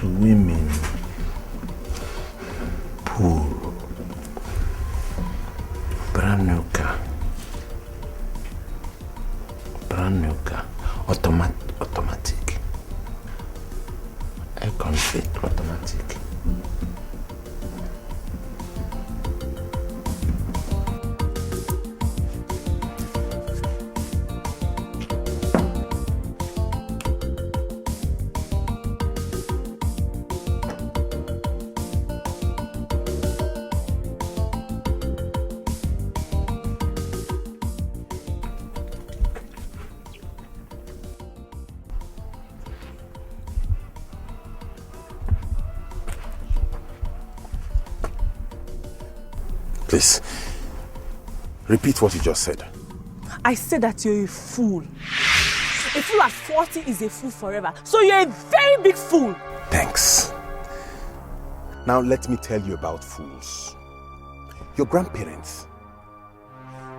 swimming pool, brand new car, automatic, air conflict, automatic. Please, repeat what you just said. I said that you're a fool. A fool at 40 is a fool forever. So you're a very big fool. Thanks. Now let me tell you about fools. Your grandparents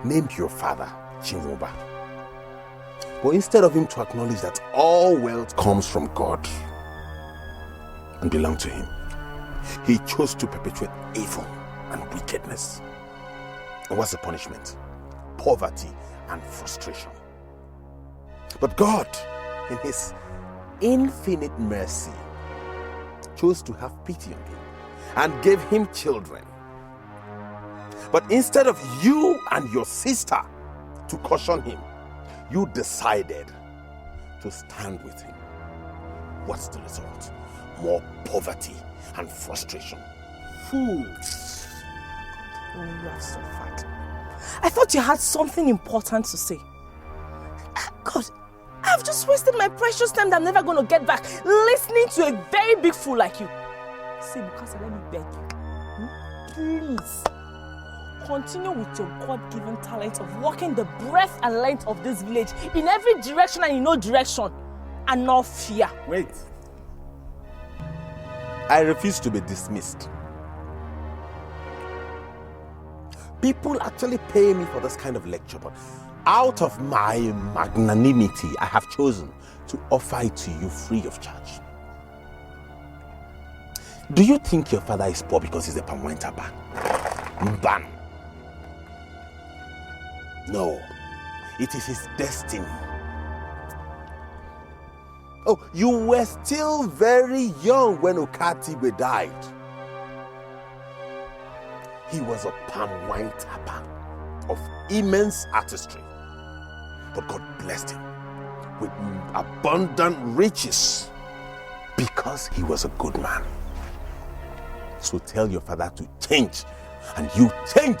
named your father Chinwoba. But instead of him to acknowledge that all wealth comes from God and belongs to him, he chose to perpetuate evil and wickedness. And what's the punishment? Poverty and frustration. But God, in his infinite mercy, chose to have pity on him and gave him children. But instead of you and your sister to caution him, you decided to stand with him. What's the result? More poverty and frustration. Fools. Oh, you are so fat. I thought you had something important to say. God, I've just wasted my precious time that I'm never going to get back listening to a very big fool like you. See, because let me beg you. Please, continue with your God-given talent of walking the breadth and length of this village in every direction and in no direction, and not fear. Wait. I refuse to be dismissed. People actually pay me for this kind of lecture, but out of my magnanimity, I have chosen to offer it to you free of charge. Do you think your father is poor because he's a palm wine tapper? Ban. No, it is his destiny. Oh, you were still very young when Okatibe died. He was a palm wine tapper of immense artistry. But God blessed him with abundant riches because he was a good man. So tell your father to change, and you change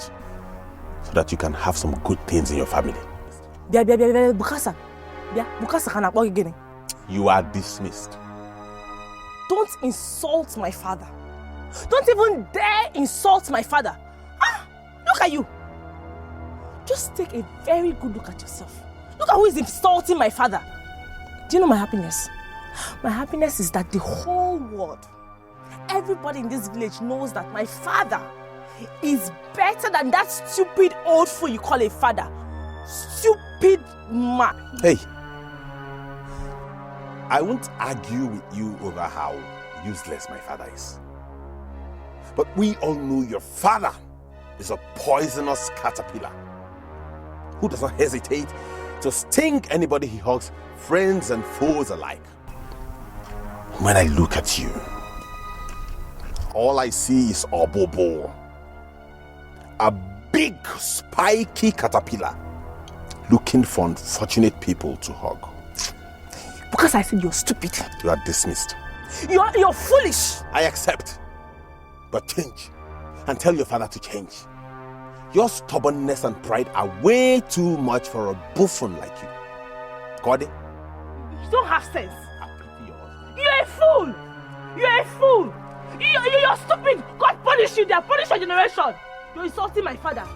so that you can have some good things in your family. You are dismissed. Don't insult my father. Don't even dare insult my father. Ah, look at you. Just take a very good look at yourself. Look at who is insulting my father. Do you know my happiness? My happiness is that the whole world, everybody in this village knows that my father is better than that stupid old fool you call a father. Stupid man. Hey, I won't argue with you over how useless my father is. But we all know your father is a poisonous caterpillar who does not hesitate to sting anybody he hugs, friends and foes alike. When I look at you, all I see is Obobo, a big spiky caterpillar looking for unfortunate people to hug. Because I said you're stupid. You are dismissed. You're foolish. I accept. But change, and tell your father to change. Your stubbornness and pride are way too much for a buffoon like you. Got it? You don't have sense. You're a fool. You're a fool. You're stupid. God punish you. They are punish your generation. You're insulting my father.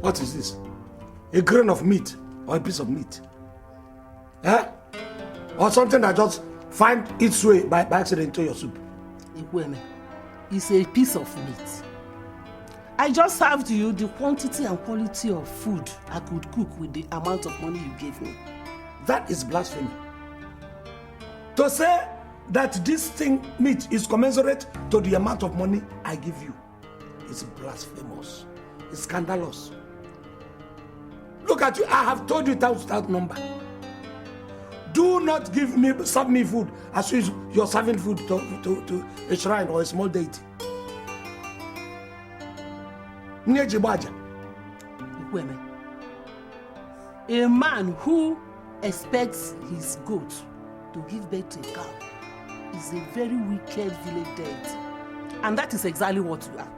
What is this? A grain of meat or a piece of meat? Eh? Or something that just find its way by accident into your soup? Ikweme, it's a piece of meat. I just served you the quantity and quality of food I could cook with the amount of money you gave me. That is blasphemy. To say that this thing meat is commensurate to the amount of money I give you is blasphemous. It's scandalous. Look at you, I have told you without number. Do not serve me food as if you're serving food to a shrine or a small deity. Ikweme, a man who expects his goat to give birth to a cow is a very wicked village deity. And that is exactly what you are.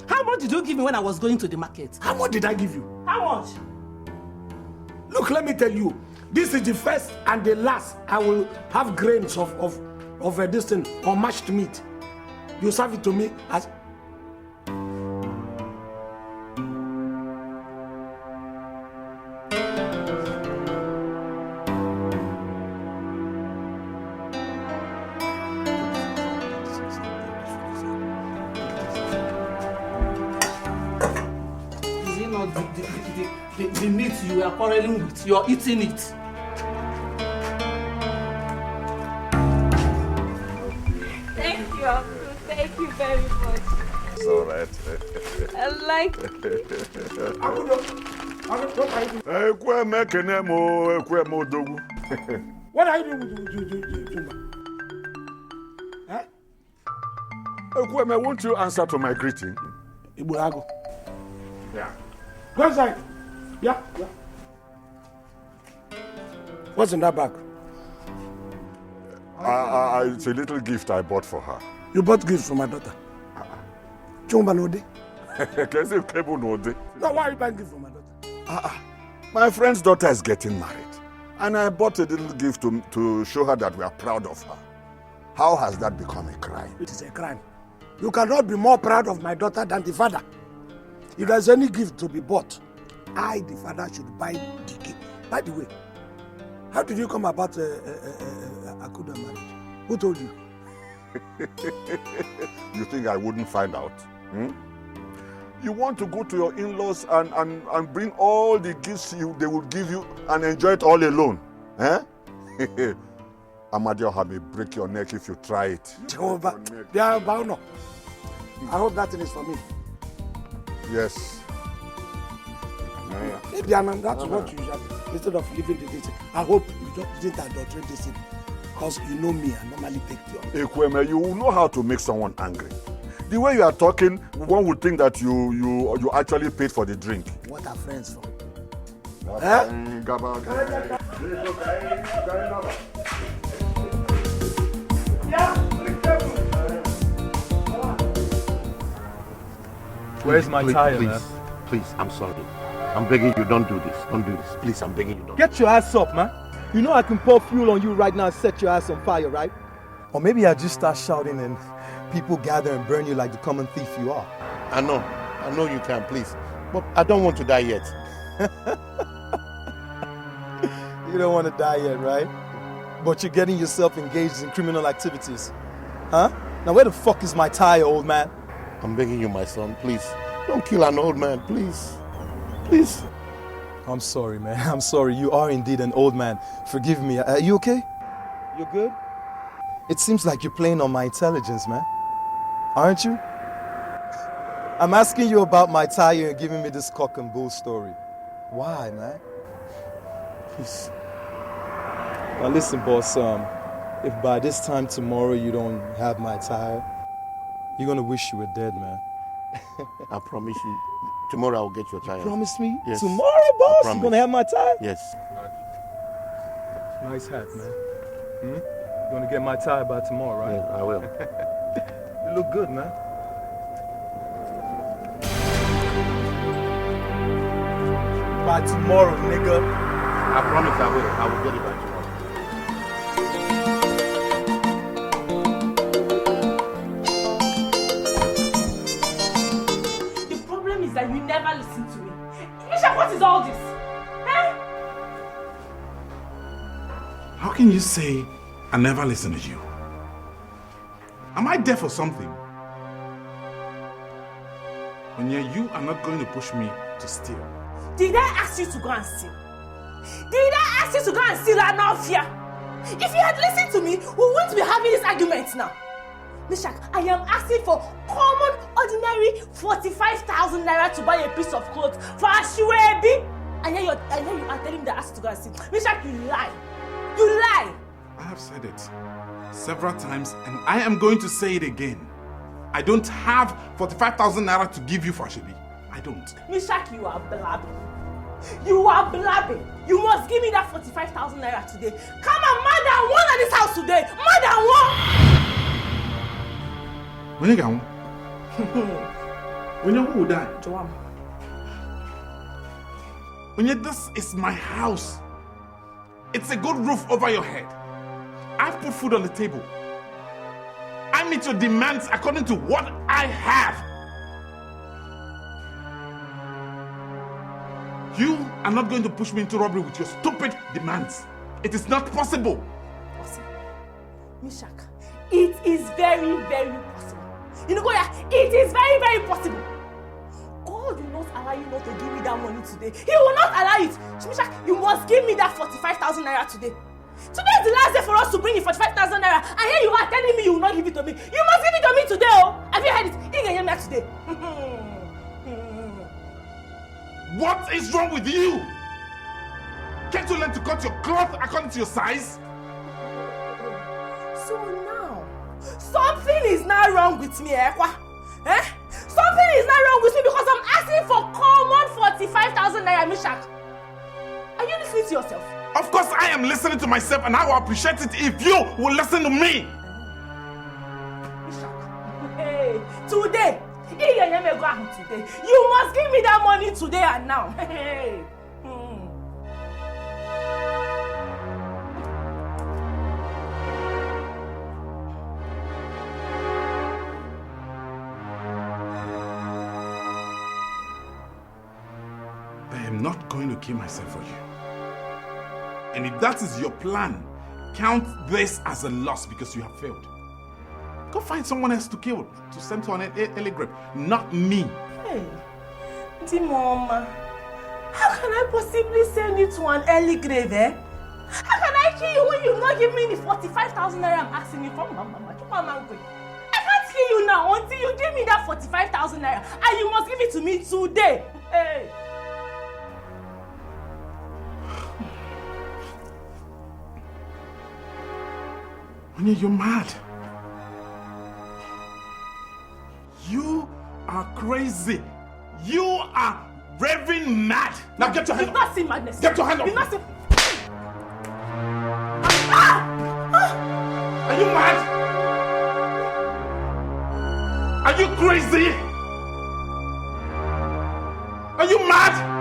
How much did you give me when I was going to the market? How much did I give you? How much? Look, let me tell you, this is the first and the last I will have grains of this thing or mashed meat. You serve it to me as... The meat you are quarreling with, you are eating it. Thank you, Uncle. Thank you very much. It's all right. I like it. What are you doing? Huh? Ekweme, won't you answer to my greeting? Ibuago. Yeah. Go inside. Yeah. What's in that bag? It's a little gift I bought for her. You bought gifts for my daughter? Chumba Node? No, why are you buying gifts for my daughter? My friend's daughter is getting married. And I bought a little gift to show her that we are proud of her. How has that become a crime? It is a crime. You cannot be more proud of my daughter than the father. If there's any gift to be bought, I, the father, should buy the gift. By the way, how did you come about Akuda marriage? Who told you? You think I wouldn't find out? You want to go to your in-laws and bring all the gifts they will give you and enjoy it all alone? Eh? Amadioha may break your neck if you try it. I hope that thing is for me. Yes. Maybe that's what you have. Instead of leaving the dating, I hope you didn't adulterate this thing. Because you know me, I normally take you. Ekweme, you will know how to make someone angry. The way you are talking, one would think that you actually paid for the drink. What are friends for? Where's my tire, man? Please, I'm sorry. I'm begging you, don't do this. Don't do this. Please, I'm begging you, don't. Get your ass up, man. You know I can pour fuel on you right now and set your ass on fire, right? Or maybe I just start shouting and people gather and burn you like the common thief you are. I know you can, please. But I don't want to die yet. You don't want to die yet, right? But you're getting yourself engaged in criminal activities. Huh? Now where the fuck is my tire, old man? I'm begging you, my son, please. Don't kill an old man, please. Please. I'm sorry, man. I'm sorry. You are indeed an old man. Forgive me. Are you okay? You good? It seems like you're playing on my intelligence, man. Aren't you? I'm asking you about my tire and giving me this cock and bull story. Why, man? Please. Now listen, boss. If by this time tomorrow you don't have my tire, you're gonna wish you were dead, man. I promise you, tomorrow I'll get your tire. Promise me? Yes. Tomorrow, boss? You're gonna have my tire? Yes. Nice hat, man. You're gonna get my tire by tomorrow, right? Yeah, I will. You look good, man. By tomorrow, nigga. I promise I will. I will get it by tomorrow. The problem is that you never listen to me. can you say I never listen to you? Am I deaf or something? Onya, you are not going to push me to steal. Did I ask you to go and steal? Did I ask you to go and steal and not fear? If you had listened to me, we wouldn't be having this argument now. Mishak, I am asking for common, ordinary 45,000 naira to buy a piece of clothes for Ashwebi. And here you are telling me that I asked you to go and steal. Mishak, you lie. You lie. I have said it several times and I am going to say it again. I don't have 45,000 naira to give you for Ashwebi. I don't. Mishak, you are blabbing. You are blabbing. You must give me that 45,000 naira today. Come on, more than one at this house today. More than one. When you go, when you who die? Joam. When you, this is my house. It's a good roof over your head. I've put food on the table. I meet your demands according to what I have. You are not going to push me into robbery with your stupid demands. It is not possible. Mishak, it is very, very possible. You know, Goya, it is very, very possible. God will not allow you not to give me that money today. He will not allow it. Mishak, you must give me that 45,000 naira today. Today is the last day for us to bring you 45,000 naira. And here you are telling me you will not give it to me. You must give it to me today, oh. Have you heard it? You can hear me today. What is wrong with you? Can't you learn to cut your cloth according to your size? So now, something is not wrong with me, Ekwa. Eh? Something is not wrong with me because I'm asking for common 45,000 naira, Mishak. Are you listening to yourself? Of course I am listening to myself and I will appreciate it if you will listen to me. Mishak, hey, today, you must give me that money today and now. Hey. I am not going to kill myself for you. And if that is your plan, count this as a loss because you have failed. Go find someone else to kill, to send to an early grave, not me. Hey, Mama, how can I possibly send you to an early grave, eh? How can I kill you when you've not given me the 45,000 naira I'm asking you for, Mama? I can't kill you now until you give me that 45,000 naira, and you must give it to me today. Hey. You're mad. You are crazy. You are raving mad. Now get your hand off. You've not seen madness. Get your hand off. You've not seen... Are you mad? Are you crazy? Are you mad?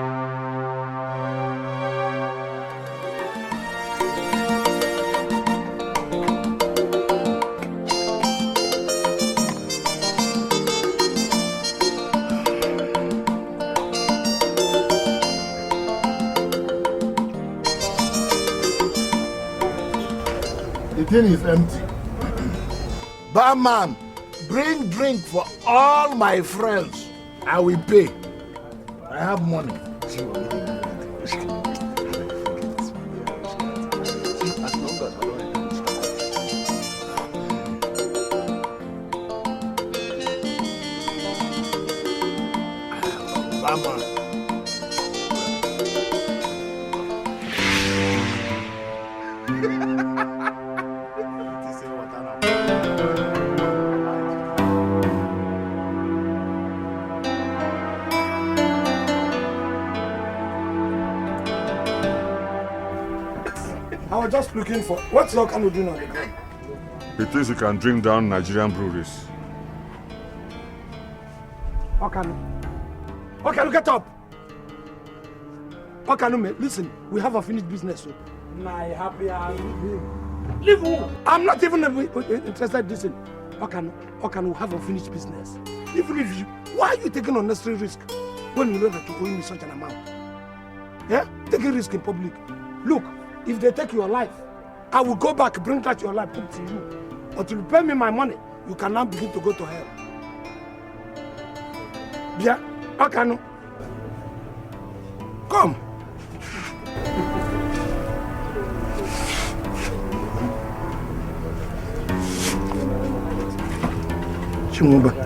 The thing is empty. Barman, bring drink for all my friends. I will pay. I have money. Barman. I was just looking for... What's your canoe doing on the ground? He thinks you can drink down Nigerian breweries. Okanu, get up! Okanu, mate, listen, we have a finished business. So. My happy leave who? I'm not even interested in this. Okanu, we have a finished business. Even if you... Why are you taking unnecessary risk when you know that you're owing me such an amount? Yeah? Taking risk in public. Look, if they take your life, I will go back, bring that your life, put to you. Until you pay me my money, you can now begin to go to hell. Yeah, okay, no. Come. Chumuba.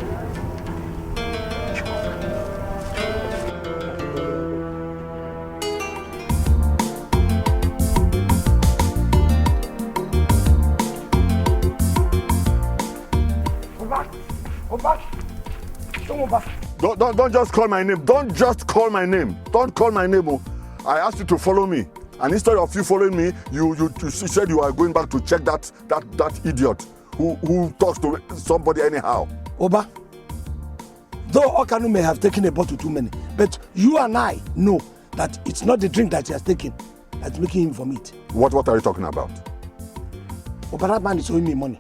Don't just call my name. Don't just call my name. Don't call my name. Oh. I asked you to follow me. And instead of you following me, you said you are going back to check that idiot who talks to somebody anyhow. Oba, though Okanu may have taken a bottle too many, but you and I know that it's not the drink that he has taken that's making him vomit. What are you talking about? Oba, that man is owing me money.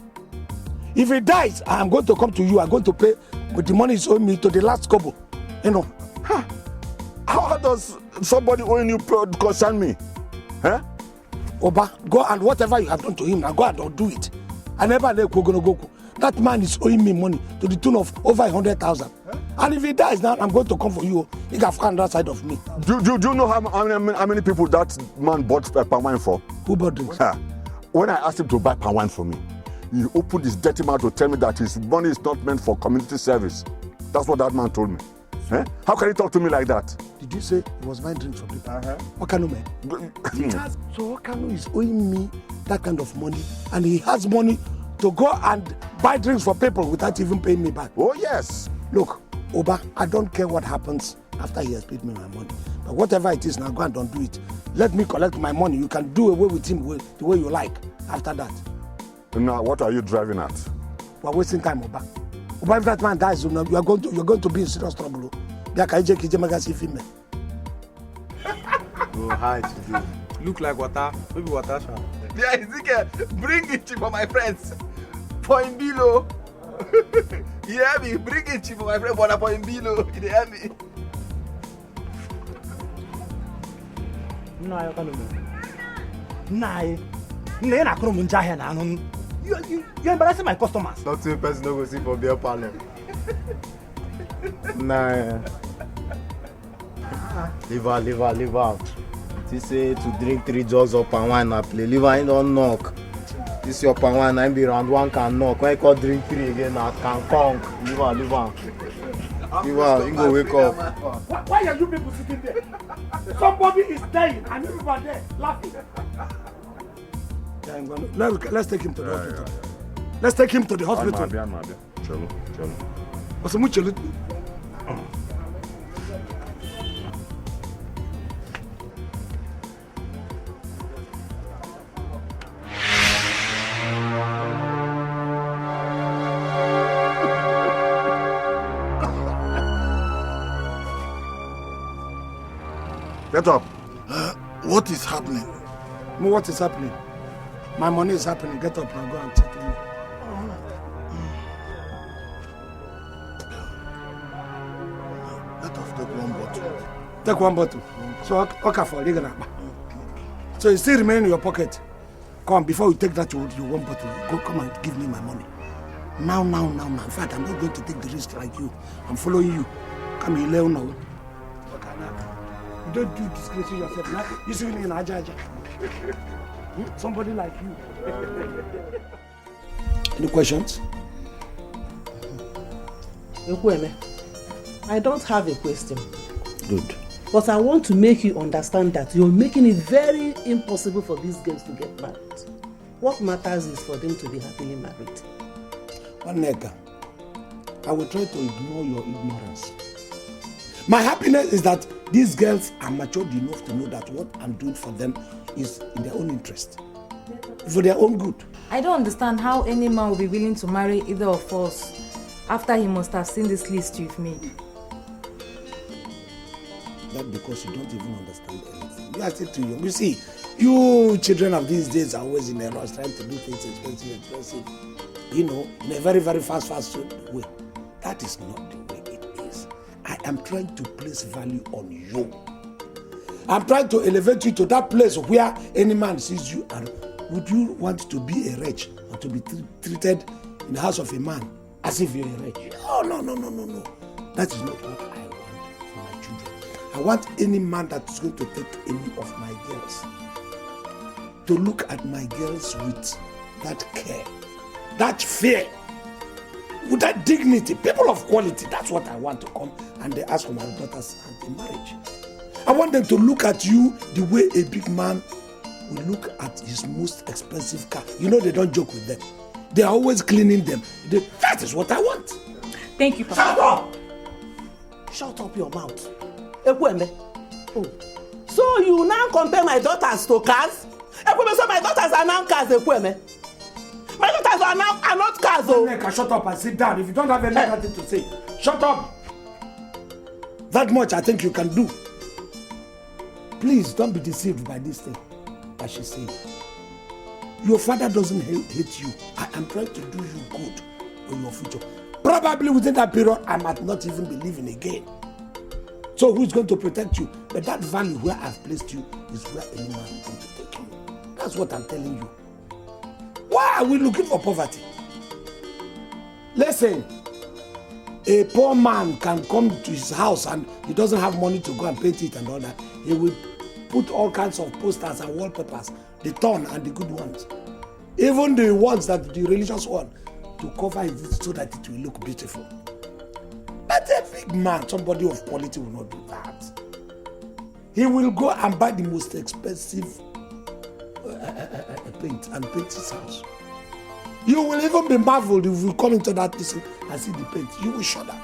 If he dies, I am going to come to you. I'm going to pay with the money he's owing me to the last kobo. You know. Huh. How does somebody owing you concern me? Huh? Oba, go and whatever you have done to him, now go and do it. I never let Gogonogoku. That man is owing me money to the tune of over 100,000. Huh? And if he dies now, I'm going to come for you. You can find that side of me. Do you know how many people that man bought palm wine for? Who bought drinks? When I asked him to buy palm wine for me, he opened his dirty mouth to tell me that his money is not meant for community service. That's what that man told me. Eh? How can he talk to me like that? Did you say he was buying drinks for people? Okanu man. So Okanu is owing me that kind of money, and he has money to go and buy drinks for people without even paying me back. Oh yes. Look, Oba, I don't care what happens after he has paid me my money. But whatever it is, now go and don't do it. Let me collect my money. You can do away with him the way you like after that. Now, what are you driving at? We're wasting time, Oba. Oba, if that man dies, you're going to be in serious trouble. Oh, hi today. Look like water. Maybe water. Yeah, Ezekiel, bring it for my friends. Point below. You hear me? Bring it for my friend. But point below. You hear me? No, I can't. You're embarrassing my customers. Not two person no go see for beer parlor. Nah. Leave out. She say to drink 3 jugs of palm wine and play. Leave out, don't knock. This your palm wine, I be round 1 can knock. When you call drink 3 again, I can conk. Leave out. Leave out, you go wake up. Why are you people sitting there? Somebody is dying and you people are there laughing. Let's take him to the hospital. Let's take him to the hospital. Chalo. Get up. What is happening? What is happening? My money is happening. Get up and go and check me. Let us take 1 bottle. Take 1 bottle. So, okay for legal. So it still remain in your pocket. Come, before you take that you 1 bottle, go come and give me my money. Now. In fact, I'm not going to take the risk like you. I'm following you. Come here, Leo now. Don't do disgrace yourself. Now, you see me in Ajaja. Somebody like you. Any questions? I don't have a question. Good. But I want to make you understand that you're making it very impossible for these girls to get married. What matters is for them to be happily married. Neka, I will try to ignore your ignorance. My happiness is that these girls are matured enough to know that what I'm doing for them is in their own interest, for their own good. I don't understand how any man will be willing to marry either of us after he must have seen this list you've made. That's because you don't even understand anything. You are still too young. You see, you children of these days are always in a rush trying to do things expensive. You know, in a very, very fast way. That is not the way it is. I am trying to place value on you. I'm trying to elevate you to that place where any man sees you and would you want to be a wretch or to be treated in the house of a man as if you're a wretch? Oh, no. That is not what I want for my children. I want any man that is going to take any of my girls to look at my girls with that care, that fear, with that dignity, people of quality. That's what I want to come and they ask for my daughter's hand in marriage. I want them to look at you the way a big man will look at his most expensive car. You know they don't joke with them. They are always cleaning them. That is what I want. Thank you, Papa. Shut up! Shut up your mouth. Ekweme. Oh. So you now compare my daughters to cars? Ekweme, so my daughters are now cars, Ekweme. My daughters are not cars, oh. Neka, shut up and sit down. If you don't have anything to say, shut up. That much I think you can do. Please don't be deceived by this thing that she's saying. Your father doesn't hate you. I am trying to do you good in your future. Probably within that period, I might not even be living again. So who's going to protect you? But that value where I've placed you is where any man is going to take you. That's what I'm telling you. Why are we looking for poverty? Listen, a poor man can come to his house and he doesn't have money to go and paint it and all that. He will put all kinds of posters and wallpapers, the torn and the good ones. Even the ones that the religious one, to cover it so that it will look beautiful. But a big man, somebody of quality will not do that. He will go and buy the most expensive paint and paint his house. You will even be marveled if you come into that place and see the paint. You will shudder.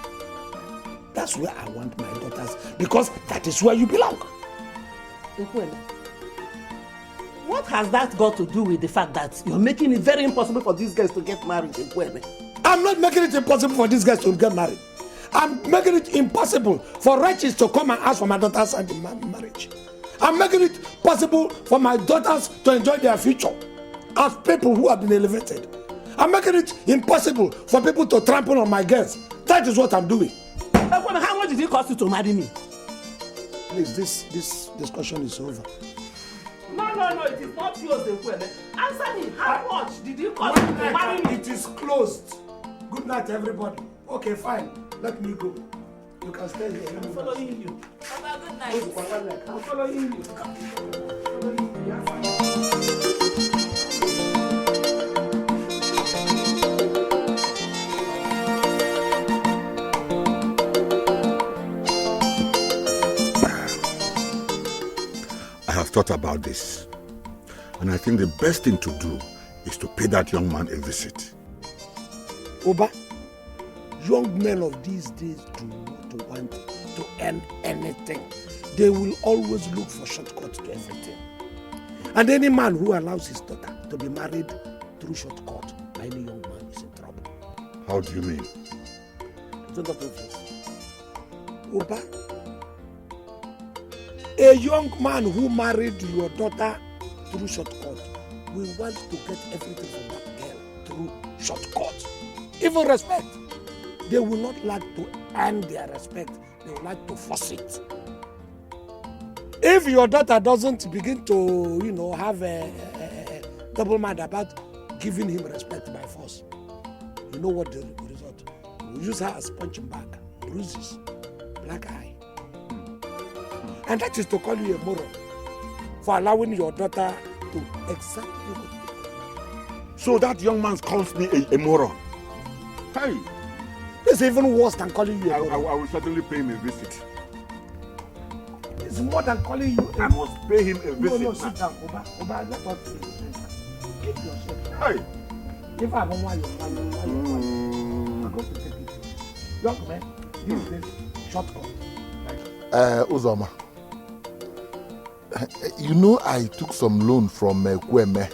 That's where I want my daughters, because that is where you belong. What has that got to do with the fact that you're making it very impossible for these guys to get married in Kweme? I'm not making it impossible for these guys to get married. I'm making it impossible for wretches to come and ask for my daughter's hand in marriage. I'm making it possible for my daughters to enjoy their future as people who have been elevated. I'm making it impossible for people to trample on my girls. That is what I'm doing. How much did it cost you to marry me? Please, this discussion is over. No, it is not closed. Answer me, how much did it cost you to marry me? It is closed. Good night, everybody. Okay, fine. Let me go. You can stay here. I'm following you. Papa, good night. I'm following you. I have thought about this, and I think the best thing to do is to pay that young man a visit. Oba, young men of these days do not want to earn anything. They will always look for shortcuts to everything. And any man who allows his daughter to be married through shortcut by any young man is in trouble. How do you mean? It's not obvious. Oba, a young man who married your daughter through shortcut will want to get everything from that girl through shortcut. Even respect. They will not like to earn their respect. They will like to force it. If your daughter doesn't begin to, have a double mind about giving him respect by force, you know what the result? We use her as punching bag, bruises, black eye. And that is to call you a moron for allowing your daughter to exactly what they do. So that young man calls me a moron. Hey! It's even worse than calling you a moron. I will certainly pay him a visit. It's more than calling you a I must pay him a visit. No, sit down, Oba, let us see. Keep yourself. Hey! If I don't want your money, I'm going to take it. Young man, use this shortcut. Uzoma, you know I took some loan from Kweme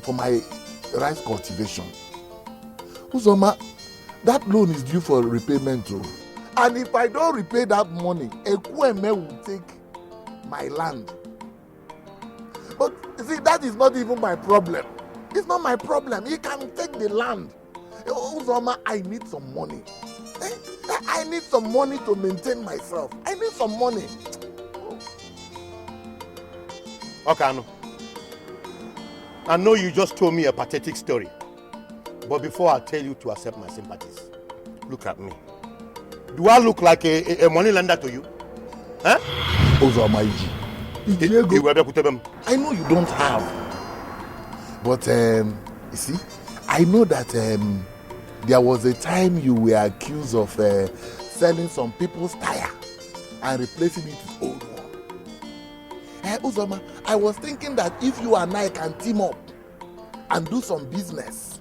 for my rice cultivation. Uzoma, that loan is due for repayment too. And if I don't repay that money, Kweme will take my land. But you see, that is not even my problem. It's not my problem. He can take the land. Uzoma, I need some money. I need some money to maintain myself. I need some money. Okano, I know you just told me a pathetic story. But before I tell you to accept my sympathies, look at me. Do I look like a money lender to you? Huh? I know you don't have. But, you see, I know that there was a time you were accused of selling some people's tire and replacing it with old one. Uzoma, I was thinking that if you and I can team up and do some business,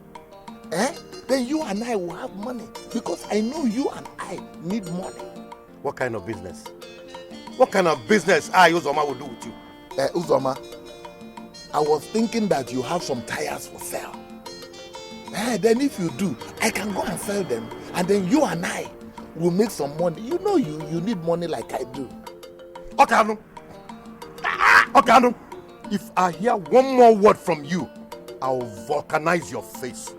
then you and I will have money, because I know you and I need money. What kind of business? What kind of business Uzoma will do with you? Uzoma, I was thinking that you have some tires for sale. Then if you do, I can go and sell them, and then you and I will make some money. You know you need money like I do. Okano. Okano, if I hear one more word from you, I'll vulcanize your face.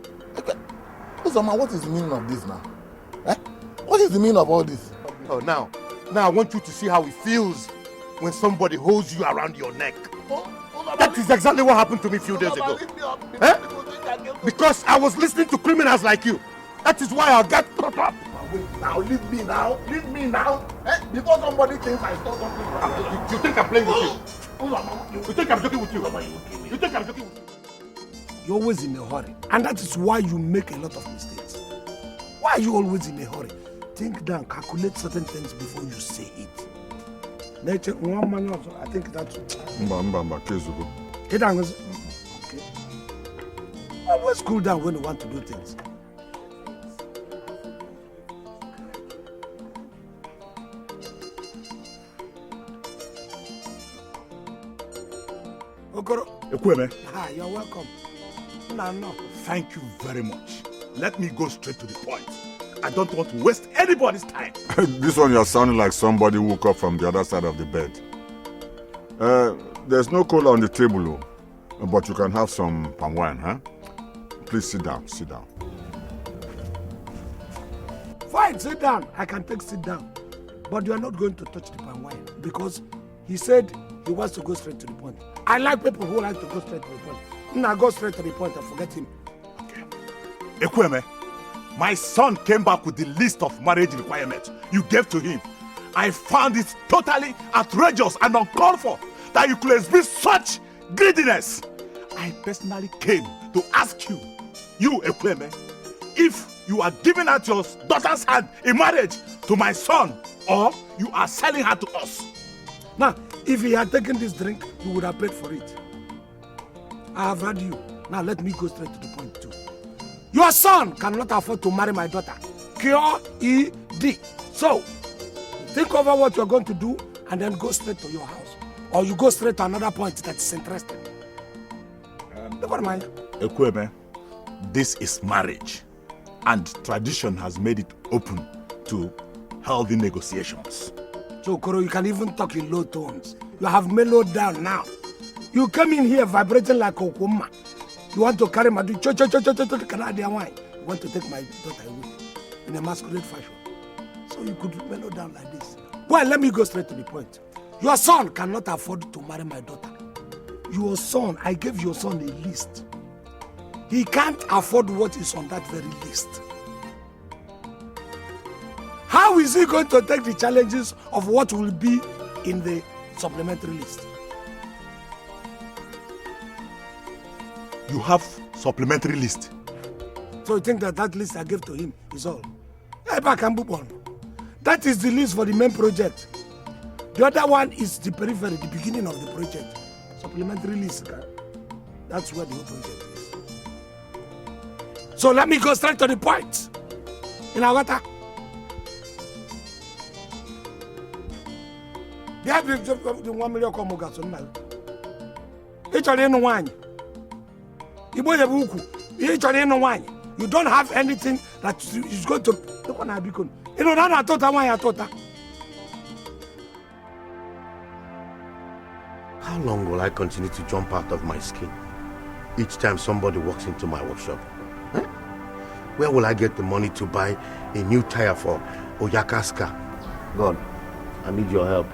Uzoma, what is the meaning of this now? What is the meaning of all this? Oh, now I want you to see how it feels when somebody holds you around your neck. That is exactly what happened to me a few days ago. Because I was listening to criminals like you. That is why I got caught up. Wait now, leave me now. Before somebody thinks I stole something from you. You think I'm playing with you? You think I'm joking with you? You think I'm joking with you? You're always in a hurry, and that is why you make a lot of mistakes. Why are you always in a hurry? Think down, calculate certain things before you say it. Nature, one man also, I think that's... Okay. Always cool down when you want to do things. Okoro. Hi, you're welcome. No. Thank you very much. Let me go straight to the point. I don't want to waste anybody's time. This one you're sounding like somebody woke up from the other side of the bed. There's no cola on the table, but you can have some palm wine, huh? Please sit down. Fine, sit down. I can sit down. But you are not going to touch the palm wine, because he said he wants to go straight to the point. I like people who like to go straight to the point. Now go straight to the point and forget him. Okay. Ekweme, my son came back with the list of marriage requirements you gave to him. I found it totally outrageous and uncalled for that you could exhibit such greediness. I personally came to ask you, Ekweme, if you are giving out your daughter's hand in marriage to my son, or you are selling her to us. Now, if he had taken this drink, you would have paid for it. I have heard you. Now let me go straight to the point too. Your son cannot afford to marry my daughter. Q-E-D. So, think over what you're going to do and then go straight to your house. Or you go straight to another point that is interesting. Ekweme, this is marriage. And tradition has made it open to healthy negotiations. So, Koro, you can even talk in low tones. You have mellowed down now. You come in here vibrating like a woman. You want to carry my Canadian wine. You want to take my daughter away in a masquerade fashion. So you could mellow down like this. Well, let me go straight to the point. Your son cannot afford to marry my daughter. Your son, I gave your son a list. He can't afford what is on that very list. How is he going to take the challenges of what will be in the supplementary list? You have supplementary list. So you think that list I gave to him is all? That is the list for the main project. The other one is the periphery, the beginning of the project. Supplementary list. That's where the whole project is. So let me go straight to the point. In Awata. They have the 1 million komogas on now. Each of them wine. You don't have anything that is going to. You know, I thought. How long will I continue to jump out of my skin each time somebody walks into my workshop? Huh? Where will I get the money to buy a new tire for Oyakaska? God, I need your help.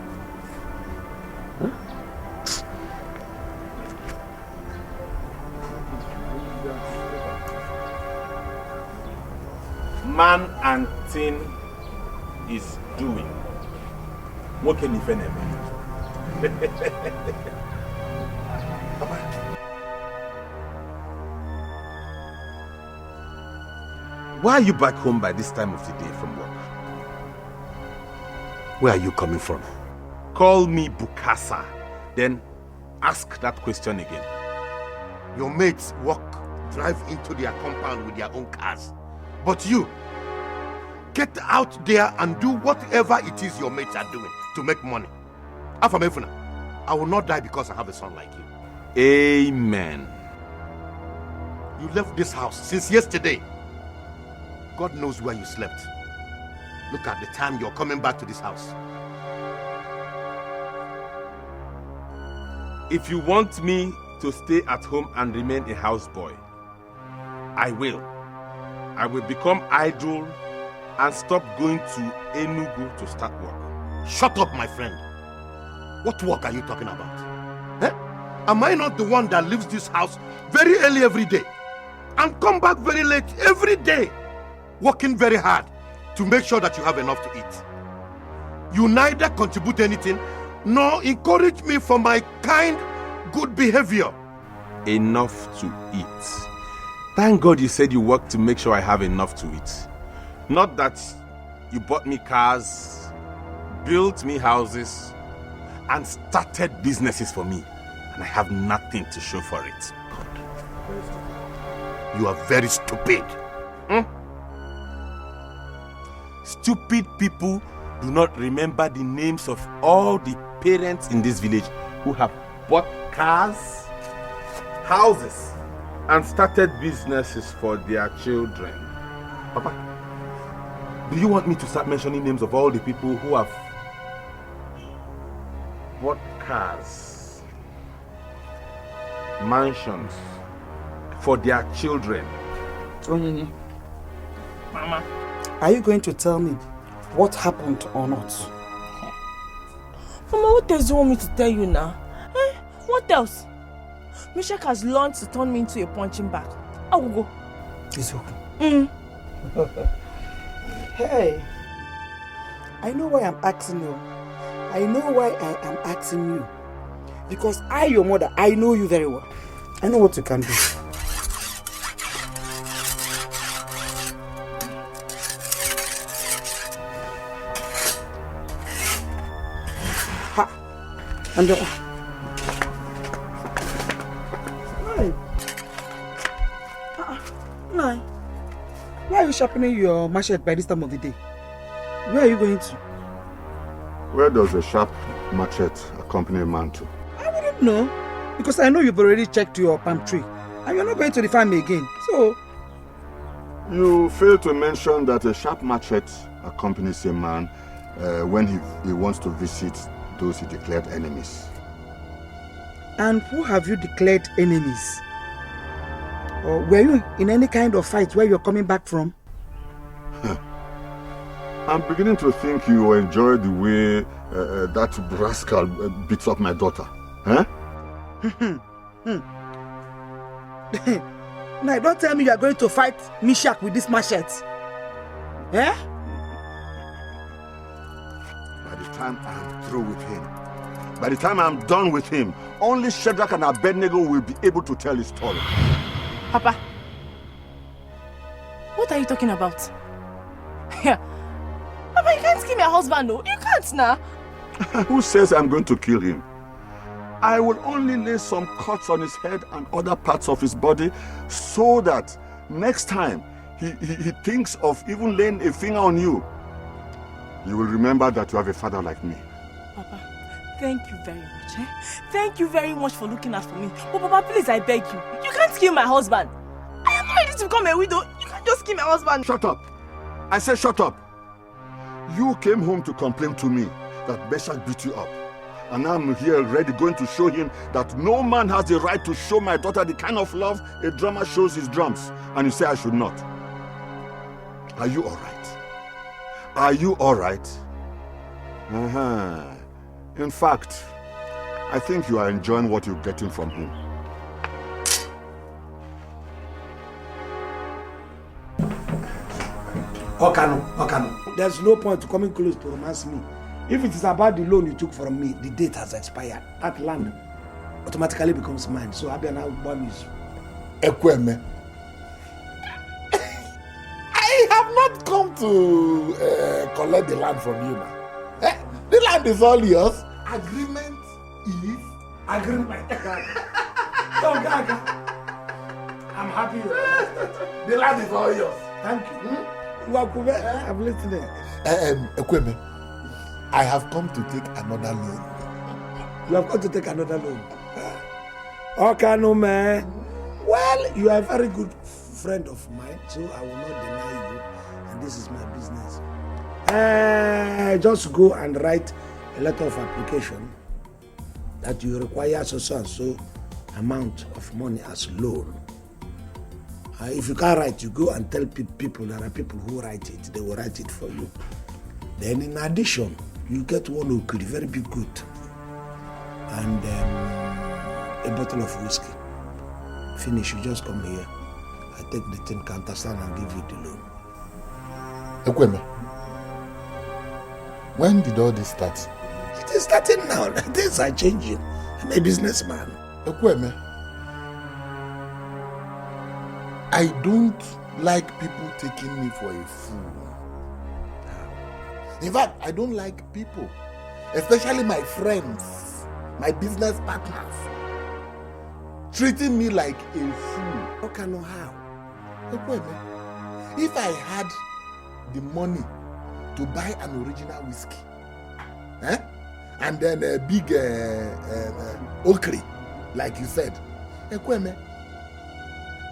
Huh? man and thing is doing. What can you find? Why are you back home by this time of the day from work? Where are you coming from? Call me Bukasa, then ask that question again. Your mates drive into their compound with their own cars. But you, get out there and do whatever it is your mates are doing to make money. Afamefuna, I will not die because I have a son like you. Amen. You left this house since yesterday. God knows where you slept. Look at the time you're coming back to this house. If you want me to stay at home and remain a houseboy, I will. I will become idle and stop going to Enugu to start work. Shut up, my friend. What work are you talking about? Eh? Am I not the one that leaves this house very early every day and come back very late every day, working very hard to make sure that you have enough to eat? You neither contribute anything nor encourage me for my kind, good behavior. Enough to eat. Thank God you said you work to make sure I have enough to eat. Not that you bought me cars, built me houses, and started businesses for me, and I have nothing to show for it. You are very stupid. Stupid people do not remember the names of all the parents in this village who have bought cars, houses, and started businesses for their children. Papa, do you want me to start mentioning names of all the people who have bought cars, mansions for their children? Onyinye, Mama, are you going to tell me what happened or not? Mama, what else do you want me to tell you now? Eh? What else? Mishak has learned to turn me into a punching bag. I will go. It's okay. Hey, I know why I'm asking you. I know why I am asking you. Because I, your mother, I know you very well. I know what you can do. Ha! And Nai, why are you sharpening your machete by this time of the day? Where are you going to? Where does a sharp machete accompany a man to? I wouldn't know. Because I know you've already checked your palm tree. And you're not going to the farm again. So... You failed to mention that a sharp machete accompanies a man when he wants to visit those he declared enemies. And who have you declared enemies? Or were you in any kind of fight where you're coming back from? I'm beginning to think you enjoy the way that rascal beats up my daughter. Huh? Now, don't tell me you are going to fight Mishak with this machete. Eh? By the time I'm through with him, by the time I'm done with him, only Shadrach and Abednego will be able to tell his story. Papa, what are you talking about? Papa, you can't kill my husband, no. You can't now. Who says I'm going to kill him? I will only lay some cuts on his head and other parts of his body so that next time he thinks of even laying a finger on you, you will remember that you have a father like me. Papa, thank you very much. Eh? Thank you very much for looking out for me. But Papa, please, I beg you. You can't kill my husband. I am not ready to become a widow. You can't just kill my husband. Shut up. I said shut up. You came home to complain to me that Meshach beat you up. And I'm here ready, going to show him that no man has the right to show my daughter the kind of love a drummer shows his drums. And you say I should not. Are you all right? Are you all right? In fact, I think you are enjoying what you're getting from him. Okano. There's no point to coming close to romance me. If it is about the loan you took from me, the date has expired. That land automatically becomes mine. So Abia now promise. Ekweme, I have not come to collect the land from you now. The land is all yours. Agreement is agreement. Don't gaga. I'm happy you understand. The land is all yours. Thank you. I'm listening. Ekweme, I have come to take another loan. You have come to take another loan. Okay, no man. Well, you are a very good friend of mine, so I will not deny you. And this is my business. Just go and write a letter of application that you require so and so amount of money as loan. If you can't write, you go and tell people, there are people who write it, they will write it for you. Then in addition, you get one okri, very big goat, and a bottle of whiskey. Finish, you just come here. I take the tin counter stand and give you the loan. Ekweme, when did all this start? It is starting now. Things are changing. I'm a businessman. Ekweme, I don't like people taking me for a fool. In fact, I don't like people, especially my friends, my business partners, treating me like a fool. Okay, no how? If I had the money to buy an original whiskey, and then a big okri, like you said, Ekweme,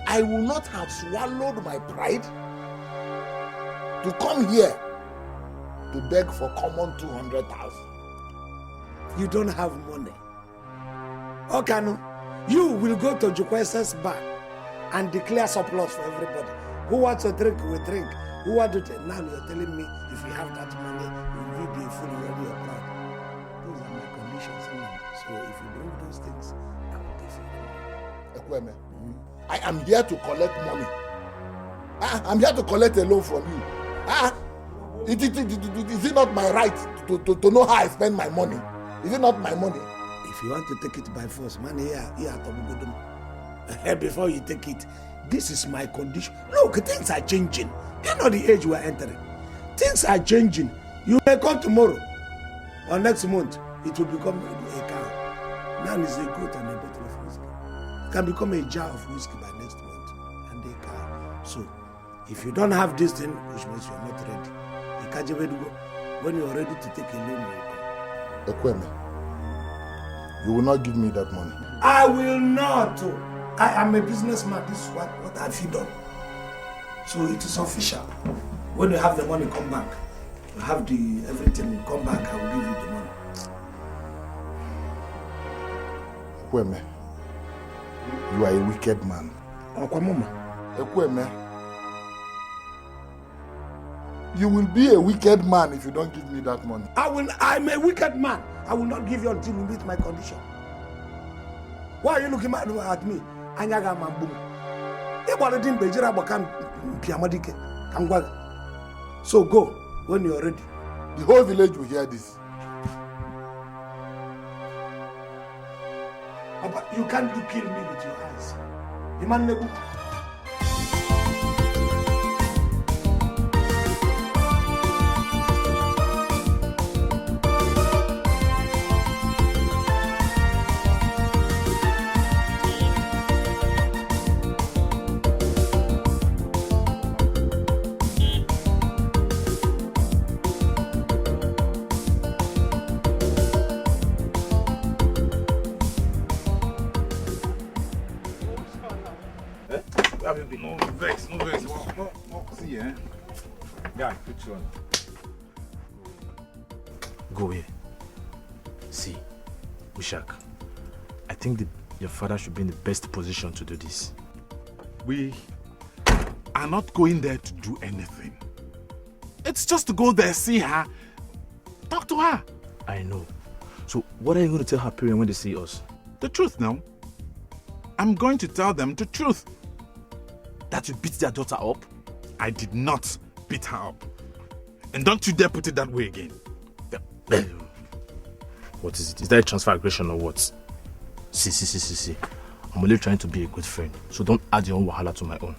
I will not have swallowed my pride to come here to beg for common 200,000. You don't have money. Okay, no. You will go to Jukwese's bar and declare surplus for everybody. Who wants to drink will drink. Who wants to take? Now you're telling me if you have that money, you will be a fool, you'll be a proud. Those are my conditions. So if you bring those things, I will give you the money. Ekweme, I am here to collect money. I'm here to collect a loan from you. Is it not my right to know how I spend my money? Is it not my money? If you want to take it by force, man, here before you take it, this is my condition. Look, things are changing. You know the age we are entering. Things are changing. You may come tomorrow or next month, it will become a cow. Now it's a goat and a bottle of whiskey. It can become a jar of whiskey by next month and a cow. So, if you don't have this thing, which means you are not ready. When you are ready to take a loan, you will come. Ekweme, you will not give me that money. I will not. I am a businessman. This is what have you done? So it is official. When you have the money, come back. You have everything, come back. I will give you the money. Ekweme, you are a wicked man. Ekweme, you will be a wicked man if you don't give me that money. I'm a wicked man. I will not give you until you meet my condition. Why are you looking at me? So go when you are ready. The whole village will hear this. But you can't kill me with your eyes. Iman No vex. No, see, eh? Yeah, put you on. Go here. See, Ushak, I think your father should be in the best position to do this. We are not going there to do anything. It's just to go there, see her, talk to her. I know. So what are you going to tell her parents when they see us? The truth now. I'm going to tell them the truth. That you beat their daughter up? I did not beat her up. And don't you dare put it that way again. What is it? Is that a transfer aggression or what? See. I'm only trying to be a good friend, so don't add your own wahala to my own.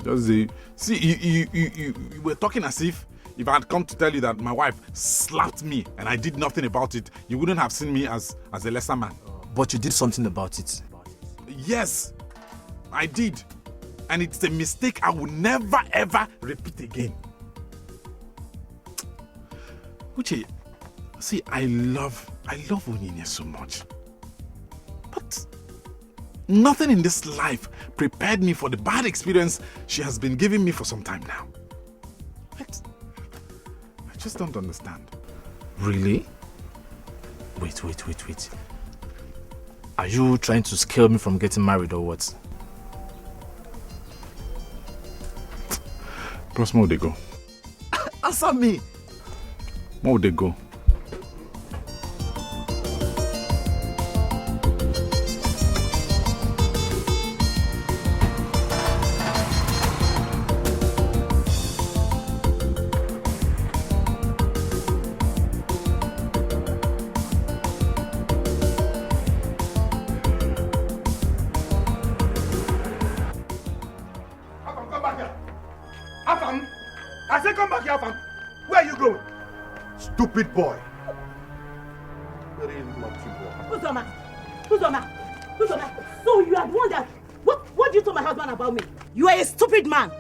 You were talking as if I had come to tell you that my wife slapped me and I did nothing about it, you wouldn't have seen me as a lesser man. But you did something about it. Yes, I did. And it's a mistake I will never ever repeat again. Uche, see, I love Onyinye so much. But nothing in this life prepared me for the bad experience she has been giving me for some time now. I just don't understand. Really? Wait. Are you trying to scare me from getting married or what? Bros, where would they go? Answer me! Where would they go? Stupid boy. Very lucky boy. Uzoma. So you are the one that... What did you tell my husband about me? You are a stupid man.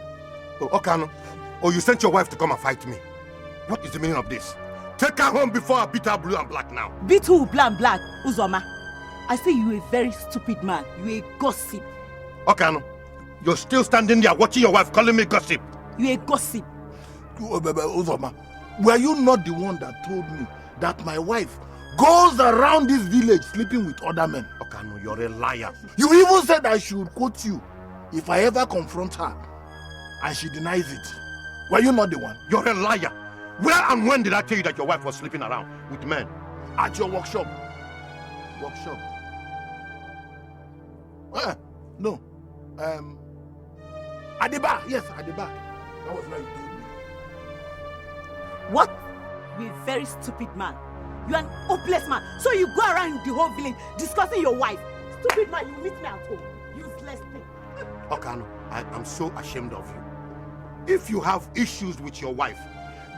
Oh, Okano. Oh, you sent your wife to come and fight me. What is the meaning of this? Take her home before I beat her blue and black now. Beat who blue and black? Uzoma. I say you a very stupid man. You a gossip. Okano. You're still standing there watching your wife calling me gossip. You a gossip. Uzoma, were you not the one that told me that my wife goes around this village sleeping with other men? Okano, you're a liar. You even said I should quote you if I ever confront her and she denies it. Were you not the one? You're a liar. Where and when did I tell you that your wife was sleeping around with men? At your workshop. Workshop? No. At the bar. Yes, at the bar. That was where you told me. What? You a very stupid man. You are an hopeless man. So you go around the whole village discussing your wife. Stupid man, you meet me at home. Useless thing. Okano, I am so ashamed of you. If you have issues with your wife,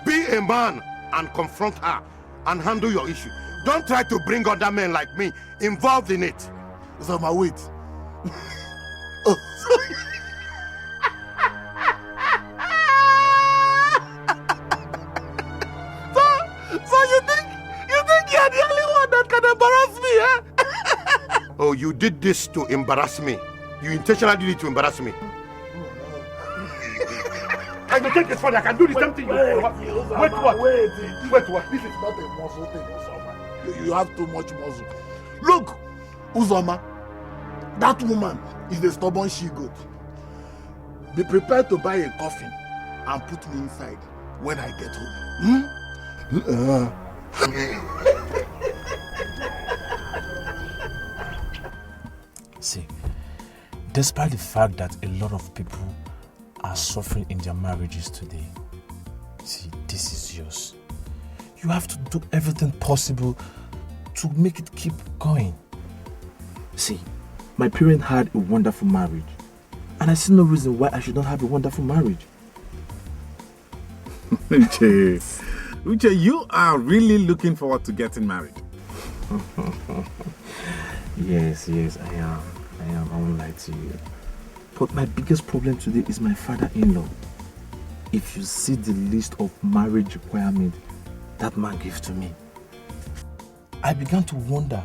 be a man and confront her and handle your issue. Don't try to bring other men like me involved in it. Uzoma, wait. Oh, sorry. So you think you're the only one that can embarrass me, eh? Oh, you did this to embarrass me. You intentionally did it to embarrass me. Can you take this further? I can do the same thing. Wait, what? Wait, what? This is not a muscle thing, Uzoma. You have too much muscle. Look, Uzoma, that woman is a stubborn she-goat. Be prepared to buy a coffin and put me inside when I get home. See, despite the fact that a lot of people are suffering in their marriages today, see, this is yours. You have to do everything possible to make it keep going. See, my parents had a wonderful marriage, and I see no reason why I should not have a wonderful marriage. Uche, you are really looking forward to getting married. Yes, I am. I won't lie to you. But my biggest problem today is my father-in-law. If you see the list of marriage requirements that man gave to me, I began to wonder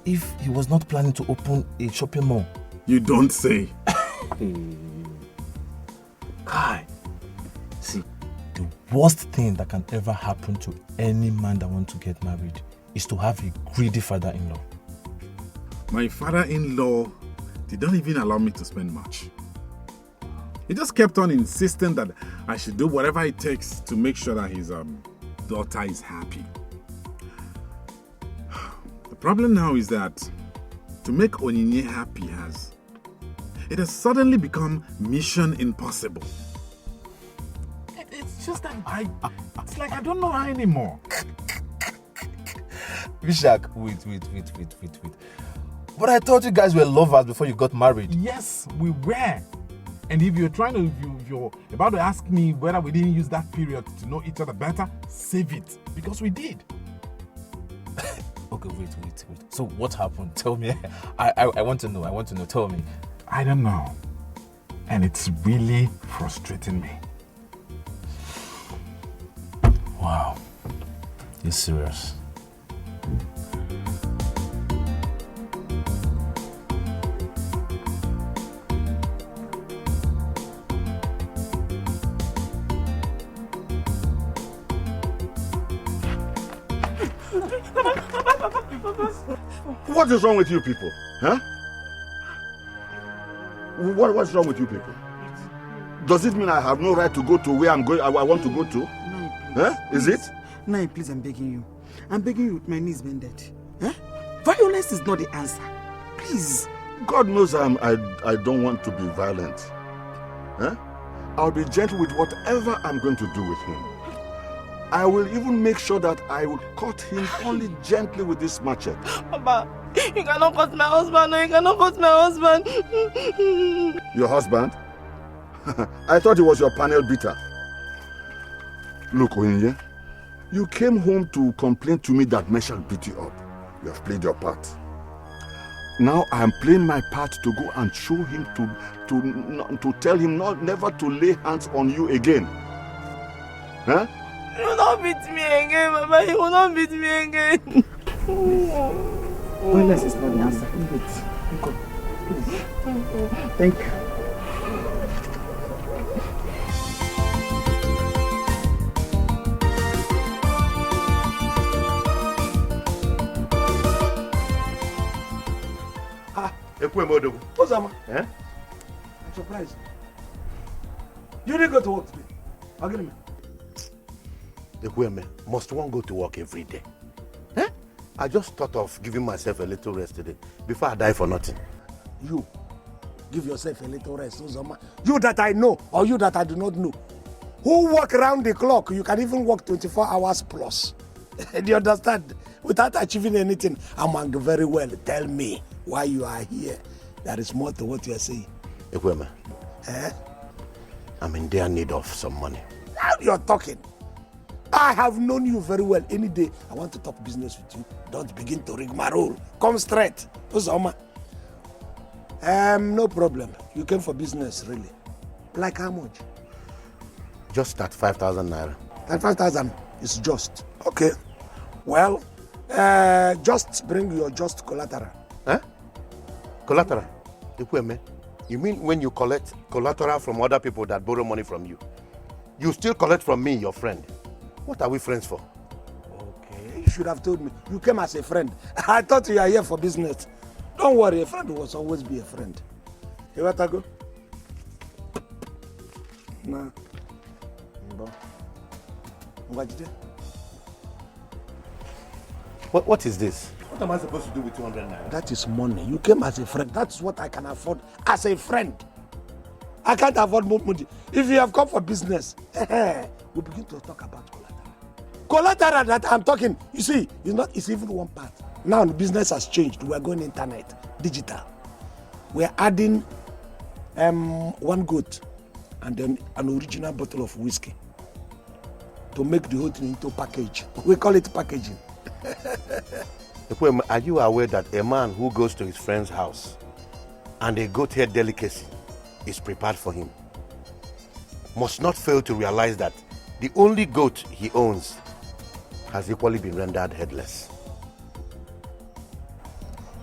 if he was not planning to open a shopping mall. You don't say. Kai, see, the worst thing that can ever happen to any man that wants to get married is to have a greedy father-in-law. My father-in-law did not even allow me to spend much. He just kept on insisting that I should do whatever it takes to make sure that his daughter is happy. The problem now is that to make Onyinye happy it has suddenly become mission impossible. It's just that it's like I don't know her anymore. Vishak, wait. But I thought you guys were lovers before you got married. Yes, we were. And if you're about to ask me whether we didn't use that period to know each other better, save it. Because we did. Okay, wait. So what happened? Tell me. I want to know. Tell me. I don't know. And it's really frustrating me. Wow. You're serious? What is wrong with you people? Huh? What's wrong with you people? Does it mean I have no right to go to where I want to go to? No, please. Huh? Is it? No, please, I'm begging you. I'm begging you with my knees bended. Huh? Violence is not the answer. Please. God knows I don't want to be violent. Huh? I'll be gentle with whatever I'm going to do with him. I will even make sure that I will cut him only gently with this machete. Papa, you cannot cut my husband. No, you cannot cut my husband. Your husband? I thought he was your panel beater. Look, Onyinye, you came home to complain to me that Meshach beat you up. You have played your part. Now I am playing my part to go and show him to tell him never to lay hands on you again. Huh? You will not beat me again, Papa. You will not beat me again. Violence is not the answer. Please. Thank you. What's up, man? Eh? I'm surprised. You didn't go to work today. I'll get him. Ekweme, must one go to work every day? Eh? I just thought of giving myself a little rest today before I die for nothing. You, give yourself a little rest, Uzoma. You that I know or you that I do not know. Who work around the clock? You can even work 24 hours plus. Do you understand? Without achieving anything, I'm very well. Tell me why you are here. There is more to what you are saying. Ekweme, Eh? I'm in dire need of some money. Now you're talking. I have known you very well. Any day I want to talk business with you, don't begin to rigmarole. Come straight. Uzoma. No problem. You came for business, really. Like how much? Just that 5,000 naira. That 5,000 is just. Okay. Well, just bring your just collateral. Eh? Collateral? Ekweme, you mean when you collect collateral from other people that borrow money from you, you still collect from me, your friend? What are we friends for? Okay, you should have told me. You came as a friend. I thought you are here for business. Don't worry, a friend will always be a friend. You want to go? Nah. What is this? What am I supposed to do with 200 naira? That is money. You came as a friend. That's what I can afford as a friend. I can't afford more money. If you have come for business, we begin to talk about collateral. Collateral that I'm talking, you see, it's even one part. Now the business has changed. We are going internet, digital. We are adding one goat and then an original bottle of whiskey to make the whole thing into package. We call it packaging. Are you aware that a man who goes to his friend's house and a goat head delicacy is prepared for him must not fail to realize that the only goat he owns has equally been rendered headless?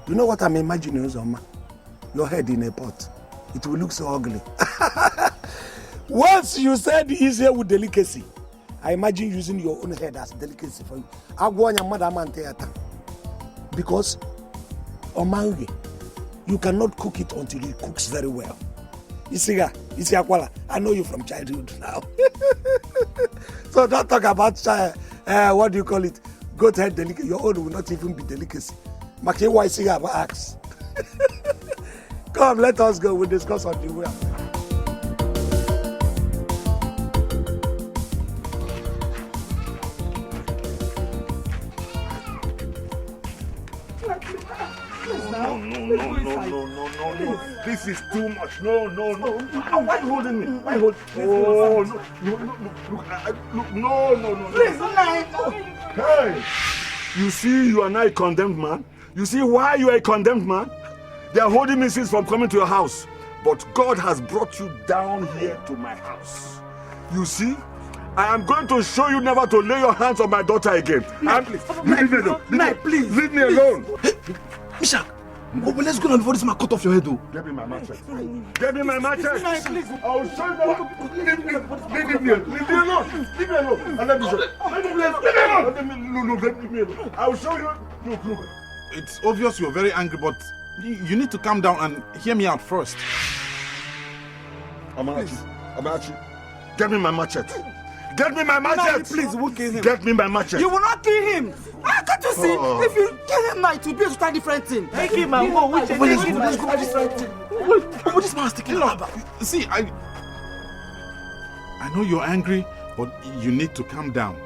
You know what I'm imagining, Uzoma? Your head in a pot. It will look so ugly. Once you said easier with delicacy, I imagine using your own head as delicacy for you. Because omange, you cannot cook it until it cooks very well. Isiakwala, I know you from childhood now. So don't talk about what do you call it? Goat head delicacy. Your own will not even be delicacy. Make why axe. Come, let us go. We'll discuss on the way. No. This is too much. No. Why are you holding me? Why hold? Oh, no. Please, no. Hey, you see, you are now a condemned man. You see why you are a condemned man? They are holding me since from coming to your house. But God has brought you down here to my house. You see, I am going to show you never to lay your hands on my daughter again. Leave me alone. Leave me alone. Mishak, but let's go now before this man cut off your head, though. Give me my machete. Give me my machete. Please. I will show you never. Leave me alone. Leave me alone. And let me show you. Leave me alone. I will show you. Look. It's obvious you're very angry, but you need to calm down and hear me out first. Amarachi, get me my machete. Get me my machete. Please, we'll kill him. Get me my machete. You will not kill him. Can't you see? If you kill him now, it will be a totally different thing. Take him and go. Let's go. Different thing. But this man's taking lava. See, I know you're angry, but you need to calm down.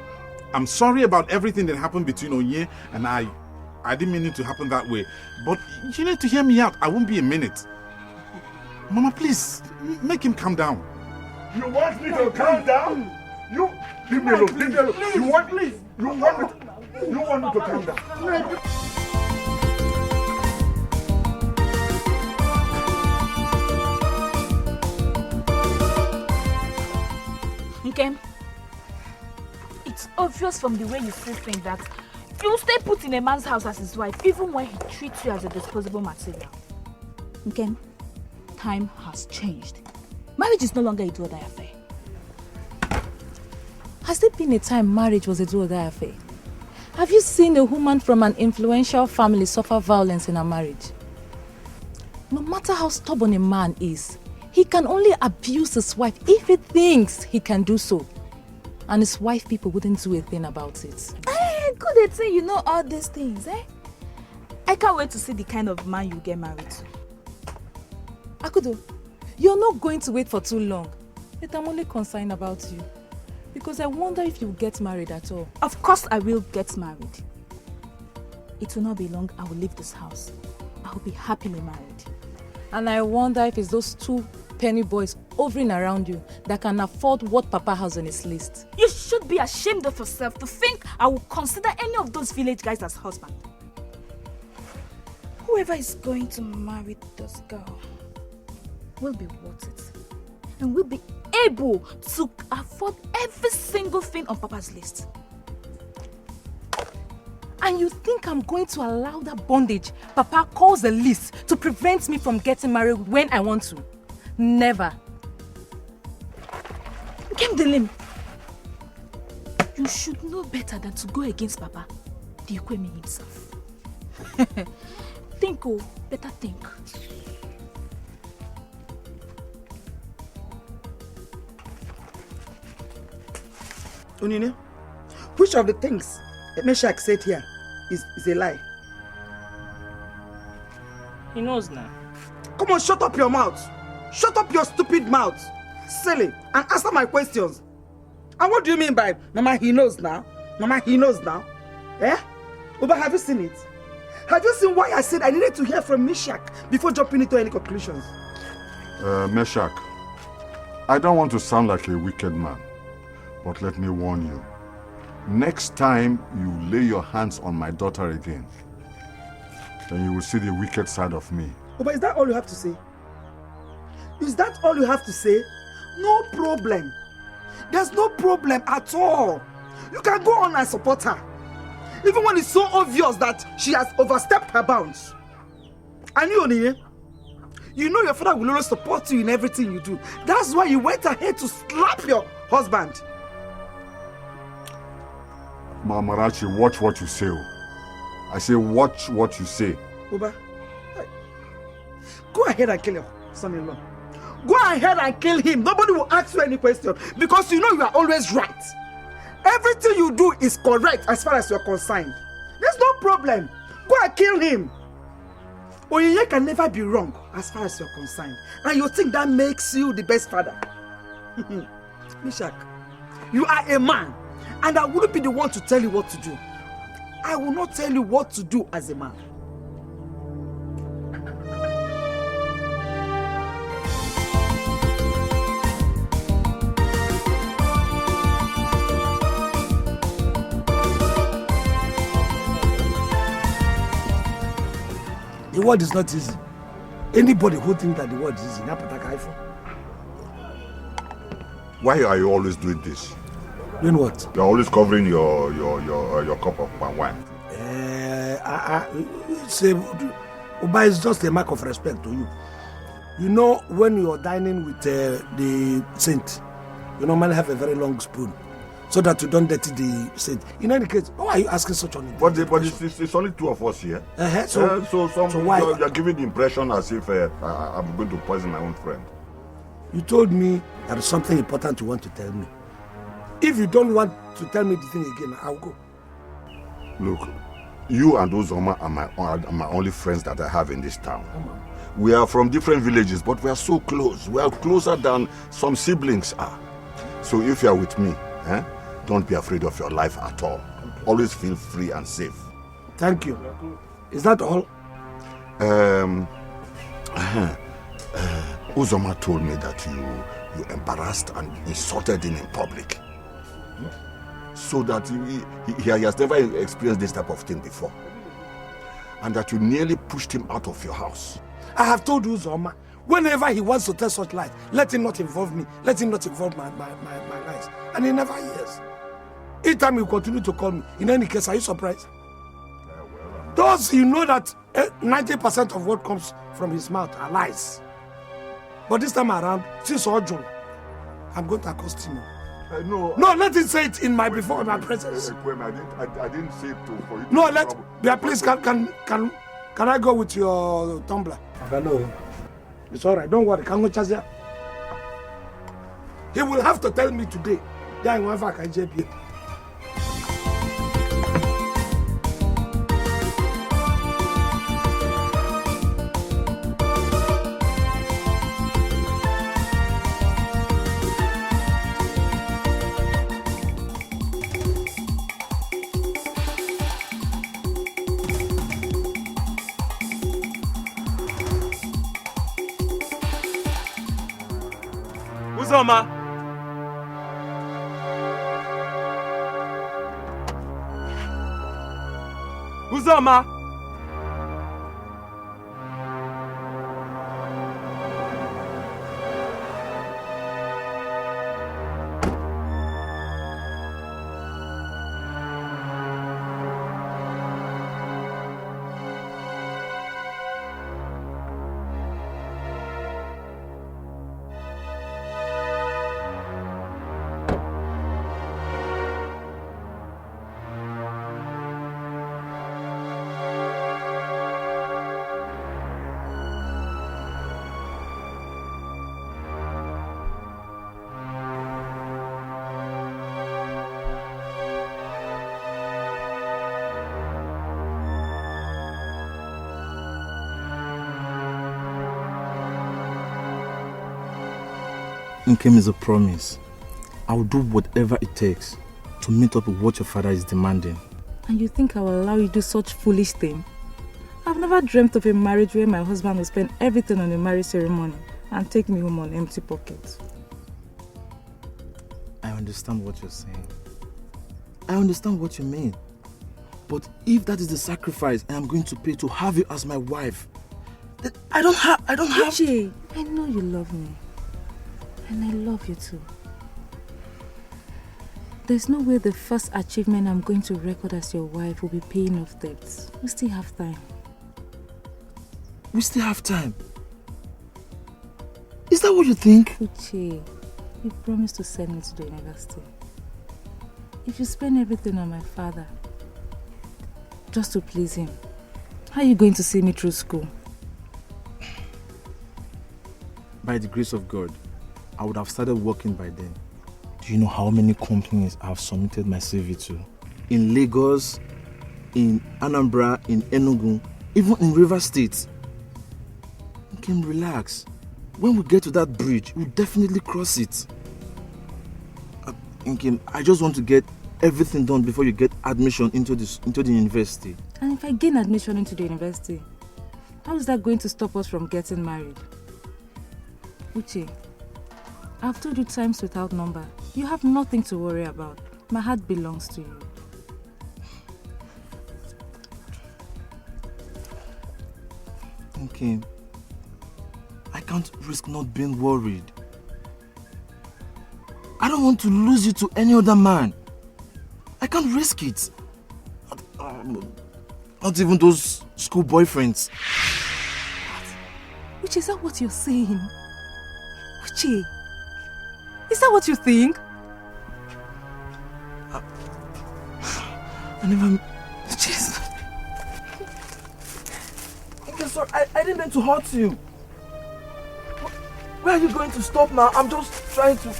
I'm sorry about everything that happened between Onye and I. I didn't mean it to happen that way. But you need to hear me out. I won't be a minute. Mama, please, make him calm down. You want me to calm down? You leave me alone. You want me to calm down? Nkem, it's obvious from the way you say things that you stay put in a man's house as his wife even when he treats you as a disposable material. Nkem, time has changed. Marriage is no longer a do-or-die affair. Has there been a time marriage was a do-or-die affair? Have you seen a woman from an influential family suffer violence in a marriage? No matter how stubborn a man is, he can only abuse his wife if he thinks he can do so. And his wife people wouldn't do a thing about it. Good at saying you know all these things, eh? I can't wait to see the kind of man you get married to. Akudo, you're not going to wait for too long. But I'm only concerned about you. Because I wonder if you'll get married at all. Of course I will get married. It will not be long, I will leave this house. I will be happily married. And I wonder if it's those two penny boys hovering around you that can afford what Papa has on his list. You should be ashamed of yourself to think I will consider any of those village guys as husband. Whoever is going to marry this girl will be worth it. And will be able to afford every single thing on Papa's list. And you think I'm going to allow that bondage Papa calls a list to prevent me from getting married when I want to? Never. Kemdelim, you should know better than to go against Papa, the Ikwemi himself. Think, better think. Onine, which of the things Meshach said here is a lie? He knows now. Come on, shut up your mouth. Shut up your stupid mouth. Silly. And answer my questions. And what do you mean by Mama, he knows now? Mama, he knows now? Eh? Uba, have you seen it? Have you seen why I said I needed to hear from Meshach before jumping into any conclusions? Meshach, I don't want to sound like a wicked man, but let me warn you. Next time you lay your hands on my daughter again, then you will see the wicked side of me. Uba, is that all you have to say? Is that all you have to say? No problem. There's no problem at all. You can go on and support her. Even when it's so obvious that she has overstepped her bounds. And you, Onine, you know your father will always support you in everything you do. That's why you went ahead to slap your husband. Marachi, watch what you say. I say watch what you say. Uba, go ahead and kill your son-in-law. Go ahead and kill him. Nobody will ask you any question because you know you are always right. Everything you do is correct as far as you're concerned. There's no problem. Go and kill him. Oyeye can never be wrong as far as you're concerned. And you think that makes you the best father. Mishak, you are a man, and I wouldn't be the one to tell you what to do. I will not tell you what to do as a man. The world is not easy. Anybody who thinks that the world is easy, Why are you always doing this? Doing what? You're always covering your cup of palm wine. Uba is just a mark of respect to you. You know, when you're dining with the saint, you normally have a very long spoon, so that you don't dirty the saint. In any case, why are you asking such an important But it's only two of us here. So why? You're giving the impression as if I'm going to poison my own friend. You told me there is something important you want to tell me. If you don't want to tell me the thing again, I'll go. Look, you and Uzoma are my only friends that I have in this town. We are from different villages, but we are so close. We are closer than some siblings are. So if you are with me, don't be afraid of your life at all. Okay. Always feel free and safe. Thank you. Is that all? Uzoma told me that you embarrassed and insulted him in public. So that he has never experienced this type of thing before. And that you nearly pushed him out of your house. I have told Uzoma, whenever he wants to tell such lies, let him not involve me. Let him not involve my lies. And he never hears. Each time he continue to call me, in any case, are you surprised? Thus, you know that 90% of what comes from his mouth are lies. But this time around, since Ojo, I'm going to accost him. No, let him say it in my presence. I didn't say it for you. No, please, can I go with your tumbler? No. It's all right. Don't worry. Can go Chazia. He will have to tell me today. Then whenever I can JP. Uzoma! Uzoma! Nkem is a promise. I will do whatever it takes to meet up with what your father is demanding. And you think I will allow you to do such foolish thing? I've never dreamt of a marriage where my husband will spend everything on the marriage ceremony and take me home on empty pockets. I understand what you're saying. I understand what you mean. But if that is the sacrifice I am going to pay to have you as my wife, then I don't have... Uche, I know you love me. And I love you too. There's no way the first achievement I'm going to record as your wife will be paying off debts. We still have time. We still have time? Is that what you think? Uche, you promised to send me to the university. If you spend everything on my father, just to please him, how are you going to see me through school? By the grace of God, I would have started working by then. Do you know how many companies I have submitted my CV to? In Lagos, in Anambra, in Enugu, even in River State. Nkem, relax. When we get to that bridge, we'll definitely cross it. Nkem, I just want to get everything done before you get admission into the university. And if I gain admission into the university, how is that going to stop us from getting married? Uche, I've told you times without number. You have nothing to worry about. My heart belongs to you. Okay. I can't risk not being worried. I don't want to lose you to any other man. I can't risk it. Not even those school boyfriends. Uche, is that what you're saying? Uche, is that what you think? I never... Uche, okay, sorry, I didn't mean to hurt you. Where are you going to stop now? I'm just trying to...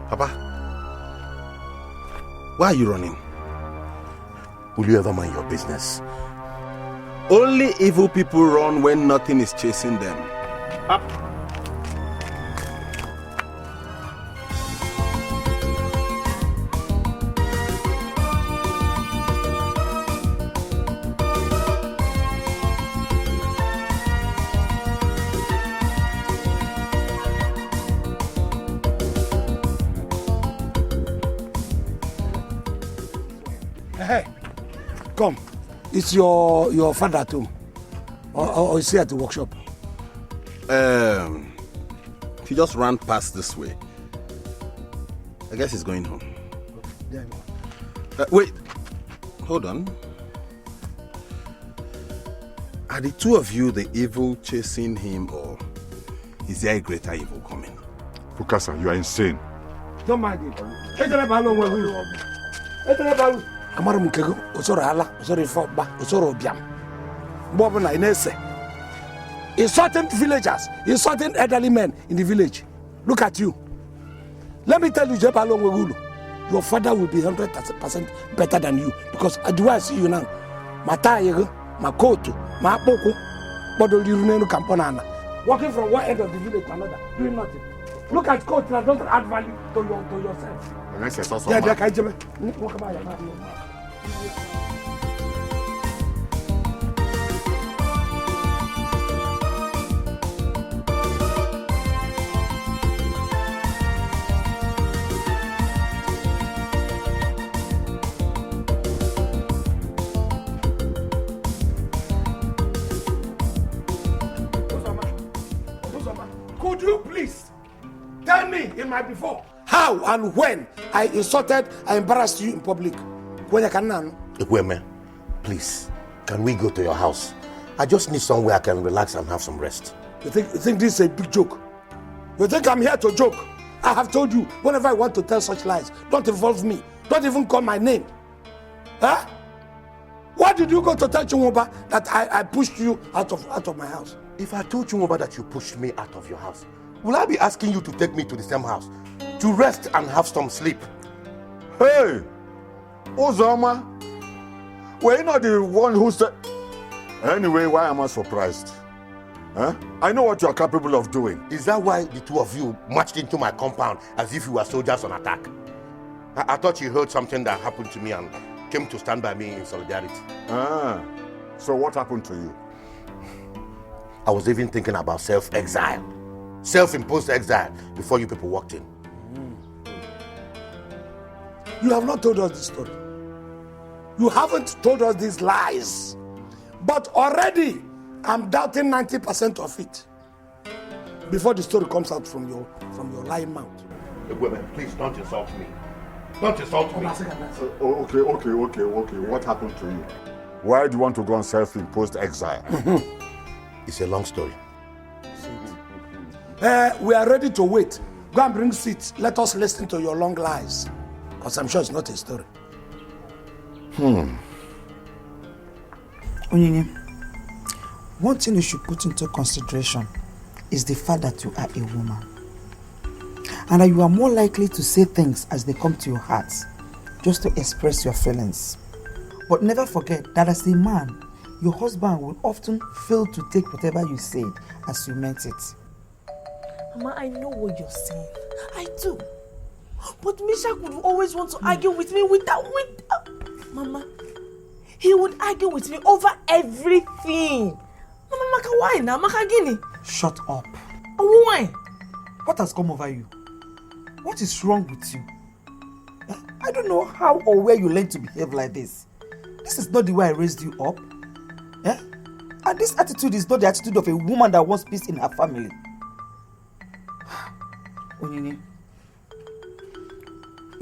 Papa, why are you running? Will you ever mind your business? Only evil people run when nothing is chasing them. Up. Hey, come. It's your father at home, or is he at the workshop? He just ran past this way. I guess he's going home. Yeah. Wait, hold on. Are the two of you the evil chasing him, or is there a greater evil coming? Bukasa, you are insane. Don't mind it. Amaru mukego, osoro ala, osoro ifogba, osoro obiam. Bobo na inese. Insulting villagers, insulting elderly men in the village. Look at you. Let me tell you, Jepalo Wegulu, your father will be 100% better than you. Because the way I see you now, Matayego, Makoto, Mapoko, Bodo Lirunenu Camponana. Walking from one end of the village to another, doing nothing. Look at coach that doesn't add value to yourself. Yeah, yeah, can you walk about your man? Could you please tell me in my before how and when I insulted and embarrassed you in public? When I can now. Ekweme, please, can we go to your house? I just need somewhere I can relax and have some rest. You think this is a big joke? You think I'm here to joke? I have told you, whenever I want to tell such lies, don't involve me. Don't even call my name. Huh? Why did you go to tell Chumuba that I pushed you out of my house? If I told Chumuba that you pushed me out of your house, will I be asking you to take me to the same house to rest and have some sleep? Hey, Uzoma, were you not the one who said... Anyway, why am I surprised? Huh? I know what you are capable of doing. Is that why the two of you marched into my compound as if you were soldiers on attack? I thought you heard something that happened to me and came to stand by me in solidarity. So what happened to you? I was even thinking about self-exile. Self-imposed exile before you people walked in. You have not told us this story. You haven't told us these lies. But already, I'm doubting 90% of it. Before the story comes out from your lying mouth. Women, please don't insult me. Don't insult me. Okay. What happened to you? Why do you want to go on self-imposed exile? It's a long story. We are ready to wait. Go and bring seats. Let us listen to your long lies. Because I'm sure it's not a story. Onyinye, one thing you should put into consideration is the fact that you are a woman. And that you are more likely to say things as they come to your heart, just to express your feelings. But never forget that as a man, your husband will often fail to take whatever you said as you meant it. Mama, I know what you're saying. I do. But Misha would always want to argue with me Mama, he would argue with me over everything. Mama, Maka, why now? Maka Gini. Shut up. Oh, why? What has come over you? What is wrong with you? I don't know how or where you learned to behave like this. This is not the way I raised you up. And this attitude is not the attitude of a woman that wants peace in her family. Onyinye,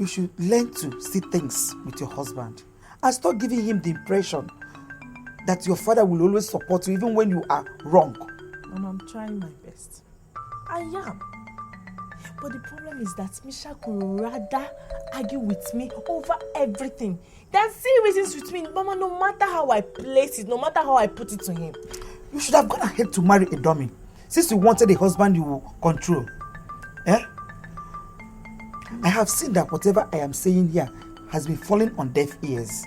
you should learn to see things with your husband and stop giving him the impression that your father will always support you even when you are wrong. Mama, I'm trying my best. I am. But the problem is that Misha could rather argue with me over everything than see reasons with me, Mama, no matter how I place it, no matter how I put it to him. You should have gone ahead to marry a dummy, since you wanted a husband you will control. I have seen that whatever I am saying here has been falling on deaf ears.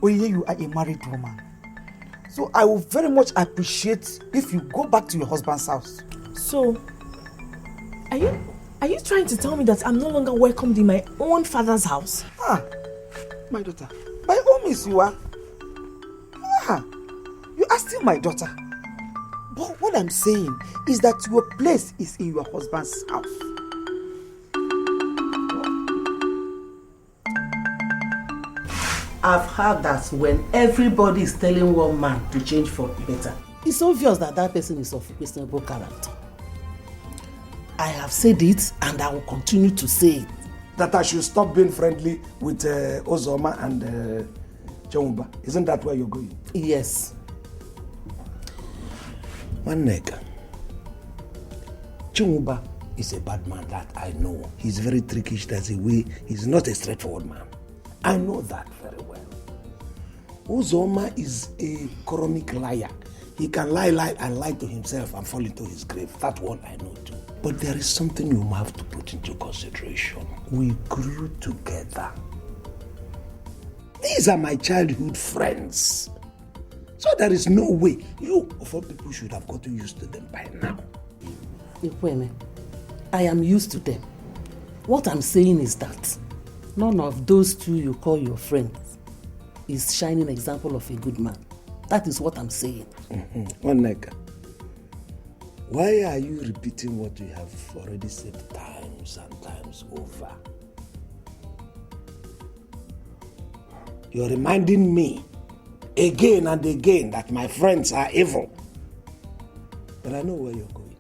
Oye, you are a married woman. So I will very much appreciate if you go back to your husband's house. So, are you trying to tell me that I'm no longer welcomed in my own father's house? My daughter, by all means you are. You are still my daughter. But what I'm saying is that your place is in your husband's house. I've heard that when everybody is telling one man to change for better, it's obvious that that person is of questionable character. I have said it and I will continue to say it. That I should stop being friendly with Ozoma and Chumba. Isn't that where you're going? Yes. One nigga. Chumba is a bad man that I know. He's very trickish. There's a way. He's not a straightforward man. I know that very well. Ozoma is a chronic liar. He can lie and lie to himself and fall into his grave. That one I know too. But there is something you have to put into consideration. We grew together. These are my childhood friends. So there is no way you of all people should have gotten used to them by now. Ikweme, I am used to them. What I'm saying is that none of those two you call your friends is shining example of a good man. That is what I'm saying. One nigga. Why are you repeating what you have already said times and times over? You're reminding me again and again that my friends are evil. But I know where you're going.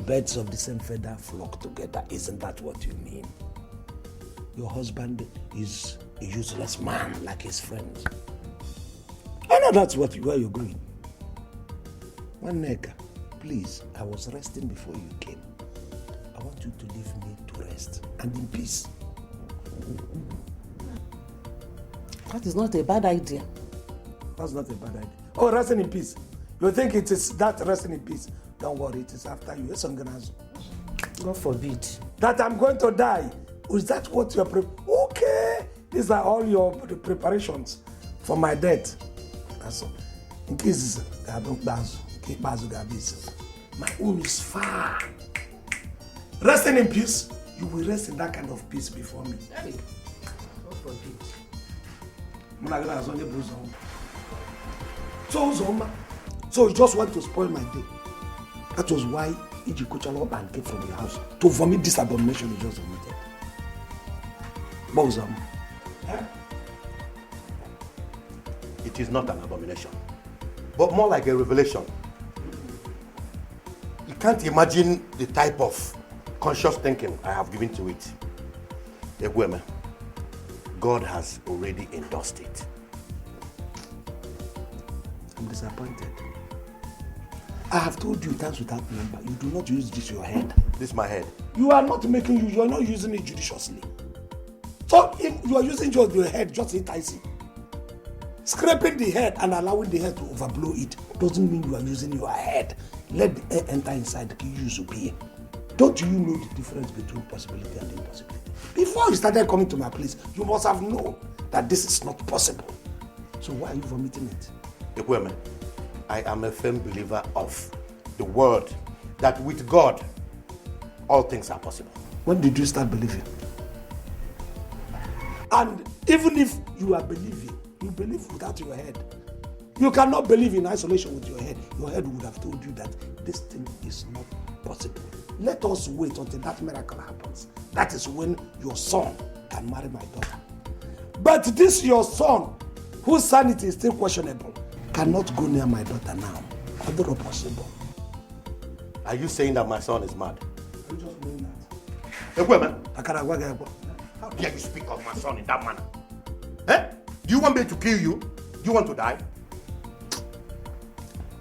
Birds of the same feather flock together. Isn't that what you mean? Your husband is a useless man like his friends. I know that's where you're going. One nigga, please, I was resting before you came. I want you to leave me to rest and in peace. That is not a bad idea. That's not a bad idea. Oh, resting in peace. You think it is that resting in peace? Don't worry, it is after you. God forbid. That I'm going to die. Is that what you're Okay. These are all your preparations for my death. That's all. In case I don't dance. My own is far. Resting in peace, you will rest in that kind of peace before me. God forbid. So you just want to spoil my day. That was why Iji Kuchalo and came from your house to vomit this abomination you just vomited. Bozom. It is not an abomination, but more like a revelation. You can't imagine the type of conscious thinking I have given to it. Egweme, God has already endorsed it. I'm disappointed. I have told you times without number, you do not use this your head. This is my head. You are not using it judiciously. So you are using just your head just enticing. Scraping the head and allowing the head to overblow it doesn't mean you are using your head. Let the air enter inside the use of being. Don't you know the difference between possibility and impossibility? Before you started coming to my place, you must have known that this is not possible. So why are you vomiting it? Ekweme, I am a firm believer of the word that with God, all things are possible. When did you start believing? And even if you are believing, you believe without your head. You cannot believe in isolation with your head. Your head would have told you that this thing is not possible. Let us wait until that miracle happens. That is when your son can marry my daughter. But this your son, whose sanity is still questionable, cannot go near my daughter now. Other possible. Are you saying that my son is mad? I'm just doing that. Ekweme, how dare you speak of my son in that manner? Eh? Do you want me to kill you? Do you want to die?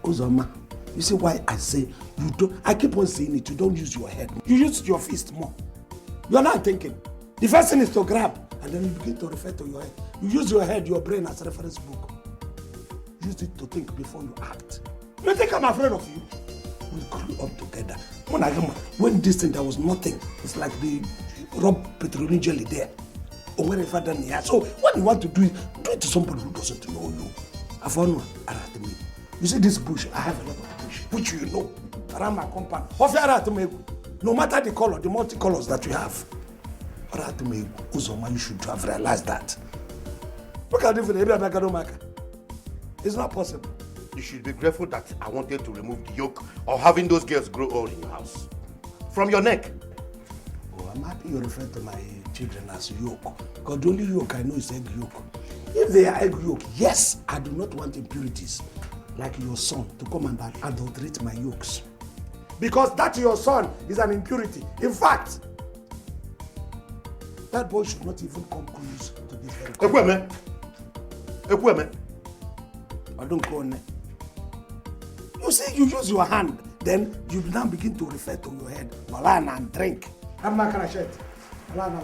Uzoma, you see why I say you don't. I keep on saying it. You don't use your head. You use your fist more. You are not thinking. The first thing is to grab, and then you begin to refer to your head. You use your head, your brain as reference book. Use it to think before you act. You think I'm afraid of you? We grew up together. When this thing there was nothing, it's like the rub petroleum jelly there. Or wherever done here. So what you want to do to somebody who doesn't know you. You see this bush, I have a lot of bush, which you know, around my compound. No matter the color, the multicolors that you have. Uzoma, you should have realized that. Look at it. It's not possible. You should be grateful that I wanted to remove the yoke of having those girls grow old in your house. From your neck. Oh, I'm happy you refer to my children as yoke. Because the only yoke I know is egg yolk. If they are egg yolk, yes, I do not want impurities like your son to come and adulterate my yolks. Because that your son is an impurity. In fact, that boy should not even come close to this very Ekweme. Ekweme. I don't call it. You see, you use your hand, then you now begin to refer to your head. Malana and drink. I'm not gonna shit. Malana,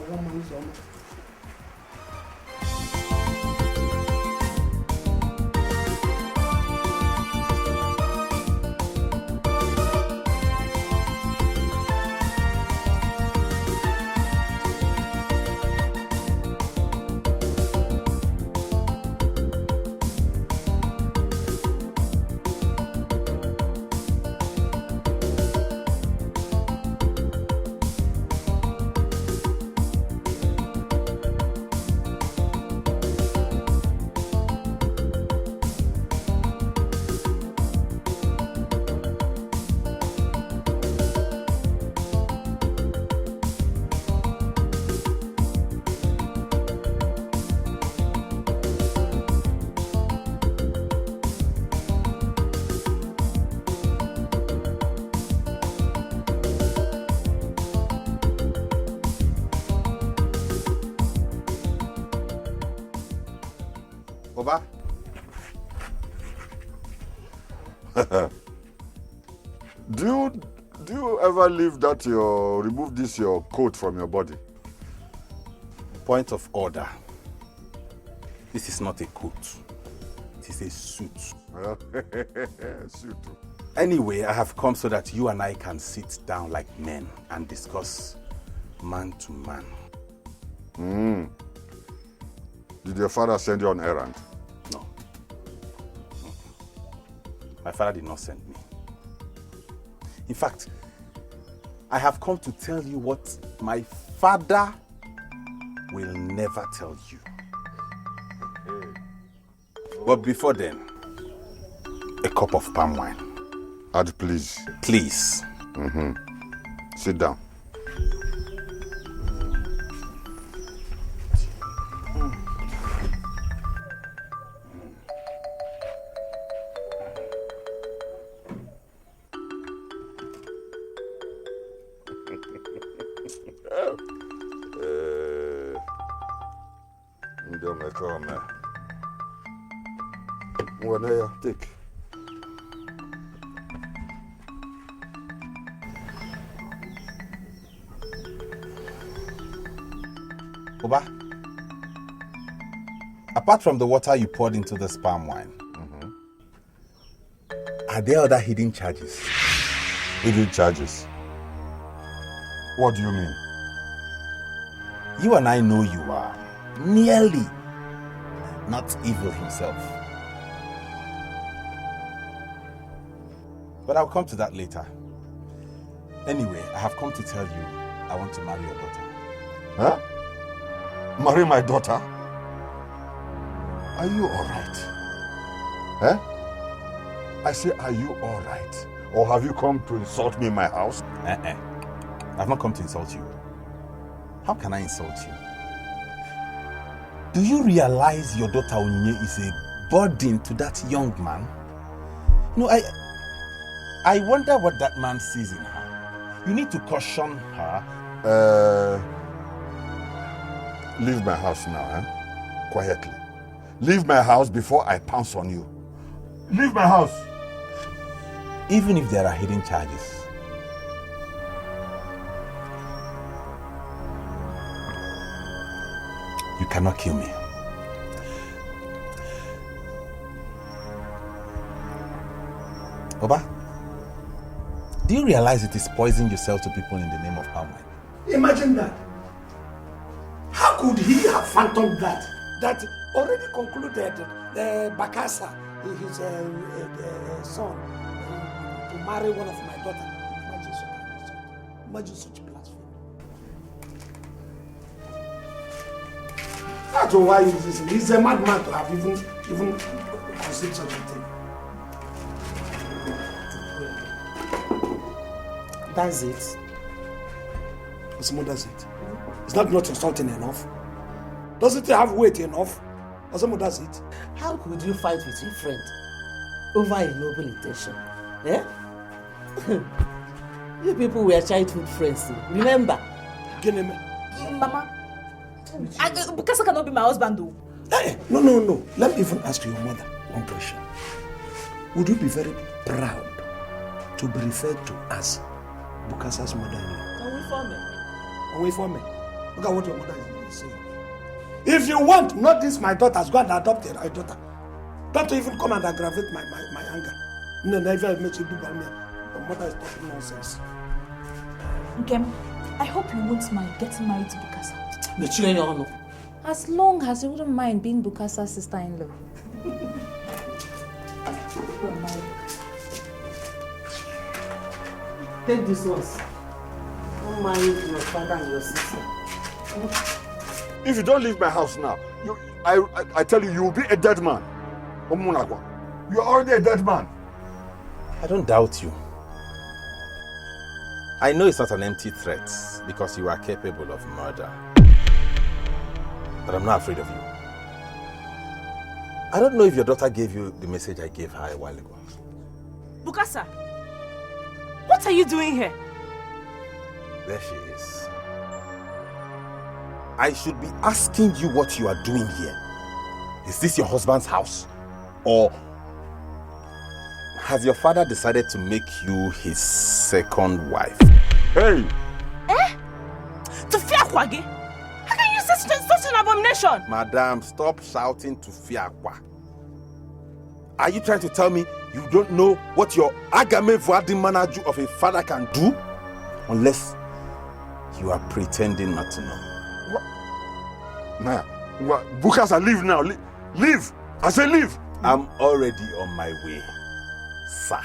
Oba? Do you ever leave that remove your coat from your body? Point of order. This is not a coat. It is a suit. Suit. Anyway, I have come so that you and I can sit down like men and discuss man to man. Did your father send you on errand? No. My father did not send me. In fact, I have come to tell you what my father will never tell you. But before then, a cup of palm wine. Add, please. Please. Sit down. Take. Oba, Apart from the water you poured into this palm wine, are there other hidden charges? Hidden charges? What do you mean? You and I know you are nearly not evil himself. But I'll come to that later. Anyway, I have come to tell you I want to marry your daughter. Huh? Marry my daughter? Are you alright? Huh? I say, are you alright? Or have you come to insult me in my house? I've not come to insult you. How can I insult you? Do you realize your daughter Onyinye is a burden to that young man? No, I wonder what that man sees in her. You need to caution her. Leave my house now, eh? Quietly. Leave my house before I pounce on you. Leave my house. Even if there are hidden charges, you cannot kill me. Oba, do you realize it is poisoning yourself to people in the name of palm wine? Imagine that. How could he have fathomed that? That already concluded Bakasa, his son, to marry one of my daughters. Imagine such blasphemy. That's why he's a madman to have even considered such a thing. That's it. That's it. Is that not insulting enough? Doesn't it have weight enough? Does it? How could you fight with your friend over a noble intention? Eh? You people were childhood friends, remember? Mama, Bukasa cannot be my husband though. Hey, no. Let me even ask your mother one question. Would you be very proud to be referred to as Bukasa's mother-in-law? Away from me. Look at what your mother is saying. If you want, not this my daughter's, go and adopt a daughter. Don't even come and aggravate my anger. No, never make you do by me. Your mother is talking nonsense. Nkem, I hope you won't mind getting married to Bukasa. As long as you wouldn't mind being Bukasa's sister-in-law. Take this ones. Don't mind your father and your sister. If you don't leave my house now, I tell you, you will be a dead man. You are already a dead man. I don't doubt you. I know it's not an empty threat because you are capable of murder. But I'm not afraid of you. I don't know if your daughter gave you the message I gave her a while ago. Bukasa, what are you doing here? There she is. I should be asking you what you are doing here. Is this your husband's house? Or has your father decided to make you his second wife? Hey! To Fiakwage? How can you say such an abomination? Madam, stop shouting to Fiakwa. Are you trying to tell me you don't know what your Agame Vuadi Manaju of a father can do? Unless you are pretending not to know. Nah, Bukasa, leave now. Leave! I say leave! I'm already on my way, sir.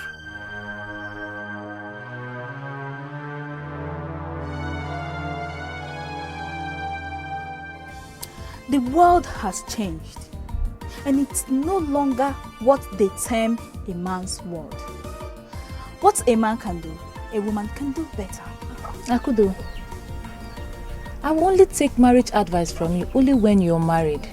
The world has changed, and it's no longer what they term a man's world. What a man can do, a woman can do better. Akudo, I will only take marriage advice from you only when you're married.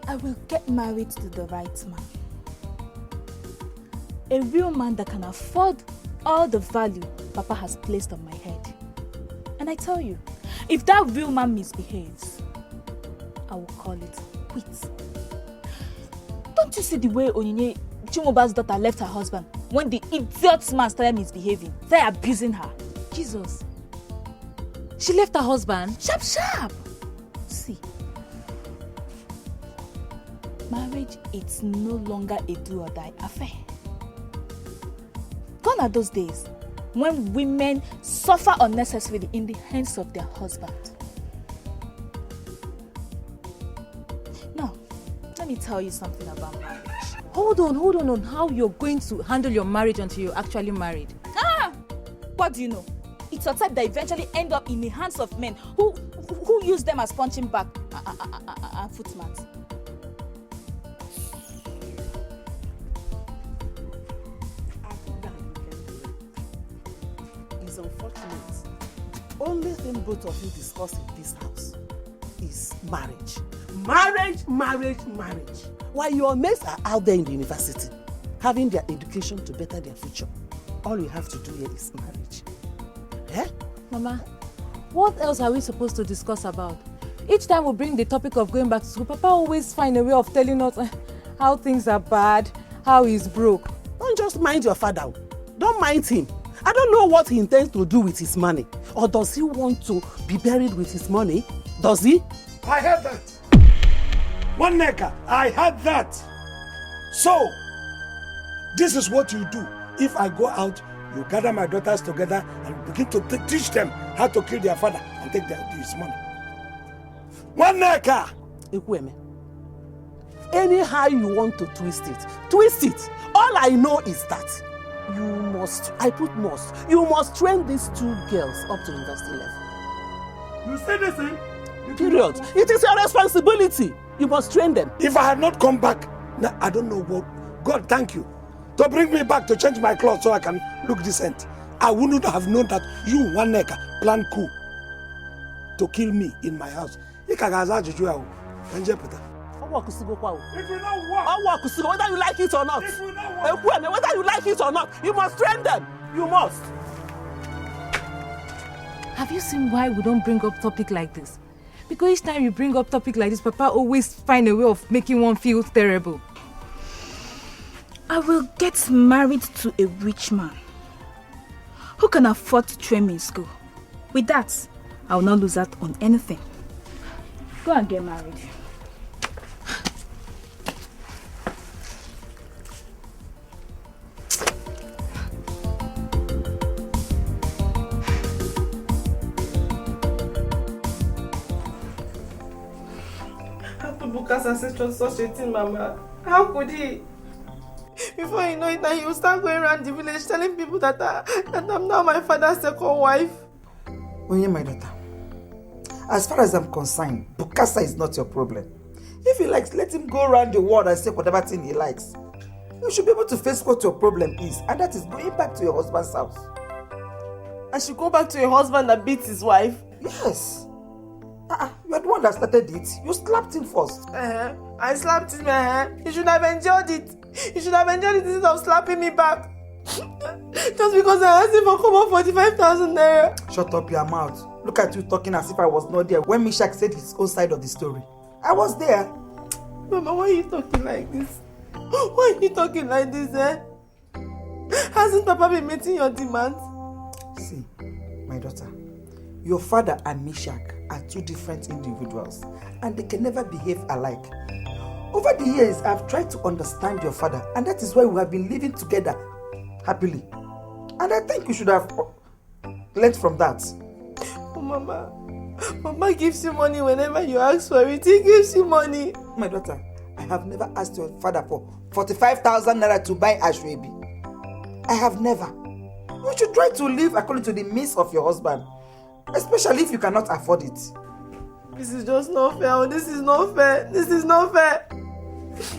I will get married to the right man. A real man that can afford all the value Papa has placed on my head. And I tell you, if that real man misbehaves, I will call it quits. Don't you see the way Onyinye, Chimoba's daughter, left her husband when the idiot man started misbehaving, started abusing her? Jesus, She left her husband? Sharp, sharp. See, marriage it's no longer a do or die affair. Gone are those days when women suffer unnecessarily in the hands of their husband. Now, let me tell you something about marriage. Hold on. How you're going to handle your marriage until you're actually married? What do you know? It's a type that eventually end up in the hands of men who use them as punching bag and footmats. It's unfortunate. The only thing both of you discuss in this house is marriage. Marriage. While your mates are out there in the university, having their education to better their future, all you have to do here is marriage. Eh? Mama, what else are we supposed to discuss about? Each time we bring the topic of going back to school, Papa always find a way of telling us how things are bad, how he's broke. Don't just mind your father. Don't mind him. I don't know what he intends to do with his money. Or does he want to be buried with his money? Does he? I heard that. One nigga, I heard that. So, this is what you do. If I go out, you gather my daughters together and begin to teach them how to kill their father and take his money. One nigga! Anyhow you want to twist it. All I know is that you must train these two girls up to university level. You say this thing? Period. It is your responsibility. You must train them. If I had not come back, now I don't know what. God, thank you. To bring me back to change my clothes so I can look decent. I wouldn't have known that you, one nigga, planned coup to kill me in my house. If you know what, whether you like it or not, whether you like it or not, you must train them. You must. Have you seen why we don't bring up topic like this? Because each time you bring up topic like this, Papa always find a way of making one feel terrible. I will get married to a rich man who can afford to train me in school. With that, I will not lose out on anything. Go and get married. How could Bukasa say such a thing, Mama? How could he? Before you know it, he will start going around the village telling people that I'm now my father's second wife. Onye, my daughter, as far as I'm concerned, Bukasa is not your problem. If he likes, let him go around the world and say whatever thing he likes. You should be able to face what your problem is, and that is going back to your husband's house. I should go back to a husband that beats his wife? Yes. You are the one that started it. You slapped him first. I slapped him. He should have enjoyed it. He should have enjoyed it instead of slapping me back. Just because I asked him for common 45,000 naira. Shut up your mouth. Look at you talking as if I was not there when Mishak said his own side of the story. I was there. Mama, why are you talking like this? Why are you talking like this, Hasn't Papa been meeting your demands? See, my daughter, your father and Mishak are two different individuals and they can never behave alike. Over the years, I've tried to understand your father, and that is why we have been living together happily. And I think you should have learned from that. Oh, Mama gives you money whenever you ask for it. He gives you money. My daughter, I have never asked your father for 45,000 naira to buy ashwebi. I have never. You should try to live according to the means of your husband, especially if you cannot afford it. This is just not fair. This is not fair. This is not fair.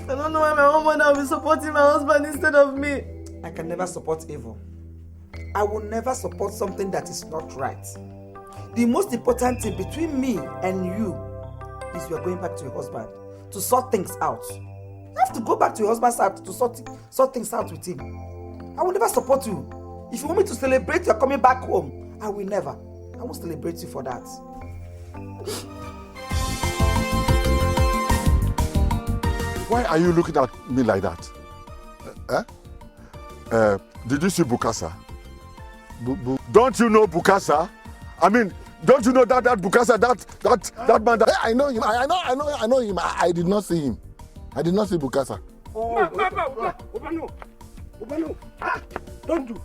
I don't know why my own mother will be supporting my husband instead of me. I can never support evil. I will never support something that is not right. The most important thing between me and you is you are going back to your husband to sort things out. You have to go back to your husband's house to sort things out with him. I will never support you. If you want me to celebrate your coming back home, I will never. I won't celebrate you for that. Why are you looking at me like that? Did you see Bukasa? Don't you know Bukasa? I mean, Don't you know that Bukasa, that man that... I know him. I know him. I did not see him. I did not see Bukasa. Obano. Don't do.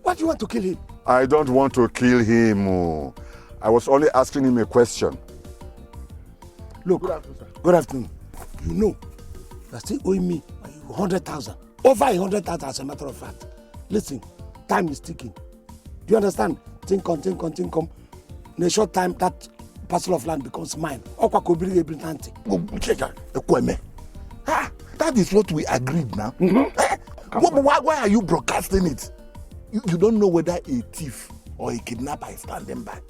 What do you want to kill him? I don't want to kill him. Oh. I was only asking him a question. Look, good afternoon. You know, you're still owing me 100,000. Over 100,000 as a matter of fact. Listen, time is ticking. Do you understand? Think on. In a short time, that parcel of land becomes mine. That is what we agreed now. Why are you broadcasting it? You don't know whether a thief or a kidnapper is standing by.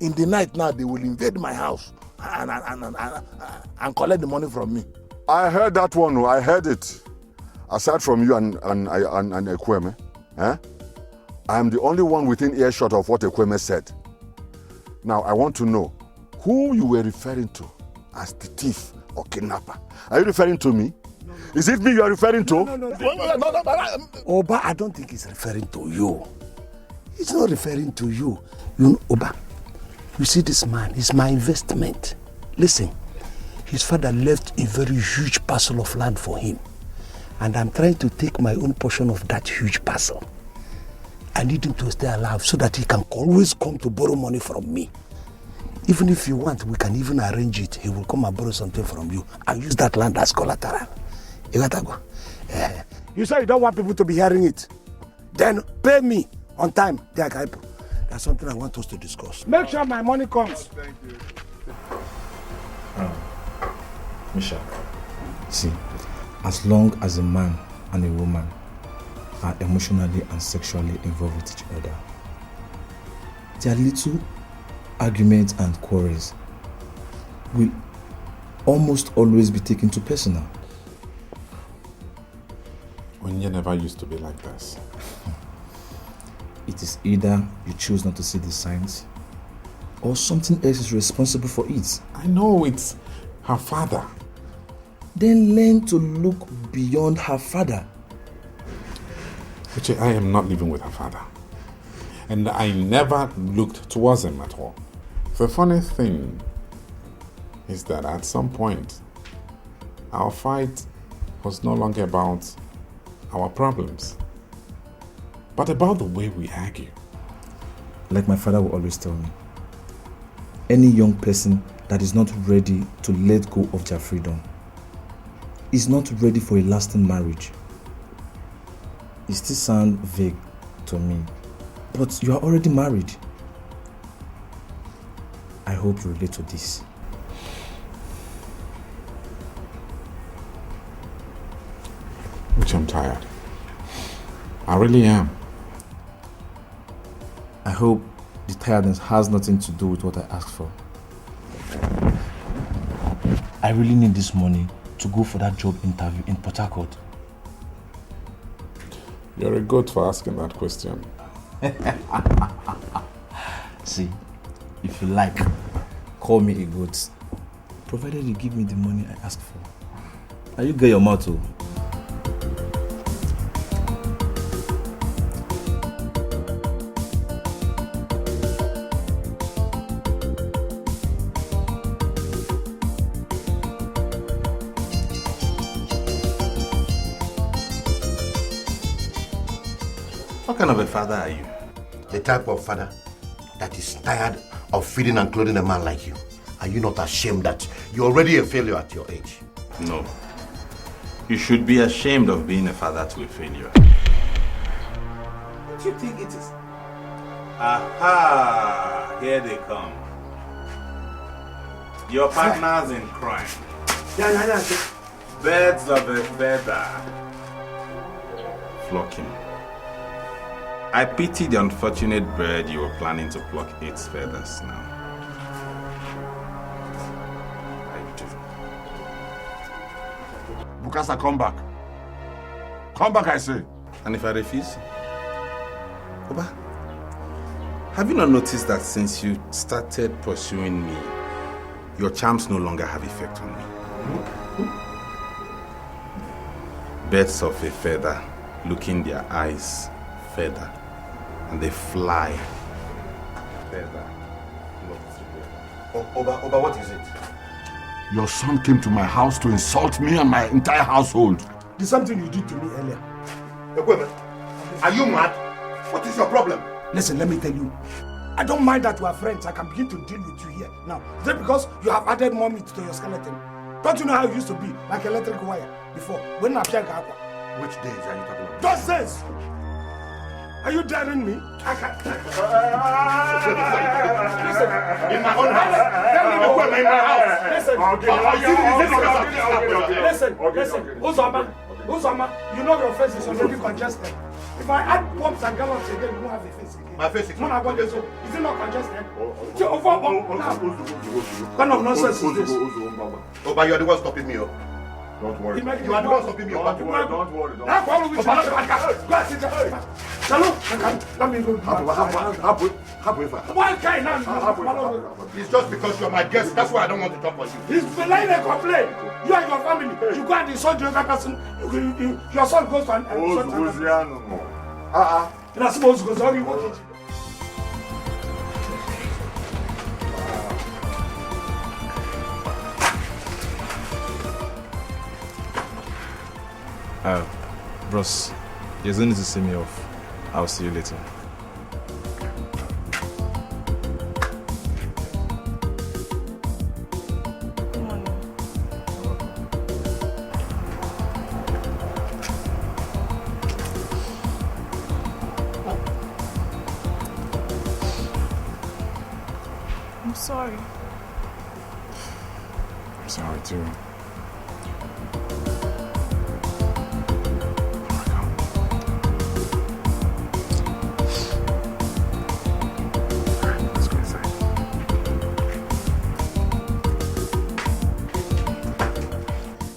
In the night now, they will invade my house and collect the money from me. I heard that one. I heard it. Aside from you and Ekweme, I am the only one within earshot of what Ekweme said. Now, I want to know who you were referring to as the thief or kidnapper. Are you referring to me? No. Is it me you are referring to? No. Oba, I don't think he's referring to you. He's not referring to you. You know, Oba, you see this man, he's my investment. Listen, his father left a very huge parcel of land for him. And I'm trying to take my own portion of that huge parcel. I need him to stay alive so that he can always come to borrow money from me. Even if you want, we can even arrange it. He will come and borrow something from you and use that land as collateral. You say you don't want people to be hearing it. Then pay me on time. That's something I want us to discuss. Make sure my money comes. Thank you. Misha, see, as long as a man and a woman are emotionally and sexually involved with each other, their little arguments and quarrels will almost always be taken to personal. Onye never used to be like this. It is either you choose not to see the signs or something else is responsible for it. I know it's her father. Then learn to look beyond her father. Uche, I am not living with her father. And I never looked towards him at all. The funny thing is that at some point, our fight was no longer about our problems, but about the way we argue. Like my father would always tell me, any young person that is not ready to let go of their freedom is not ready for a lasting marriage. It still sounds vague to me, but you are already married. I hope you relate to this. Which I'm tired. I really am. I hope the tiredness has nothing to do with what I asked for. I really need this money to go for that job interview in Port Harcourt. You're a goat for asking that question. See, if you like, call me a goat, provided you give me the money I asked for. Are you get your motto? What kind of a father are you? The type of father that is tired of feeding and clothing a man like you. Are you not ashamed that you're already a failure at your age? No. You should be ashamed of being a father to a failure. What do you think it is? Aha! Here they come. Your partners in crime. Birds of a feather. Flocking. I pity the unfortunate bird you were planning to pluck its feathers now. I do. Bukasa, come back. Come back, I say. And if I refuse? Oba, have you not noticed that since you started pursuing me, your charms no longer have effect on me? Birds of a feather, look in their eyes, feather, and they fly. better. Oba, what is it? Your son came to my house to insult me and my entire household. The same thing you did to me earlier. Are you mad? What is your problem? Listen, let me tell you. I don't mind that we are friends. I can begin to deal with you here. Now, is it because you have added more meat to your skeleton? Don't you know how it used to be, like electric wire, before? When Which days are you talking about? Those days! Are you daring me? I can't. Listen, in my own house. In my house. Listen. Uzama, you know your face is already congested. If I add bumps and gallops again, you won't have a face again. My face is congested. Is it not congested? What kind of nonsense is this? Oh, but you're the one stopping me up. Don't worry. You are the one stopping me up. Don't worry. Go and sit down. Let me go. Why can't I? It's just because you're my guest. That's why I don't want to talk for you. He's delaying a complaint. You and your family. You go and insult the other person. Your son goes and insult another. That's supposed to go. Sorry, what is it? Bros, you don't need to see me off. I'll see you later. I'm sorry. I'm sorry too.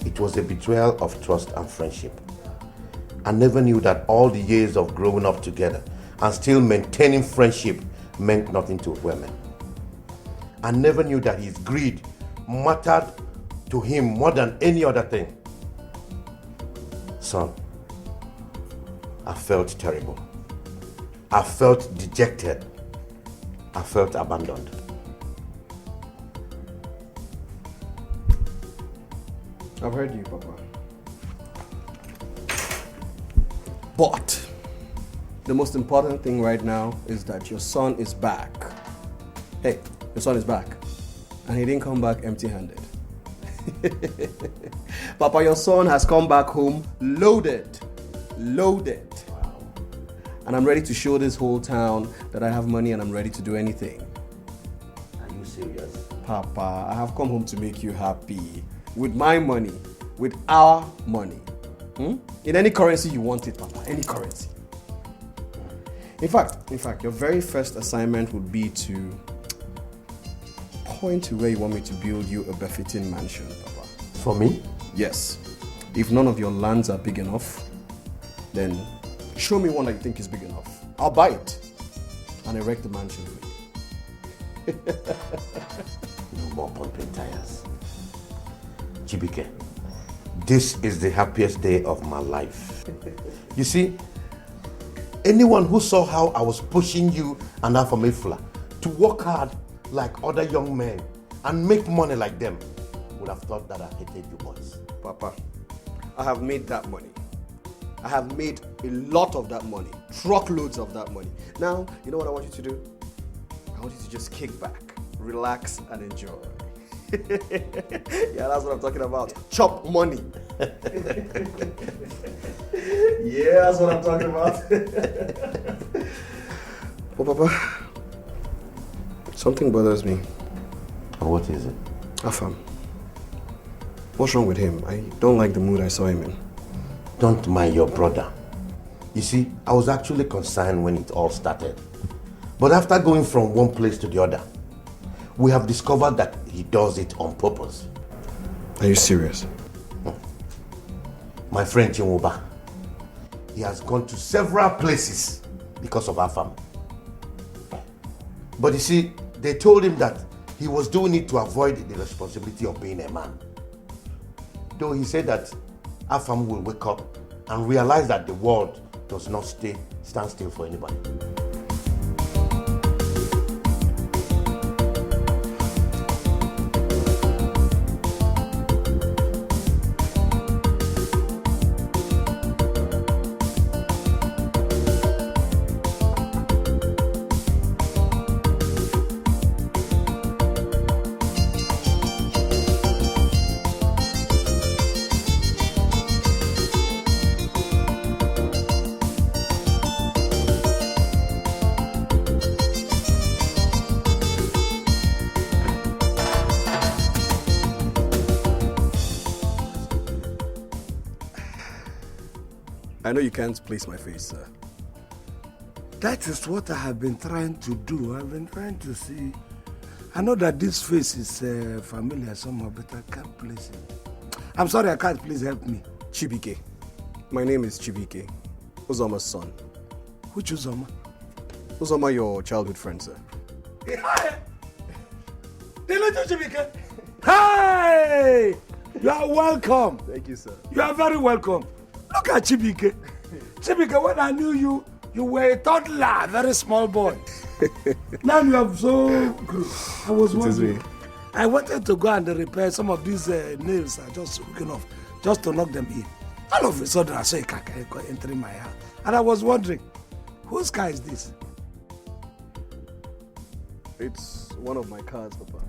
It was a betrayal of trust and friendship. I never knew that all the years of growing up together and still maintaining friendship meant nothing to women. I never knew that his greed mattered to him more than any other thing. Son, I felt terrible. I felt dejected. I felt abandoned. I've heard you, Papa. But the most important thing right now is that your son is back. Hey, your son is back. And he didn't come back empty-handed. Papa, your son has come back home loaded. Loaded. Wow. And I'm ready to show this whole town that I have money and I'm ready to do anything. Are you serious? Papa, I have come home to make you happy. With my money. With our money. In any currency you want it, Papa. Any currency. In fact, your very first assignment would be to point to where you want me to build you a befitting mansion, Papa. For me? Yes. If none of your lands are big enough, then show me one that you think is big enough. I'll buy it and erect the mansion for you. No more pumping tires. Chibike, this is the happiest day of my life. You see, anyone who saw how I was pushing you and Afamefla to work hard like other young men and make money like them would have thought that I hated you boys. Papa, I have made that money. I have made a lot of that money. Truckloads of that money. Now, you know what I want you to do? I want you to just kick back, relax, and enjoy. Yeah, that's what I'm talking about. Chop money. Yeah, that's what I'm talking about. Oh, Papa, something bothers me. What is it? Afam. What's wrong with him? I don't like the mood I saw him in. Don't mind your brother. You see, I was actually concerned when it all started. But after going from one place to the other, we have discovered that he does it on purpose. Are you serious? My friend Chinwoba, he has gone to several places because of Afam. But you see, they told him that he was doing it to avoid the responsibility of being a man. Though he said that Afam will wake up and realize that the world does not stand still for anybody. I know you can't place my face, sir. That is what I have been trying to do. I've been trying to see. I know that this face is familiar somehow, but I can't place it. I'm sorry, I can't. Please help me. Chibike. My name is Chibike. Uzoma's son. Which Uzoma? Uzoma, your childhood friend, sir. Hi! The little Chibike. Hi! You are welcome. Thank you, sir. You are very welcome. Look at Chibike. Chibike, when I knew you, you were a toddler, a very small boy. Now you have so grown. I was wondering. I wanted to go and repair some of these nails are just looking off, just to knock them in. All of a sudden, I saw a car entering my house. And I was wondering, whose car is this? It's one of my cars, Papa.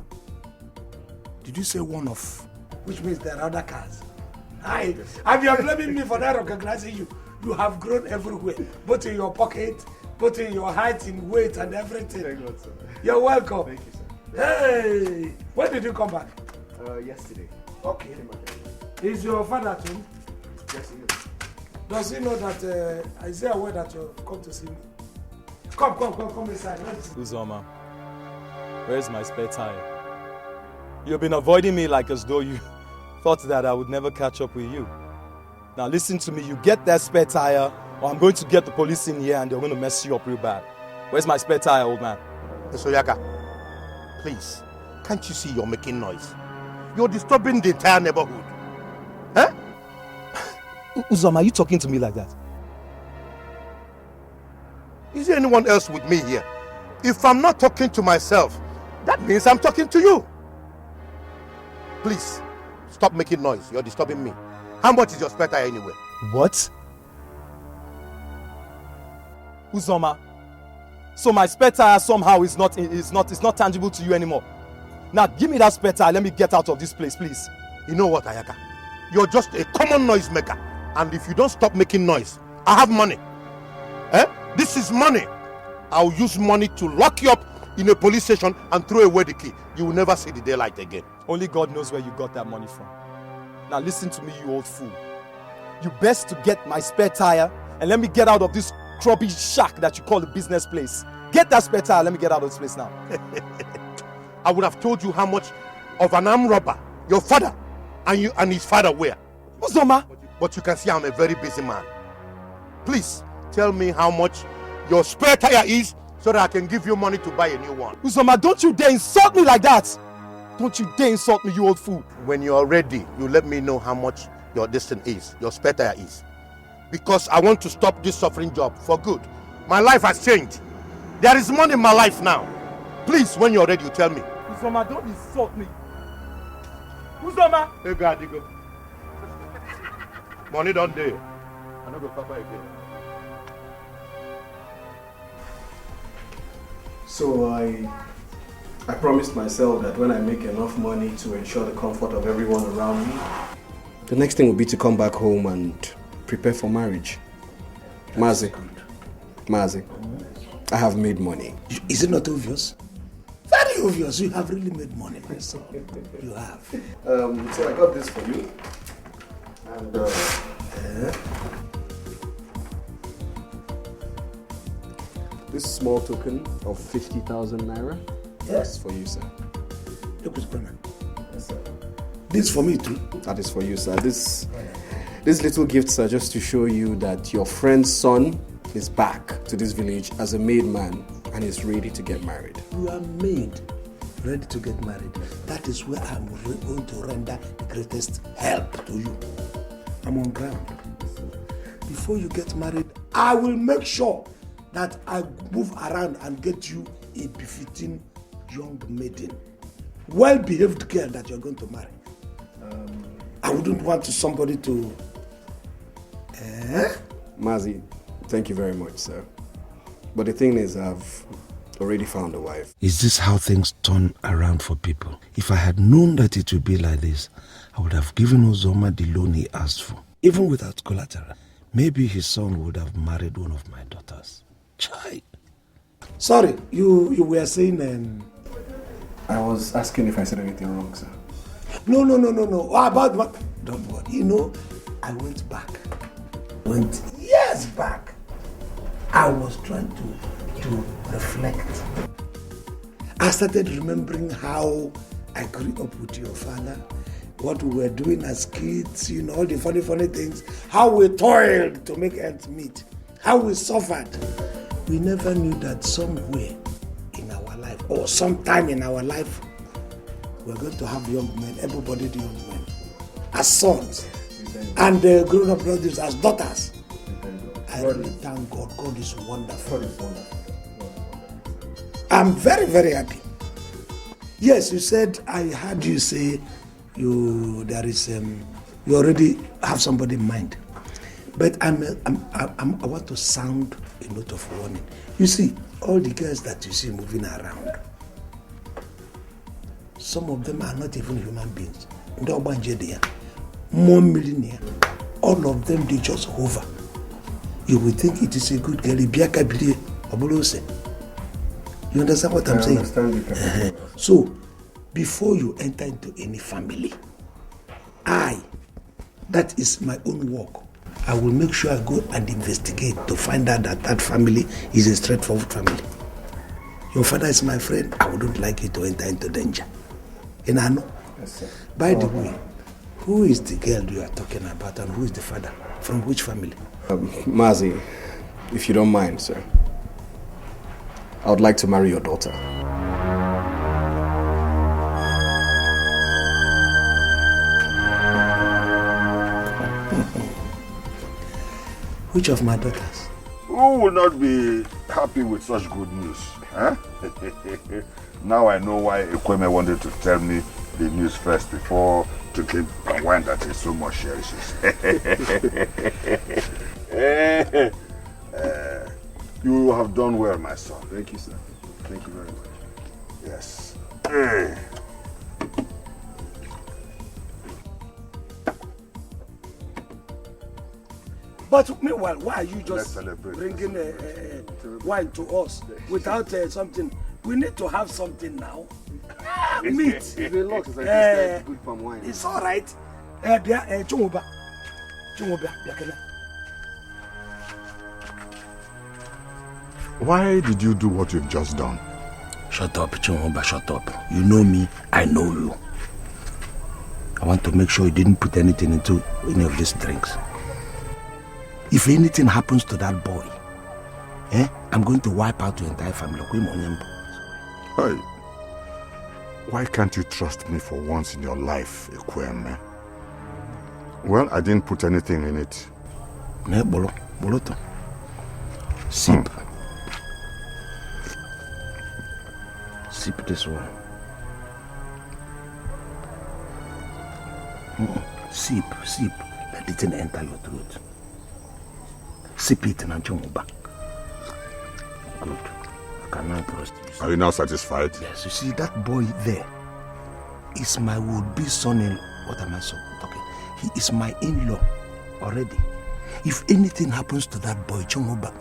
Did you say one of? Which means there are other cars. And you are blaming me for that recognizing you. You have grown everywhere, both in your pocket, both in your height, in weight, and everything. Thank you, sir. You're welcome. Thank you, sir. Hey, when did you come back? Yesterday. Okay. Is your father at home? Yes, he is. Does he know that, is he aware that you've come to see me? Come inside. Uzoma, where's my spare tire? You've been avoiding me like as though you thought that I would never catch up with you. Now listen to me, you get that spare tire, or I'm going to get the police in here and they're going to mess you up real bad. Where's my spare tire, old man? Mr. Yaka, please, can't you see you're making noise? You're disturbing the entire neighborhood. Huh? Uzoma, are you talking to me like that? Is there anyone else with me here? If I'm not talking to myself, that means I'm talking to you. Please, stop making noise. You're disturbing me. How much is your spare tire anyway? What? Uzoma, so my spare tire somehow is not tangible to you anymore. Now give me that spare tire, let me get out of this place, please. You know what, Ayaka? You're just a common noise maker. And if you don't stop making noise, I have money. This is money. I'll use money to lock you up in a police station and throw away the key. You will never see the daylight again. Only God knows where you got that money from. Now listen to me, you old fool. You best to get my spare tire and let me get out of this crappy shack that you call a business place. Get that spare tire, let me get out of this place now. I would have told you how much of an armed robber your father and his father were. Uzoma! But you can see I'm a very busy man. Please tell me how much your spare tire is so that I can give you money to buy a new one. Uzoma, don't you dare insult me like that! Don't you dare insult me, you old fool. When you're ready, you let me know how much your distance is, your spare tire is. Because I want to stop this suffering job for good. My life has changed. There is money in my life now. Please, when you're ready, you tell me. Uzoma, don't insult me. Uzoma! Hey, God, go. Money don't do. I don't go papa again. So I promised myself that when I make enough money to ensure the comfort of everyone around me, the next thing will be to come back home and prepare for marriage. Mazi, I have made money. Is it not obvious? Very obvious. You have really made money, my son. You have. So I got this for you. And this small token of 50,000 naira. Yes. Is for you, sir. Look, yes, sir. This is for me too. That is for you, sir. These little gifts are just to show you that your friend's son is back to this village as a made man and is ready to get married. You are made ready to get married. That is where I'm going to render the greatest help to you. I'm on ground. Before you get married, I will make sure that I move around and get you a befitting young maiden. Well-behaved girl that you're going to marry. I wouldn't want somebody to... Mazi, thank you very much, sir. But the thing is, I've already found a wife. Is this how things turn around for people? If I had known that it would be like this, I would have given Uzoma the loan he asked for. Even without collateral. Maybe his son would have married one of my daughters. Chai. Sorry, you were saying... I was asking if I said anything wrong, sir. No. About what? Don't worry. I went back 20 years back, I was trying to reflect. I started remembering how I grew up with your father, what we were doing as kids, you know, all the funny things, how we toiled to make ends meet, how we suffered. We never knew that somewhere in our life, or sometime in our life, we're going to have young men, able-bodied young men, as sons, and grown-up brothers as daughters. I really thank God. God is wonderful. I'm very, very happy. Yes, you said, I heard you say you already have somebody in mind. But I want to sound a note of warning. You see, all the girls that you see moving around, some of them are not even human beings. More millionaire, all of them, they just hover. You will think it is a good girl. You understand what I'm saying? I understand. So, before you enter into any family, that is my own work. I will make sure I go and investigate to find out that that family is a straightforward family. Your father is my friend. I wouldn't like you to enter into danger. And I know. Yes, sir. By the way, who is the girl you are talking about and who is the father? From which family? Mazi, if you don't mind, sir, I would like to marry your daughter. Which of my daughters? Who would not be happy with such good news? Huh? Now I know why Nkem wanted to tell me the news first before drinking the wine that he so much cherishes. You have done well, my son. Thank you, sir. Thank you very much. Yes. But meanwhile, why are you just bringing wine to us without something? We need to have something now. Meat. It's been long since I tasted good palm wine. It's all right. Why did you do what you've just done? Shut up, Chimoba, shut up. You know me, I know you. I want to make sure you didn't put anything into any of these drinks. If anything happens to that boy, I'm going to wipe out your entire family. Hey, why can't you trust me for once in your life, Nkem? Well, I didn't put anything in it. Sip. Sip this one. Sip. Let it enter your throat. Sip it and Chomoba. Good. I can now trust you. Are you now satisfied? Yes, you see, that boy there is my would-be son-in-law. What am I talking? He is my in-law already. If anything happens to that boy, Chomoba,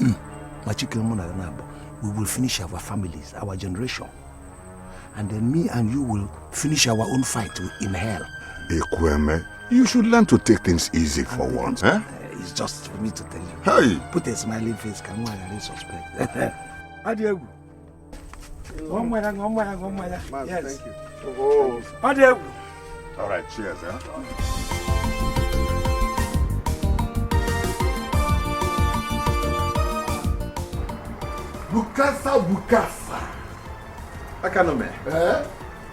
we will finish our families, our generation. And then me and you will finish our own fight in hell. Nkem, you should learn to take things easy for once, eh? It's just for me to tell you. Hey! Put a smiling face, come on, I suspect. Adieu. One more. Yes. Thank you. Oh. Adieu. All right, cheers, Bukasa. Akanome.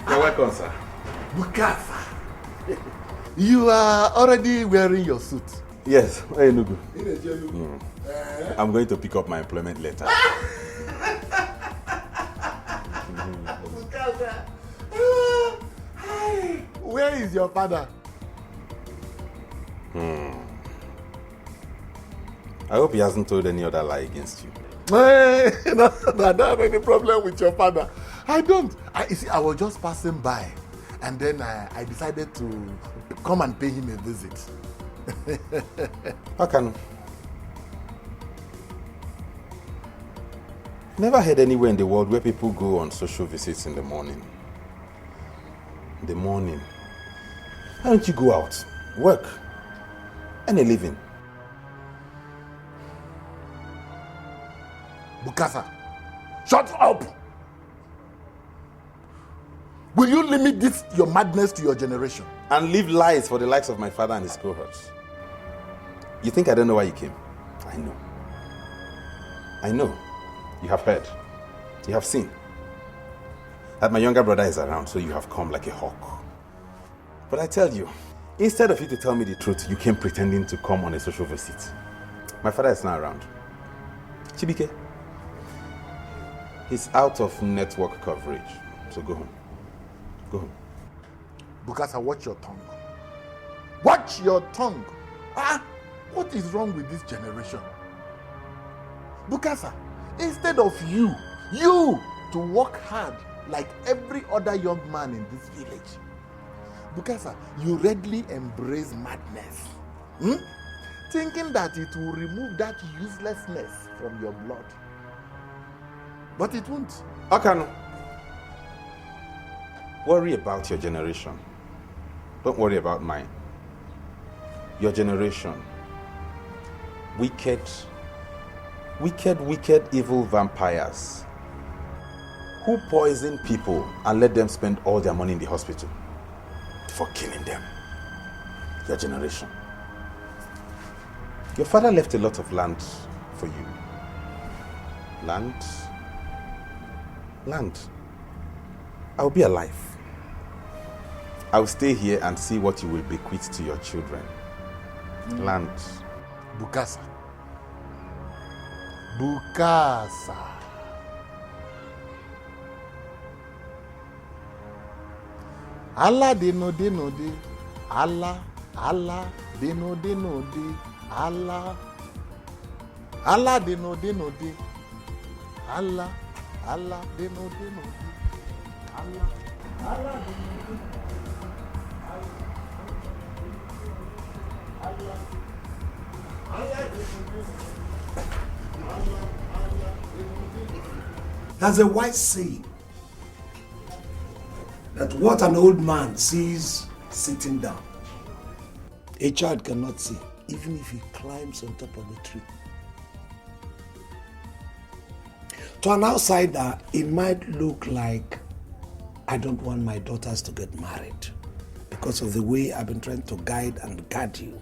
You're welcome, sir. Bukasa. You are already wearing your suit. Yes, Enugu. I'm going to pick up my employment letter. Where is your father? I hope he hasn't told any other lie against you. Hey, no, I don't have any problem with your father. I don't. You see, I was just passing by, and then I decided to come and pay him a visit. How can? Never heard anywhere in the world where people go on social visits in the morning. Why don't you go out, work, earn a living? Bukasa, shut up! Will you limit this, your madness, to your generation? And leave lies for the likes of my father and his cohorts. You think I don't know why you came? I know. I know. You have heard. You have seen. That my younger brother is around, so you have come like a hawk. But I tell you, instead of you to tell me the truth, you came pretending to come on a social visit. My father is not around. Chibike. He's out of network coverage. So go home. Go home. Bukasa, watch your tongue. Watch your tongue. What is wrong with this generation? Bukasa, instead of you to work hard like every other young man in this village, Bukasa, you readily embrace madness. Thinking that it will remove that uselessness from your blood. But it won't. Akano, worry about your generation. Don't worry about mine. Your generation. Wicked, evil vampires who poison people and let them spend all their money in the hospital for killing them. Your generation. Your father left a lot of land for you. Land. I'll be alive. I'll stay here and see what you will bequeath to your children. Land. Bukasa. Allah de no de. Allah de no de. Allah de no de. Allah de no de. Allah de There's a wise saying that what an old man sees sitting down, a child cannot see, even if he climbs on top of a tree. To an outsider, it might look like I don't want my daughters to get married because of the way I've been trying to guide and guard you.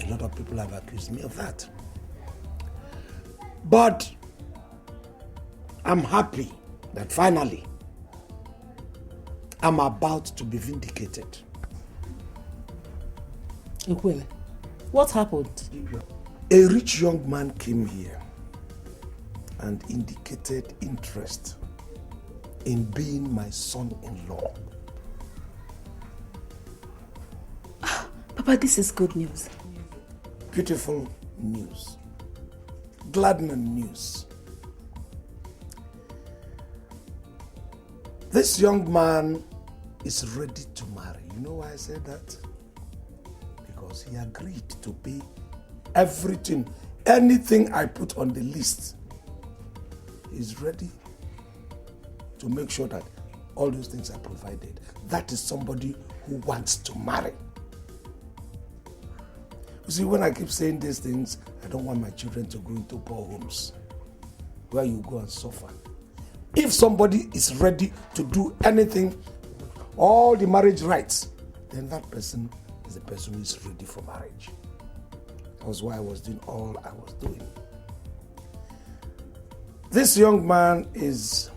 A lot of people have accused me of that. But I'm happy that finally I'm about to be vindicated. Nkwele, what happened? A rich young man came here and indicated interest in being my son-in-law. Papa, this is good news. Beautiful news. Gladdening news. This young man is ready to marry. You know why I said that? Because he agreed to pay everything, anything I put on the list. He's ready to make sure that all those things are provided. That is somebody who wants to marry. You see, when I keep saying these things, I don't want my children to go into poor homes where you go and suffer. If somebody is ready to do anything, all the marriage rights, then that person is the person who is ready for marriage. That was why I was doing all I was doing. This young man is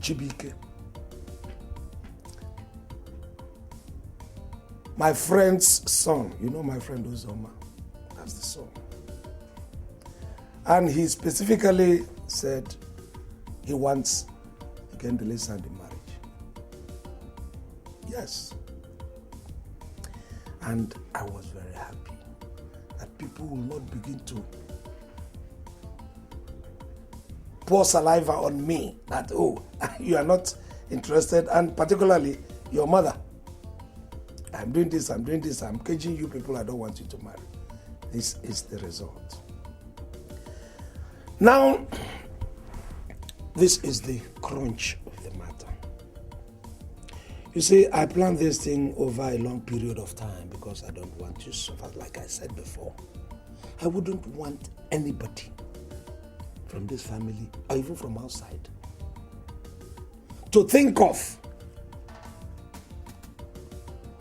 Chibike. My friend's son. You know my friend Uzoma. That's the son. And he specifically said he wants Ikendule's hand in marriage. Yes. And I was very happy that people will not begin to pour saliva on me that, oh, you are not interested, and particularly your mother. I'm doing this, I'm caging you people, I don't want you to marry. This is the result. Now, this is the crunch of the matter. You see, I planned this thing over a long period of time because I don't want to suffer, like I said before. I wouldn't want anybody from this family or even from outside to think of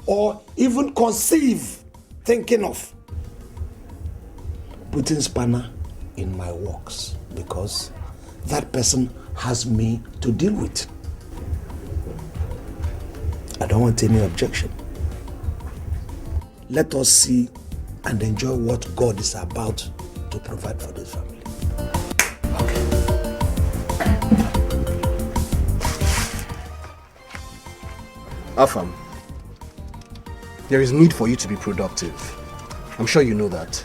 or even conceive thinking of putting spanner in my works, because that person has me to deal with. I don't want any objection. Let us see and enjoy what God is about to provide for this family. Afam, there is need for you to be productive. I'm sure you know that.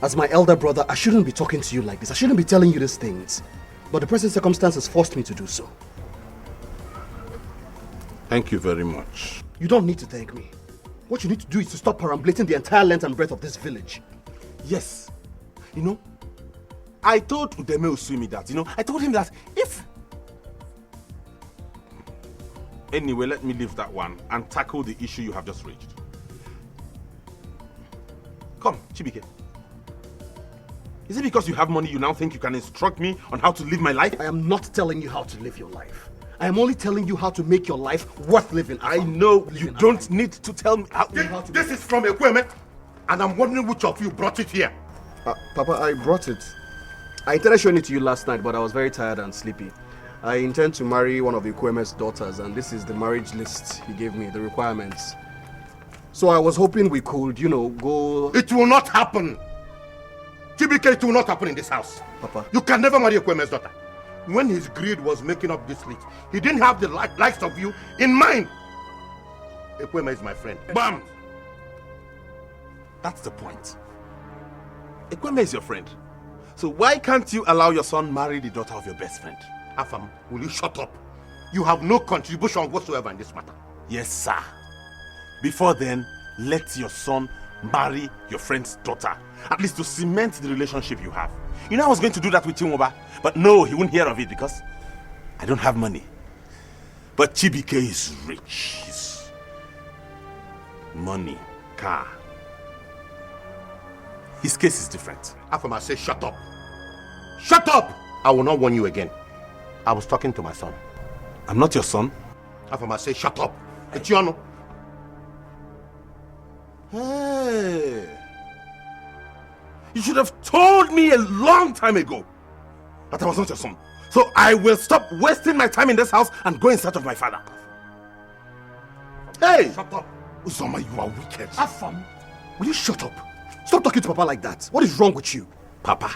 As my elder brother, I shouldn't be talking to you like this. I shouldn't be telling you these things. But the present circumstances forced me to do so. Thank you very much. You don't need to thank me. What you need to do is to stop perambulating the entire length and breadth of this village. Yes. You know, I told Udeme Usumi that, I told him that if... Anyway, let me leave that one and tackle the issue you have just raised. Come, Chibike. Is it because you have money you now think you can instruct me on how to live my life? I am not telling you how to live your life. I am only telling you how to make your life worth living. I know you don't need to tell me how to... This is from Ekweme, and I'm wondering which of you brought it here. Papa, I brought it. I intended showing it to you last night, but I was very tired and sleepy. I intend to marry one of Ekweme's daughters, and this is the marriage list he gave me, the requirements. So I was hoping we could, go... It will not happen. Chibike, it will not happen in this house. Papa. You can never marry Ekweme's daughter. When his greed was making up this list, he didn't have the likes of you in mind. Ekweme is my friend. Bam! That's the point. Ekweme is your friend. So why can't you allow your son marry the daughter of your best friend? Afam, will you shut up? You have no contribution whatsoever in this matter. Yes, sir. Before then, let your son marry your friend's daughter. At least to cement the relationship you have. I was going to do that with Chinwoba, but no, he wouldn't hear of it because I don't have money. But Chibike is rich. He's money, car. His case is different. Afam, I say shut up. Shut up! I will not warn you again. I was talking to my son. I'm not your son. Afam, I say shut up. Etiano. Hey. You should have told me a long time ago that I was not your son. So I will stop wasting my time in this house and go in search of my father. Hey! Shut up. Uzoma, you are wicked. Afam, will you shut up? Stop talking to Papa like that. What is wrong with you? Papa.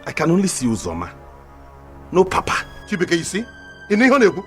I can only see Uzoma. No Papa. Chibike, you see? In Ihonegu.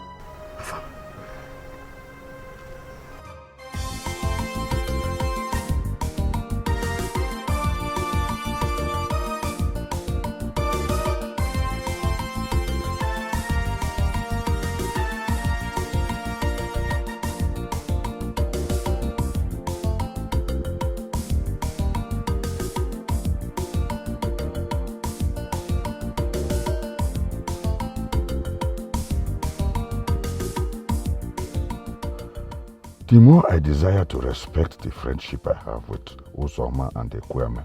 The more I desire to respect the friendship I have with Uzoma and Ekweme,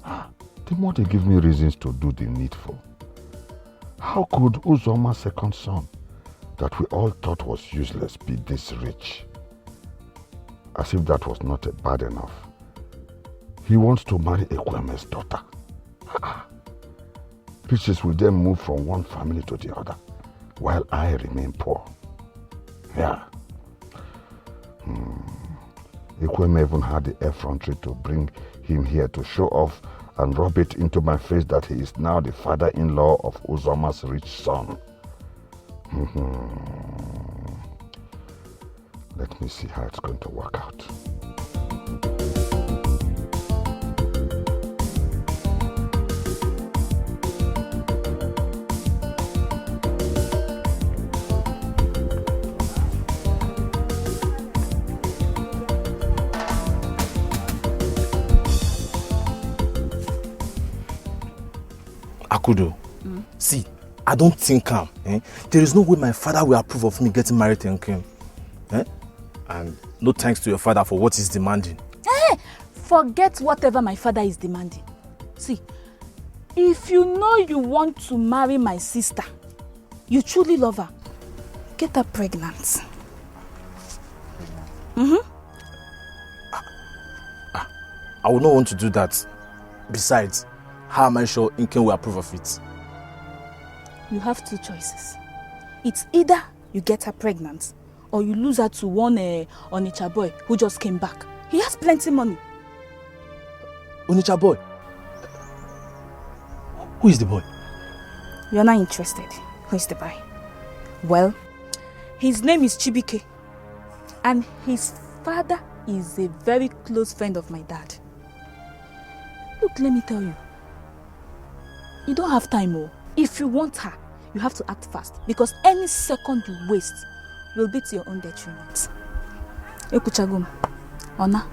the more they give me reasons to do the needful. How could Uzoma's second son, that we all thought was useless, be this rich? As if that was not bad enough. He wants to marry Ekweme's daughter. Riches will then move from one family to the other, while I remain poor. Yeah. Ekweme even had the effrontery to bring him here to show off and rub it into my face that he is now the father-in-law of Uzoma's rich son. Let me see how it's going to work out. Akudo, see, I don't think there is no way my father will approve of me getting married to Nkem. And no thanks to your father for what he's demanding. Hey, forget whatever my father is demanding. See, if you know you want to marry my sister, you truly love her, get her pregnant. I would not want to do that. Besides, how am I sure Nkem will approve of it? You have two choices. It's either you get her pregnant or you lose her to one Onitsha boy who just came back. He has plenty money. Onitsha boy? Who is the boy? You're not interested. Who is the boy? Well, his name is Chibike. And his father is a very close friend of my dad. Look, let me tell you. You don't have time, oh. If you want her, you have to act fast. Because any second you waste will be to your own detriment. Ekuchagum. Ona.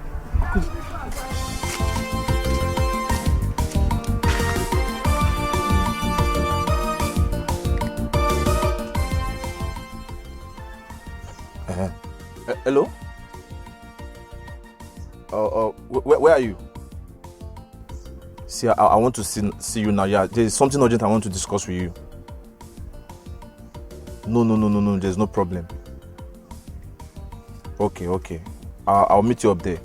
Hello? Where are you? See, I want to see you now. Yeah, there's something urgent I want to discuss with you. No, there's no problem. Okay. I'll meet you up there.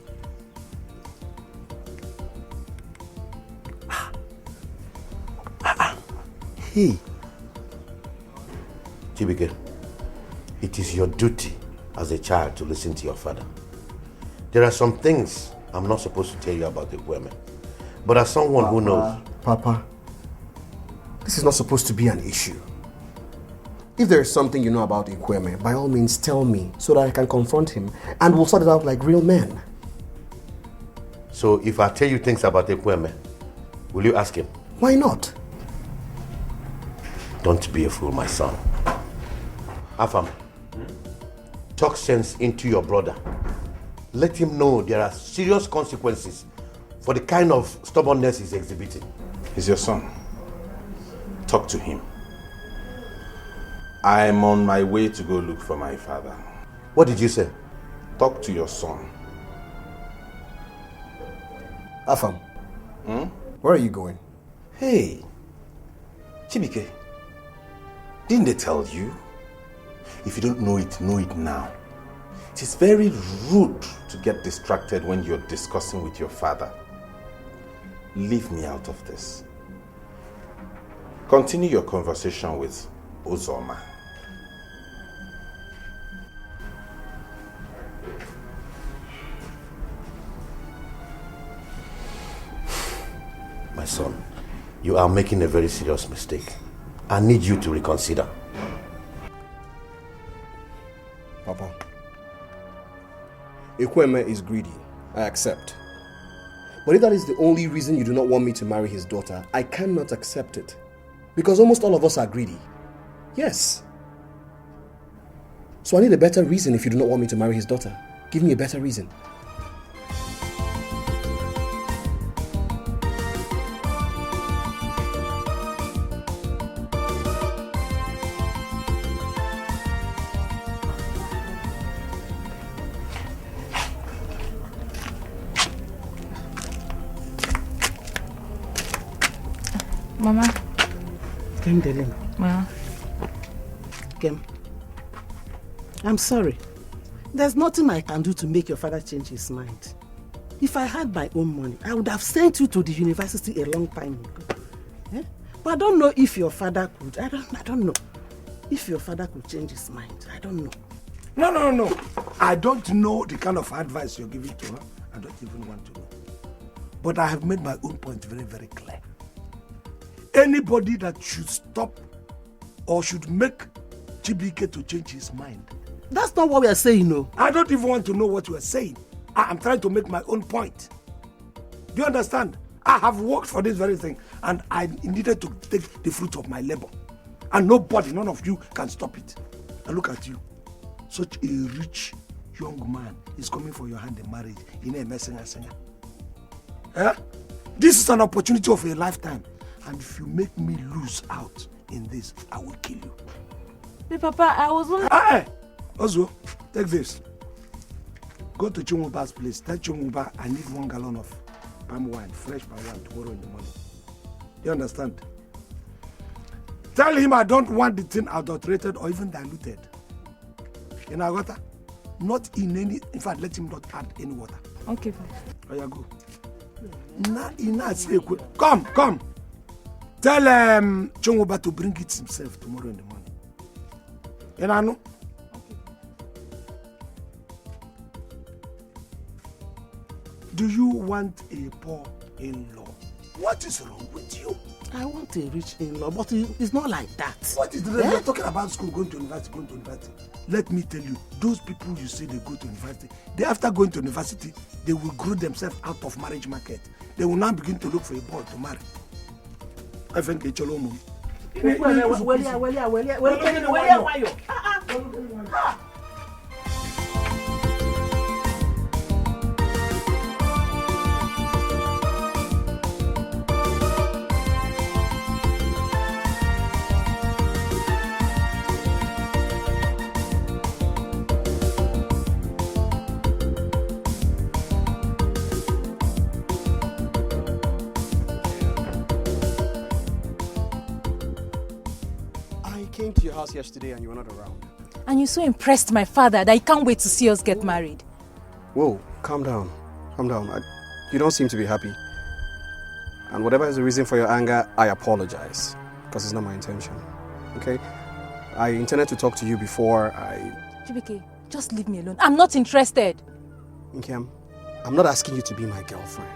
Hey. Chibike, it is your duty as a child to listen to your father. There are some things I'm not supposed to tell you about the women. But as someone who knows... Papa, this is not supposed to be an issue. If there is something you know about Ikweme, by all means tell me so that I can confront him and we'll sort it out like real men. So if I tell you things about Ikweme, will you ask him? Why not? Don't be a fool, my son. Afam, talk sense into your brother. Let him know there are serious consequences for the kind of stubbornness he's exhibiting. He's your son. Talk to him. I'm on my way to go look for my father. What did you say? Talk to your son. Afam, where are you going? Hey, Chibike, didn't they tell you? If you don't know it now. It is very rude to get distracted when you're discussing with your father. Leave me out of this. Continue your conversation with Uzoma. My son, you are making a very serious mistake. I need you to reconsider. Papa, Ikweme is greedy. I accept. But if that is the only reason you do not want me to marry his daughter, I cannot accept it. Because almost all of us are greedy. Yes. So I need a better reason if you do not want me to marry his daughter. Give me a better reason. Mama. Kem, darling. Mama. Kem, I'm sorry. There's nothing I can do to make your father change his mind. If I had my own money, I would have sent you to the university a long time ago. Eh? But I don't know if your father could. I don't know. If your father could change his mind, I don't know. No. I don't know the kind of advice you're giving to her. I don't even want to know. But I have made my own point very, very clear. Anybody that should stop or should make Chibike to change his mind. That's not what we are saying, no. I don't even want to know what you are saying. I'm trying to make my own point. Do you understand? I have worked for this very thing and I needed to take the fruit of my labor. And nobody, none of you can stop it. And look at you. Such a rich young man is coming for your hand in marriage. You know, singer. Eh? This is an opportunity of a lifetime. And if you make me lose out in this, I will kill you. Hey, Papa, I was only... Hey! Ozo, take this. Go to Chumuba's place. Tell Chumuba I need 1 gallon of palm wine, fresh palm wine, tomorrow in the morning. Do you understand? Tell him I don't want the thing adulterated or even diluted. In our water, not in any. In fact, let him not add any water. Okay, fine. Oh, yeah, go. Come. Tell Chumuba to bring it himself tomorrow in the morning. You know? Do you want a poor in-law? What is wrong with you? I want a rich in-law, but it's not like that. What is the reason? You're talking about school, going to university. Let me tell you, those people you say they go to university, they after going to university, they will grow themselves out of marriage market. They will now begin to look for a boy to marry. I think it's your mom. Came to your house yesterday and you were not around. And you so impressed my father that he can't wait to see us get married. Whoa, calm down. You don't seem to be happy. And whatever is the reason for your anger, I apologize. Because it's not my intention. Okay? I intended to talk to you before Chibike, just leave me alone. I'm not interested. Nkem, I'm not asking you to be my girlfriend.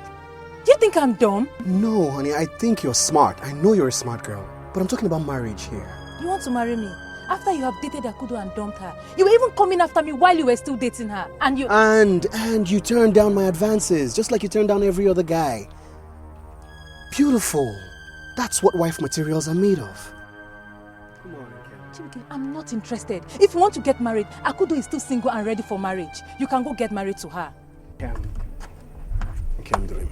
Do you think I'm dumb? No, honey, I think you're smart. I know you're a smart girl. But I'm talking about marriage here. You want to marry me? After you have dated Akudo and dumped her, you were even coming after me while you were still dating her. And you turned down my advances, just like you turned down every other guy. Beautiful. That's what wife materials are made of. Come on, Nkem. I'm not interested. If you want to get married, Akudo is still single and ready for marriage. You can go get married to her. Nkem, dream.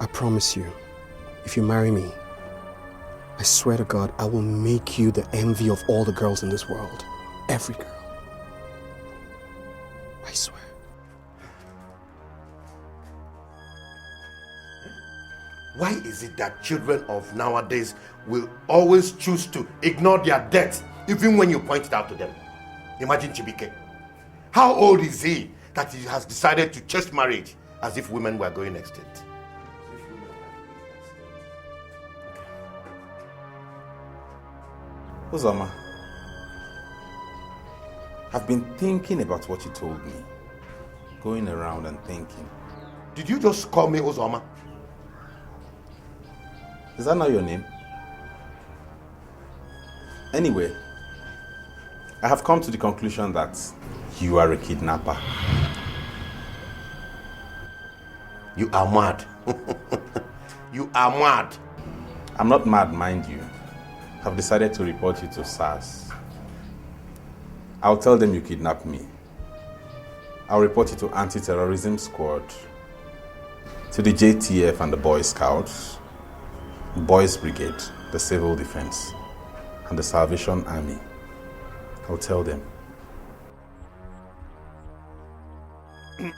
I promise you, if you marry me, I swear to God, I will make you the envy of all the girls in this world. Every girl. I swear. Why is it that children of nowadays will always choose to ignore their debt even when you point it out to them? Imagine Chibike. How old is he that he has decided to chase marriage as if women were going extinct? Uzoma, I've been thinking about what you told me. Going around and thinking. Did you just call me Uzoma? Is that not your name? Anyway, I have come to the conclusion that you are a kidnapper. You are mad. You are mad. I'm not mad, mind you. I've decided to report you to SARS. I'll tell them you kidnapped me. I'll report you to Anti-Terrorism Squad, to the JTF and the Boy Scouts, Boys Brigade, the Civil Defense, and the Salvation Army. I'll tell them. Good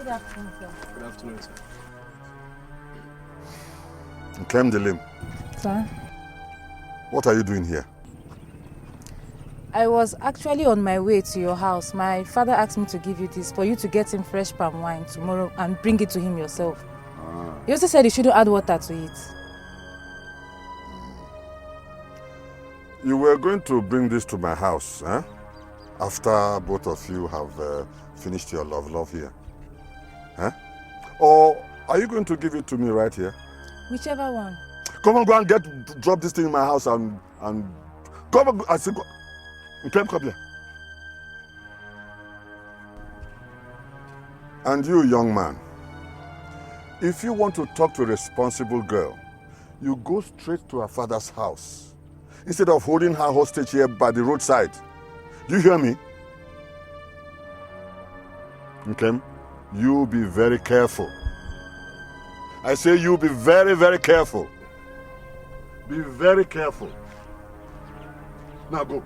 afternoon, sir. Good afternoon, sir. Nkem Delim. Sir? What are you doing here? I was actually on my way to your house. My father asked me to give you this for you to get him fresh palm wine tomorrow and bring it to him yourself. He also said you shouldn't add water to it. You were going to bring this to my house, eh? After both of you have finished your love here. Eh? Or are you going to give it to me right here? Whichever one. Come on, go and drop this thing in my house and come on, I say, come here. And you, young man, if you want to talk to a responsible girl, you go straight to her father's house instead of holding her hostage here by the roadside. Do you hear me? Okay? You be very careful. I say you be very, very careful. Be very careful. Now go.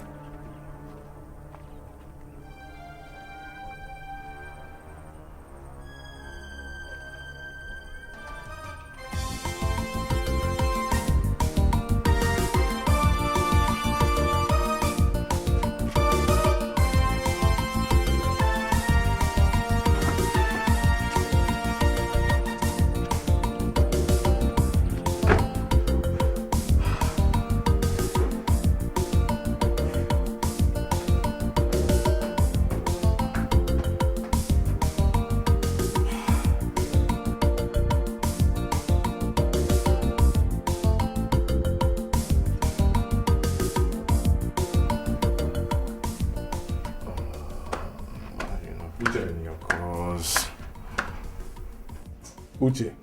Uche,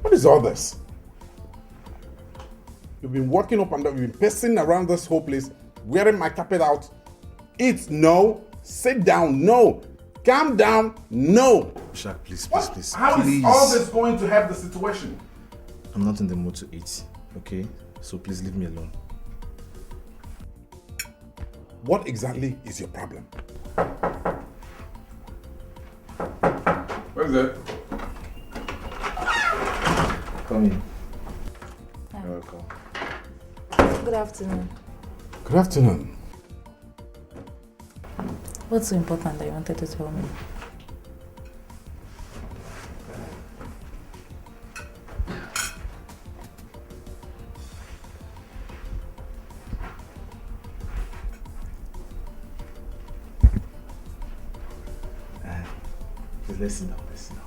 what is all this? You've been walking up and down, you've been pacing around this whole place, wearing my carpet out. Eat, no. Sit down, no. Calm down, no. Shaq, please, please, please. How please. is all this going to help the situation? I'm not in the mood to eat, okay? So please leave me alone. What exactly is your problem? Where is it? Come in. Hi. You're welcome. Good afternoon. Good afternoon. What's so important that you wanted to tell me? Please listen now, listen now.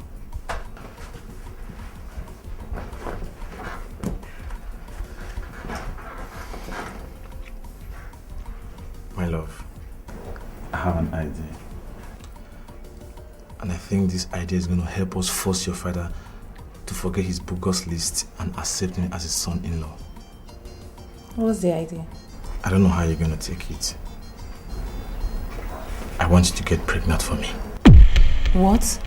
My love, I have an idea. And I think this idea is going to help us force your father to forget his bogus list and accept me as his son-in-law. What's the idea? I don't know how you're going to take it. I want you to get pregnant for me. What?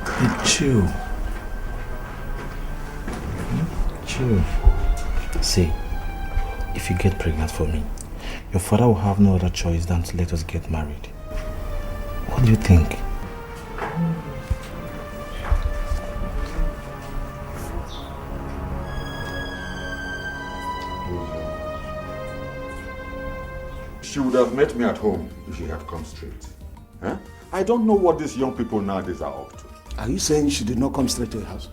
Hey, chill. Chill. See, if you get pregnant for me, your father will have no other choice than to let us get married. What do you think? She would have met me at home if she had come straight. Huh? I don't know what these young people nowadays are up to. Are you saying she did not come straight to your house?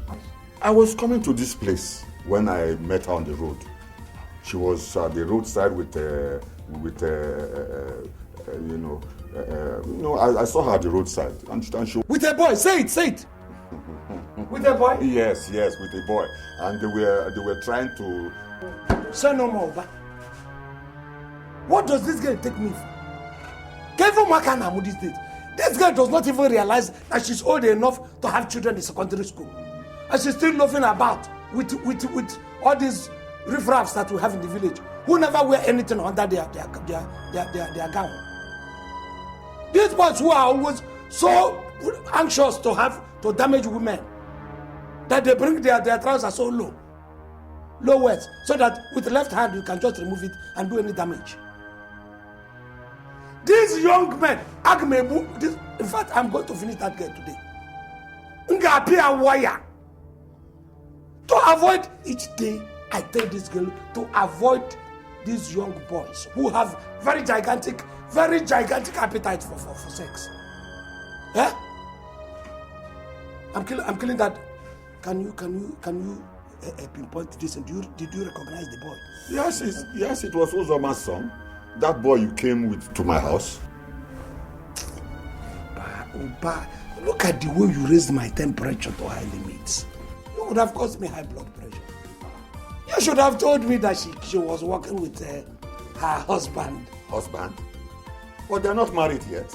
I was coming to this place when I met her on the road. She was at the roadside I saw her at the roadside. And she With a boy, say it. With a boy? Yes, with a boy. And they were trying to... Say no more, Oba. What does this girl take me for? Kevin Makanamu these days. This girl does not even realize that she's old enough to have children in secondary school. And she's still loafing about with all these riffraffs that we have in the village who never wear anything under their gown. These boys who are always so anxious to damage women that they bring their trousers so low waist, so that with the left hand you can just remove it and do any damage. These young men, in fact, I'm going to finish that girl today. Ngapia wire. To avoid each day, I tell this girl to avoid these young boys who have very gigantic appetite for sex. Yeah? I'm killing that. Can you pinpoint this? And did you recognize the boy? Yes, it was Uzoma's son. That boy you came with to my house. Oba, look at the way you raised my temperature to high limits. You would have caused me high blood pressure. You should have told me that she was working with her husband. Husband? But they're not married yet.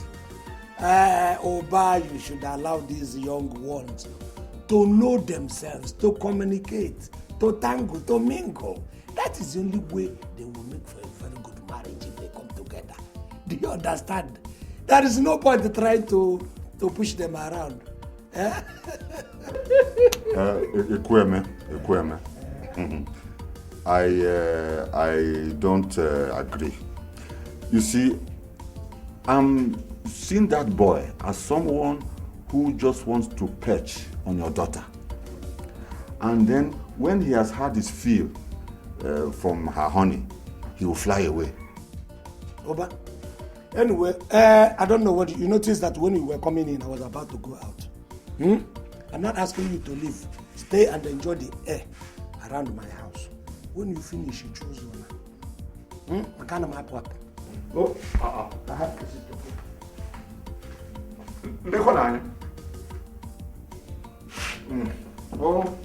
Oba, you should allow these young ones to know themselves, to communicate, to tangle, to mingle. That is the only way they will make for a very good marriage if they come together. Do you understand? There is no point in trying to push them around. Ekweme. I don't agree. You see, I'm seeing that boy as someone who just wants to perch on your daughter. And then when he has had his fill from her honey, he will fly away. Oba, anyway, I don't know what you noticed that when you were coming in, I was about to go out. I'm not asking you to leave. Stay and enjoy the air around my house. When you finish, you choose one. I can't map up. Oh, I have to sit down. Oh.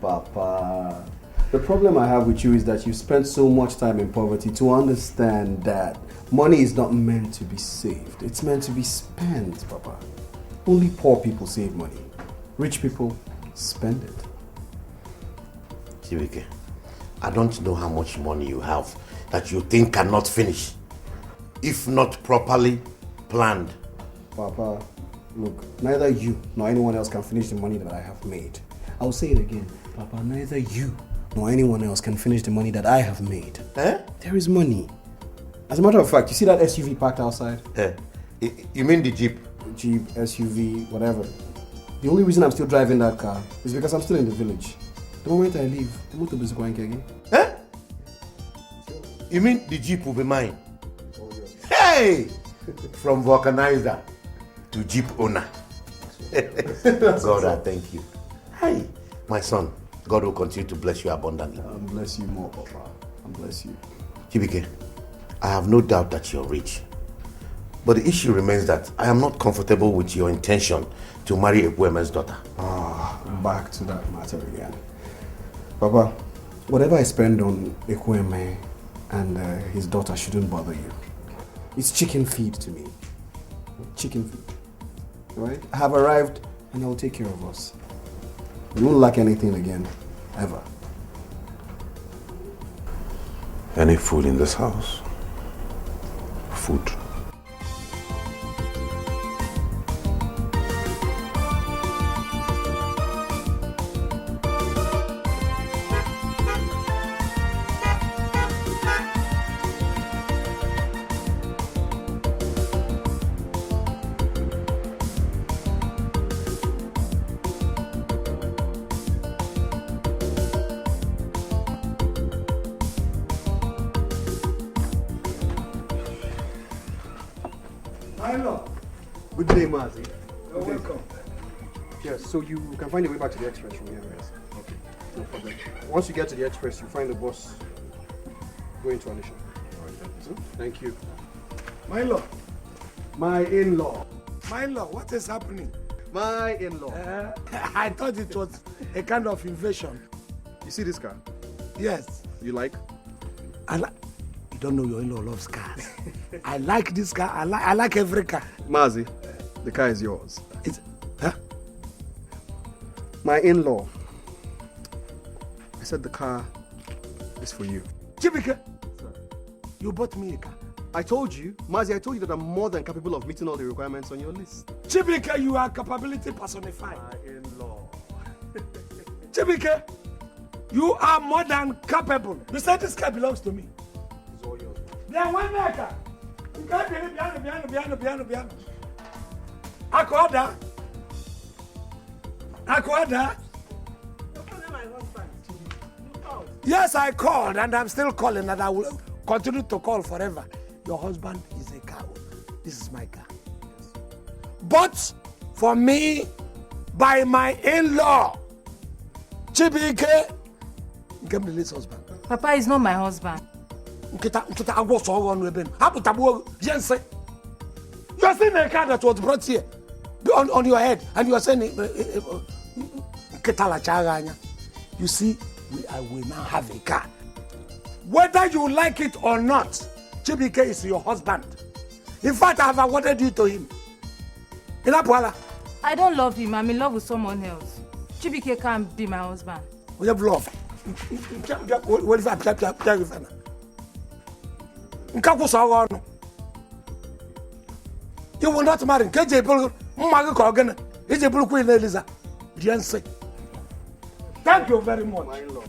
Papa, The problem I have with you is that you spent so much time in poverty to understand that money is not meant to be saved. It's meant to be spent, Papa. Only poor people save money. Rich people spend it. Chibike, I don't know how much money you have that you think cannot finish, if not properly planned. Papa, look, neither you nor anyone else can finish the money that I have made. I'll say it again. Papa, neither you nor anyone else can finish the money that I have made. There is money. As a matter of fact, you see that SUV parked outside? You mean the Jeep? Jeep, SUV, whatever. The only reason I'm still driving that car is because I'm still in the village. The moment I leave, the motor is going again. You mean the Jeep will be mine? Hey! From vulcanizer to Jeep owner. God, I thank you. Hey, my son, God will continue to bless you abundantly. And bless you more, Papa. And bless you. Chibike, I have no doubt that you're rich. But the issue remains that I am not comfortable with your intention to marry Ekwueme's daughter. Back to that matter again. Papa, whatever I spend on Ekwueme and his daughter shouldn't bother you. It's chicken feed to me. Chicken feed. Right? I have arrived and I will take care of us. We won't lack anything again. Ever. Any food in this house? Food. Good day, Mazi. You're welcome. Yes, so you can find your way back to the express from here, right? Okay, no problem. Once you get to the express, you find the bus going to Anisha. Thank you. My in-law. My in-law. My in-law, what is happening? My in-law. I thought it was a kind of invasion. You see this car? Yes. You like? You don't know your in-law loves cars. I like this car. I like every car. Mazi, the car is yours. My in-law. I said the car is for you. Chibike, you bought me a car. I told you, Mazi, I told you that I'm more than capable of meeting all the requirements on your list. Chibike, you are capability personified. My in-law. Chibike, you are more than capable. You said this car belongs to me. It's all yours. Then one maker. You can't be piano. Akwada. Yes, I called and I'm still calling and I will continue to call forever. Your husband is a cow. This is my car. But for me, by my in-law, Chibike, Nkem Lily's husband. Papa is not my husband. You're seeing a car that was brought here on your head and you are saying, you see, I will now have a car. Whether you like it or not, Chibike is your husband. In fact, I have awarded you to him. I don't love him. I'm in love with someone else. Chibike can't be my husband. We have love. You will not marry. Thank you very much. My in-law.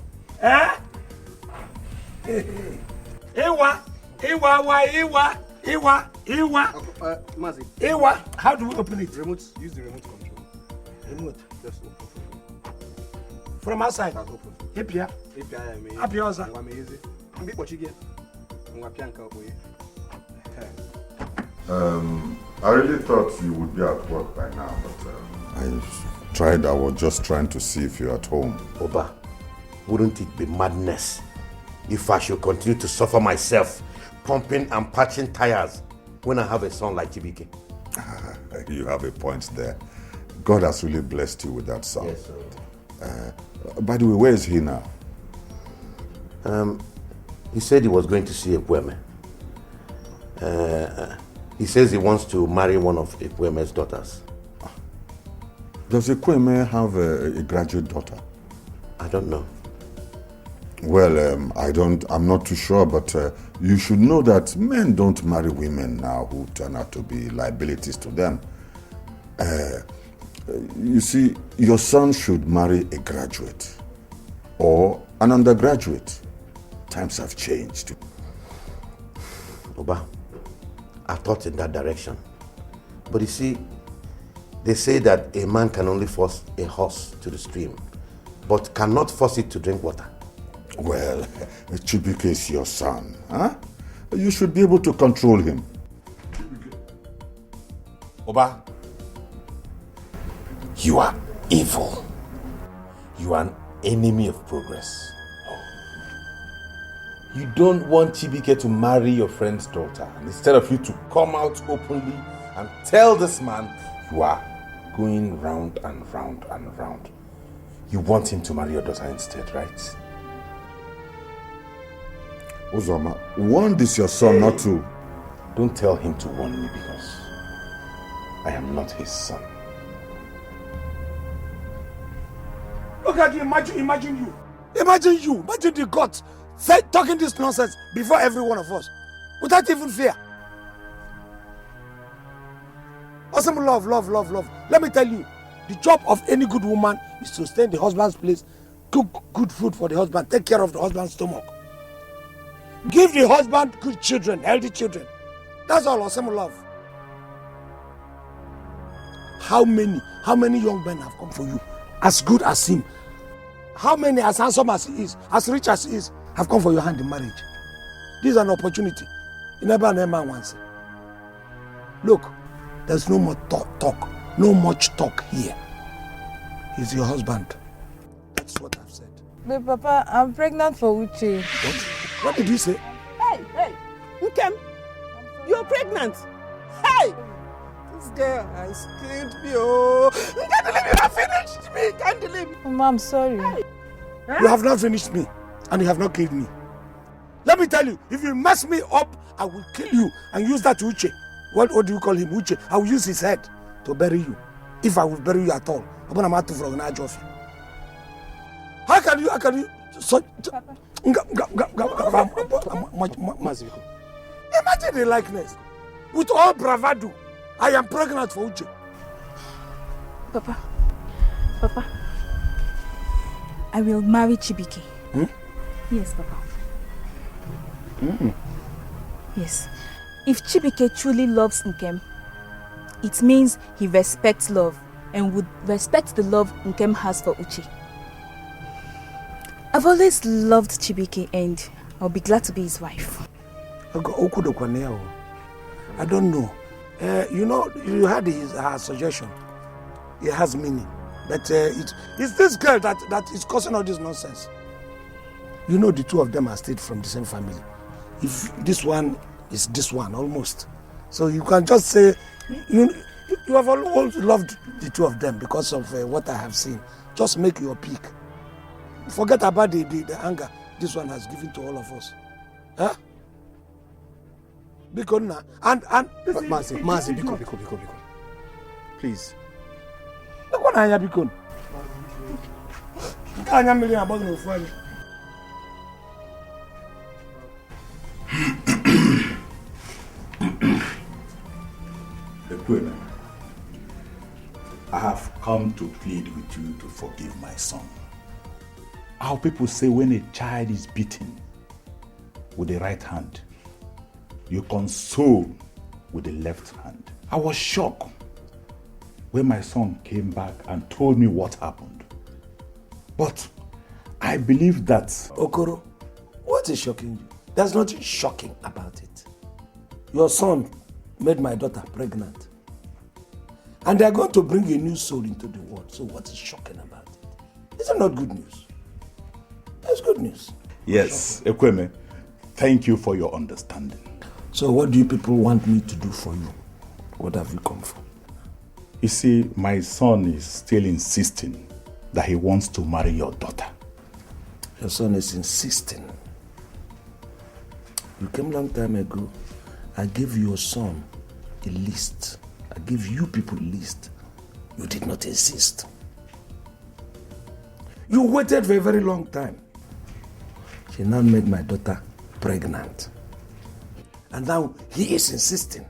Mazi. How do we open it? Use the remote control. Remote. Just open. From outside. That's open. Apia. I really thought you would be at work by now, but I was just trying to see if you're at home. Oba, wouldn't it be madness if I should continue to suffer myself, pumping and patching tires when I have a son like Chibike? You have a point there. God has really blessed you with that son. Yes, sir. By the way, where is he now? He said he was going to see Ekweme. He says he wants to marry one of Ekweme's daughters. Does Ekweme have a graduate daughter? I don't know. Well, I'm not too sure, but you should know that men don't marry women now who turn out to be liabilities to them. You see, your son should marry a graduate or an undergraduate. Times have changed. Oba, I thought in that direction. But you see, they say that a man can only force a horse to the stream, but cannot force it to drink water. Well, Chibuike is your son, huh? You should be able to control him. Oba, you are evil. You are an enemy of progress. You don't want Chibuike to marry your friend's daughter. And instead of you to come out openly and tell this man, you are going round and round and round. You want him to marry your daughter instead, right? Uzoma, warn this your son not to. Don't tell him to warn me because I am not his son. Look at you, imagine you. Imagine the gods talking this nonsense before every one of us, without even fear. Awesome love. Let me tell you, the job of any good woman is to stay in the husband's place, cook good food for the husband, take care of the husband's stomach. Give the husband good children, healthy children. That's all awesome love. How many young men have come for you, as good as him? How many as handsome as he is, as rich as he is, have come for your hand in marriage? This is an opportunity. You never once. Look, there's no more talk, no much talk here. He's your husband. That's what I've said. But Papa, I'm pregnant for Uche. What did you say? Hey, Nkem, you're pregnant. Hey, this girl has killed me. Oh, can't believe you have finished me. Can't believe me. Mama, I'm sorry. Hey. You have not finished me, and you have not killed me. Let me tell you, if you mess me up, I will kill you and use that Uche. What do you call him, Uche? I will use his head to bury you, if I will bury you at all. How can you? So, imagine the likeness. With all bravado, I am pregnant for Uche. Papa, I will marry Chibuike. Yes, Papa. Yes. If Chibuike truly loves Nkem, it means he respects love and would respect the love Nkem has for Uche. I've always loved Chibuike and I'll be glad to be his wife. I don't know. You had her suggestion. It has meaning. But it's this girl that is causing all this nonsense. You know, the two of them are stayed from the same family. If this one is this one, almost. So you can just say, you have always loved the two of them because of what I have seen. Just make your pick. Forget about the anger this one has given to all of us. Huh? Because now, and Mazi, Biko. Please. Look what I have become. I have come to plead with you to forgive my son. Our people say when a child is beaten with the right hand, you console with the left hand. I was shocked when my son came back and told me what happened. But I believe that... Okoro, what is shocking you? There's nothing shocking about it. Your son made my daughter pregnant. And they're going to bring a new soul into the world. So what is shocking about it? Is it not good news? That's good news. Yes, Ekweme, thank you for your understanding. So what do you people want me to do for you? What have you come for? You see, my son is still insisting that he wants to marry your daughter. Your son is insisting? You came long time ago. I gave your son a list. I gave you people a list. You did not insist. You waited for a very long time. She now made my daughter pregnant. And now he is insisting.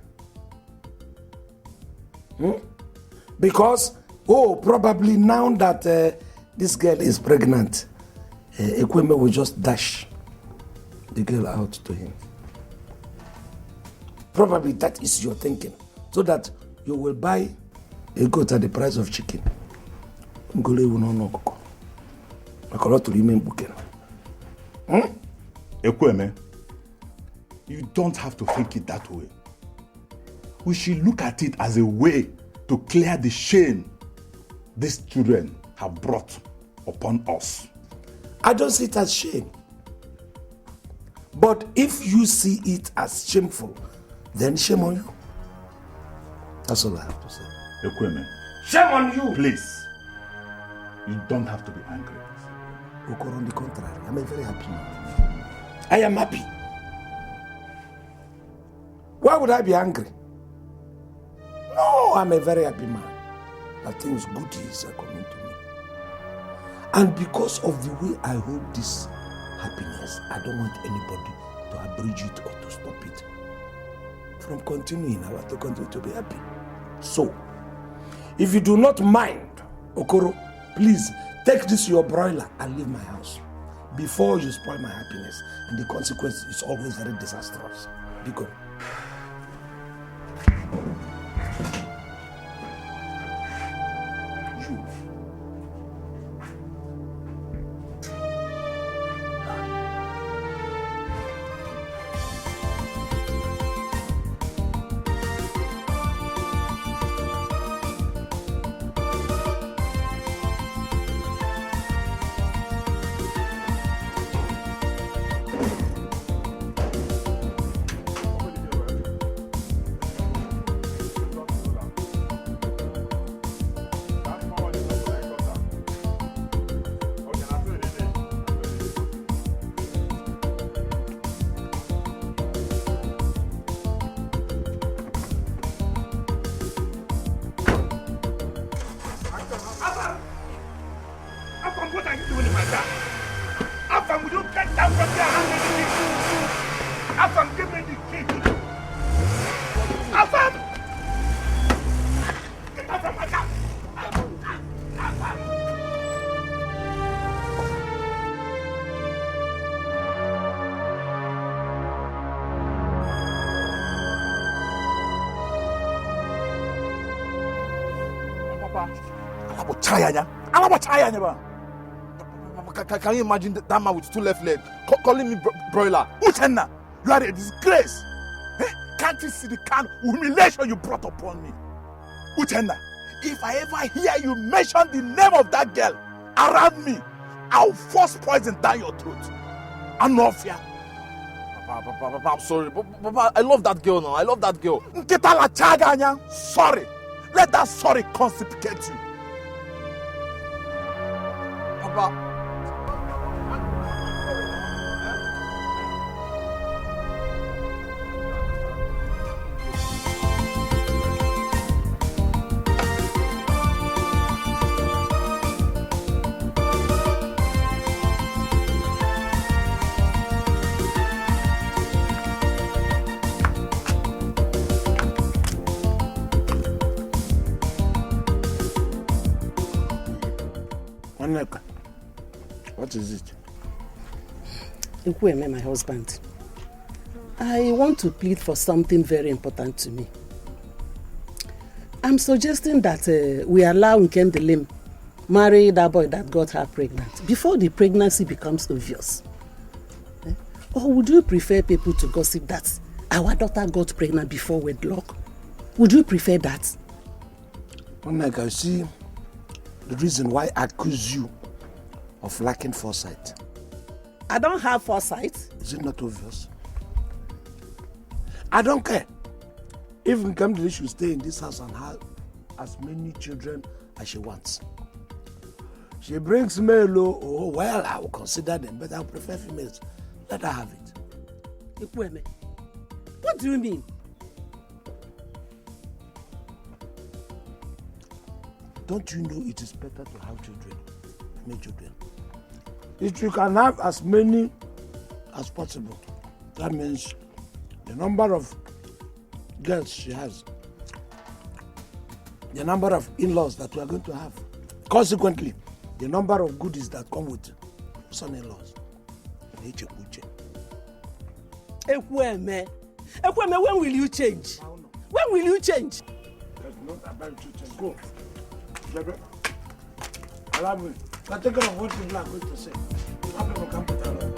Because, probably now that this girl is pregnant, Ekweme will just dash the girl out to him. Probably that is your thinking. So that you will buy a goat at the price of chicken. Ekweme, you don't have to think it that way. We should look at it as a way to clear the shame these children have brought upon us. I don't see it as shame. But if you see it as shameful, then shame on you. That's all I have to say. Ekweme. Shame on you! Please. You don't have to be angry. Okoro, on the contrary, I'm a very happy man. I am happy. Why would I be angry? No, I'm a very happy man. That things goodies are coming to me. And because of the way I hold this happiness, I don't want anybody to abridge it or to stop it from continuing. I want to continue to be happy. So, if you do not mind, Okoro, please take this your broiler and leave my house before you spoil my happiness. And the consequence is always very disastrous. Be good. What are you doing in my car? Afam, will you get down from there and hand me the key? Afam, give me the key. Afam! Get out from my car! Afam! Can you imagine that man with two left legs calling me broiler? Uchenna, you are a disgrace. Eh? Can't you see the kind of humiliation you brought upon me? Uchenna, if I ever hear you mention the name of that girl around me, I'll force poison down your throat. I'm not fear. Papa, I'm sorry. Papa, I love that girl now. I love that girl. Sorry. Let that sorry consecrate you. Papa. What is it? Nkweme, my husband, I want to plead for something very important to me. I'm suggesting that we allow Nkem the Lim marry that boy that got her pregnant before the pregnancy becomes obvious. Or would you prefer people to gossip that our daughter got pregnant before wedlock? Would you prefer that? Like I see the reason why I accuse you of lacking foresight. I don't have foresight. Is it not obvious? I don't care if Nkem should stay in this house and have as many children as she wants. She brings male, well, I will consider them, but I prefer females. Let her have it. What do you mean? Don't you know it is better to have children, many children? If you can have as many as possible, that means the number of girls she has, the number of in-laws that we are going to have, consequently, the number of goodies that come with son-in-laws. Ekweme, when will you change? When will you change? There's not about to change. Go. Allow me. Now take care of what people are going to say. How people can put along.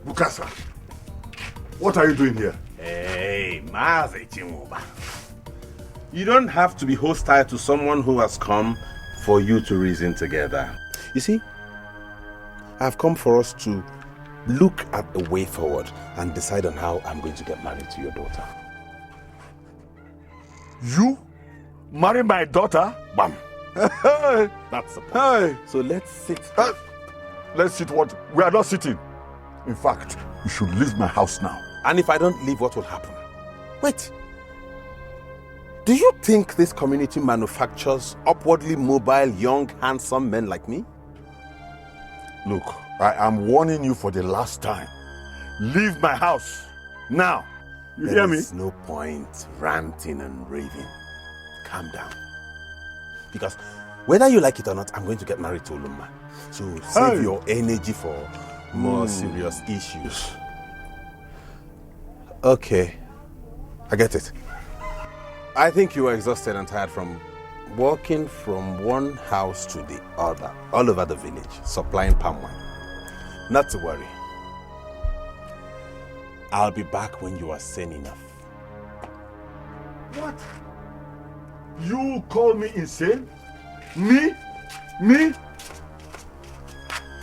Bukasa, what are you doing here? Hey, Mazi Chinwoba. You don't have to be hostile to someone who has come for you to reason together. You see, I've come for us to look at the way forward and decide on how I'm going to get married to your daughter. You marry my daughter? Bam. That's the point. Hey. So let's sit. Let's sit what? We are not sitting. In fact, you should leave my house now. And if I don't leave, what will happen? Wait. Do you think this community manufactures upwardly mobile, young, handsome men like me? Look, I am warning you for the last time. Leave my house now. You hear me? There's no point ranting and raving. Calm down. Because whether you like it or not, I'm going to get married to Olumma. So save your energy for more serious issues. Okay, I get it. I think you are exhausted and tired from walking from one house to the other, all over the village, supplying palm wine. Not to worry. I'll be back when you are sane enough. What? You call me insane? Me? Me?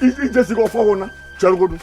It's just go forward now. Shall we go?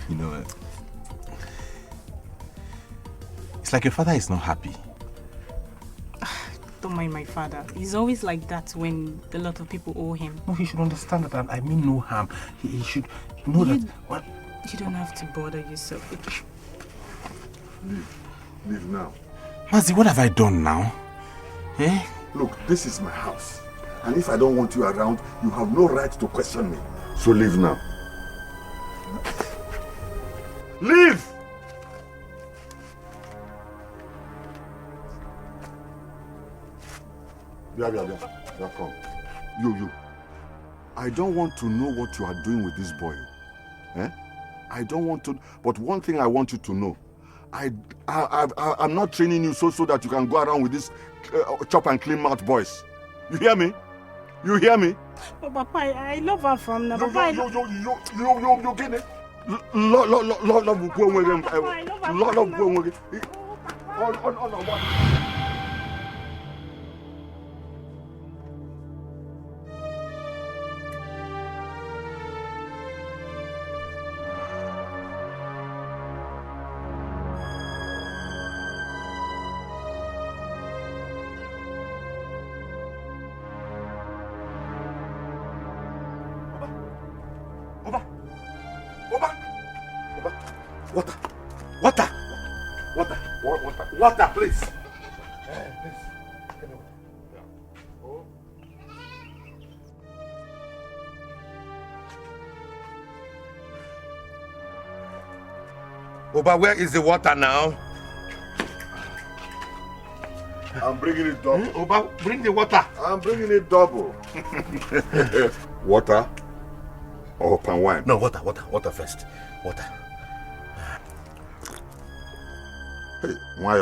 You know what? It's like your father is not happy. Don't mind my father. He's always like that when a lot of people owe him. No, he should understand that I mean no harm. He should know that... What? You don't have to bother yourself. Leave now. Mazi, what have I done now? Eh? Look, this is my house. And if I don't want you around, you have no right to question me. So leave now. Leave! Yeah, come. You. I don't want to know what you are doing with this boy. Eh? I don't want to... But one thing I want you to know. I'm not training you so that you can go around with this chop and clean mouth boys. You hear me? You hear me? But Papa, I love her from now. Papa, you get it? Love Oba! Oba! Oba! Water! Water! Water! Water! Water, please! Please. Oba, where is the water now? I'm bringing it double. Oba, bring the water. I'm bringing it double. Water or palm wine? No, water first. Water. Hey, why?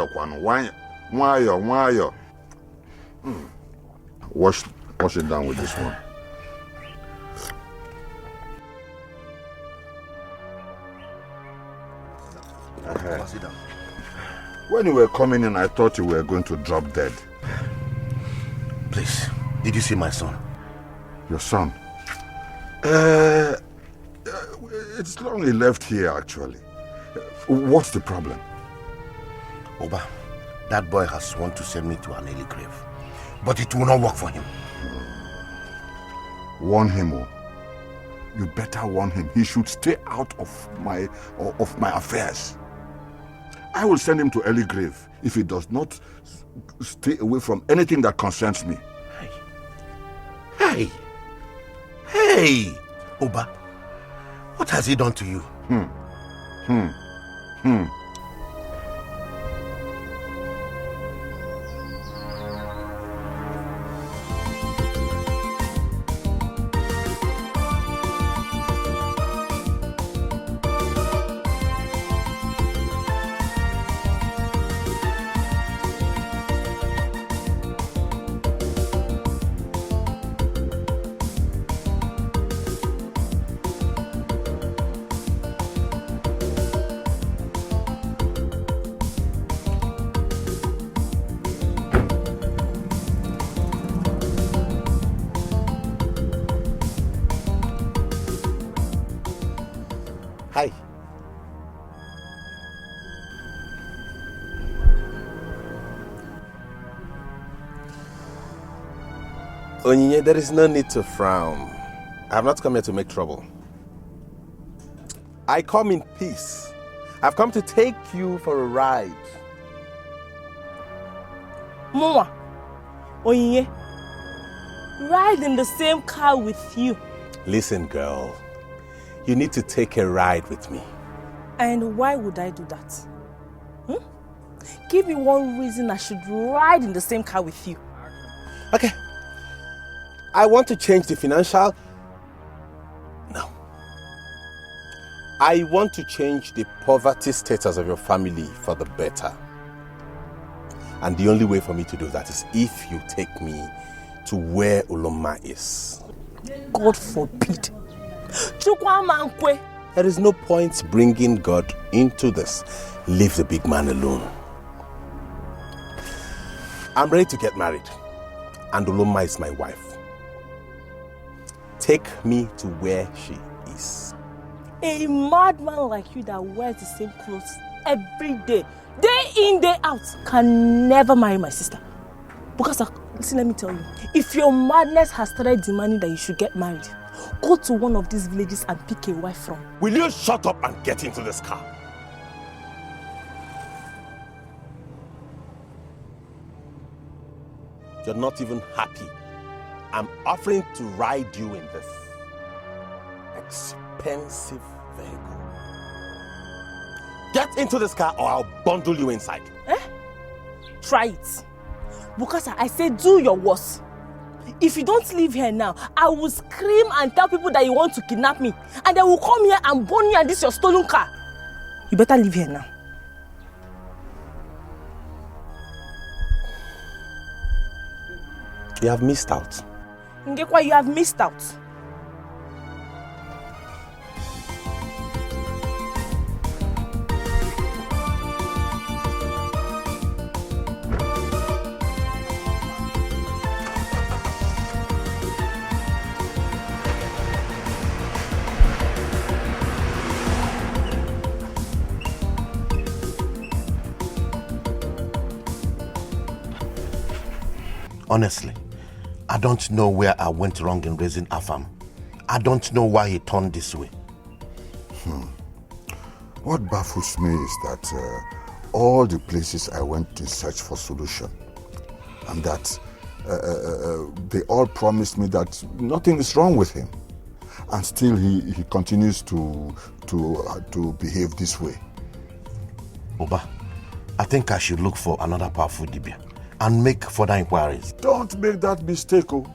Wash it down with this one. Sit down. When you were coming in, I thought you were going to drop dead. Please, did you see my son? Your son? It's long he left here, actually. What's the problem? Oba, that boy has sworn to send me to an early grave. But it will not work for him. Warn him, oh. You better warn him. He should stay out of my affairs. I will send him to early grave if he does not stay away from anything that concerns me. Hey! Oba, what has he done to you? Hi. Onyinye, there is no need to frown. I have not come here to make trouble. I come in peace. I've come to take you for a ride. Mwa, Onyinye, ride in the same car with you. Listen, girl. You need to take a ride with me. And why would I do that? Give me one reason I should ride in the same car with you. Okay. I want to change the financial... No. I want to change the poverty status of your family for the better. And the only way for me to do that is if you take me to where Uloma is. God forbid. There is no point bringing God into this. Leave the big man alone. I'm ready to get married, and Uloma is my wife. Take me to where she is. A madman like you that wears the same clothes every day, day in, day out, can never marry my sister. Because, listen, let me tell you, if your madness has started demanding that you should get married, go to one of these villages and pick a wife from. Will you shut up and get into this car? You're not even happy. I'm offering to ride you in this expensive vehicle. Get into this car or I'll bundle you inside. Try it. Because I say do your worst. If you don't leave here now, I will scream and tell people that you want to kidnap me. And they will come here and burn you and this your stolen car. You better leave here now. You have missed out. Ngekwa, you have missed out. Honestly, I don't know where I went wrong in raising Afam. I don't know why he turned this way. What baffles me is that all the places I went to search for solution, and that they all promised me that nothing is wrong with him, and still he continues to behave this way. Oba, I think I should look for another powerful Dibia and make further inquiries. Don't make that mistake, oh.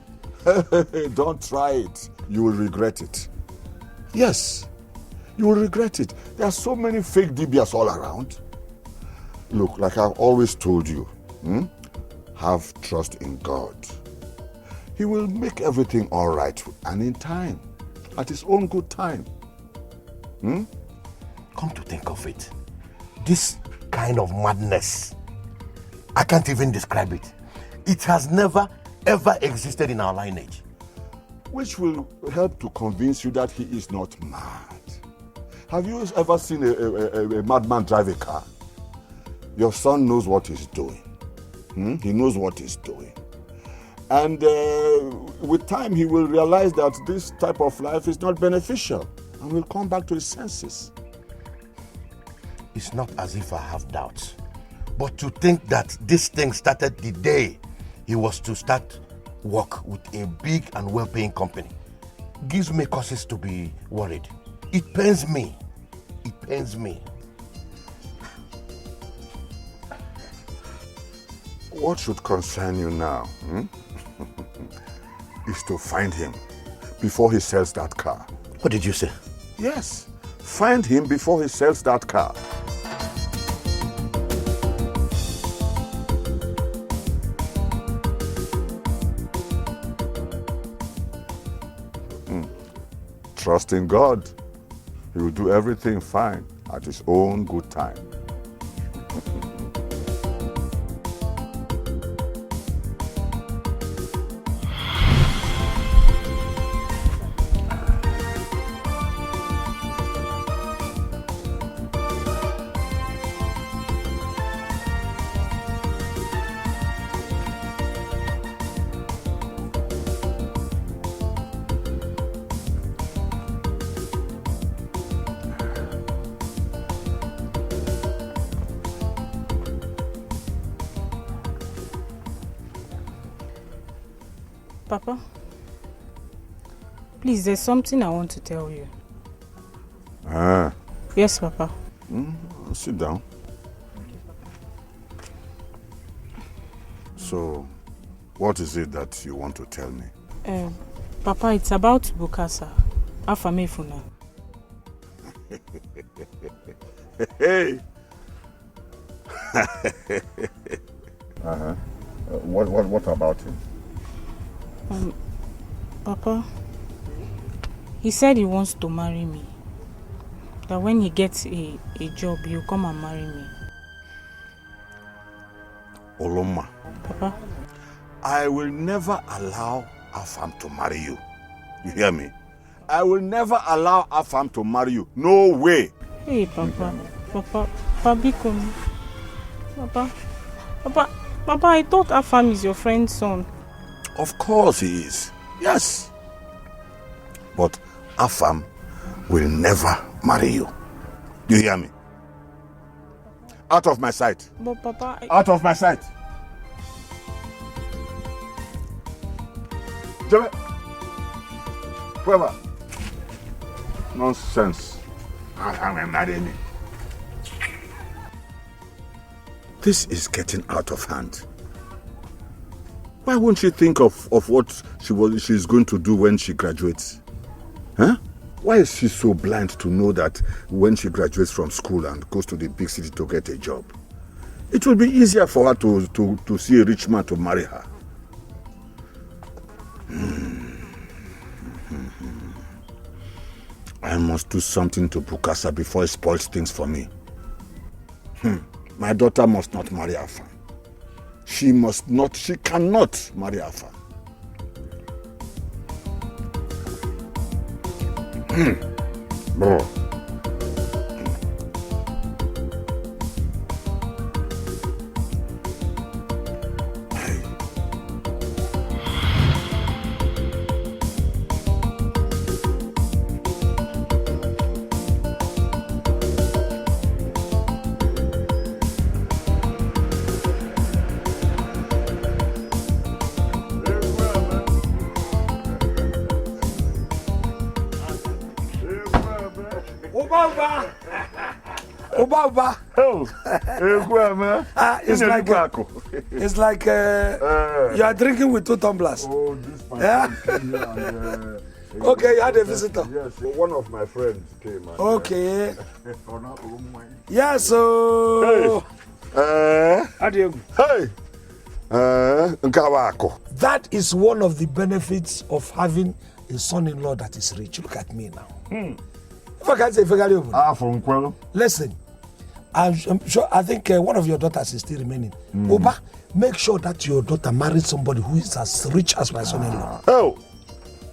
Don't try it. You will regret it. Yes, you will regret it. There are so many fake Dibias all around. Look, like I've always told you, have trust in God. He will make everything all right, and in time, at his own good time. Come to think of it, this kind of madness, I can't even describe it. It has never ever existed in our lineage. Which will help to convince you that he is not mad. Have you ever seen a madman drive a car? Your son knows what he's doing. He knows what he's doing. And with time, he will realize that this type of life is not beneficial and will come back to his senses. It's not as if I have doubts, but to think that this thing started the day he was to start work with a big and well-paying company gives me causes to be worried. It pains me. It pains me. What should concern you now is to find him before he sells that car. What did you say? Yes, find him before he sells that car. Trust in God. He will do everything fine at his own good time. Papa, please, there's something I want to tell you. Yes, Papa. Sit down. So, what is it that you want to tell me? Papa, it's about Bukasa. Afamefuna. Hey! What about him? Papa, he said he wants to marry me. That when he gets a job, he'll come and marry me. Oloma. Papa? I will never allow Afam to marry you. You hear me? I will never allow Afam to marry you. No way. Hey, Papa. Papa, Biko. Papa, I thought Afam is your friend's son. Of course he is. Yes. But Afam will never marry you. Do you hear me? Out of my sight. But Papa... Out of my sight. Jimmy. Whoever. Nonsense. Afam will marry me. This is getting out of hand. Why won't she think of what she's going to do when she graduates? Huh? Why is she so blind to know that when she graduates from school and goes to the big city to get a job, it will be easier for her to see a rich man to marry her? I must do something to Bukasa before it spoils things for me. My daughter must not marry Afam. She cannot marry Afam. Bro. Oba. Oh, it's like you are drinking with 2 tumblers. Oh, this my friend came here and, okay, you had a visitor. Yes, one of my friends came. And, okay. Yeah, so. Hey. Hey. That is one of the benefits of having a son-in-law that is rich. Look at me now. If I can say, listen, I'm sure. I think one of your daughters is still remaining. Oba, make sure that your daughter marries somebody who is as rich as my son-in-law. Oh,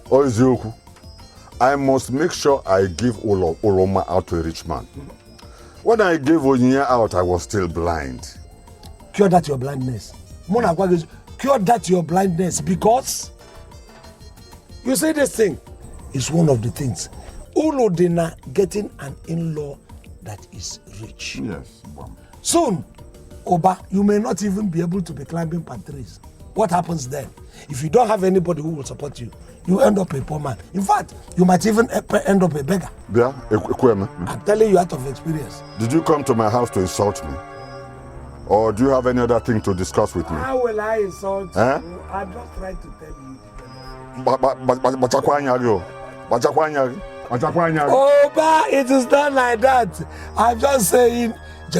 Oizioku, I must make sure I give Oroma out to a rich man. When I gave Onyia out, I was still blind. Cure that your blindness. Cure that your blindness, because you say this thing is one of the things. Ulodina getting an in-law that is rich. Yes. Soon, Oba, you may not even be able to be climbing palm trees. What happens then? If you don't have anybody who will support you, you end up a poor man. In fact, you might even end up a beggar. Yeah, I'm telling you out of experience. Did you come to my house to insult me? Or do you have any other thing to discuss with me? How will I insult you? I'm just trying to tell you. Oba, it is not like that. I'm just saying. Hey,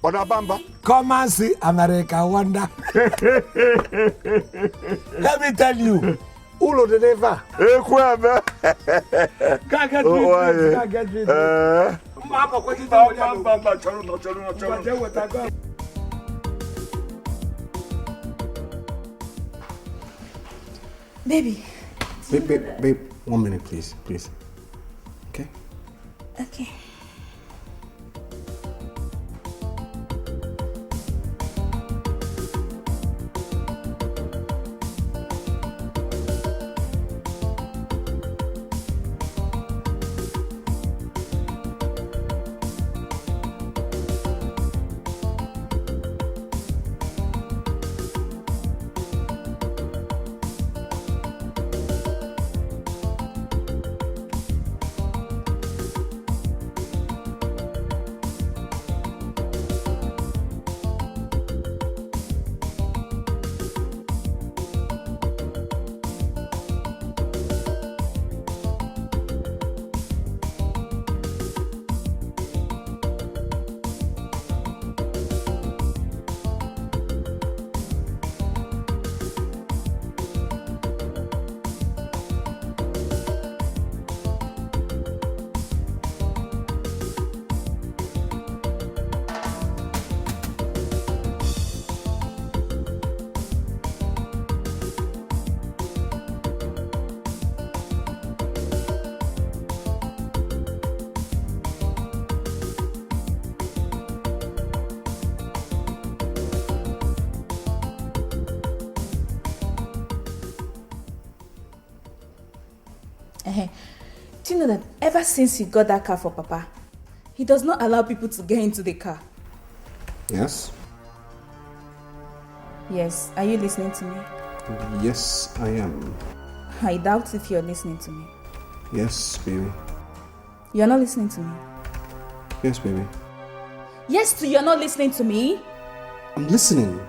Badabamba. Come and see America Wonder. Let me tell you. Ulo de Neva. Can't get rid of Baby. Babe, 1 minute, please. Okay? Okay. Do you know that ever since he got that car for Papa, he does not allow people to get into the car? Yes? Yes. Are you listening to me? Yes, I am. I doubt if you're listening to me. Yes, baby. You're not listening to me? Yes, baby. Yes, you're not listening to me? I'm listening.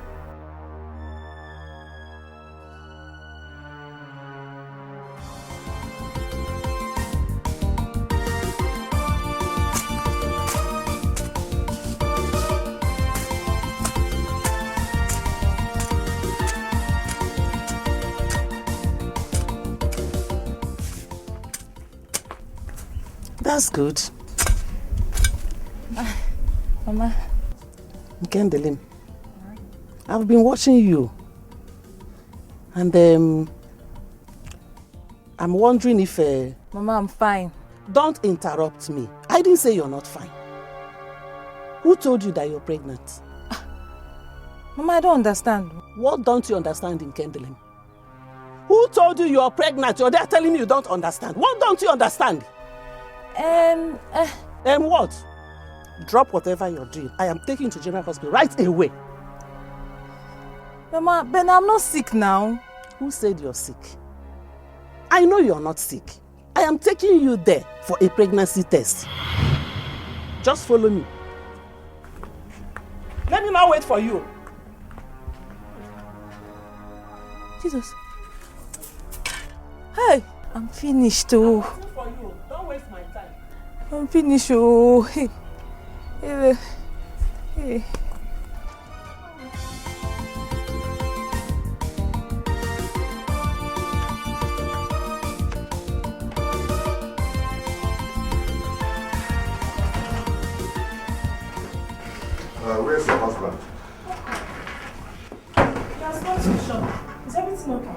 That's good. Mama. Nkem, I've been watching you. And I'm wondering if... Mama, I'm fine. Don't interrupt me. I didn't say you're not fine. Who told you that you're pregnant? Mama, I don't understand. What don't you understand in Nkem? Who told you you're pregnant? You're there telling me you don't understand. What don't you understand? What? Drop whatever you're doing. I am taking you to General Hospital right away. Mama, Ben, I'm not sick now. Who said you're sick? I know you're not sick. I am taking you there for a pregnancy test. Just follow me. Let me now wait for you. Jesus. Hey, I'm finished, oh. I'm for you. Don't waste my time. I'm finished, oh. Hey. Hey. Where's your husband? That's not too sure. Is everything okay?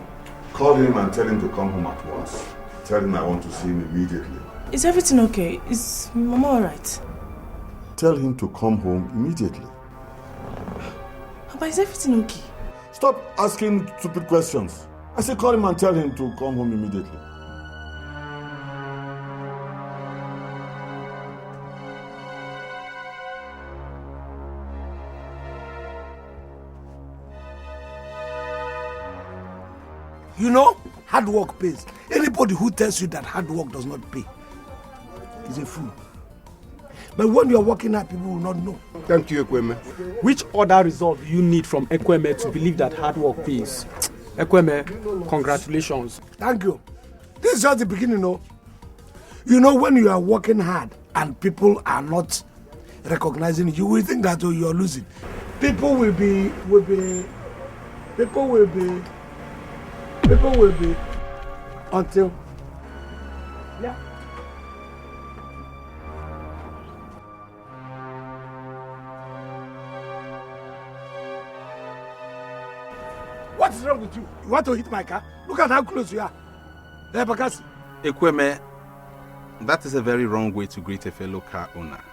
Call him and tell him to come home at once. Tell him I want to see him immediately. Is everything okay? Is Mama alright? Tell him to come home immediately. Papa, is everything okay? Stop asking stupid questions. I said call him and tell him to come home immediately. You know, hard work pays. Anybody who tells you that hard work does not pay is a fool. But when you are working hard, people will not know. Thank you, Ekweme. Which other result do you need from Ekweme to believe that hard work pays? Ekweme, congratulations. Thank you. This is just the beginning, no? You know, when you are working hard and people are not recognizing you, will think that you are losing. People will be until, yeah. What is wrong with you? You want to hit my car? Look at how close you are. There, Bakasi. Ekweme, that is a very wrong way to greet a fellow car owner.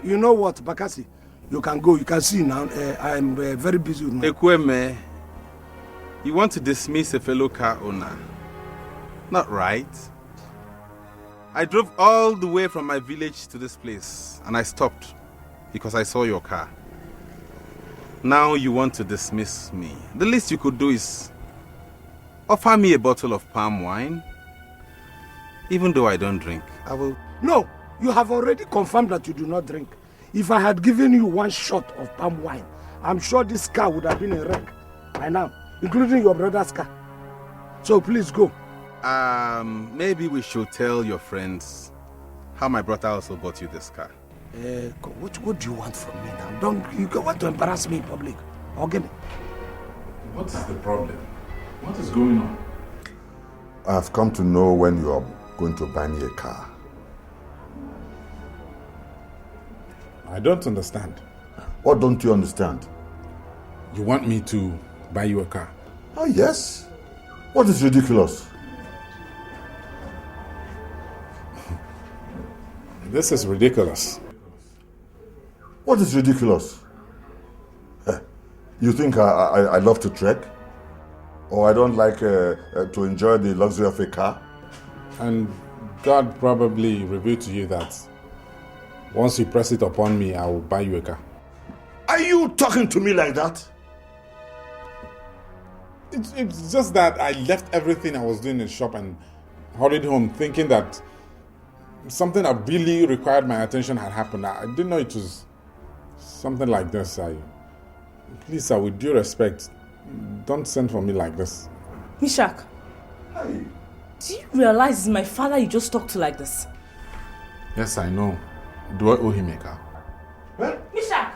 You know what, Bakasi? You can go. You can see now. I'm very busy with my... Ekweme, you want to dismiss a fellow car owner. Not right. I drove all the way from my village to this place and I stopped because I saw your car. Now you want to dismiss me. The least you could do is offer me a bottle of palm wine. Even though I don't drink, I will... No, you have already confirmed that you do not drink. If I had given you one shot of palm wine, I'm sure this car would have been a wreck by now, including your brother's car. So please go. Maybe we should tell your friends how my brother also bought you this car. What do you want from me now? You want to embarrass me in public? Okay. What is the problem? What is going on? I've come to know when you are going to buy me a car. I don't understand. What don't you understand? You want me to buy you a car? Oh, yes. What is ridiculous? This is ridiculous. What is ridiculous? You think I love to trek? Or I don't like to enjoy the luxury of a car? And God probably revealed to you that once you press it upon me, I will buy you a car. Are you talking to me like that? It's just that I left everything I was doing in the shop and hurried home thinking that something that really required my attention had happened. I didn't know it was something like this. Please, sir, with due respect, don't send for me like this. Mishak, Hey. do you realize it's my father you just talked to like this? Yes, I know. Do I owe him a car? Huh? Mishak!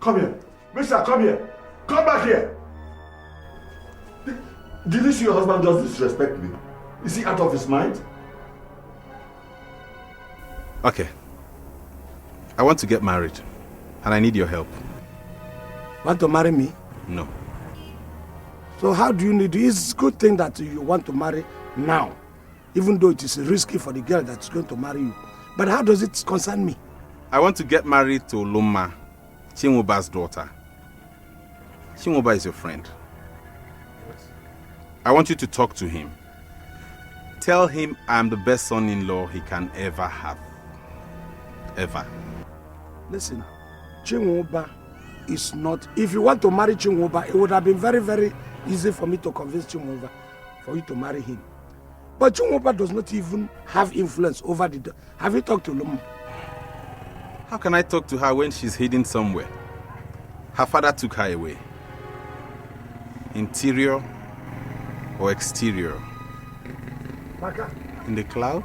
Come here. Mister, come here. Come back here. Did you see your husband just disrespect me? Is he out of his mind? Okay. I want to get married and I need your help. Want to marry me? No. So how do you need it? It's a good thing that you want to marry now, even though it is risky for the girl that's going to marry you. But how does it concern me? I want to get married to Loma, Chinwoba's daughter. Chinwoba is your friend. I want you to talk to him. Tell him I'm the best son-in-law he can ever have. Ever. Listen, Chinwoba is not... If you want to marry Chinwoba, it would have been very, very easy for me to convince Chinwoba. for you to marry him. But Chinwoba does not even have influence over the... Have you talked to Lumu? How can I talk to her when she's hidden somewhere? Her father took her away. Interior or exterior? Baka? In the cloud?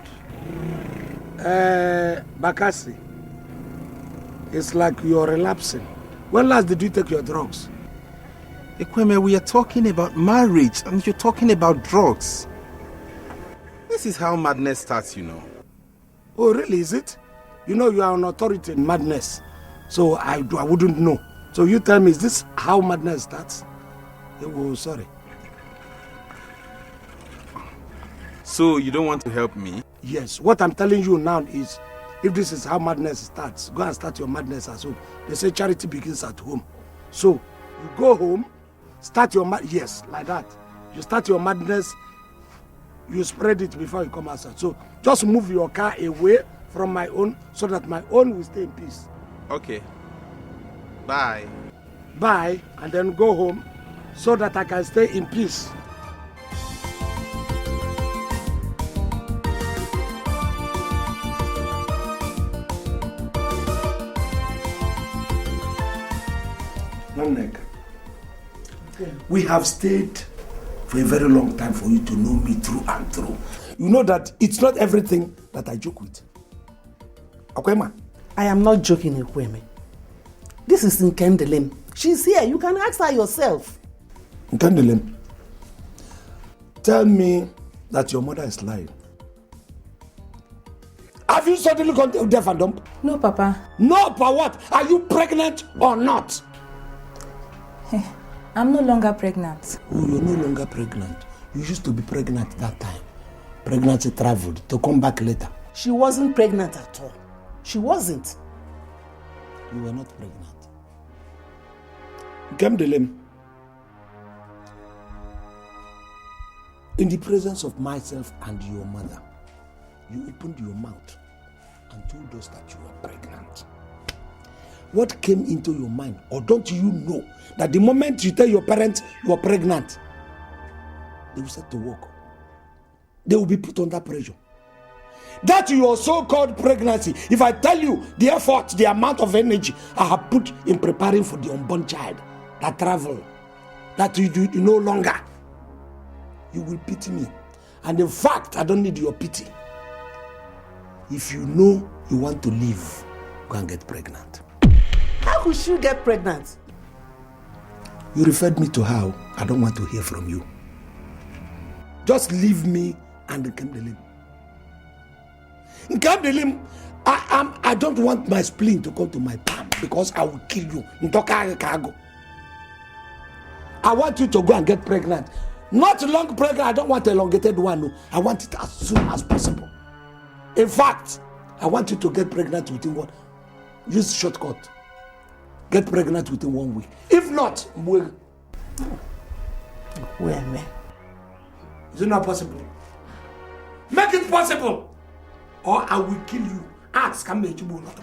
Bakasi, it's like you're relapsing. When last did you take your drugs? Ekweme, we are talking about marriage and you're talking about drugs. This is how madness starts, you know. Oh, really, is it? You know you are an authority in madness. So I wouldn't know. So you tell me, is this how madness starts? Oh, sorry. So you don't want to help me? Yes, what I'm telling you now is, if this is how madness starts, go and start your madness at home. They say charity begins at home. So you go home, start your yes, like that. You start your madness, you spread it before you come outside. So just move your car away from my own so that my own will stay in peace. Okay. Bye. Bye, and then go home so that I can stay in peace. We have stayed for a very long time for you to know me through and through. You know that it's not everything that I joke with. Akwema? I am not joking, Ekweme. This is Nkem. She's here. You can ask her yourself. Nkem, tell me that your mother is lying. Have you suddenly gone deaf and dumb? No, Papa. No, but what? Are you pregnant or not? I'm no longer pregnant. Oh, you're no longer pregnant. You used to be pregnant that time. Pregnancy traveled to come back later. She wasn't pregnant at all. She wasn't. You were not pregnant. Nkem, in the presence of myself and your mother, you opened your mouth and told us that you were pregnant. What came into your mind? Or don't you know that the moment you tell your parents you are pregnant, they will set to work. They will be put under pressure. That your so-called pregnancy, if I tell you the effort, the amount of energy I have put in preparing for the unborn child, that travel, that you do no longer, you will pity me. And in fact, I don't need your pity. If you know you want to live, go and get pregnant. How could she get pregnant? You referred me to her. I don't want to hear from you. Just leave me and Nkem. Nkem, I don't want my spleen to come to my palm because I will kill you. I want you to go and get pregnant. Not long pregnant, I don't want an elongated one. No. I want it as soon as possible. In fact, I want you to get pregnant within what? Use shortcut. Get pregnant within 1 week. If not, we'll... Where, man? Is it not possible? Make it possible! Or I will kill you. Ask, come here, you will not.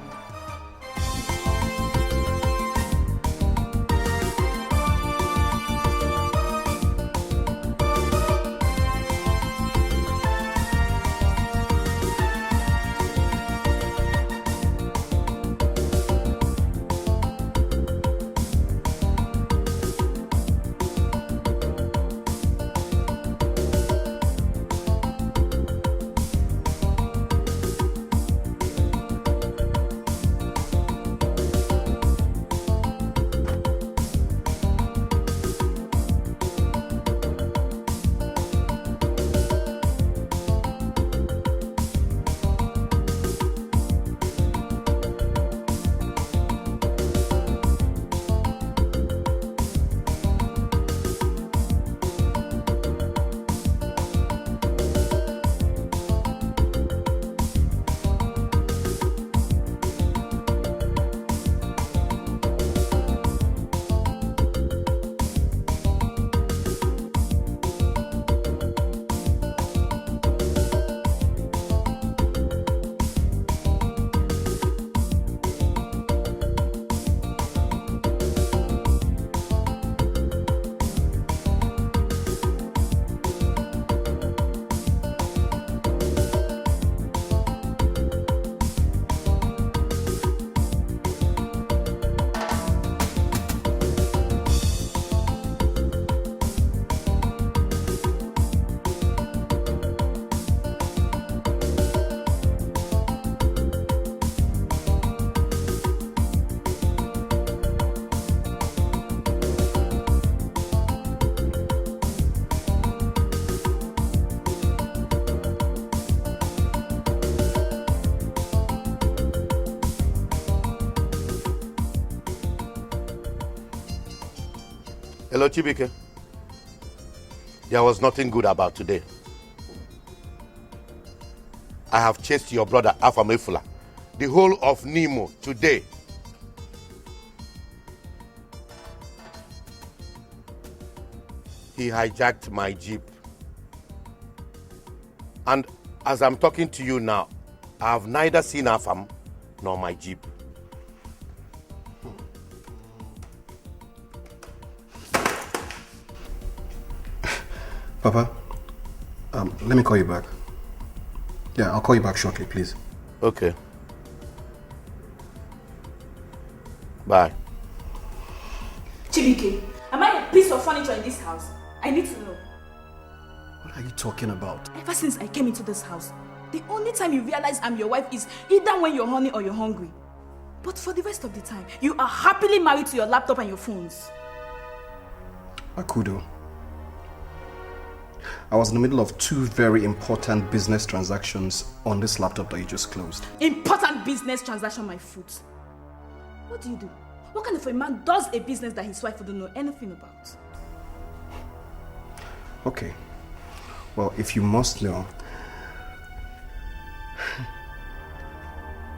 Hello, Chibike. There was nothing good about today. I have chased your brother Afamefula the whole of Nimo today. He hijacked my jeep. And as I'm talking to you now, I have neither seen Afam nor my jeep. Papa, let me call you back. Yeah, I'll call you back shortly, please. Okay. Bye. Chibike, am I a piece of furniture in this house? I need to know. What are you talking about? Ever since I came into this house, the only time you realize I'm your wife is either when you're horny or you're hungry. But for the rest of the time, you are happily married to your laptop and your phones. Akudo, I was in the middle of 2 very important business transactions on this laptop that you just closed. Important business transaction, my foot. What do you do? What kind of a man does a business that his wife wouldn't know anything about? Okay. Well, if you must know,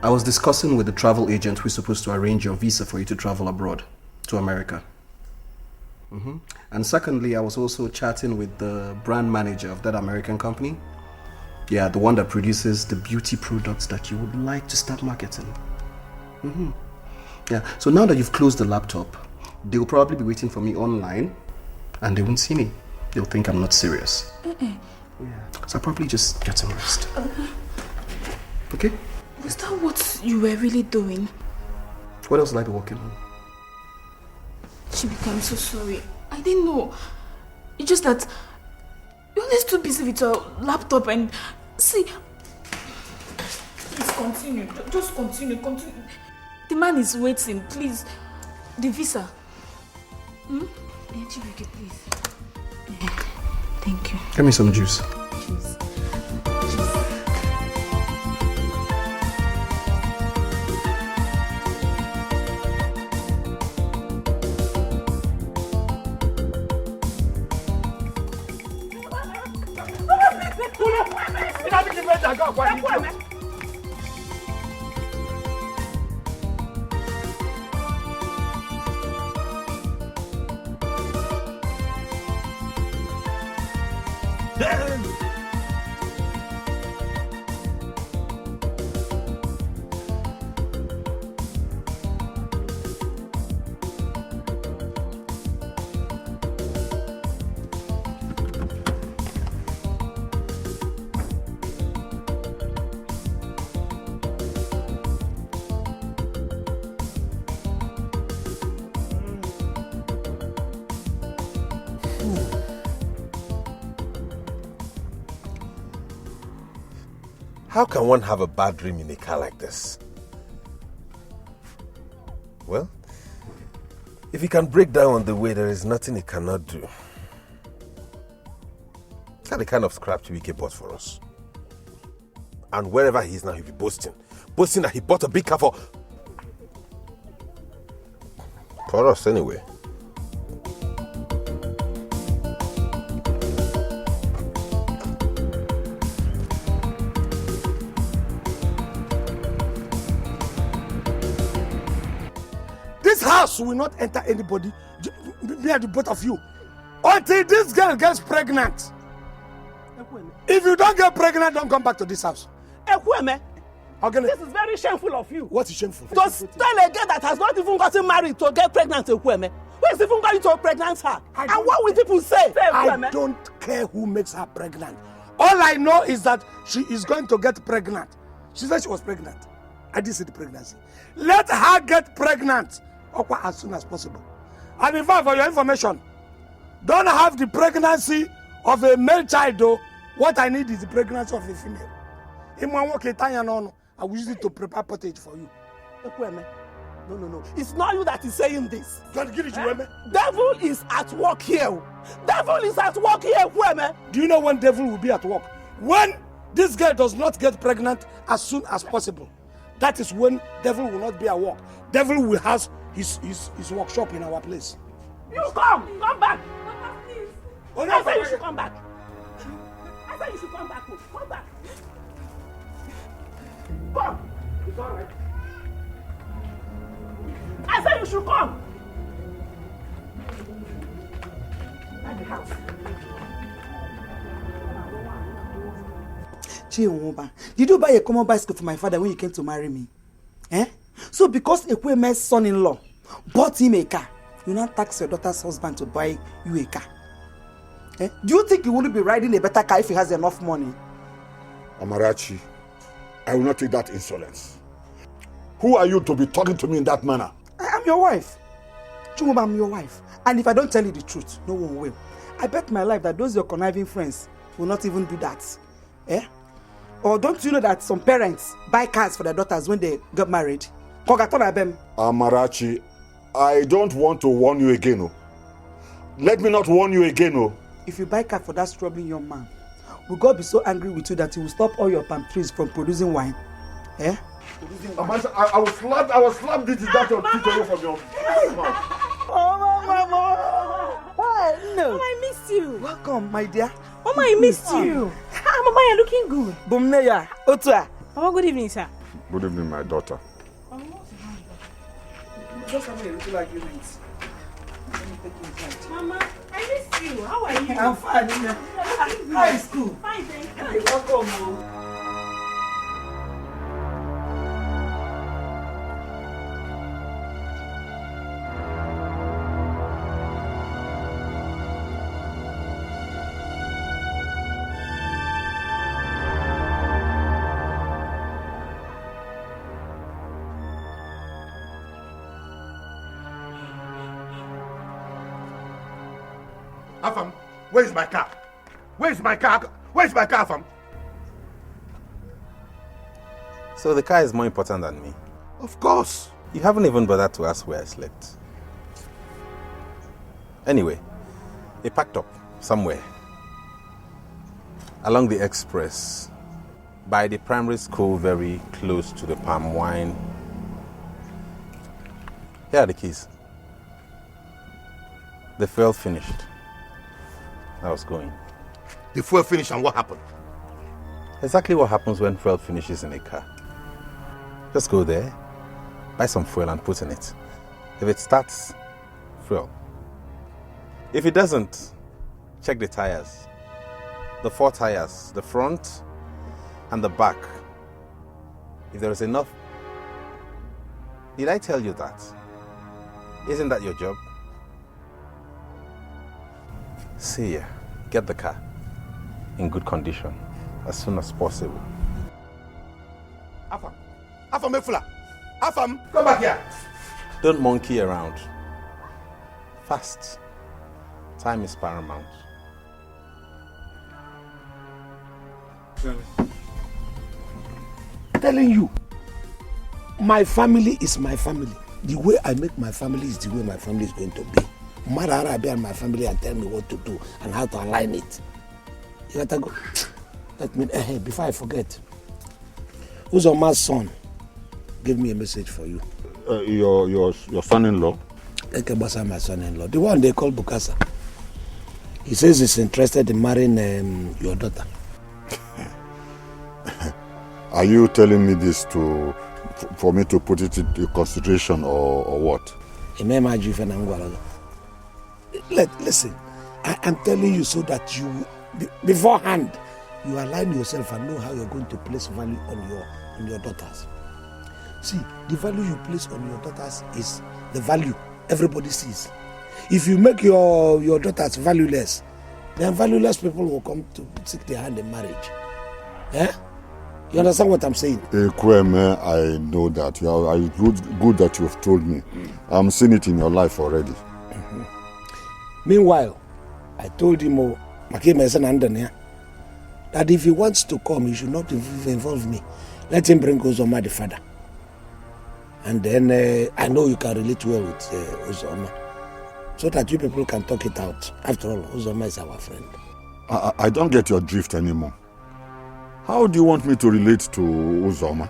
I was discussing with the travel agent who's supposed to arrange your visa for you to travel abroad to America. And secondly, I was also chatting with the brand manager of that American company. Yeah, the one that produces the beauty products that you would like to start marketing. Yeah, so now that you've closed the laptop, they'll probably be waiting for me online and they won't see me. They'll think I'm not serious. Yeah, so I'll probably just get some rest. Okay? Was that what you were really doing? What else will I be working on? Chibike, I'm so sorry. I didn't know. It's just that you're always too busy with your laptop and... See... Please continue. Just continue. The man is waiting. Please. The visa. Chibike, please. Thank you. Get me some juice. Juice. How can one have a bad dream in a car like this? Well, if he can break down on the way, there is nothing he cannot do. That's the kind of scrap Chibike bought for us. And wherever he is now, he'll be boasting. Boasting that he bought a big car for us anyway. This house will not enter anybody, near the both of you, until this girl gets pregnant. If you don't get pregnant, don't come back to this house. This is very shameful of you. What is shameful? To tell a girl that has not even gotten married to get pregnant, Ekweme. Who is even going to pregnant her? And what will people say? I don't care who makes her pregnant. All I know is that she is going to get pregnant. She said she was pregnant. I didn't see the pregnancy. Let her get pregnant as soon as possible. And in fact, for your information, don't have the pregnancy of a male child though. What I need is the pregnancy of a female. I will use it to prepare pottage for you. No. It's not you that is saying this. Devil is at work here. Devil is at work here, Ekweme. Do you know when devil will be at work? When this girl does not get pregnant as soon as possible. That is when devil will not be at work. Devil will have his workshop in our place. You come back. I said you should come back. I said you should come back. Come back. Come. It's all right. I said you should come. At the house. Chiwomba, did you buy a common bicycle for my father when you came to marry me? Eh? So because Ekweme's son-in-law bought him a car, you now tax your daughter's husband to buy you a car. Eh? Do you think he wouldn't be riding a better car if he has enough money? Amarachi, I will not take that insolence. Who are you to be talking to me in that manner? I am your wife. Chumba, I'm your wife. And if I don't tell you the truth, no one will. I bet my life that those your conniving friends will not even do that. Eh? Or don't you know that some parents buy cars for their daughters when they get married? Amarachi, I don't want to warn you again. Oh. Let me not warn you again. Oh. If you buy car for that struggling young man, will God be so angry with you that he will stop all your palm trees from producing wine? Eh? I will slap this that your teeth away from your mouth. Oh, Mama! No. Mama, I missed you. Welcome, my dear. Mama, I missed you. Ah, Mama, you're looking good. Bumneya, Otua. Mama, good evening, sir. Good evening, my daughter. Just having a little argument. Mama, I missed you. How are you? I'm fine. How is school? Fine, thank you. Welcome. Afam, where is my car? Where is my car? Where is my car, Afam? So the car is more important than me? Of course. You haven't even bothered to ask where I slept. Anyway, they packed up somewhere along the express by the primary school very close to the palm wine. Here are the keys. The fuel finished. I was going. The fuel finished and what happened? Exactly what happens when fuel finishes in a car. Just go there, buy some fuel and put in it. If it starts, fuel. If it doesn't, check the tires. The 4 tires, the front and the back. If there is enough. Did I tell you that? Isn't that your job? See ya. Get the car in good condition as soon as possible. Afam, Efula. Afam, come back here. Don't monkey around. Fast. Time is paramount. Telling you, my family is my family. The way I make my family is the way my family is going to be. Marara be and my family and tell me what to do and how to align it. You gotta go. Let me before I forget. Who's my son? Give me a message for you. Your son-in-law? Ekebasa, my son-in-law. The one they call Bukasa. He says he's interested in marrying your daughter. Are you telling me this for me to put it into consideration or what? Listen, I am telling you so that you, beforehand, you align yourself and know how you're going to place value on your daughters. See, the value you place on your daughters is the value everybody sees. If you make your daughters valueless, then valueless people will come to seek their hand in marriage. Eh? You understand what I'm saying? Ekweme, I know that. Good that you've told me. I'm seeing it in your life already. Mm-hmm. Meanwhile, I told him, that if he wants to come, he should not involve me. Let him bring Uzoma the father. And then I know you can relate well with Uzoma. So that you people can talk it out. After all, Uzoma is our friend. I don't get your drift anymore. How do you want me to relate to Uzoma?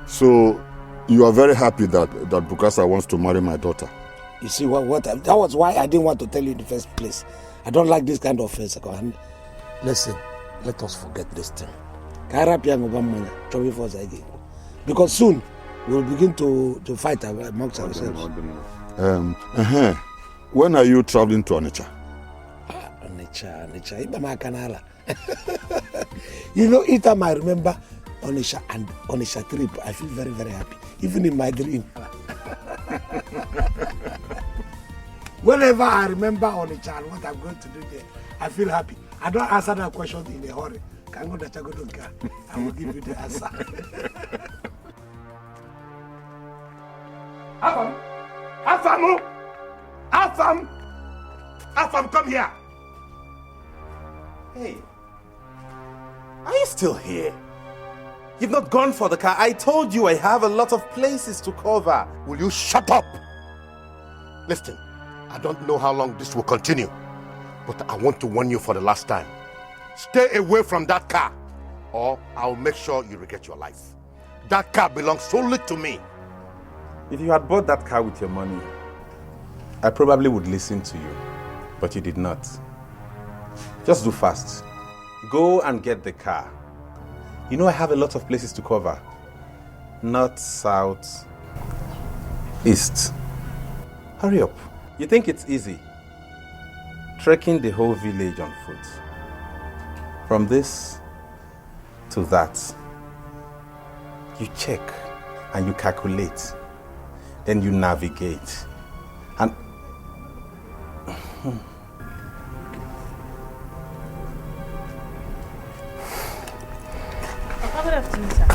So, you are very happy that Bukasa wants to marry my daughter? You see, that was why I didn't want to tell you in the first place. I don't like this kind of face. Listen, let us forget this thing. Because soon we'll begin to fight amongst ourselves. When are you traveling to Onitsha? Onitsha. You know, each time I remember Onitsha and Onitsha trip, I feel very, very happy. Even in my dream. Whenever I remember Onitsha and what I'm going to do there, I feel happy. I don't answer that question in a hurry. I will give you the answer. Afam, come here. Hey, are you still here? You've not gone for the car. I told you I have a lot of places to cover. Will you shut up? Listen, I don't know how long this will continue, but I want to warn you for the last time. Stay away from that car, or I'll make sure you regret your life. That car belongs solely to me. If you had bought that car with your money, I probably would listen to you, but you did not. Just do fast. Go and get the car. You know I have a lot of places to cover. North, south, east. Hurry up. You think it's easy? Trekking the whole village on foot. From this to that. You check and you calculate. Then you navigate. And Good afternoon, sir.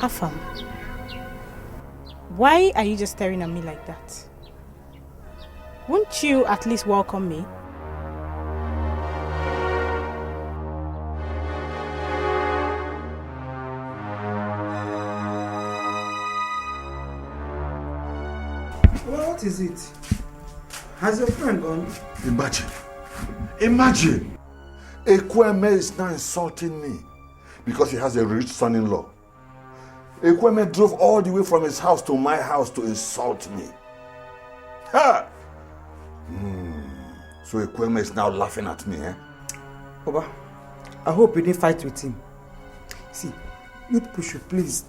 Afam, why are you just staring at me like that? Won't you at least welcome me? Well, what is it? Has your friend gone? Imagine. Ekweme is now insulting me because he has a rich son-in-law. Ekweme drove all the way from his house to my house to insult me. Ha! So Ekweme is now laughing at me, eh? Oba, I hope you didn't fight with him. See, you people should please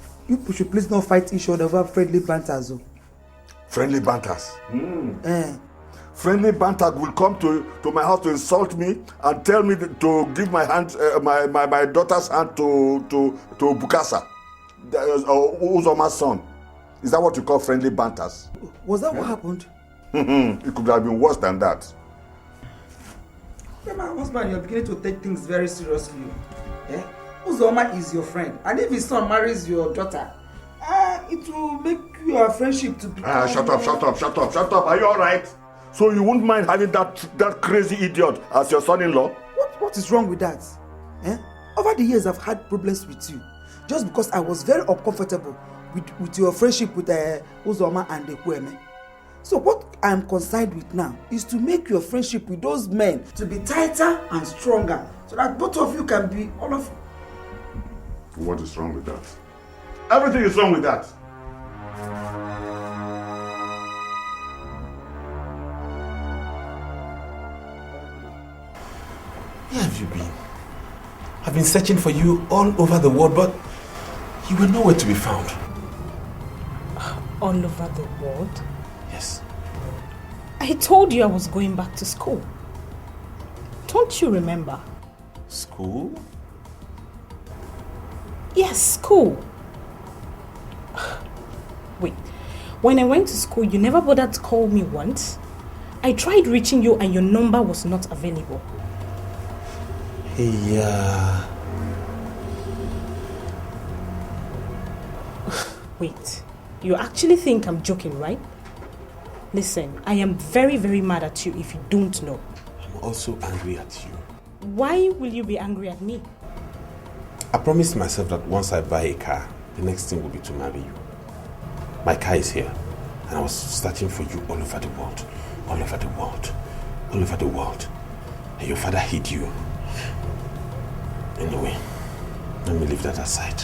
not fight each other over friendly banters. Friendly banters? Friendly banter will come to my house to insult me and tell me to give my hand, my daughter's hand to Bukasa, Uzoma's son. Is that what you call friendly banters? Was that what happened? It could have been worse than that. Yeah, my husband, you're beginning to take things very seriously. Yeah? Uzoma is your friend, and if his son marries your daughter, it will make your friendship to become... Shut up. Are you all right? So you wouldn't mind having that crazy idiot as your son-in-law? What is wrong with that? Over the years, I've had problems with you. Just because I was very uncomfortable with your friendship with Uzoma and Ekweme. So what I'm concerned with now is to make your friendship with those men to be tighter and stronger, so that both of you can be all of... What is wrong with that? Everything is wrong with that. Where have you been? I've been searching for you all over the world, but you were nowhere to be found. All over the world? Yes. I told you I was going back to school. Don't you remember? School? Yes, school. Wait, when I went to school, you never bothered to call me once. I tried reaching you and your number was not available. Hey, Wait, you actually think I'm joking, right? Listen, I am very, very mad at you if you don't know. I'm also angry at you. Why will you be angry at me? I promised myself that once I buy a car, the next thing will be to marry you. My car is here, and I was searching for you all over the world. All over the world. All over the world. Your father hid you. Anyway, let me leave that aside.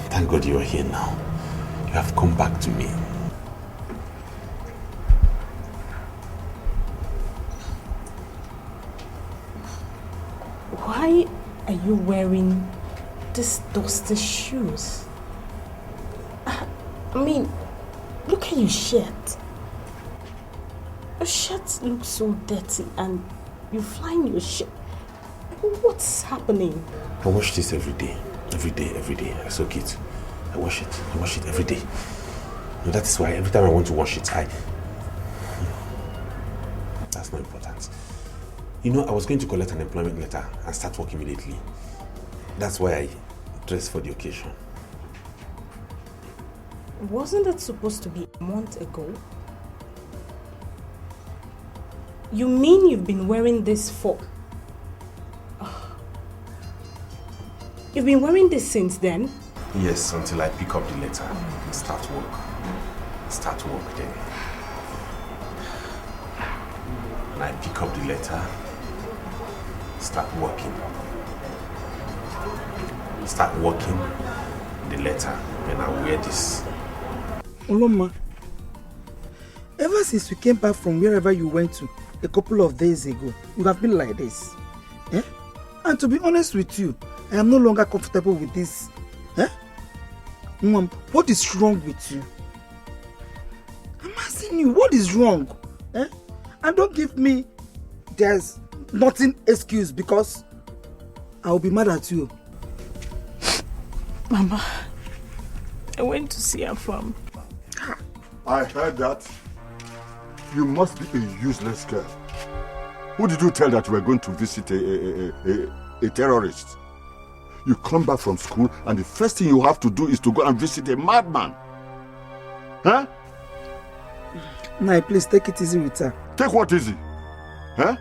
Thank God you are here now. You have come back to me. Why are you wearing these dusty shoes? I mean, look at your shirt. Your shirt looks so dirty and you flying your shirt. What's happening? I wash this every day. Every day. I soak it. I wash it every day. And that is why every time I want to wash it, That's not important. You know, I was going to collect an employment letter and start work immediately. That's why I dressed for the occasion. Wasn't it supposed to be a month ago? You mean you've been wearing this for... You've been wearing this since then? Yes, until I pick up the letter and start work. Start work then. When I pick up the letter, start working. Start working the letter, then I wear this. Oloma, ever since you came back from wherever you went to a couple of days ago, you have been like this. Eh? And to be honest with you, I am no longer comfortable with this. Eh? Mom, what is wrong with you? I'm asking you, what is wrong? Eh? And don't give me there's nothing excuse because I'll be mad at you. Mama, I went to see her farm. I heard that. You must be a useless girl. Who did you tell that you were going to visit a terrorist? You come back from school and the first thing you have to do is to go and visit a madman. Huh? Nah, please take it easy with her. Take what easy? Huh?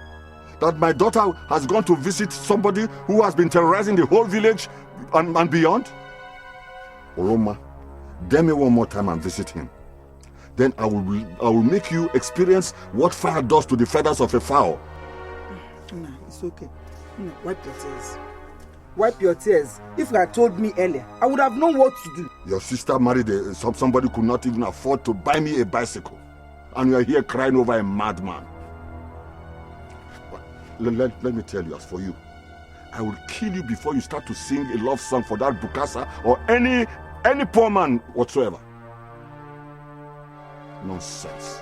That my daughter has gone to visit somebody who has been terrorizing the whole village and beyond? Oroma, dare me one more time and visit him. Then I will make you experience what fire does to the feathers of a fowl. Nah, it's okay. Nah, wipe your tears. Wipe your tears. If you had told me earlier, I would have known what to do. Your sister married somebody who could not even afford to buy me a bicycle. And you are here crying over a madman. Let me tell you, as for you, I will kill you before you start to sing a love song for that Bukasa or any poor man whatsoever. Nonsense.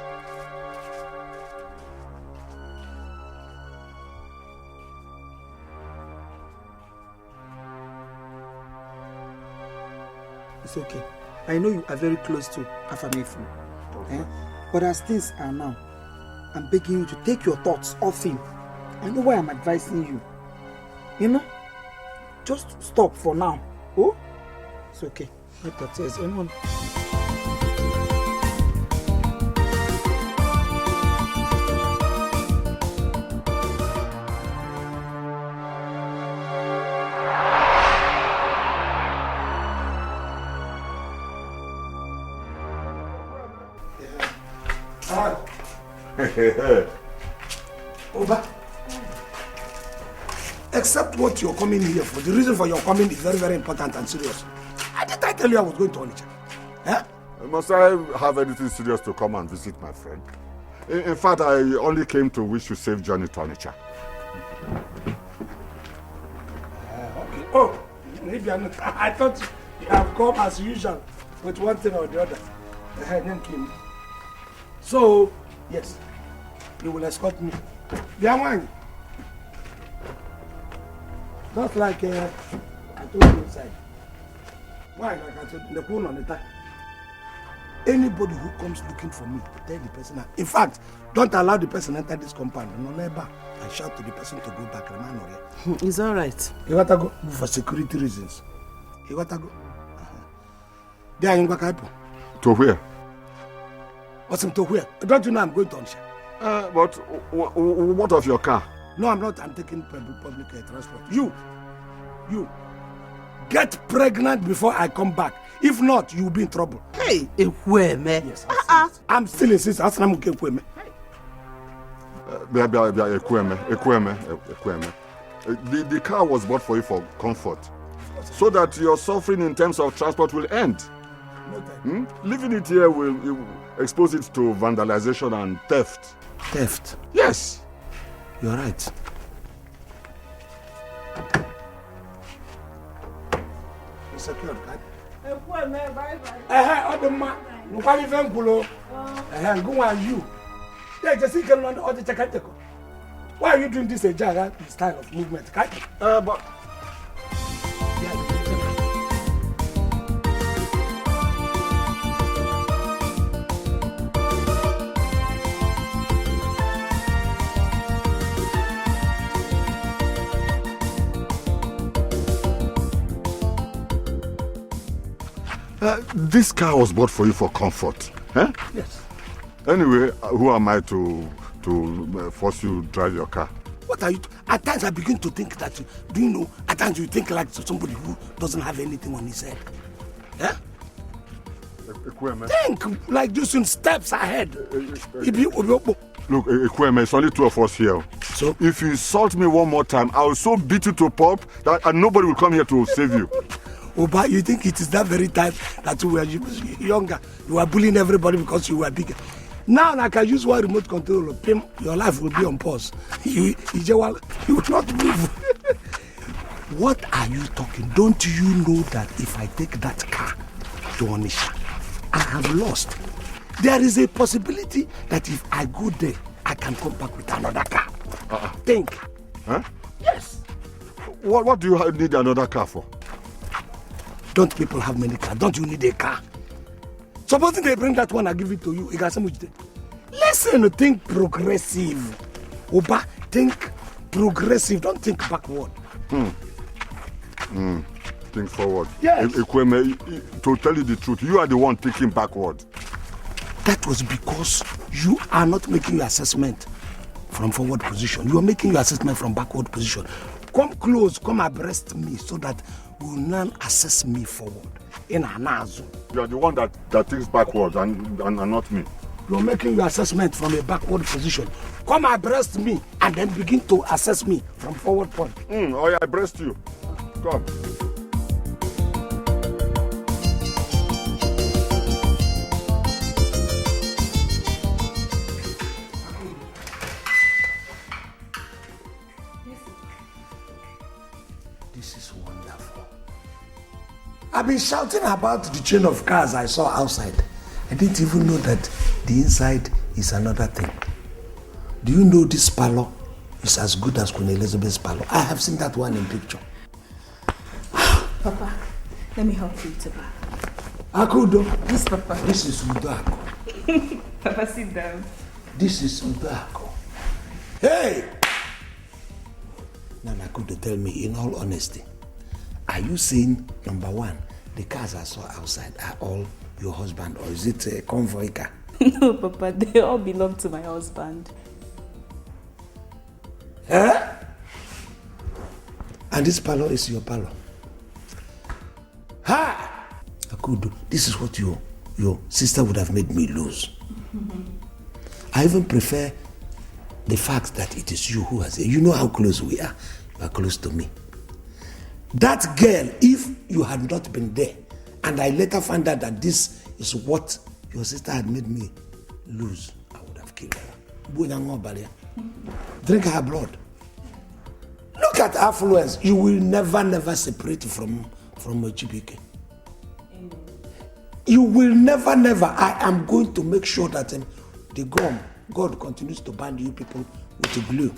It's okay. I know you are very close to Afamefu. But as things are now, I'm begging you to take your thoughts off him. I know why I'm advising you. You know? Just stop for now. Oh? It's okay. Wipe your tears. Anyone? Oba, accept what you're coming here for. The reason for your coming is very, very important and serious. Did I tell you I was going to Onitsha? Huh? Must I have anything serious to come and visit my friend? In fact, I only came to wish you safe journey to Onitsha. Okay. Oh, maybe I'm not. I thought you have come as usual with one thing or the other. Nkem. So, yes, you will escort me. Biamwani. Just like I told you inside. Why? Like I told you, the phone on the time. Anybody who comes looking for me, tell the person. In fact, don't allow the person enter this compound. No labor. And shout to the person to go back. It's all right. You got to go for security reasons. You got to go. There you go. To where? What's to where? Don't you know I'm going to Onitsha? But what of your car? No, I'm not. I'm taking public transport. You get pregnant before I come back. If not, you'll be in trouble. Hey, where, man? Yes, I'm still in sister. The car was bought for you for comfort, so that your suffering in terms of transport will end. Leaving it here will expose it to vandalization and theft. Theft? Yes. You're right. It's secured, right? Odema, Nkwali Venkulo, go on you. Yeah, just think on all the Chakateko. Why are you doing this Jaga style of movement? But this car was bought for you for comfort. Yes. Anyway, who am I to force you to drive your car? What are you? At times I begin to think that, do you know, at times you think like somebody who doesn't have anything on his head. Yeah? Think like just in steps ahead. Look, Ekweme, it's only two of us here. So? If you insult me one more time, I will so beat you to pulp that and nobody will come here to save you. But you think it is that very time that you were younger, you were bullying everybody because you were bigger. Now I can use one remote control of him, your life will be on pause. You will not move. What are you talking? Don't you know that if I take that car to Onisha, I have lost? There is a possibility that if I go there, I can come back with another car. Think. Huh? Yes. What do you need another car for? Don't people have many cars? Don't you need a car? Supposing they bring that one, I give it to you. Listen, think progressive. Oba, think progressive. Don't think backward. Think forward. Yes. Ekweme, to tell you the truth, you are the one thinking backward. That was because you are not making your assessment from forward position. You are making your assessment from backward position. Come close, come abreast me so that you will now assess me forward. In Anazo. You are the one that thinks backwards and not me. You are making your assessment from a backward position. Come abreast me and then begin to assess me from forward point. Oh yeah, I breast you. Come. This is wonderful. I've been shouting about the chain of cars I saw outside. I didn't even know that the inside is another thing. Do you know this parlor is as good as Queen Elizabeth's parlor? I have seen that one in picture. Papa, let me help you to back. Akudo. Yes, Papa. This is Udako. Papa, sit down. This is Udako. Hey! Now, Akudo, tell me, in all honesty, are you saying, number one, the cars I saw outside are all your husband, or is it a convoy car? No, Papa, they all belong to my husband. Eh? And this parlor is your parlor. Ha! Akudo, this is what your sister would have made me lose. I even prefer the fact that it is you who has it. You know how close we are. You are close to me. That girl, if you had not been there, and I later found out that this is what your sister had made me lose, I would have killed her. Drink her blood. Look at affluence. You will never separate from Ojibike. You will never. I am going to make sure that God continues to bind you people with a glue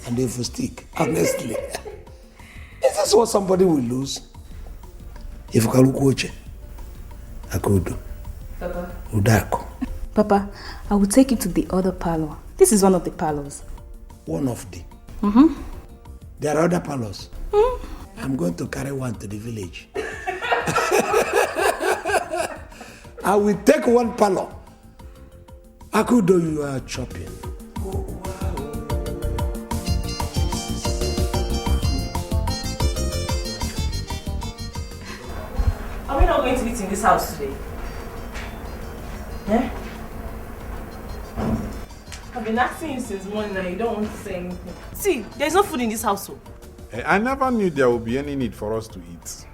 and a stick. Honestly. Is this what somebody will lose? If you can watch it, I could. Papa. Udako. Papa, I will take you to the other parlor. This is one of the parlors. One of the? There are other parlors? I'm going to carry one to the village. I will take one parlor. Akudo, you are chopping. Are we not going to eat in this house today? Eh? been asking you since morning and you don't want to say anything. See, there's no food in this household. I never knew there would be any need for us to eat.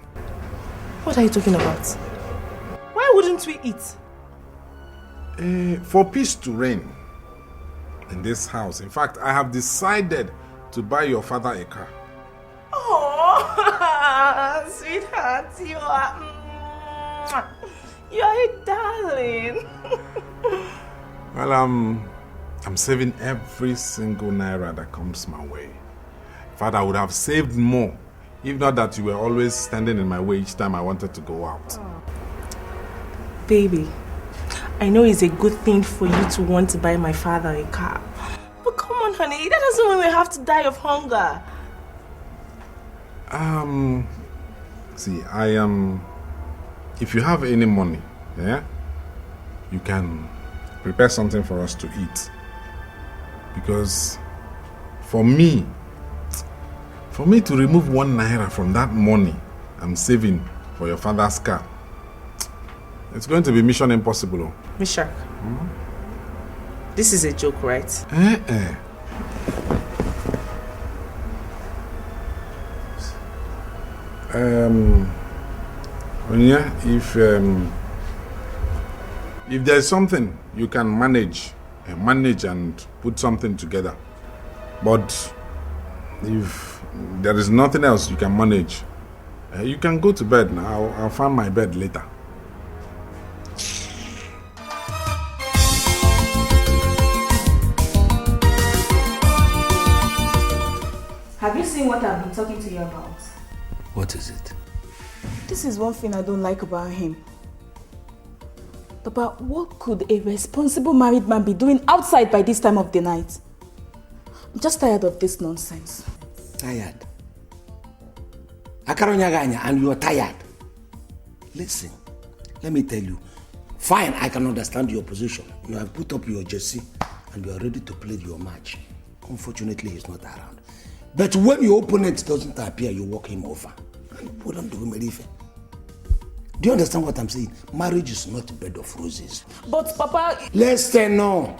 What are you talking about? Why wouldn't we eat? For peace to reign in this house. In fact, I have decided to buy your father a car. Oh, sweetheart, you are a darling. Well, I'm saving every single naira that comes my way. In fact, I would have saved more if not that you were always standing in my way each time I wanted to go out. Oh. Baby, I know it's a good thing for you to want to buy my father a car. But come on, honey, that doesn't mean we have to die of hunger. See, if you have any money, yeah, you can prepare something for us to eat. Because for me to remove 1 naira from that money I'm saving for your father's car, it's going to be mission impossible. Mishak, this is a joke, right? If there's something you can manage and put something together, but if there is nothing else you can manage, you can go to bed now. I'll find my bed later. Have you seen what I've been talking to you about? What is it? This is one thing I don't like about him. Papa, what could a responsible married man be doing outside by this time of the night? I'm just tired of this nonsense. Tired? Akaronyaganya, and you are tired. Listen, let me tell you. Fine, I can understand your position. You have put up your jersey and you are ready to play your match. Unfortunately, he's not around. But when your opponent doesn't appear, you walk him over. And put him to him. Do you understand what I'm saying? Marriage is not a bed of roses. But Papa... Listen, no.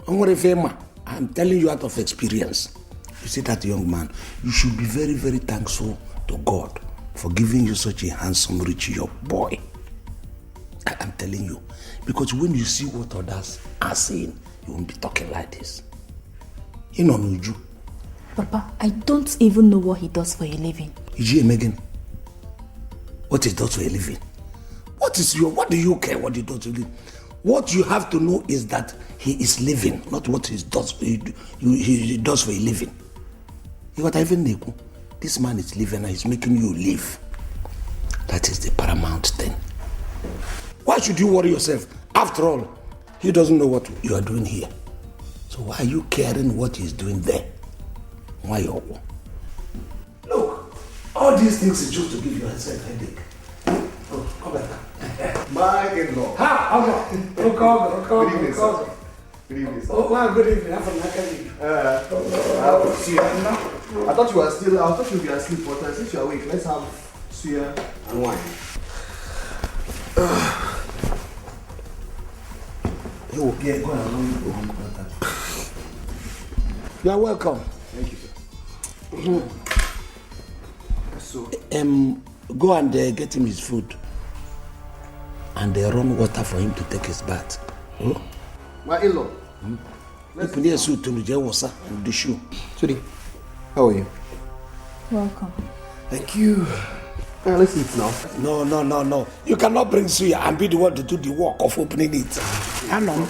I'm telling you out of experience. You see that young man, you should be very, very thankful to God for giving you such a handsome, rich young boy. I'm telling you. Because when you see what others are saying, you won't be talking like this. You know, Nuju. Papa, I don't even know what he does for a living. Iji Megan, what he does for a living? What do you care what he does for a living? What you have to know is that he is living, not what he does for a living. This man is living and he's making you live. That is the paramount thing. Why should you worry yourself? After all, he doesn't know what you are doing here. So why are you caring what he's doing there? Why you? Look, all these things is just to give yourself a headache. Oh, come back. My in-law. Ha! Good evening, sir. Good evening, sir. Oh, well, good evening. Have a nice evening. I thought you'd be asleep, but since you're awake, let's have suya and wine. Yeah, go on. You are welcome. Thank you, sir. So, go and get him his food. And run water for him to take his bath. Oh? My in-law. Let's put a suit to the shoe. Sudi, how are you? Welcome. Thank you. Let's eat now. No. You cannot bring suya and be the one to do the work of opening it. Hang on.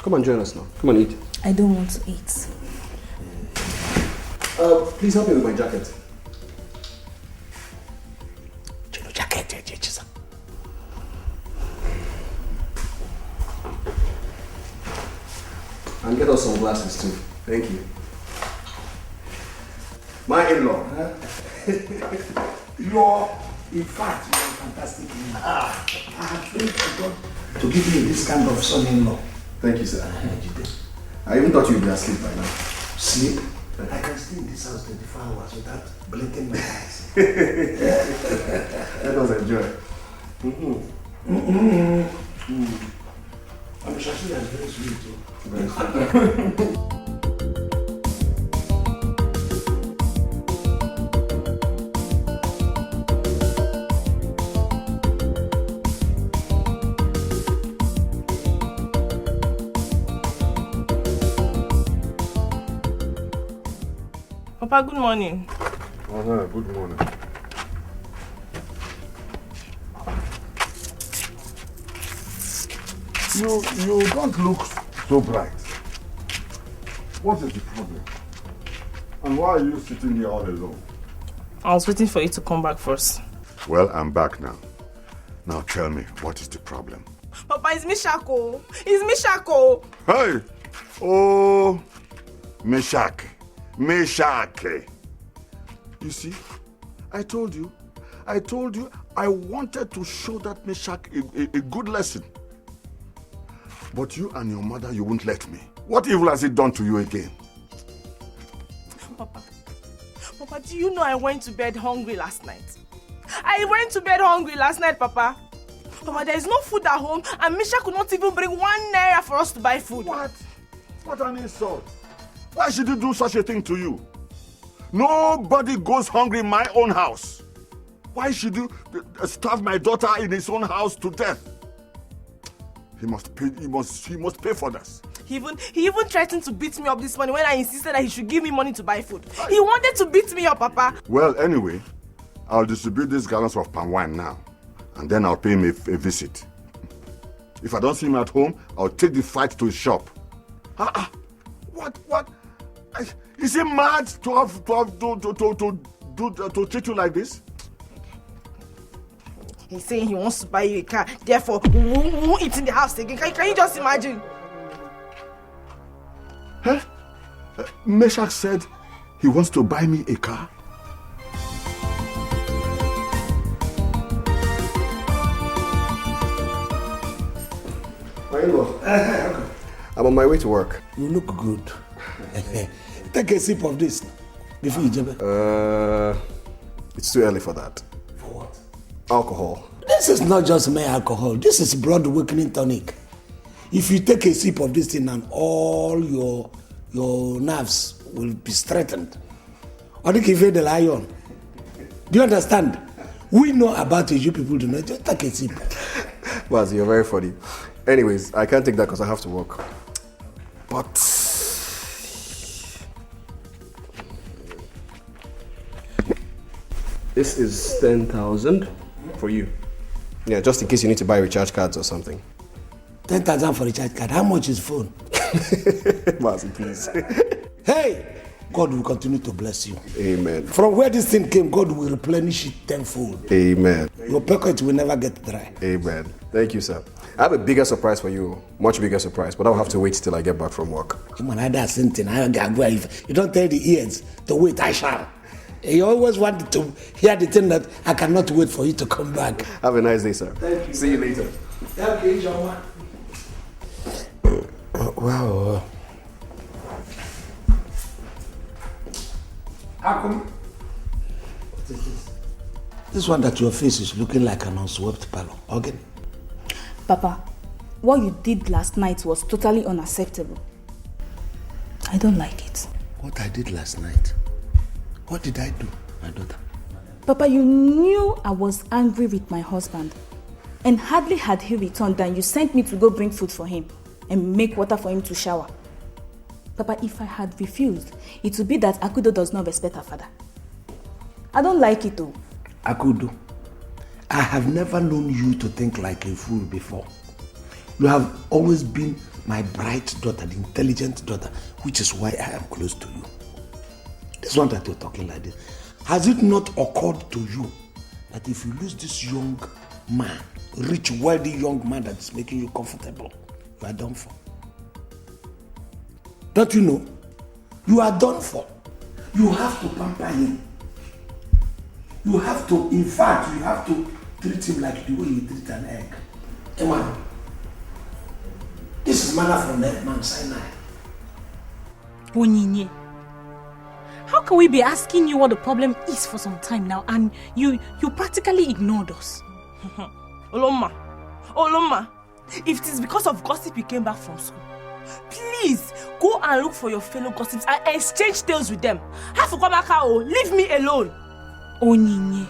Come and join us now. Come and eat. I don't want to eat. Please help me with my jacket. And get us some glasses too. Thank you. My in-law. In fact, you're fantastic. I have prayed to God to give me this kind of son-in-law. Thank you, sir. I even thought you'd be asleep by now. Sleep? I can stay in this house 24 hours without blinking my eyes. Let us enjoy. I'm Shashi is very sweet too. Very sweet. Papa, good morning. Good morning. You don't look so bright. What is the problem? And why are you sitting here all alone? I was waiting for you to come back first. Well, I'm back now. Now tell me, what is the problem? Papa, it's Mishako. It's Mishako. Hey! Oh, Meshach. You see, I told you I wanted to show that Meshach a good lesson. But you and your mother, you won't let me. What evil has it done to you again? Papa, do you know I went to bed hungry last night? Papa. Papa, there is no food at home and Misha could not even bring 1 naira for us to buy food. What? What an insult. Why should he do such a thing to you? Nobody goes hungry in my own house. Why should you starve my daughter in his own house to death? He must pay for this. He even threatened to beat me up this morning when I insisted that he should give me money to buy food. He wanted to beat me up, Papa. Well, anyway, I'll distribute these gallons of palm wine now, and then I'll pay him a visit. If I don't see him at home, I'll take the fight to his shop. What? Is he mad to treat you like this? He's saying he wants to buy you a car, therefore we won't eat in the house again. Can you just imagine? Huh? Meshach said he wants to buy me a car? My in-law. I'm on my way to work. You look good. Take a sip of this before you jump. It's too early for that. For what? Alcohol. This is not just mere alcohol. This is blood awakening tonic. If you take a sip of this thing and all your nerves will be straightened. Or they give you the lion. Do you understand? We know about it, you people do not. Just take a sip. Baz, you're very funny. Anyways, I can't take that because I have to work. But this is 10,000 for you. Yeah, just in case you need to buy recharge cards or something. 10,000 for recharge card. How much is phone? Baz, please. Hey! God will continue to bless you. Amen. From where this thing came, God will replenish it tenfold. Amen. Your pocket will never get dry. Amen. Thank you, sir. I have a bigger surprise for you. Much bigger surprise, but I'll have to wait till I get back from work. If you don't tell the ears to wait, I shall. You always wanted to hear the thing that I cannot wait for you to come back. Have a nice day, sir. Thank you. See you later. Okay, John. Wow. How come? What is this? This one that your face is looking like an unswept parlor. Okay? Papa, what you did last night was totally unacceptable. I don't like it. What I did last night? What did I do, my daughter? Papa, you knew I was angry with my husband. And hardly had he returned than you sent me to go bring food for him and make water for him to shower. Papa, if I had refused, it would be that Akudo does not respect her father. I don't like it though. Akudo, I have never known you to think like a fool before. You have always been my bright daughter, the intelligent daughter, which is why I am close to you. This one that you're talking like this, has it not occurred to you that if you lose this young man, rich, wealthy young man that is making you comfortable, you are done for? Don't you know? You are done for. You have to pamper him. You have to, in fact, you have to treat him like the way you treat an egg. Emma, this is manna from the Mount Sinai. Onyinye, how can we be asking you what the problem is for some time now and you practically ignored us? Oloma, if it is because of gossip you came back from school, please go and look for your fellow gossips and exchange tales with them. Leave me alone. Onyinye,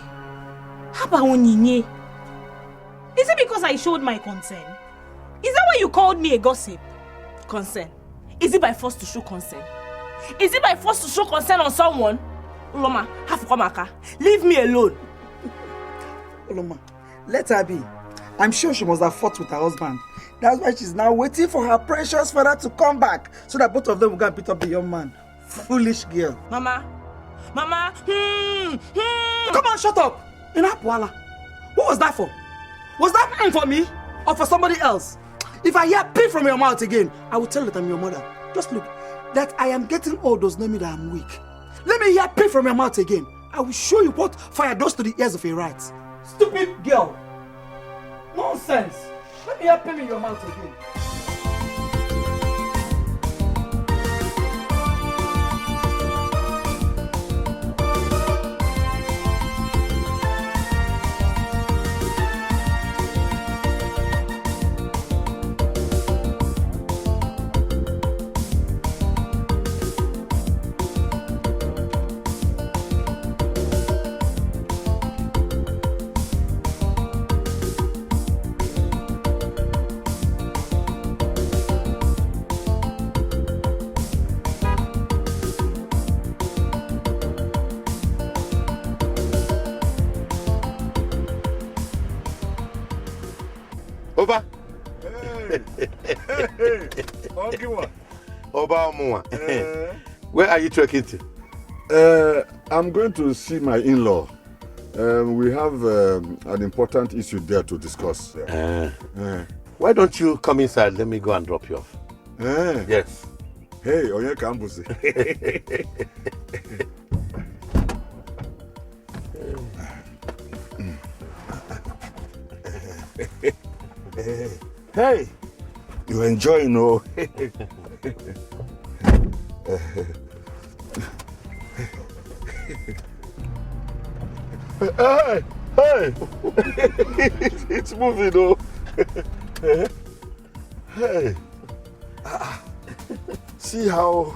how about Onyinye? Is it because I showed my concern? Is that why you called me a gossip? Concern? Is it by force to show concern? Is it by force to show concern on someone? Oloma, leave me alone. Oloma, let her be. I'm sure she must have fought with her husband. That's why she's now waiting for her precious father to come back so that both of them will go and beat up the young man. Foolish girl. Mama. Come on, shut up. Inapwala. What was that for? Was that for me or for somebody else? If I hear pee from your mouth again, I will tell that I'm your mother. Just look, that I am getting old does not mean that I'm weak. Let me hear pee from your mouth again. I will show you what fire does to the ears of a rat. Stupid girl. Nonsense. Let me hear pee in your mouth again. Oba. Hey. Oba Omua. Where are you trekking to? I'm going to see my in-law. We have an important issue there to discuss. Why don't you come inside? Let me go and drop you off. Yes. Hey, on your campus. Hey, you enjoying, no? Hey, it's moving, though. Hey, see how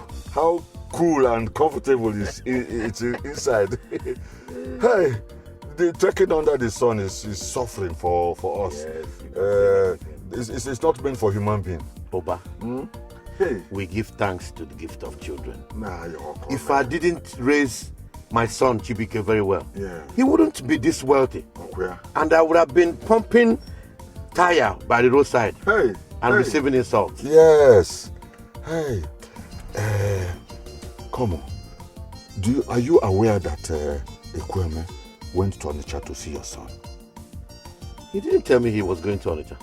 cool and comfortable it's inside. Hey, the trekking under the sun is suffering for us. Yes, it's not meant for human beings. Oba, hey, we give thanks to the gift of children. Nah, you're welcome. If I didn't raise my son Chibike very well, yeah, he wouldn't be this wealthy. Okay. And I would have been pumping tire by the roadside and receiving insults. Yes. Hey, come on. Are you aware that Ekweme went to Onitsha to see your son? He didn't tell me he was going to Onitsha.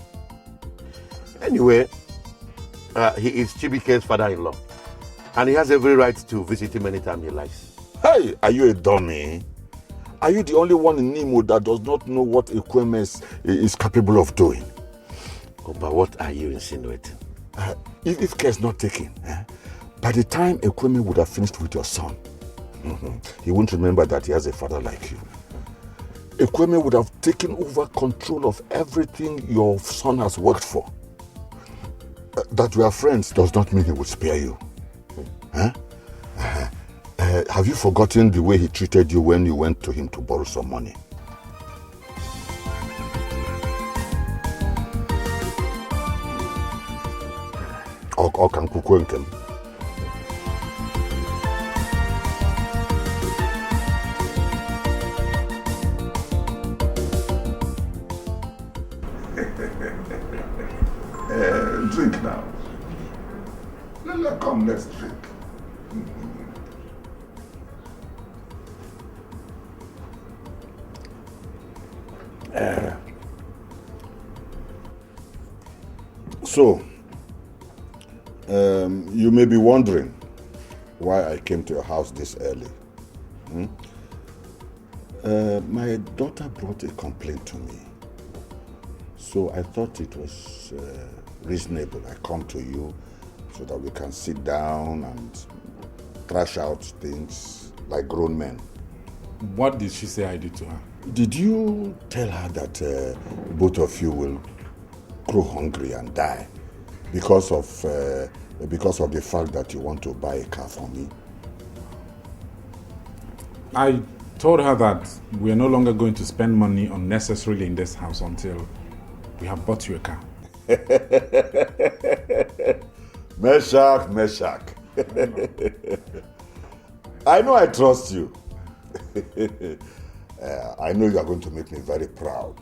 Anyway, he is Chibike's father-in-law, and he has every right to visit him anytime he likes. Hey, are you a dummy? Are you the only one in Nimo that does not know what Ekweme is capable of doing? Oh, but what are you insinuating? If care is not taken, by the time Ekweme would have finished with your son, he won't remember that he has a father like you. Ekweme would have taken over control of everything your son has worked for. That we are friends does not mean he will spare you. Have you forgotten the way he treated you when you went to him to borrow some money? Nkem. Drink now. Come, let's drink. So, you may be wondering why I came to your house this early. My daughter brought a complaint to me. So I thought it was reasonable. I come to you so that we can sit down and thrash out things like grown men. What did she say I did to her? Did you tell her that both of you will grow hungry and die because of the fact that you want to buy a car for me? I told her that we are no longer going to spend money unnecessarily in this house until we have bought you a car. Meshach. I know I trust you. I know you are going to make me very proud.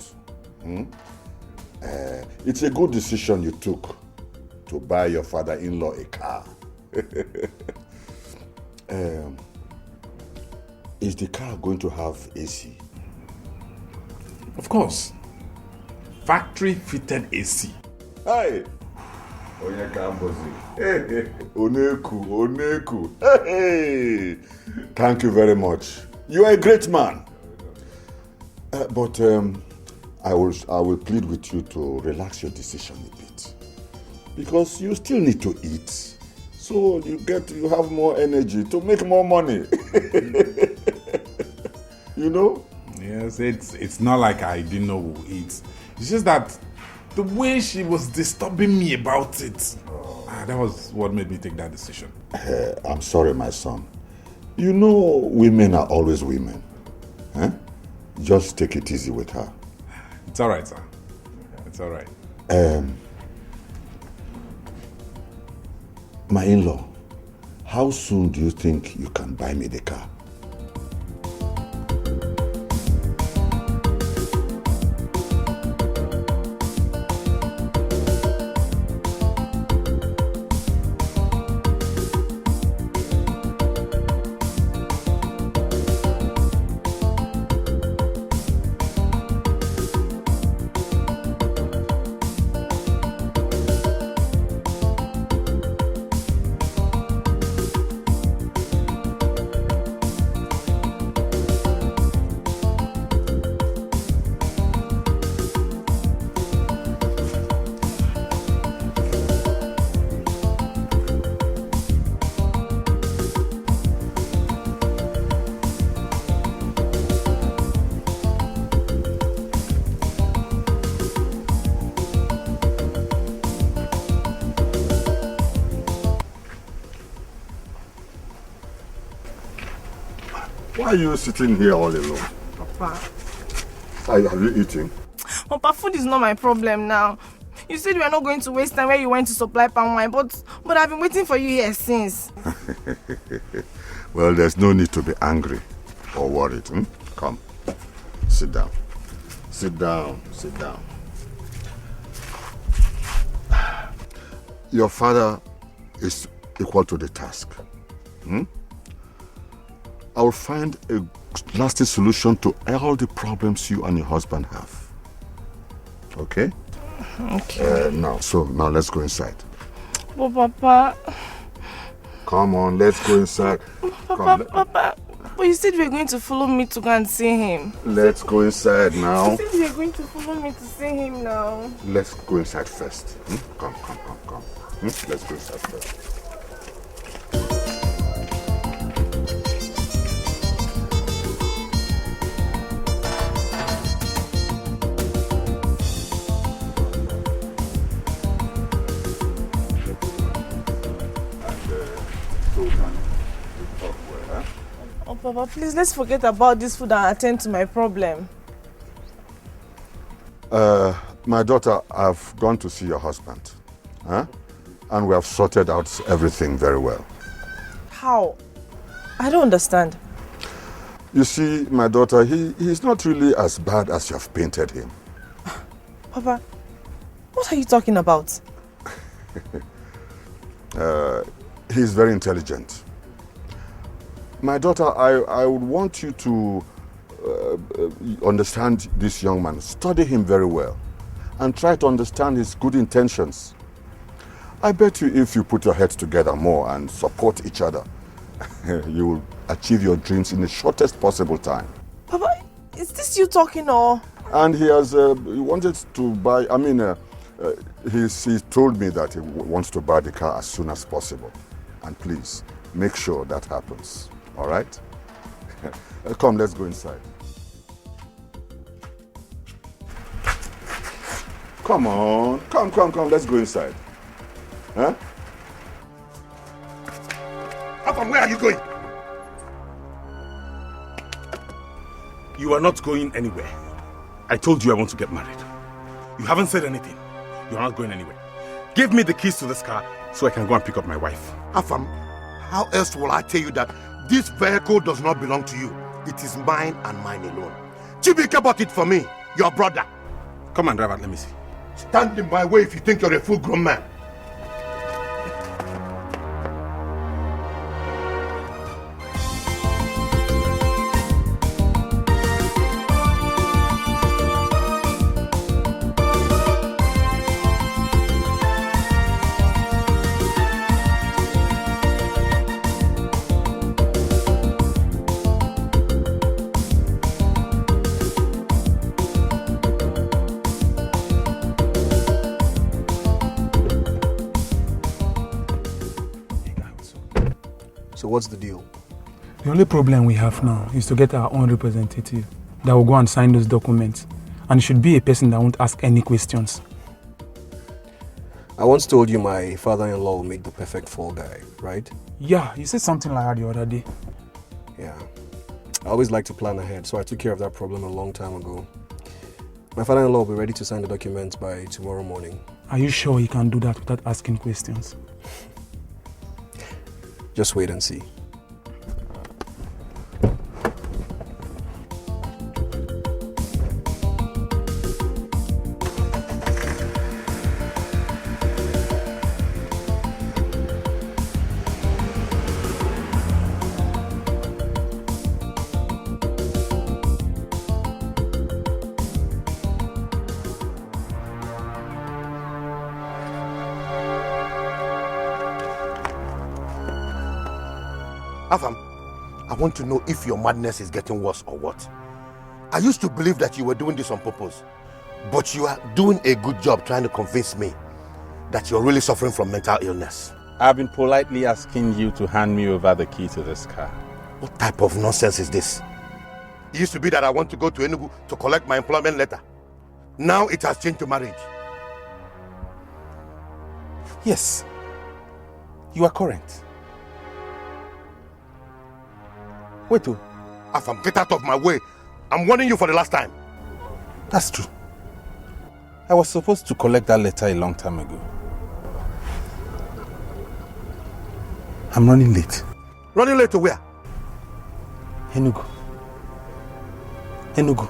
It's a good decision you took to buy your father-in-law a car. Is the car going to have AC? Of course. Factory-fitted AC. Hey! Oneku. Hey! Thank you very much. You are a great man. But I will plead with you to relax your decision a bit. Because you still need to eat. So you have more energy to make more money. You know? Yes, it's not like I didn't know who eats. It's just that the way she was disturbing me about it, that was what made me take that decision. I'm sorry, my son. You know women are always women. Just take it easy with her. It's all right, sir. It's all right. My in-law, how soon do you think you can buy me the car? Why are you sitting here all alone? Papa. Have you eaten? Papa, food is not my problem now. You said we are not going to waste time where you went to supply palm wine, but I've been waiting for you here since. Well, there's no need to be angry or worried. Come, sit down. Sit down. Your father is equal to the task. I will find a lasting solution to all the problems you and your husband have. Okay? Okay. Now let's go inside. But Papa... Come on, let's go inside. Papa, but you said you were going to follow me to go and see him. Let's go inside now. You said you were going to follow me to see him now. Let's go inside first. Come. Let's go inside first. Oh, Papa, please, let's forget about this food and attend to my problem. My daughter, I've gone to see your husband. And we have sorted out everything very well. How? I don't understand. You see, my daughter, he's not really as bad as you have painted him. Papa, what are you talking about? He's very intelligent. My daughter, I would want you to understand this young man. Study him very well and try to understand his good intentions. I bet you if you put your heads together more and support each other, you will achieve your dreams in the shortest possible time. Papa, is this you talking or And he has he wanted to buy, he told me that he wants to buy the car as soon as possible. And please, make sure that happens. All right? Come, let's go inside. Come on. Come. Let's go inside. Huh? Afam, where are you going? You are not going anywhere. I told you I want to get married. You haven't said anything. You're not going anywhere. Give me the keys to this car so I can go and pick up my wife. Afam, how else will I tell you that this vehicle does not belong to you? It is mine and mine alone. Chibike bought it for me, your brother. Come on, drive it, let me see. Stand in my way if you think you're a full-grown man. So what's the deal? The only problem we have now is to get our own representative that will go and sign those documents. And it should be a person that won't ask any questions. I once told you my father-in-law will make the perfect fall guy, right? Yeah, you said something like that the other day. Yeah. I always like to plan ahead, so I took care of that problem a long time ago. My father-in-law will be ready to sign the documents by tomorrow morning. Are you sure he can do that without asking questions? Just wait and see. Afam, I want to know if your madness is getting worse or what. I used to believe that you were doing this on purpose, but you are doing a good job trying to convince me that you're really suffering from mental illness. I've been politely asking you to hand me over the key to this car. What type of nonsense is this? It used to be that I want to go to Enugu to collect my employment letter. Now it has changed to marriage. Yes, you are correct. Wait, Afam, get out of my way. I'm warning you for the last time. That's true. I was supposed to collect that letter a long time ago. I'm running late. Running late to where? Enugu. Enugu.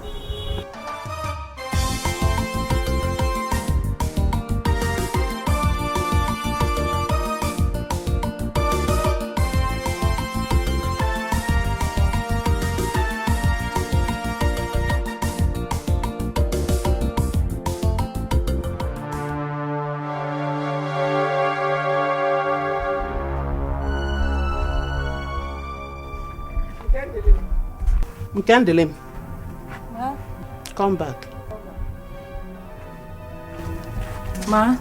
Nkem, Ma? Come back. Ma?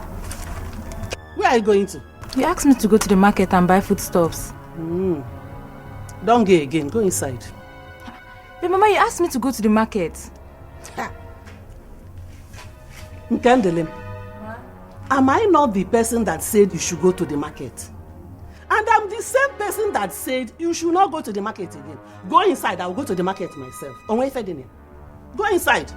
Where are you going to? You asked me to go to the market and buy foodstuffs. Don't go again. Go inside. But Mama, you asked me to go to the market. Nkem, am I not the person that said you should go to the market? And I'm the same person that said you should not go to the market again. Go inside, I will go to the market myself. Go inside.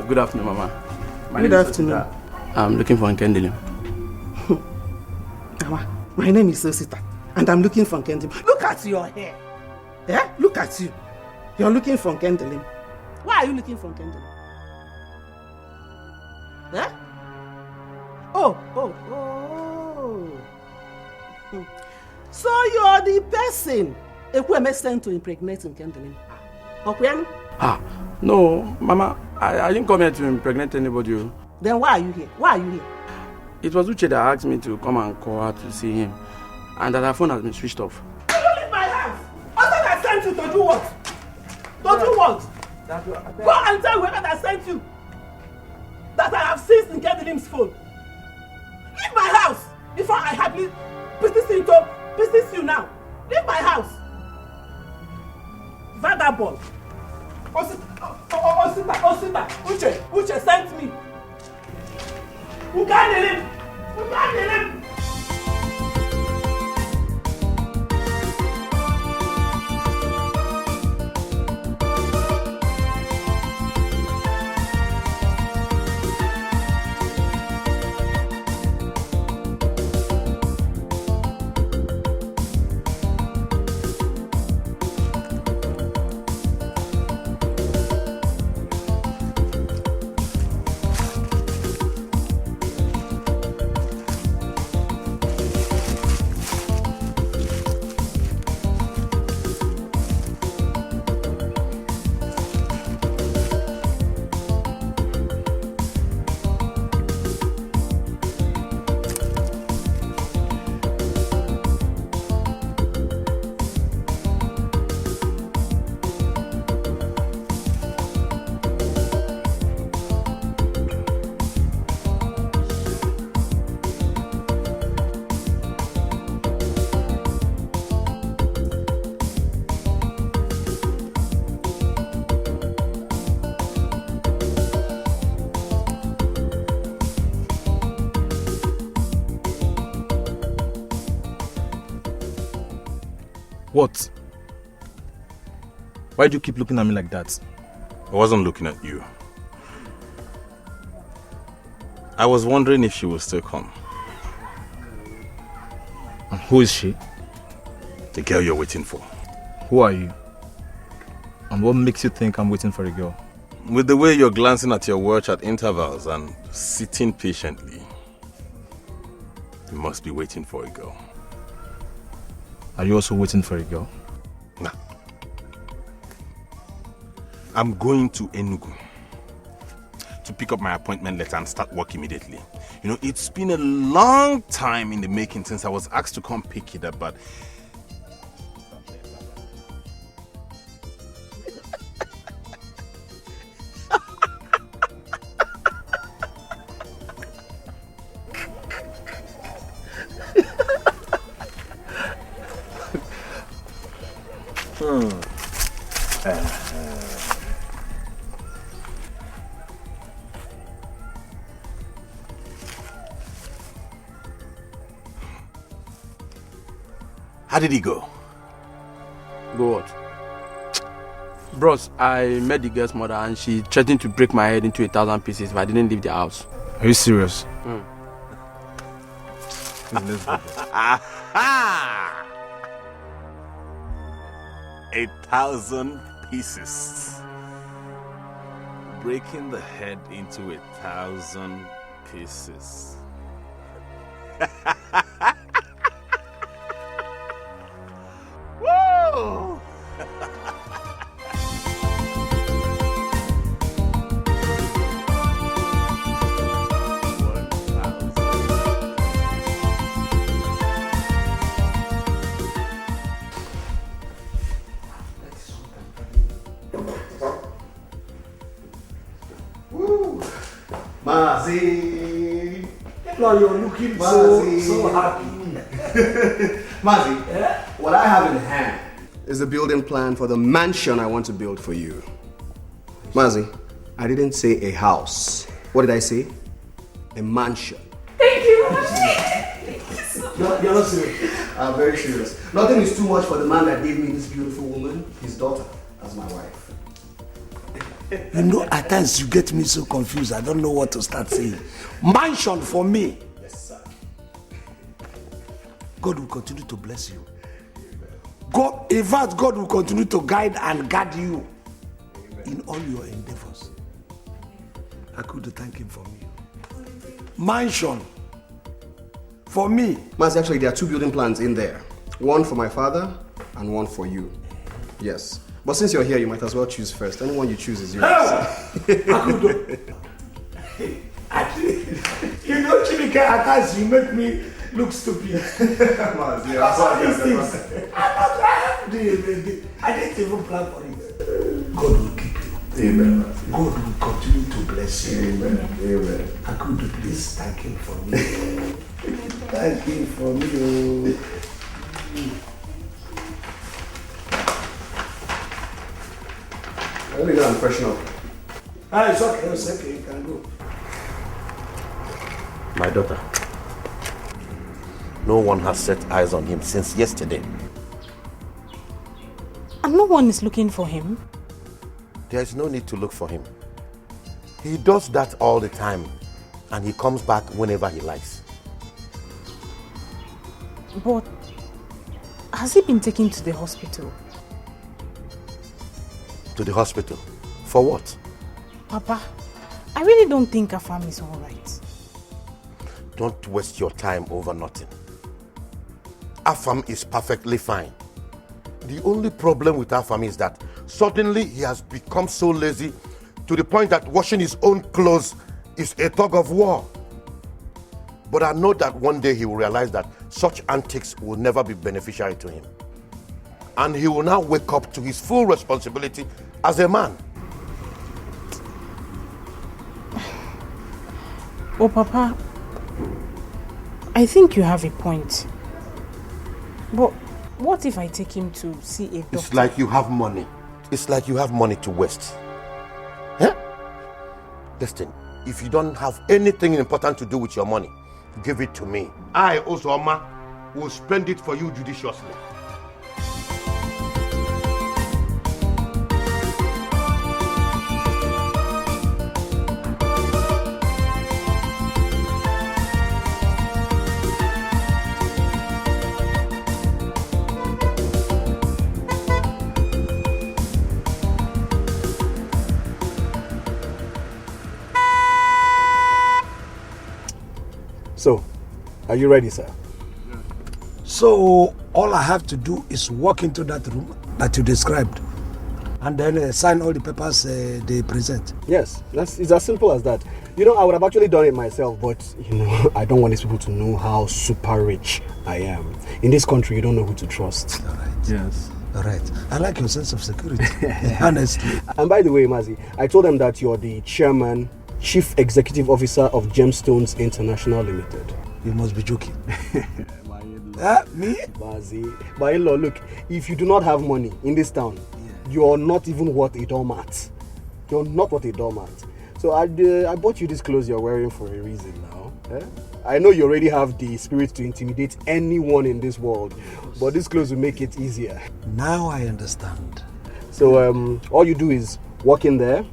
Good afternoon, Mama. Good afternoon. I'm looking for Nkem. Mama, my name is Osita, and I'm looking for Nkem. Look at your hair. Yeah? Look at you. You're looking for Nkem. Why are you looking for Nkem? Eh? Oh. So you're the person Ekweme sent to impregnate Nkem. Okay? No, Mama, I didn't come here to impregnate anybody. Then why are you here? It was Uche that asked me to come and call her to see him, and that her phone has been switched off. You don't leave my house. I thought I sent you to do what? To do what? Go and tell whoever that sent you that I have seized Nke's phone. Leave my house before I happily business you now. Leave my house. Vagabond. Osita. Uche sent me. Who can't him? What? Why do you keep looking at me like that? I wasn't looking at you. I was wondering if she will still come. And who is she? The girl you're waiting for. Who are you? And what makes you think I'm waiting for a girl? With the way you're glancing at your watch at intervals and sitting patiently, you must be waiting for a girl. Are you also waiting for a girl? Nah. I'm going to Enugu to pick up my appointment letter and start work immediately. You know, it's been a long time in the making since I was asked to come pick it up, but how did he go? Go what? Bros, I met the girl's mother and she threatened to break my head into 1,000 pieces if I didn't leave the house. Are you serious? Let's go. 1,000 pieces. Breaking the head into 1,000 pieces. Woo! Mazi! Now you're looking so happy. Mazi, what I have in hand is the building plan for the mansion I want to build for you. Mazi, I didn't say a house. What did I say? A mansion. Thank you. You're not serious. I'm very serious. Nothing is too much for the man that gave me this beautiful woman, his daughter, as my wife. You know, at times you get me so confused. I don't know what to start saying. Mansion for me. Yes, sir. God will continue to bless you. God, in fact, God will continue to guide and guard you in all your endeavors. I could thank him for me. Mansion for me. Mazi, actually, there are two building plans in there. One for my father and one for you. Yes. But since you're here, you might as well choose first. Anyone you choose is yours. You know, Chimike, Nkem, at times you make me look stupid. I didn't even plan for it. God will keep you. Amen. God will continue to bless you. Amen. Amen. I could please thank him for me. Thank him for me. Let me go and freshen up. It's okay, you can go. My daughter, no one has set eyes on him since yesterday. And no one is looking for him? There is no need to look for him. He does that all the time, and he comes back whenever he likes. But has he been taken to the hospital? To the hospital? For what? Papa, I really don't think Afam is all right. Don't waste your time over nothing. Afam is perfectly fine. The only problem with Afam is that suddenly he has become so lazy to the point that washing his own clothes is a tug of war. But I know that one day he will realize that such antics will never be beneficial to him. And he will now wake up to his full responsibility as a man. Oh, Papa, I think you have a point. But what if I take him to see a doctor? It's like you have money. It's like you have money to waste. Huh? Listen, if you don't have anything important to do with your money, give it to me. I, Osoma, will spend it for you judiciously. So, are you ready, sir? So, all I have to do is walk into that room that you described and then sign all the papers they present. Yes, it's as simple as that. You know, I would have actually done it myself, but, I don't want these people to know how super rich I am. In this country, you don't know who to trust. All right. Yes. All right. I like your sense of security, honestly. And by the way, Mazi, I told them that you're the chairman, Chief Executive Officer of Gemstones International Limited. You must be joking. Me? Mazi, my in-law, look, if you do not have money in this town, you're not even worth a doormat. You're not worth a doormat. So I bought you this clothes you're wearing for a reason now. Eh? I know you already have the spirit to intimidate anyone in this world, but this clothes will make it easier. Now I understand. So all you do is walk in there.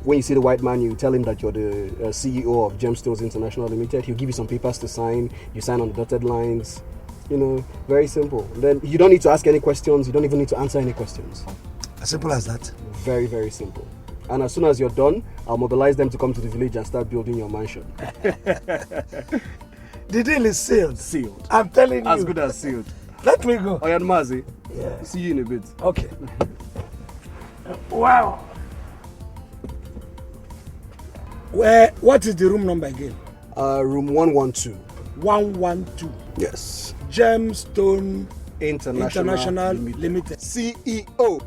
When you see the white man, you tell him that you're the CEO of Gemstones International Limited. He'll give you some papers to sign. You sign on the dotted lines. Very simple. Then you don't need to ask any questions. You don't even need to answer any questions. As simple as that? Very, very simple. And as soon as you're done, I'll mobilize them to come to the village and start building your mansion. The deal is sealed. Sealed. I'm telling you. As good as sealed. Let me go. Oyan Mazi. Yeah. See you in a bit. Okay. Wow. What is the room number again? Room 112. 112. Yes. Gemstone International Limited. CEO.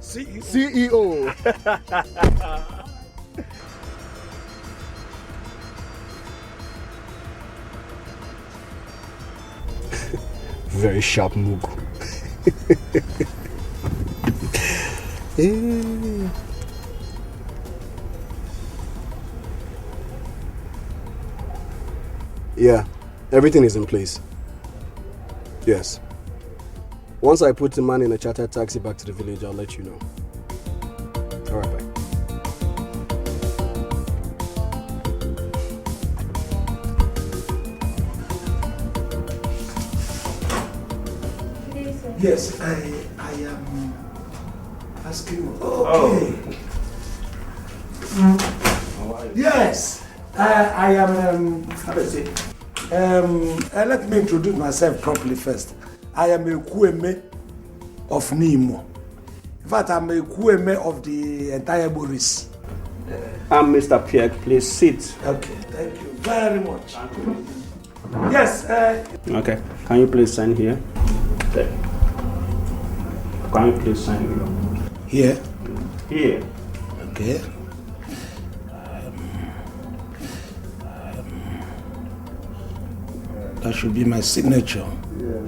Very sharp move. Yeah, everything is in place. Yes. Once I put the man in a chartered taxi back to the village, I'll let you know. All right, bye. Yes, I am asking you. Okay. Yes, I am. How do I say? Let me introduce myself properly first. I am a Kweme of Nimo. In fact, I'm a Kweme of the entire Boris. I'm Mr. Pierre. Please sit. Okay, thank you very much. Yes. Okay. Can you please sign here? Okay. Can you please sign here? Here? Here. Okay. That should be my signature. Yeah.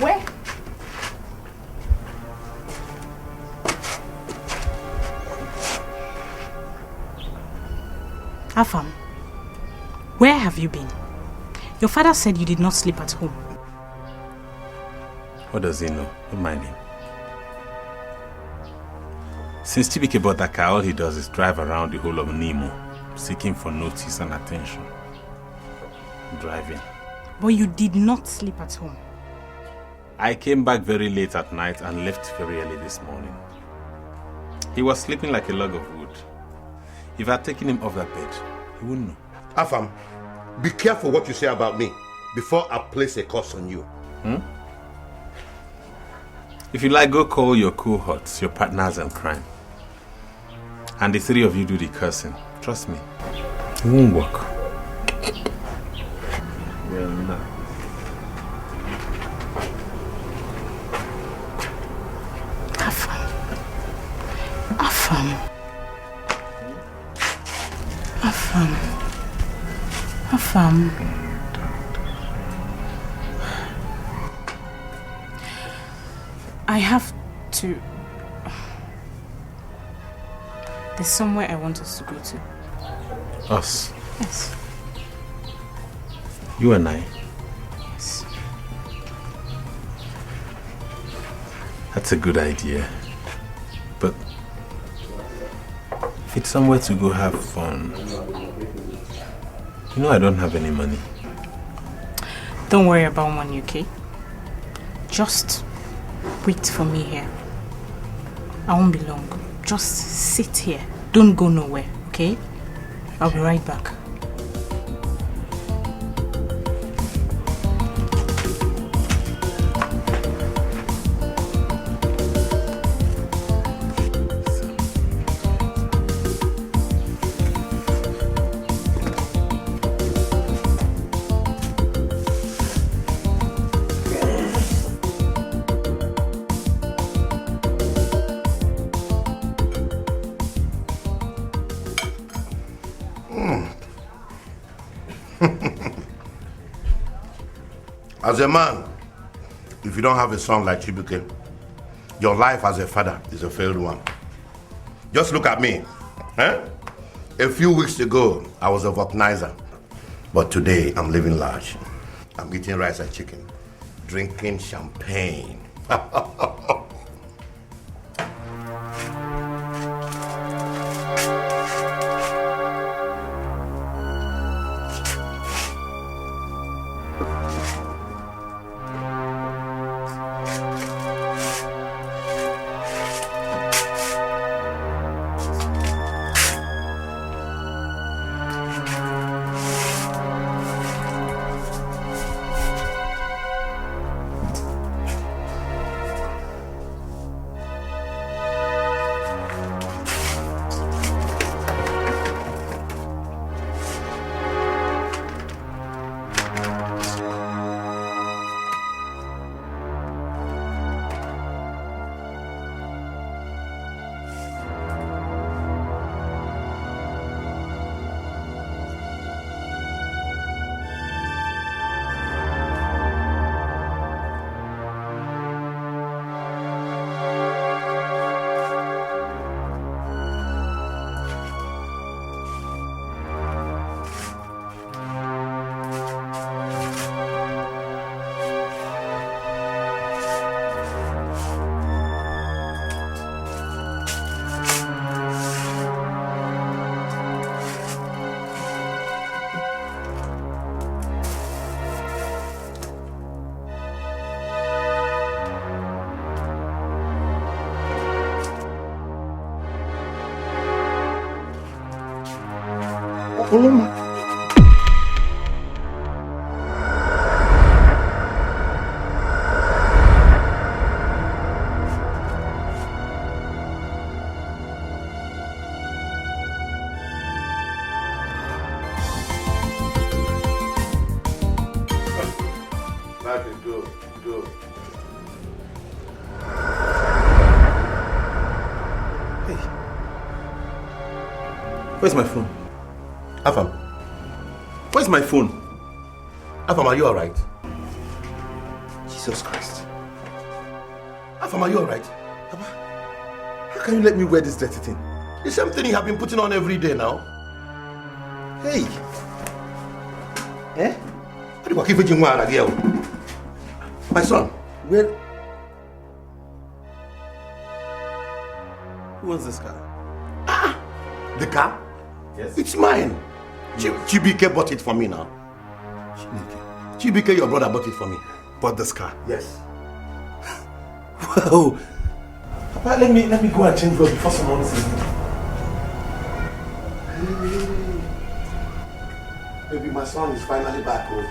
Where? Afam, where have you been? Your father said you did not sleep at home. What does he know? Don't mind him. Since Chibike bought that car, all he does is drive around the whole of Nemo, seeking for notice and attention. Driving. But you did not sleep at home. I came back very late at night and left very early this morning. He was sleeping like a log of wood. If I had taken him off that bed, he wouldn't know. Afam, be careful what you say about me before I place a curse on you. If you like, go call your cohorts, your partners in crime. And the three of you do the cursing. Trust me, it won't work. Well, no. Afam. I have to... There's somewhere I want us to go to. Us? Yes. You and I? Yes. That's a good idea. But if it's somewhere to go have fun, you know I don't have any money. Don't worry about money, okay? Just wait for me here. I won't be long. Just sit here. Don't go nowhere, okay? I'll be right back. As a man, if you don't have a son like Chibuke, your life as a father is a failed one. Just look at me. A few weeks ago, I was a vulcanizer. But today, I'm living large. I'm eating rice and chicken, drinking champagne. Follow me. Where's my phone? Afam. Where's my phone? Afam, are you alright? Jesus Christ. Afam, are you alright? Papa, how can you let me wear this dirty thing? The same thing you have been putting on every day now. Hey. Eh? My son, where? Who owns this car? Ah! The car? Yes. It's mine. Chibike bought it for me now. Chibike, your brother, bought it for me. Bought this car? Yes. Wow. Papa, let me go and change road before someone sees me. Maybe my son is finally back home.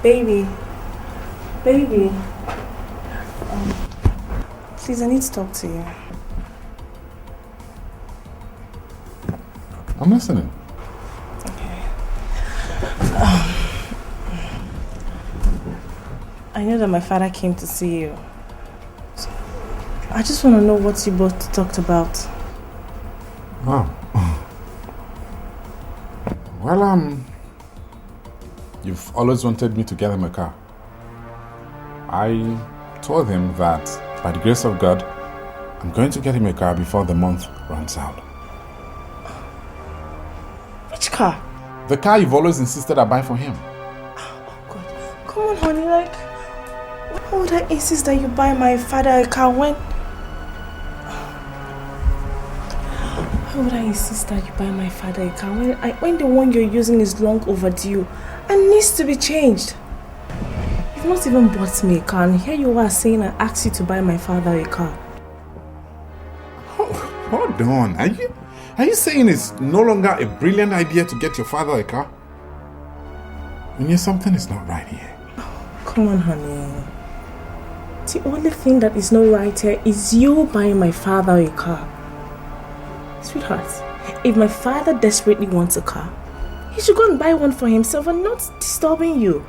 Baby, please, I need to talk to you. I'm listening. I know that my father came to see you. So I just want to know what you both talked about. Wow. Well, you've always wanted me to get him a car. I told him that by the grace of God, I'm going to get him a car before the month runs out. Which car? The car you've always insisted I buy for him. Come on, honey, like, why would I insist that you buy my father a car when... Why would I insist that you buy my father a car when the one you're using is long overdue and needs to be changed? You've not even bought me a car, and here you are saying I asked you to buy my father a car. Hold on. Are you saying it's no longer a brilliant idea to get your father a car? I mean, something is not right here. Come on, honey. The only thing that is not right here is you buying my father a car. Sweetheart, if my father desperately wants a car, he should go and buy one for himself and not disturbing you.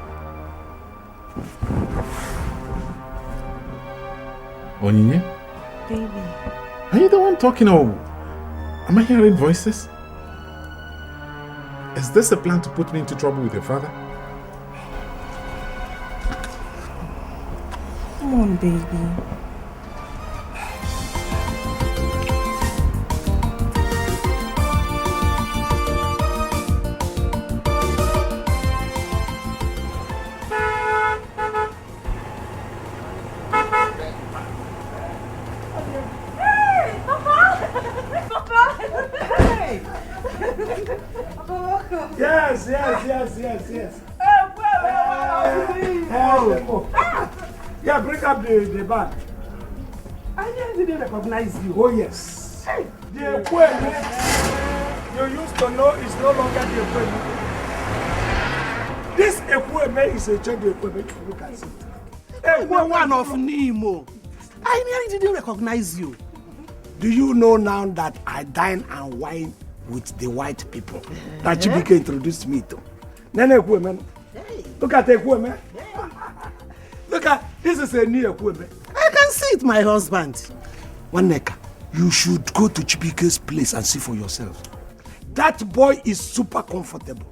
Onyinye? Baby. Are you the one talking, or am I hearing voices? Is this a plan to put me into trouble with your father? Come on, baby. Yes. Yeah, bring up the bag. I didn't recognize you. Oh, yes. Hey, the equipment you used to know is no longer the equipment. This equipment is a change equipment. Look at it. Hey, one of Nemo. I nearly didn't recognize you. Do you know now that I dine and wine with the white people that Chibike introduced me to? Nene equipment. Look at the equipment. Look at, this is a new equipment. I can see it, my husband. Waneka, you should go to Chibike's place and see for yourself. That boy is super comfortable.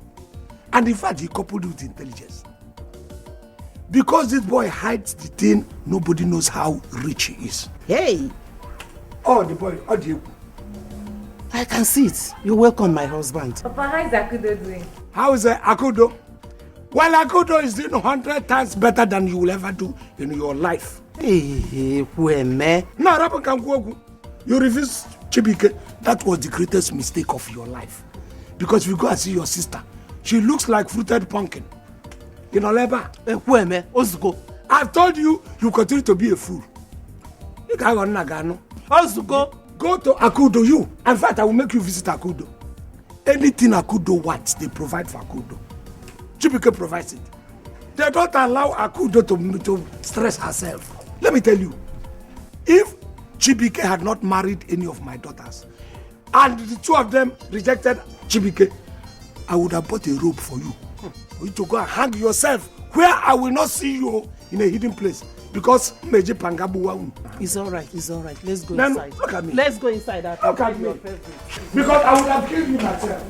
And in fact, he coupled with intelligence. Because this boy hides the thing, nobody knows how rich he is. Hey! Oh, the boy, how do you? I can see it. You're welcome, my husband. Papa, how is Akudo doing? How is Akudo? Well, Akudo is doing 100 times better than you will ever do in your life. Hey, Kweme. Now, You refuse Chibike. That was the greatest mistake of your life. Because if you go and see your sister, she looks like fruited pumpkin. You know, Leba? I've told you, you continue to be a fool. You can't go Nagano. Go to Akudo, you. In fact, I will make you visit Akudo. Anything Akudo wants, they provide for Akudo. Chibike provides it. They don't allow Akudo to stress herself. Let me tell you, if Chibike had not married any of my daughters, and the two of them rejected Chibike, I would have bought a rope for you to go and hang yourself where I will not see you in a hidden place. Because Meji Pangabu. It's all right. Let's go Then, inside. look at me. Let's go inside. Look at me. Because I would have killed you myself.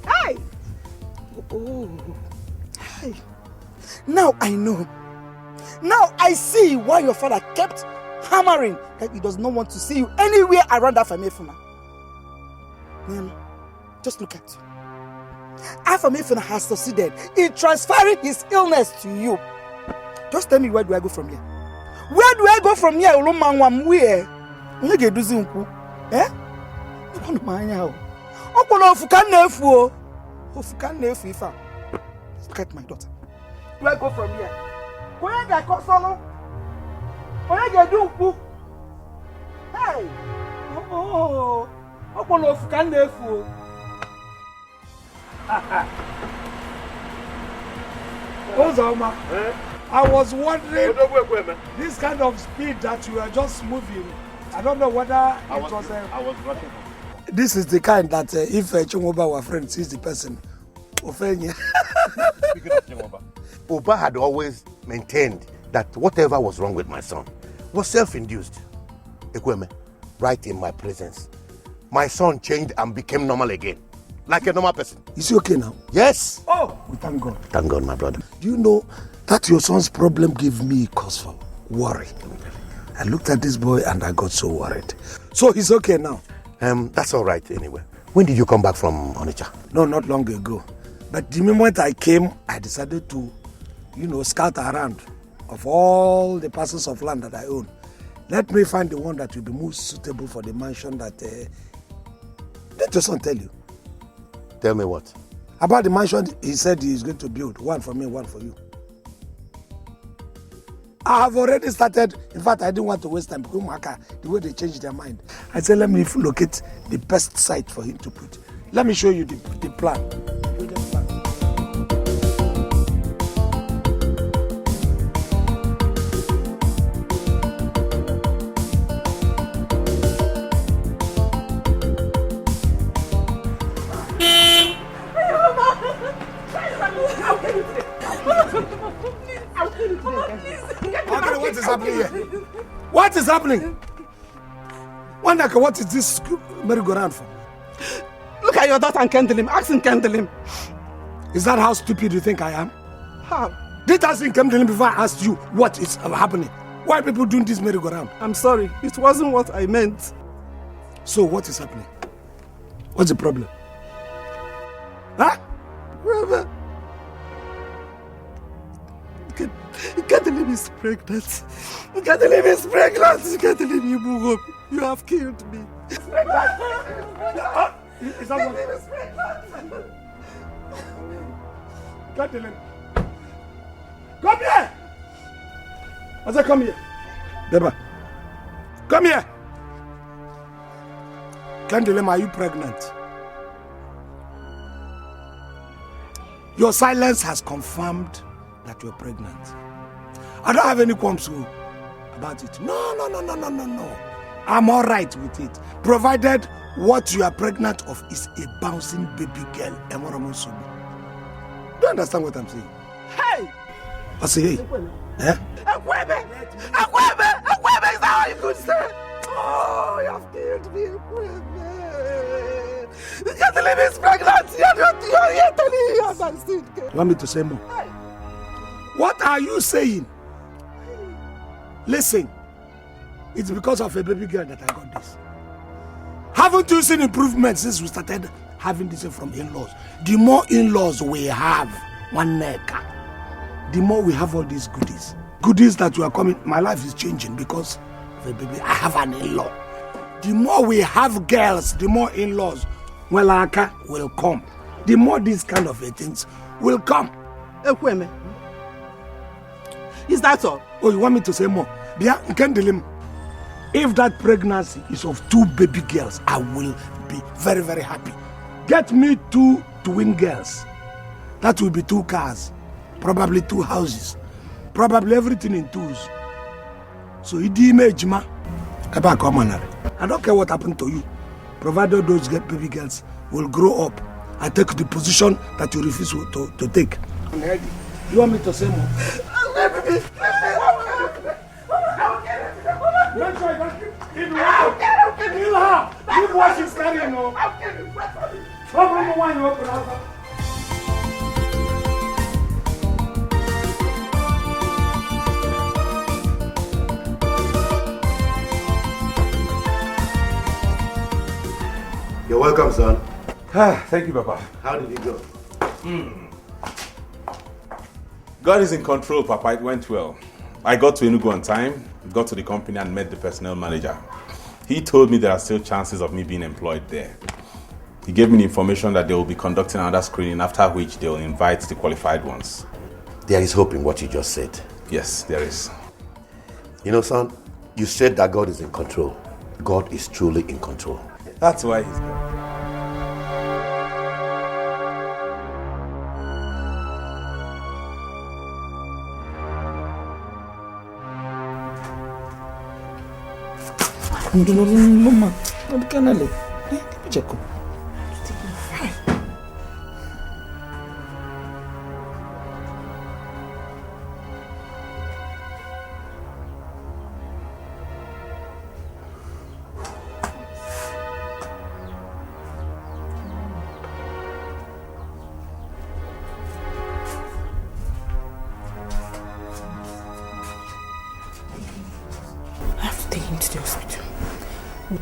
Hey! Oh. Hey. Now I know. Now I see why your father kept hammering that he does not want to see you anywhere around Afamefuna. Just look at you. Afamefuna has succeeded in transferring his illness to you. Just tell me, where do I go from here? Where do I go from here? Where? Eh? Look at my daughter. Do I go from here? Where do I go solo? Where do I do? Hey! Oh! Ozoma, I was wondering this kind of speed that you are just moving. I don't know whether I was rushing. This is the kind that if Chimoba, our friend, sees the person, Speaking of Chimoba, Oba had always maintained that whatever was wrong with my son was self-induced. Ekweme, right in my presence, my son changed and became normal again, like a normal person. Is he okay now? Yes. Oh, we thank God. Thank God, my brother. Do you know that your son's problem gave me cause for worry? I looked at this boy and I got so worried. So he's okay now. That's all right anyway. When did you come back from Onitsha? No, not long ago. But the moment I came, I decided to, scout around of all the parcels of land that I own. Let me find the one that will be most suitable for the mansion that... Did your son tell you? Tell me what? About the mansion he said he is going to build. One for me, one for you. I have already started. In fact, I didn't want to waste time because the way they changed their mind. I said, let me locate the best site for him to put. Let me show you the plan. What is happening here? What is happening? Wandaka, what is this merry-go-round for? Look at your daughter and kindle him. Ask him, kindle him. Is that how stupid you think I am? How? Did I ask him kindle him before I asked you what is happening? Why are people doing this merry-go-round? I'm sorry. It wasn't what I meant. So what is happening? What's the problem? Huh? Brother. Kadelim is pregnant. Kadelim is pregnant. Kadelim, you have killed me. Is that what? Kadelim. Come here! I said, come here. Deba. Come here. Kadelim, are you pregnant? Your silence has confirmed that you're pregnant. I don't have any qualms about it. No. I'm all right with it. Provided what you are pregnant of is a bouncing baby girl. Do you understand what I'm saying? Hey! I say, hey. Eh? Akwebe, is that how you could say? Oh, you have killed me, Akwebe. Delim is pregnant. You're here telling you as I see. You want me to say more? What are you saying? Listen, it's because of a baby girl that I got this. Haven't you seen improvements since we started having this from in-laws? The more in-laws we have, one neck, the more we have all these goodies. Goodies that you are coming. My life is changing because of a baby. I have an in-law. The more we have girls, the more in-laws will come. The more these kind of things will come. Ekweme. Is that all? Oh, you want me to say more? If that pregnancy is of 2 baby girls, I will be very, very happy. Get me 2 twin girls. That will be 2 cars, probably 2 houses, probably everything in 2s. So, I don't care what happened to you, provided those baby girls will grow up and take the position that you refuse to take. You want me to say more? Make sure you don't keep kill her. Leave what she's carrying. Open the wine, open her. You're welcome, son. Thank you, Papa. How did it go? God is in control, Papa. It went well. I got to Enugu on time, got to the company and met the personnel manager. He told me there are still chances of me being employed there. He gave me the information that they will be conducting another screening, after which they will invite the qualified ones. There is hope in what you just said. Yes, there is. You know, son, you said that God is in control. God is truly in control. That's why he's God. Mama, what can I do? Check.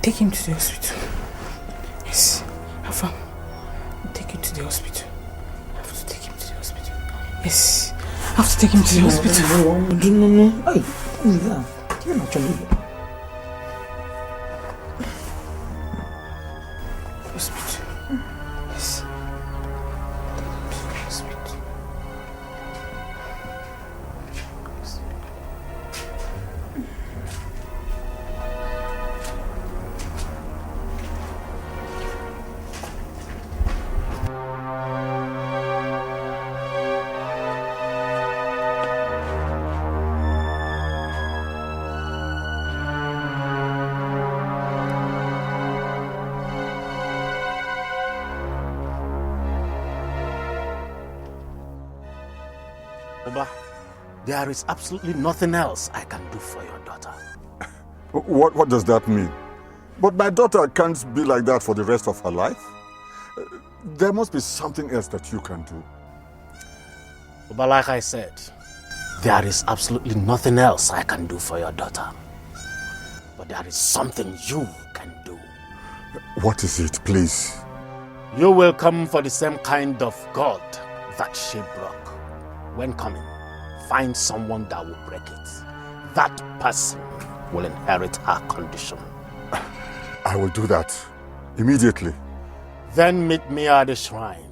Take him to the hospital. Yes. Alpha, take him to the hospital. I have to take him to the hospital. Yes. I have to take him to the hospital. No. Hey, what is that? You're not trying to. Hospital. Yes. Hospital. There is absolutely nothing else I can do for your daughter. What does that mean? But my daughter can't be like that for the rest of her life. There must be something else that you can do. But like I said, there is absolutely nothing else I can do for your daughter. But there is something you can do. What is it, please? You will come for the same kind of God that she broke. When coming, find someone that will break it. That person will inherit her condition. I will do that immediately. Then meet me at the shrine.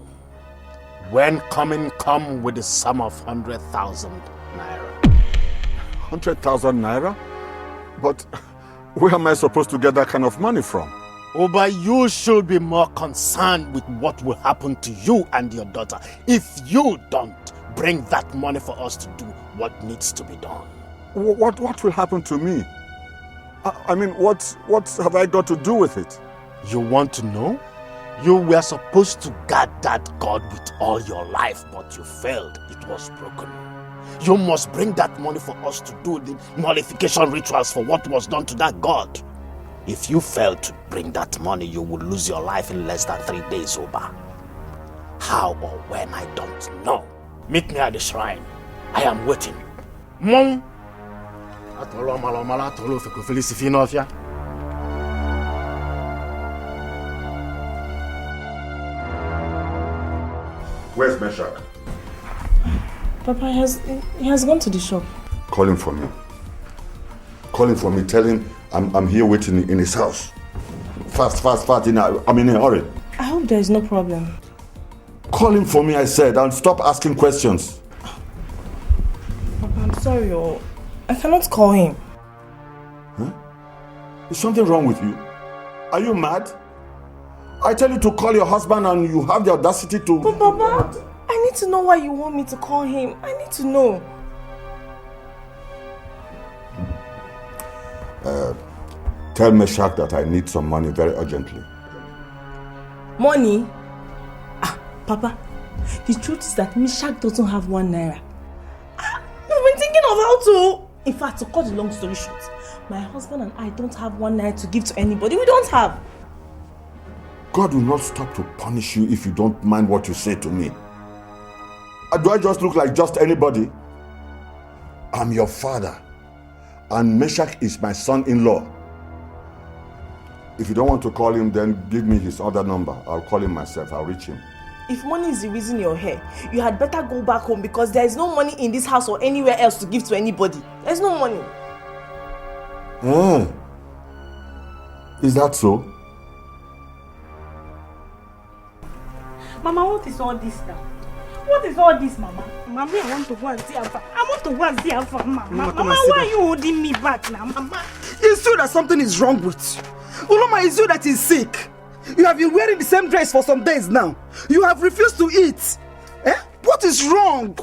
When coming, come with the sum of 100,000 naira. 100,000 naira? But where am I supposed to get that kind of money from? But you should be more concerned with what will happen to you and your daughter if you don't bring that money for us to do what needs to be done. What will happen to me? I mean, what have I got to do with it? You want to know? You were supposed to guard that God with all your life, but you failed. It was broken. You must bring that money for us to do the nullification rituals for what was done to that God. If you fail to bring that money, you will lose your life in less than 3 days, Oba. How or when, I don't know. Meet me at the shrine. I am waiting. Mom. Where's Meshach? Papa, he has gone to the shop. Call him for me. Call him for me. Tell him I'm here waiting in his house. Fast. I'm in a hurry. I hope there is no problem. Call him for me, I said, and stop asking questions. Papa, I'm sorry, I cannot call him. Huh? Is something wrong with you? Are you mad? I tell you to call your husband and you have the audacity to... But Papa, I need to know why you want me to call him. I need to know. Tell Meshach that I need some money very urgently. Money? Papa, the truth is that Meshach doesn't have 1 naira. I've been thinking of how to... In fact, to cut the long story short, my husband and I don't have 1 naira to give to anybody. We don't have. God will not stop to punish you if you don't mind what you say to me. Do I just look like just anybody? I'm your father. And Meshach is my son-in-law. If you don't want to call him, then give me his other number. I'll call him myself. I'll reach him. If money is the reason you're here, you had better go back home because there is no money in this house or anywhere else to give to anybody. There's no money. Is that so? Mama, what is all this now? What is all this, Mama? Mommy, I want to go and see Alpha. I want to go and see Alpha, Mama. Mama, why are you holding me back now, Mama? It's true that something is wrong with you. Uloma, it's you that is sick. You have been wearing the same dress for some days now. You have refused to eat. What is wrong?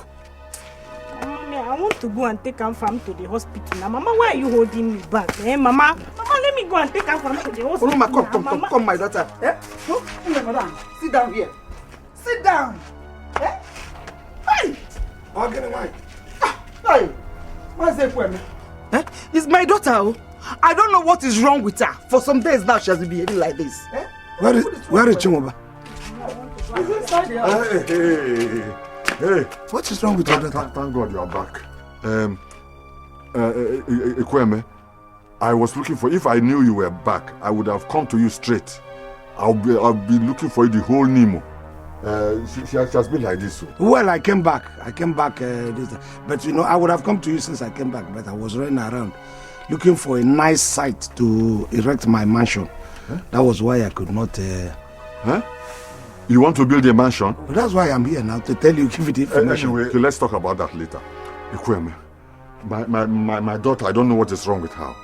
Mommy, I want to go and take Alpha to the hospital now. Mama, why are you holding me back? Mama, let me go and take Alpha to the hospital. Uloma, come, my daughter. No, madam, sit down here. Sit down. Hey! I'll get away. Hey! What's that for me? It's my daughter. I don't know what is wrong with her. For some days now, she has been behaving like this. Where is Chimoba? Hey. What is wrong with your daughter? Thank God you are back. Ikweme, I was looking for... If I knew you were back, I would have come to you straight. I'll be looking for you the whole Nemo. She has been like this. Well, I came back. But you know, I would have come to you since I came back, but I was running around looking for a nice site to erect my mansion. That was why I could not... You want to build a mansion? Well, that's why I'm here now, to tell you, give it information. Anyway, let's talk about that later. Ikweme, my daughter, I don't know what is wrong with her.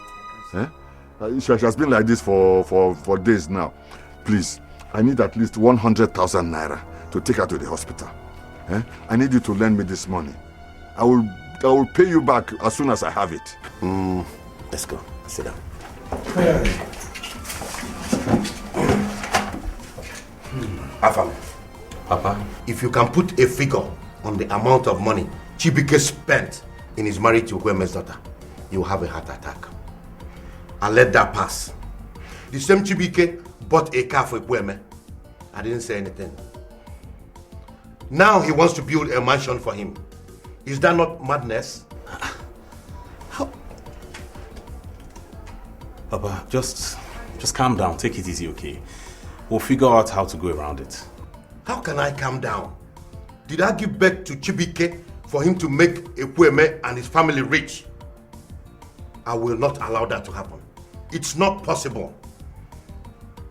She has been like this for days now. Please, I need at least 100,000 naira to take her to the hospital. I need you to lend me this money. I will pay you back as soon as I have it. Let's go. Sit down. Afam, Papa, if you can put a figure on the amount of money Chibike spent in his marriage to Kweme's daughter, you will have a heart attack. I'll let that pass. The same Chibike bought a car for Kweme. I didn't say anything. Now he wants to build a mansion for him. Is that not madness? How? Papa, just calm down. Take it easy, okay? We'll figure out how to go around it. How can I calm down? Did I give birth to Chibike for him to make Ekweme and his family rich? I will not allow that to happen. It's not possible.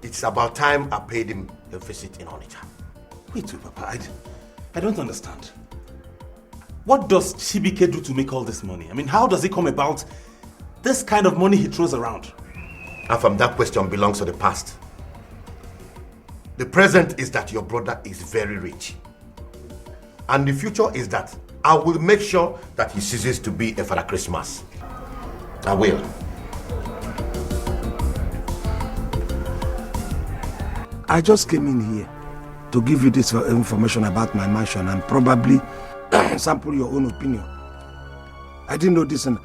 It's about time I paid him a visit in Onitsha. Wait, Papa, I don't understand. What does Chibike do to make all this money? I mean, how does it come about this kind of money he throws around? Afam, that question belongs to the past. The present is that your brother is very rich. And the future is that I will make sure that he ceases to be a Father Christmas. I will. I just came in here to give you this information about my mansion and probably sample your own opinion. I didn't know this, and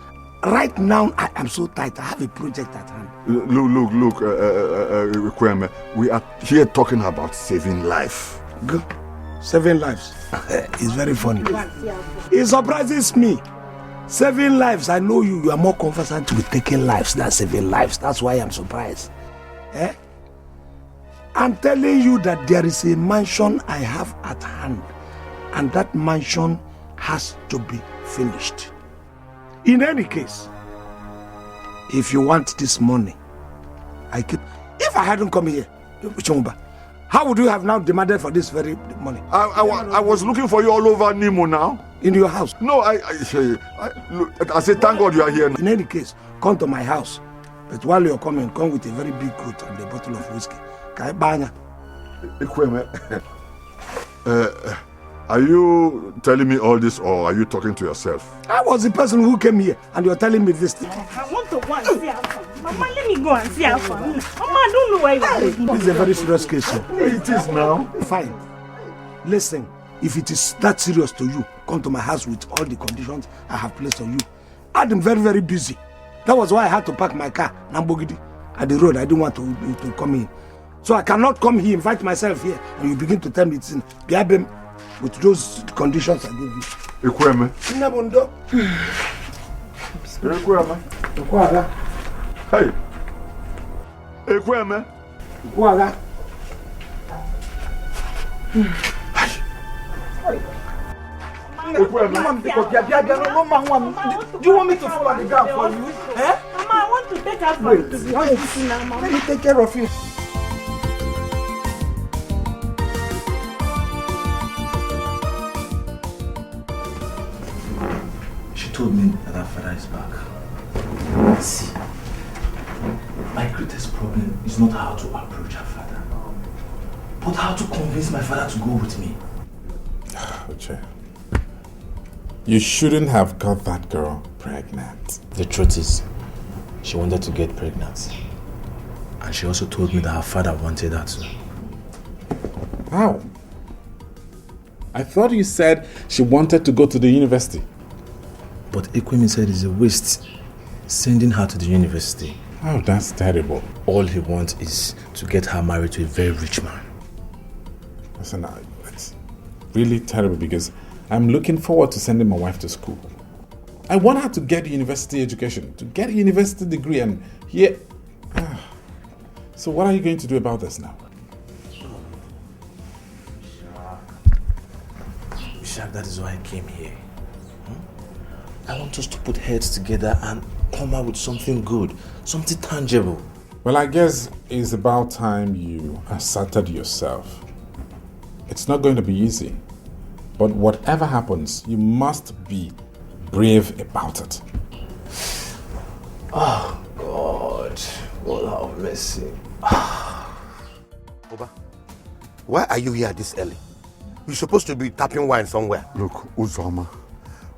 right now I am so tight. I have a project at hand. Look, Kweme, we are here talking about saving life. Good. Saving lives. It's very funny. It surprises me. Saving lives, I know you are more conversant with taking lives than saving lives. That's why I'm surprised. Eh? I'm telling you that there is a mansion I have at hand, and that mansion has to be finished. In any case, if you want this money, if I hadn't come here, how would you have now demanded for this very money? I was looking for you all over Nimo now. In your house? No, I say thank God you are here now. In any case, come to my house. But while you're coming, come with a very big coat and a bottle of whiskey. Are you telling me all this or are you talking to yourself? I was the person who came here and you're telling me this thing. I want to go and see Alpha. Mama, let me go and see Alpha. Mama, I don't know why you are taking. This is a very serious case, sir. It is now. Fine. Listen, if it is that serious to you, come to my house with all the conditions I have placed on you. I'm very, very busy. That was why I had to park my car, Nambogidi, at the road. I didn't want to come in. So I cannot come here, invite myself here, and you begin to tell me it's in Biabem with those conditions I gave you. Ekweme. Nabundo. Ekweme. Ekwaga. Hey. Ekweme. Ekwaga. Do you want me to follow the ground for you? Eh? Mama, I want to take her from to the hospital now, Mama. Let me take care of you. She told me that her father is back. See, my greatest problem is not how to approach her father, but how to convince my father to go with me. Uche, you shouldn't have got that girl pregnant. The truth is, she wanted to get pregnant. And she also told me that her father wanted her to. How? I thought you said she wanted to go to the university. But Ekwemi said it's a waste sending her to the university. Oh, that's terrible. All he wants is to get her married to a very rich man. Listen, it's really terrible because I'm looking forward to sending my wife to school. I want her to get a university education, to get a university degree, and here... So what are you going to do about this now? Ishak, that is why I came here. I want us to put heads together and come out with something good, something tangible. Well, I guess it's about time you asserted yourself. It's not going to be easy, but whatever happens, you must be brave about it. Oh, God. Lord have mercy. Oba, why are you here this early? You're supposed to be tapping wine somewhere. Look, Uzoma,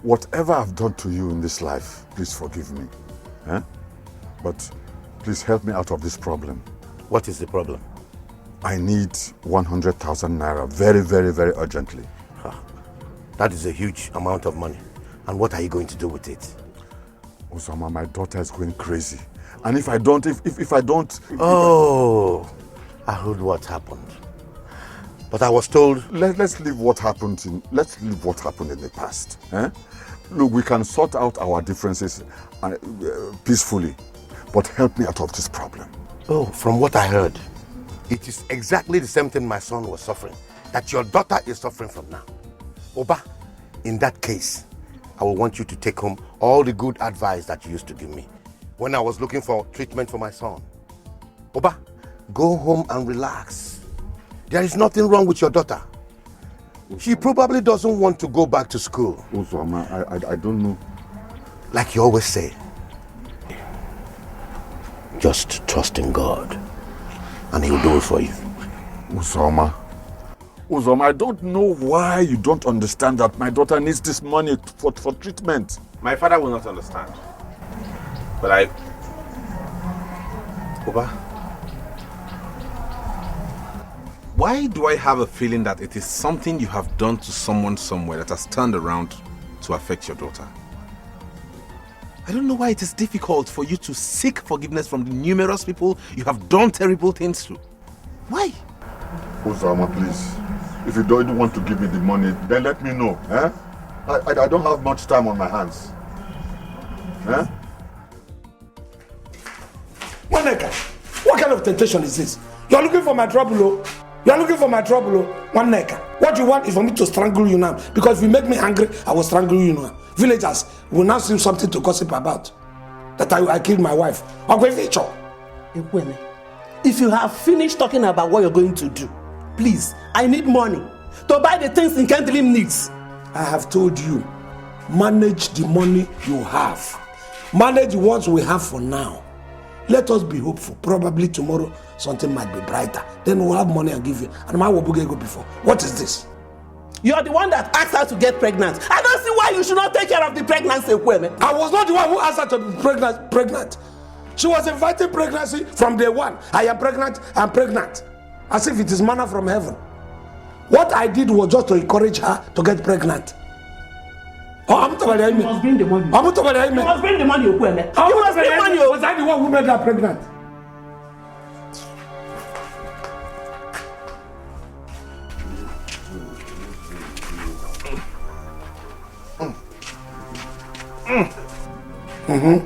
whatever I've done to you in this life, please forgive me. Eh? But please help me out of this problem. What is the problem? I need 100,000 naira very, very, very urgently. That is a huge amount of money. And what are you going to do with it? Uzoma, my daughter is going crazy. And if I don't, if I don't... Oh, I heard what happened. But I was told... Let's leave what happened in the past. Eh? Look, we can sort out our differences peacefully, but help me out of this problem. Oh, from what I heard, it is exactly the same thing my son was suffering, that your daughter is suffering from now. Oba, in that case, I will want you to take home all the good advice that you used to give me when I was looking for treatment for my son. Oba, go home and relax. There is nothing wrong with your daughter. She probably doesn't want to go back to school. Uzoma, I don't know. Like you always say, just trust in God and He'll do it for you. Uzoma, I don't know why you don't understand that my daughter needs this money for treatment. My father will not understand. But Oba, why do I have a feeling that it is something you have done to someone somewhere that has turned around to affect your daughter? I don't know why it is difficult for you to seek forgiveness from the numerous people you have done terrible things to. Why? Uzoma, please. If you don't want to give me the money, then let me know. Eh? I don't have much time on my hands. Eh? Waneka, what kind of temptation is this? You're looking for my trouble, oh. You're looking for my trouble, oh. Waneka. What you want is for me to strangle you now. Because if you make me angry, I will strangle you now. Villagers will now see something to gossip about. That I killed my wife. If you have finished talking about what you're going to do, please, I need money to buy the things Nkem needs. I have told you, manage the money you have. Manage the ones we have for now. Let us be hopeful. Probably tomorrow something might be brighter. Then we'll have money and give you. And my will go before. What is this? You're the one that asked her to get pregnant. I don't see why you should not take care of the pregnancy, Kweme. I was not the one who asked her to be pregnant. She was inviting pregnancy from day one. I am pregnant, I'm pregnant. As if it is manna from heaven. What I did was just to encourage her to get pregnant. Oh, I'm talking about you must bring the money. I'm talking about you must bring the money, Kweme. You must bring the money. Was I the one who made her pregnant? Mm-hmm.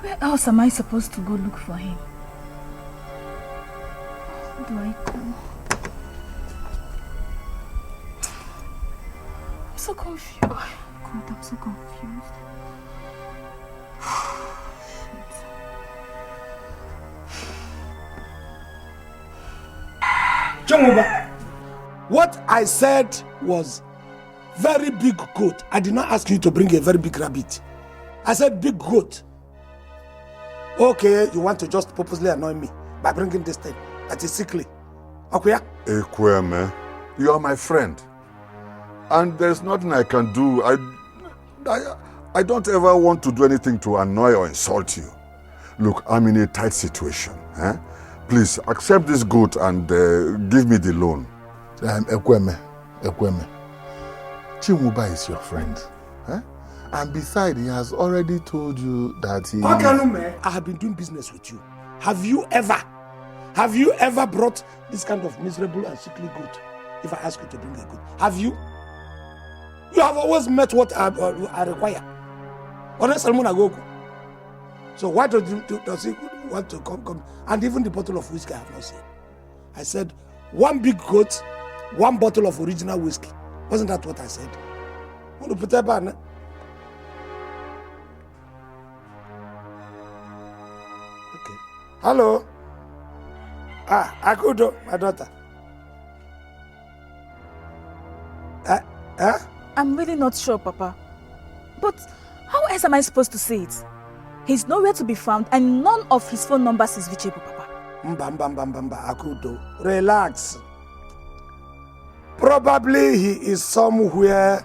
Where else am I supposed to go look for him? How do I go? I'm so confused. God, I'm so confused. Jongoba, what I said was very big goat. I did not ask you to bring a very big rabbit. I said big goat. Okay, you want to just purposely annoy me by bringing this thing that is sickly. Okay? Ekweme, you are my friend. And there's nothing I can do. I don't ever want to do anything to annoy or insult you. Look, I'm in a tight situation. Eh? Please, accept this goat and give me the loan. Ekweme, Chimuba is your friend. Eh? And besides, he has already told you that he... I have been doing business with you. Have you ever brought this kind of miserable and sickly goat? If I ask you to bring a goat, have you? You have always met what I require. So why does he want to come? And even the bottle of whiskey I have not seen. I said, one big goat, one bottle of original whiskey. Wasn't that what I said? Hello? Akudo, my daughter. I'm really not sure, Papa. But how else am I supposed to say it? He's nowhere to be found and none of his phone numbers is reachable, Papa. Akudo, relax. Probably he is somewhere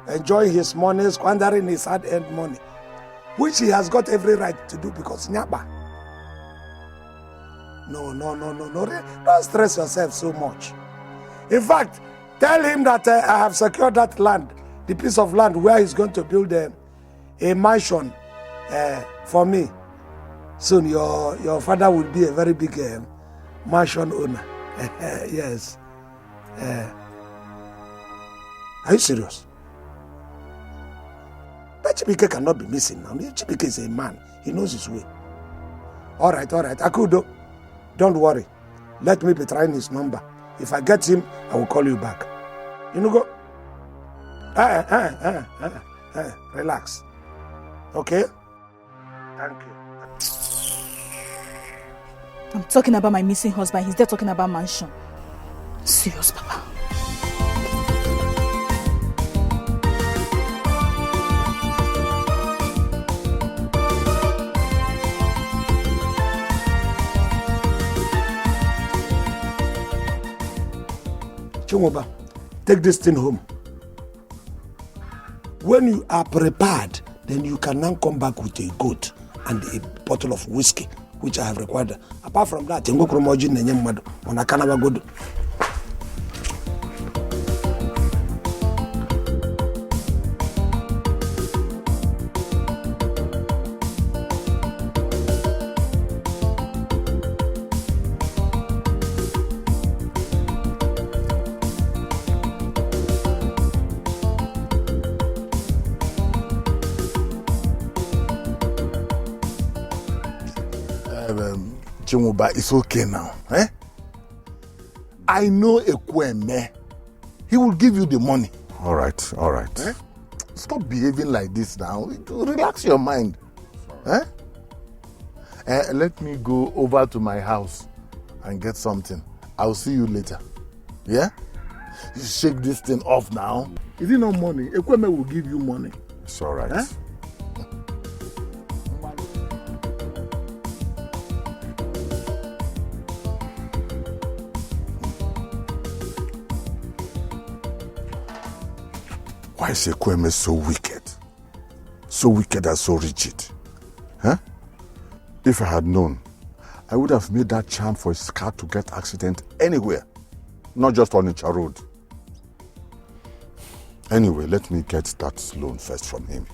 enjoying his money, squandering his hard-earned money, which he has got every right to do because Nyaba. No. Don't stress yourself so much. In fact, tell him that I have secured that land, the piece of land where he's going to build a mansion for me. Soon your father will be a very big mansion owner. Yes. Are you serious? Chibike cannot be missing now. Chibike is a man. He knows his way. All right. Akudo, don't worry. Let me be trying his number. If I get him, I will call you back. You know, go. Relax. Okay? Thank you. I'm talking about my missing husband. He's there talking about mansion. Serious, Papa. Chimoba, take this thing home. When you are prepared, then you can now come back with a goat and a bottle of whiskey, which I have required. Apart from that, you go kromoji nenye madu. Onakana bagodo. Chimuba, it's okay now. Eh? I know Ekweme. He will give you the money. All right. Eh? Stop behaving like this now. Relax your mind. Eh? Let me go over to my house and get something. I'll see you later. Yeah? You shake this thing off now. Is it not money? Ekweme will give you money. It's all right. Eh? Why is Ekweme so wicked? So wicked and so rigid? Huh? If I had known, I would have made that charm for his car to get accident anywhere, not just on Onitsha Road. Anyway, let me get that loan first from him.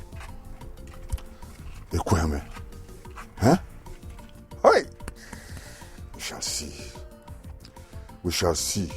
Ekweme. Huh? Hey! We shall see. We shall see.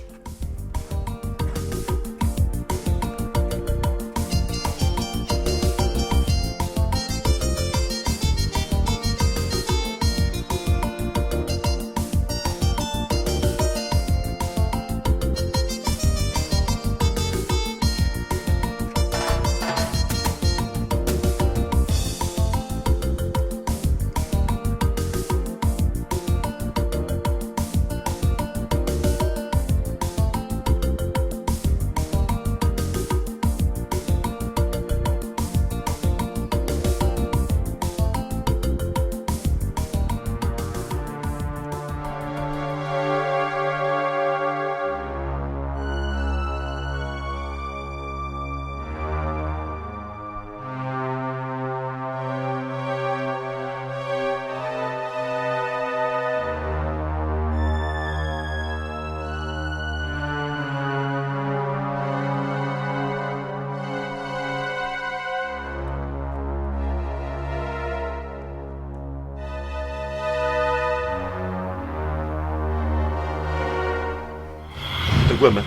Ekweme.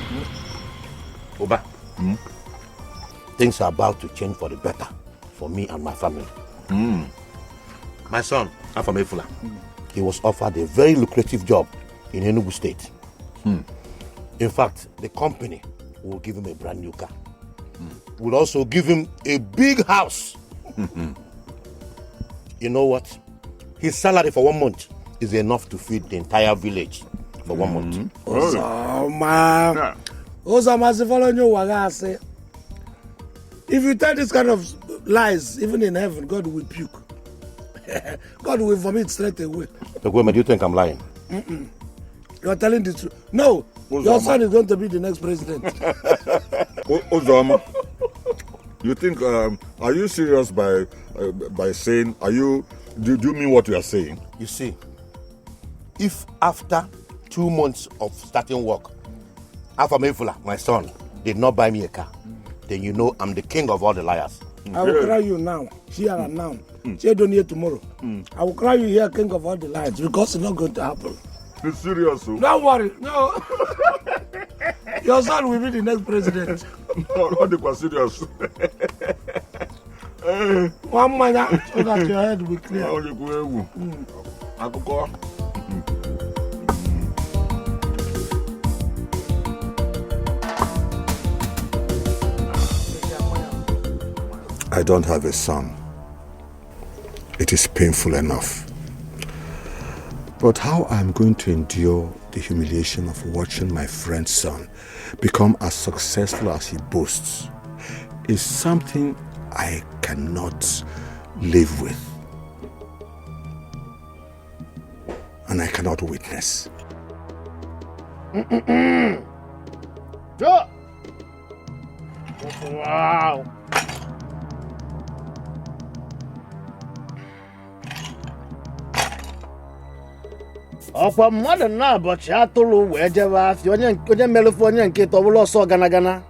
Oba. Things are about to change for the better for me and my family. My son, Afamefula, he was offered a very lucrative job in Enugu State. In fact, the company will give him a brand new car. Will also give him a big house. You know what? His salary for 1 month is enough to feed the entire village for 1 month. Ozama, following you, Wagase. If you tell this kind of lies, even in heaven, God will puke. God will vomit straight away. Do you think I'm lying? You're telling the truth. No, your son is going to be the next president. Ozama, you think, are you serious by saying, do you mean what you are saying? You see, if after 2 months of starting work, Afamefula, my son, did not buy me a car, then you know I'm the king of all the liars. I will cry you now, here and now. Say don't hear tomorrow. I will cry you here, king of all the liars, because it's not going to happen. Be serious, oh? Don't worry, no. Your son will be the next president. No, not serious. One mother, so that your head will clear. I don't have a son. It is painful enough. But how I'm going to endure the humiliation of watching my friend's son become as successful as he boasts is something I cannot live with. And I cannot witness. Wow. Ọkwa mmadụ na ụbọchị atụrụ wee jebe afịa onye mmerefu onye nke tọbụla ọsọ gana gana.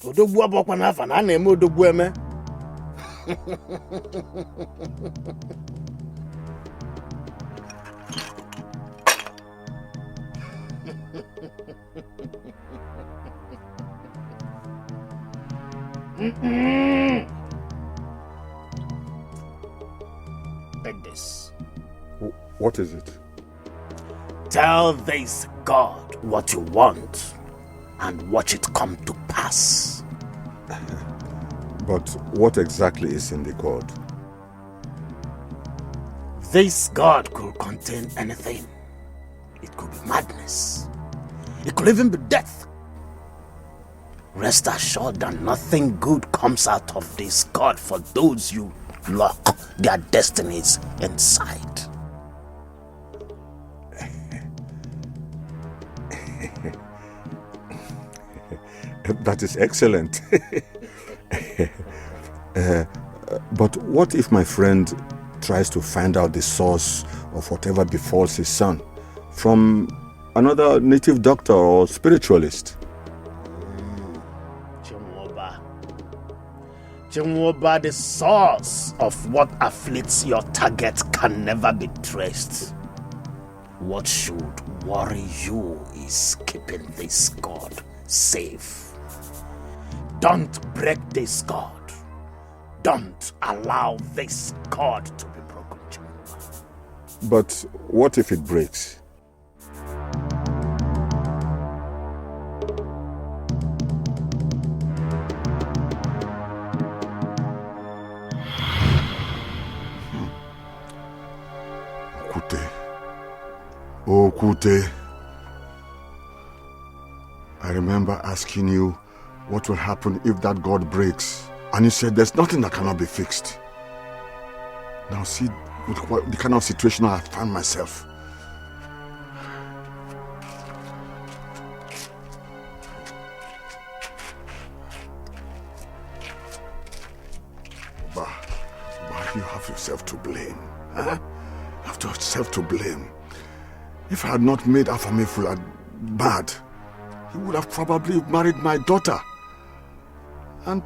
Odogwu abụọkwa n'afa na a na-eme odogwu eme. Take this. What is it? Tell this God what you want and watch it come to pass. But what exactly is in the God? This God could contain anything. It could be madness. It could even be death. Rest assured that nothing good comes out of this God for those you lock their destinies inside. That is excellent. But what if my friend tries to find out the source of whatever befalls his son from another native doctor or spiritualist? Chinwoba, the source of what afflicts your target can never be traced. What should worry you is keeping this God safe. Don't break this God. Don't allow this God to be broken, Chinwoba. But what if it breaks? Oh, Kute, I remember asking you what will happen if that God breaks. And you said there's nothing that cannot be fixed. Now see the kind of situation I have found myself. Bah, you have yourself to blame. Huh? You have yourself to blame. If I had not made Afamefula bad, he would have probably married my daughter and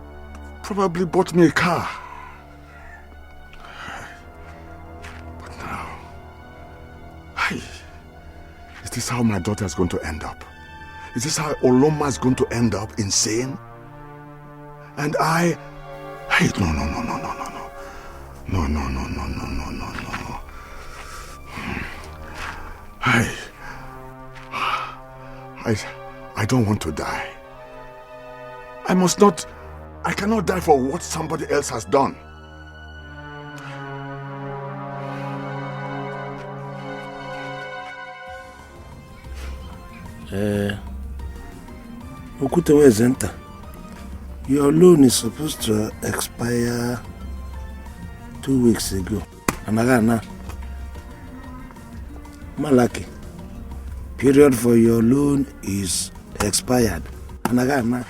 probably bought me a car. But now, is this how my daughter is going to end up? Is this how Oloma is going to end up insane? And no. I don't want to die. I cannot die for what somebody else has done. Okutewe Zenta, your loan is supposed to expire 2 weeks ago. Anagana. Malaki. Period for your loan is expired. Anagana.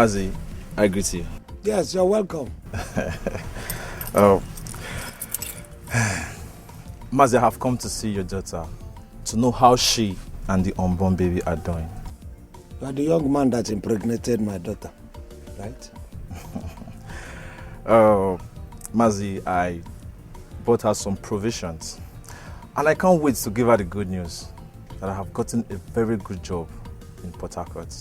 Mazi, I greet you. Yes, you're welcome. Mazi, I have come to see your daughter, to know how she and the unborn baby are doing. You are the young man that impregnated my daughter, right? Mazi, I bought her some provisions. And I can't wait to give her the good news that I have gotten a very good job in Port Harcourt.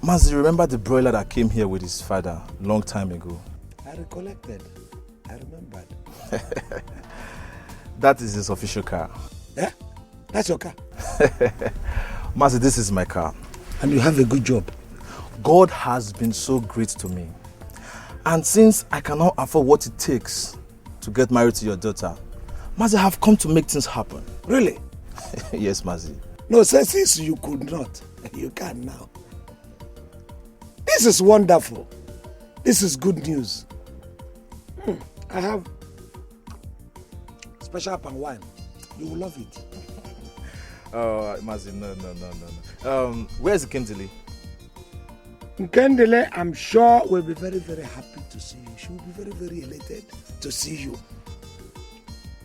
Mazi, remember the broiler that came here with his father a long time ago? I recollected. I remembered. That is his official car. Yeah? That's your car? Mazi, this is my car. And you have a good job. God has been so great to me. And since I cannot afford what it takes to get married to your daughter, Mazi, I have come to make things happen. Really? Yes, Mazi. No, since you could not, you can now. This is wonderful. This is good news. I have special palm wine. You will love it. Mazi, no. Where's Nkendele? Nkendele, I'm sure, will be very, very happy to see you. She will be very, very elated to see you.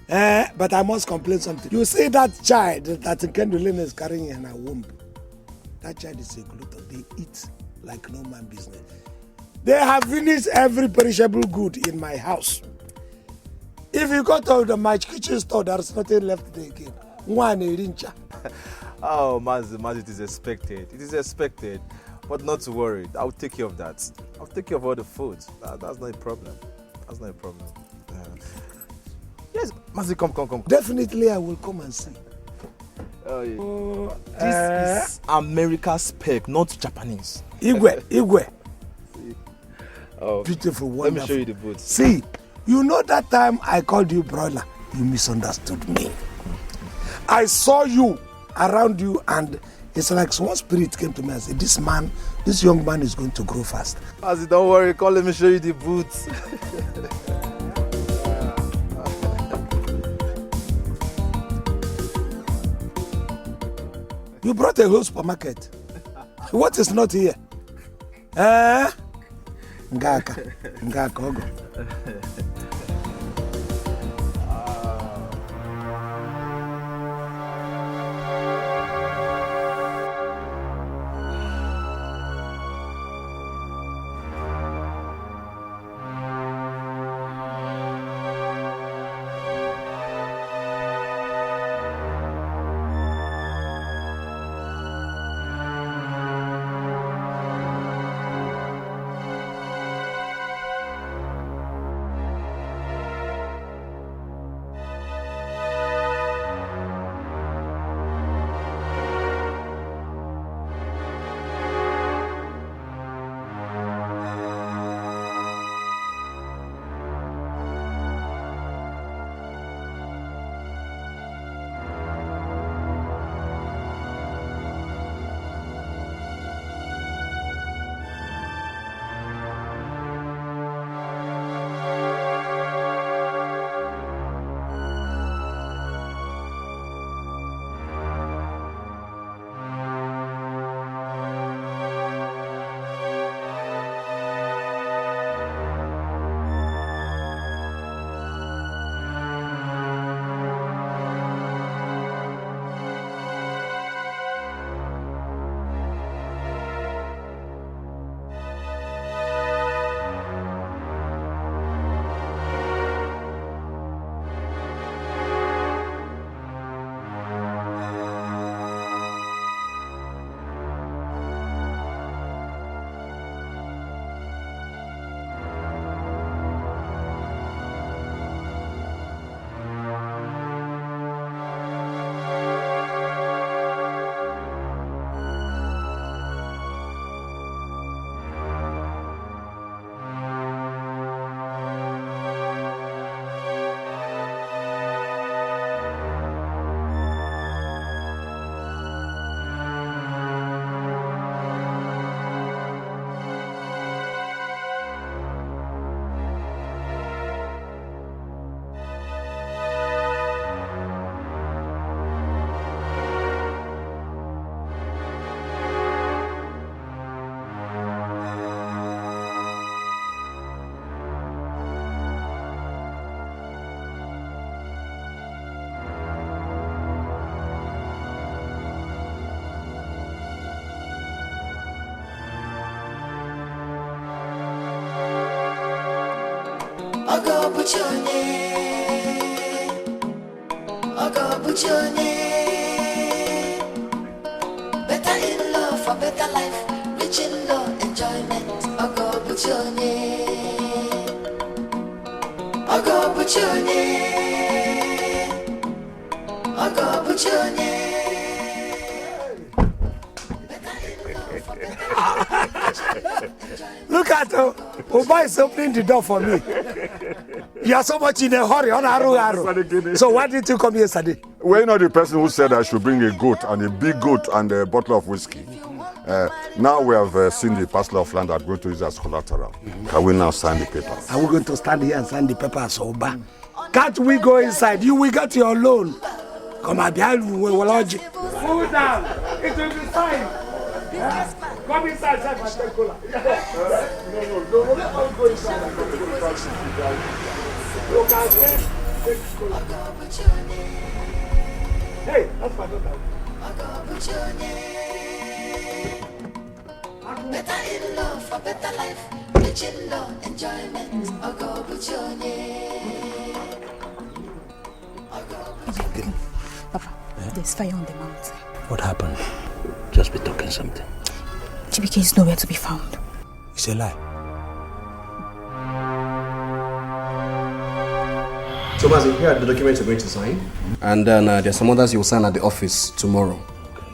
But I must complain something. You see that child that Nkendele is carrying in her womb? That child is a glutton. They eat like no man business. They have finished every perishable good in my house. If you go to my kitchen store, there's nothing left there again. One rincha. Oh, Mazi, it is expected. It is expected. But not to worry. I'll take care of that. I'll take care of all the food. That's not a problem. That's not a problem. Yes, Mazi, come. Definitely, I will come and see. This is America's spec, not Japanese. Igwe. Oh, beautiful, wonderful. Let me show you the boots. See, you know that time I called you broiler, you misunderstood me. I saw you around you and it's like one spirit came to me and said, this young man is going to grow fast. Mazi, don't worry, let me show you the boots. You brought a whole supermarket. What is not here? Ngaka, Ogo. Ogo Buchone, Ogo Buchone. Better in love for better life, rich in love, enjoyment. Ogo Buchone, Ogo Buchone, Ogo Buchone. Look at Oba is opening the door for me. You are so much in a hurry on Aru. So why didn't you come yesterday? Well, you know the person who said I should bring a goat and a big goat and a bottle of whiskey. Now we have seen the parcel of land that we're going to use as collateral. Can we now sign the papers? Are we going to stand here and sign the papers, Oba? Can't we go inside? You will get your loan. Come on, behind. Move down. It will be signed. Come inside, sir, my take cola. No, let us go inside. Hey, that's my daughter. Better in love for better life, rich in love, enjoyment. Ogo Buchone. Papa, there's fire on the mountain. What happened? Just be talking something. Chibike is nowhere to be found. It's a lie. So, Mazi, here are the documents you're going to sign. And then there's some others you'll sign at the office tomorrow.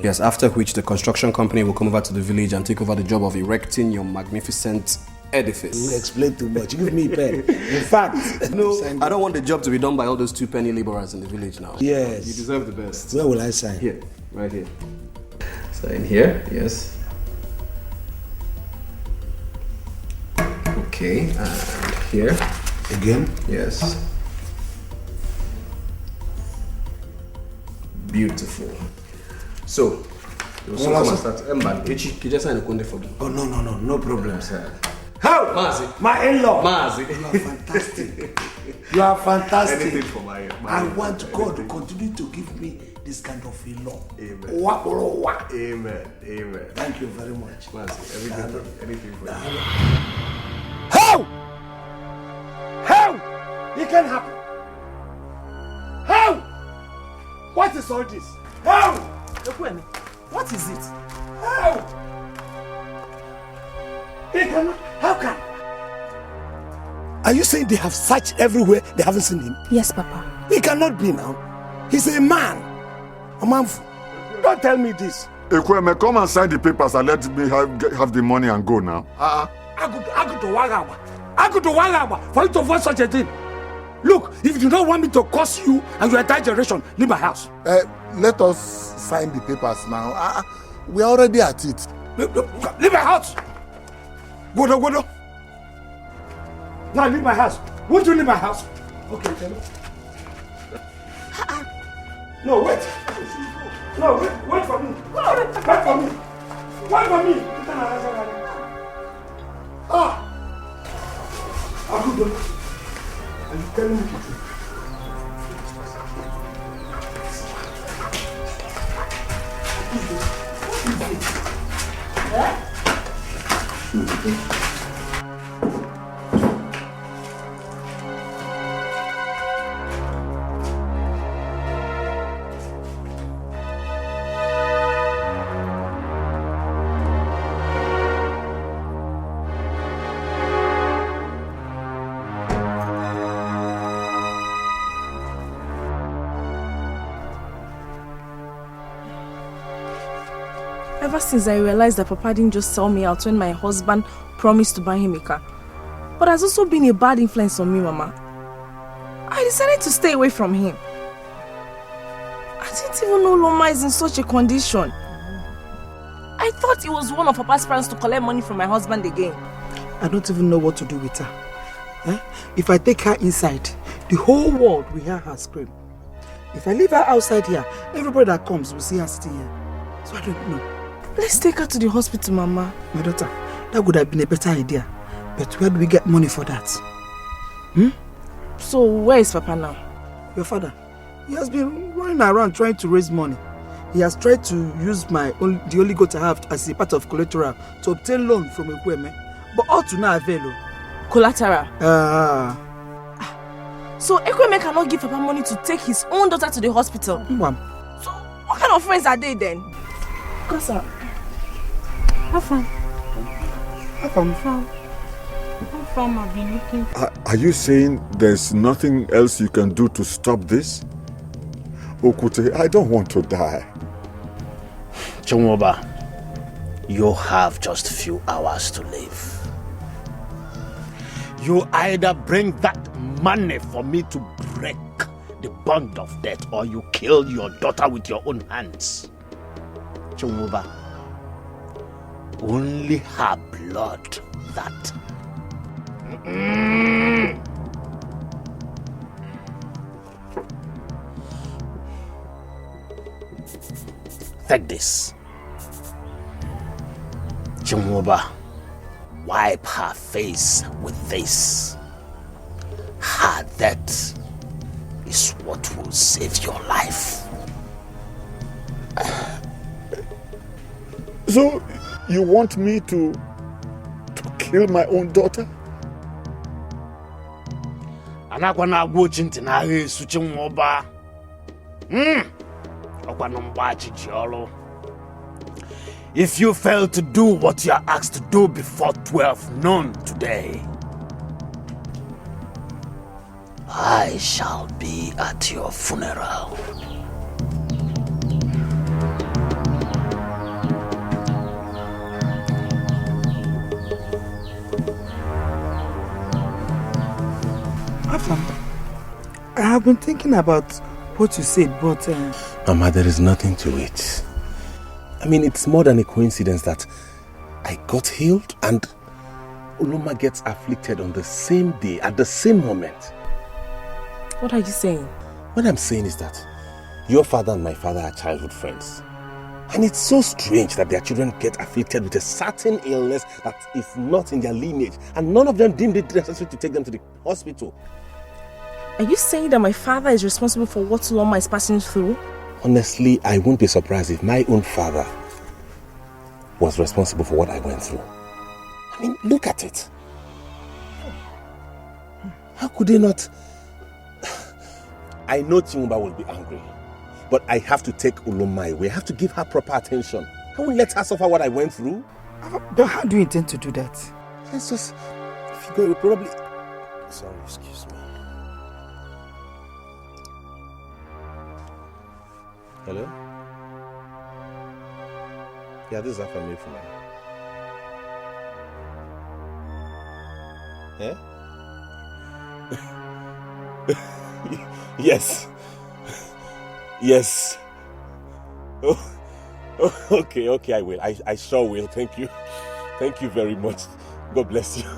Yes, after which the construction company will come over to the village and take over the job of erecting your magnificent edifice. You explain too much. Give me a pen. In fact, no, I don't want the job to be done by all those 2 penny laborers in the village now. Yes. You deserve the best. Where will I sign? Here, right here. Sign here, yes. Okay, and here. Again? Yes. Beautiful. So, you also come and start. Can you just sign a conde for me? Oh, no problem, sir. How? Mazi. My in-law. Mazi. You are fantastic. You are fantastic. Anything for my I want God to continue to give me this kind of in-law. Amen. Amen. Thank you very much. Mazi, anything for you. How? It can happen. How? What is all this? How? What is it? How? It cannot. How can? Are you saying they have searched everywhere, they haven't seen him? Yes, Papa. He cannot be now. He's a man. A man. Don't tell me this. Ekweme, come and sign the papers and let me have the money and go now. I go to Wagawa for you to avoid such a thing. Look, if you don't want me to curse you and your entire generation, leave my house. Let us sign the papers now. We are already at it. Leave my house. Go. Now leave my house. Won't you leave my house? Okay, tell me. No, wait. No, wait for me. Wait for me. Are you telling me the truth? Ever since I realized that Papa didn't just sell me out when my husband promised to buy him a car, but has also been a bad influence on me, Mama. I decided to stay away from him. I didn't even know Loma is in such a condition. I thought it was one of Papa's plans to collect money from my husband again. I don't even know what to do with her. If I take her inside, the whole world will hear her scream. If I leave her outside here, everybody that comes will see her sitting here. So I don't know. Let's take her to the hospital, Mama. My daughter, that would have been a better idea. But where do we get money for that? So where is Papa now? Your father. He has been running around trying to raise money. He has tried to use the only goat I have as a part of collateral to obtain loan from Ekweme. But all to no avail. Collateral? So Ekweme cannot give Papa money to take his own daughter to the hospital. Mom. So what kind of friends are they then? Kasa. I've been looking for. Are you saying there's nothing else you can do to stop this? Okute, I don't want to die. Chumuba, you have just a few hours to live. You either bring that money for me to break the bond of death, or you kill your daughter with your own hands. Chumuba, only her blood that. Take this. Chumuba, wipe her face with this. Her death is what will save your life. So, you want me to kill my own daughter? Anakwana agwochi na agha esuchi Chumuba. If you fail to do what you are asked to do before 12 noon today, I shall be at your funeral. I have been thinking about what you said, but... Mama, there is nothing to it. I mean, it's more than a coincidence that I got healed and Uloma gets afflicted on the same day, at the same moment. What are you saying? What I'm saying is that your father and my father are childhood friends. And it's so strange that their children get afflicted with a certain illness that is not in their lineage, and none of them deemed it necessary to take them to the hospital. Are you saying that my father is responsible for what Uloma is passing through? Honestly, I wouldn't be surprised if my own father was responsible for what I went through. I mean, look at it. How could they not? I know Chumuba will be angry, but I have to take Uloma away. I have to give her proper attention. I won't let her suffer what I went through. But how do you intend to do that? Let's just... If you go, you'll probably... Sorry, excuse me. Hello? Yeah, this is Afamil from me. Yes. Yes. Oh, okay, I will. I sure will. Thank you. Thank you very much. God bless you.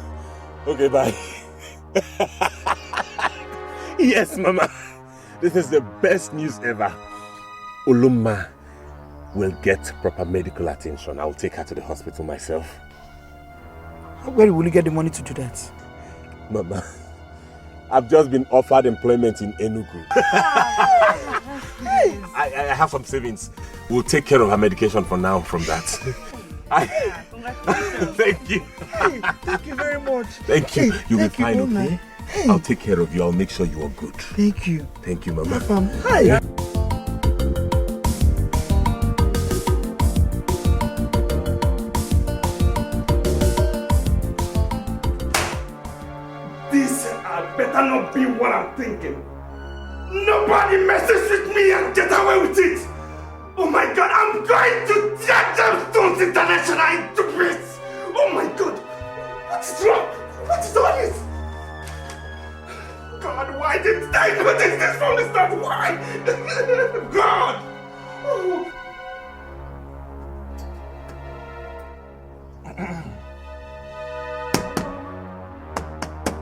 Okay, bye. Yes, Mama. This is the best news ever. Uloma will get proper medical attention. I will take her to the hospital myself. Where will you get the money to do that? Mama, I've just been offered employment in Enugu. I have some savings. We'll take care of her medication for now from that. Thank you. Hey, thank you very much. Thank you. Hey, You'll be thank you, fine, Mama. okay? Hey. I'll take care of you. I'll make sure you are good. Thank you. Thank you, Mama. Hi. This better not be what I'm thinking. Nobody messes with me and get away with it. Oh my God, I'm going to tear Gemstones International into bits. Oh my God, what is wrong? What is all this? God, why didn't I notice this from the start? Why? God. Oh.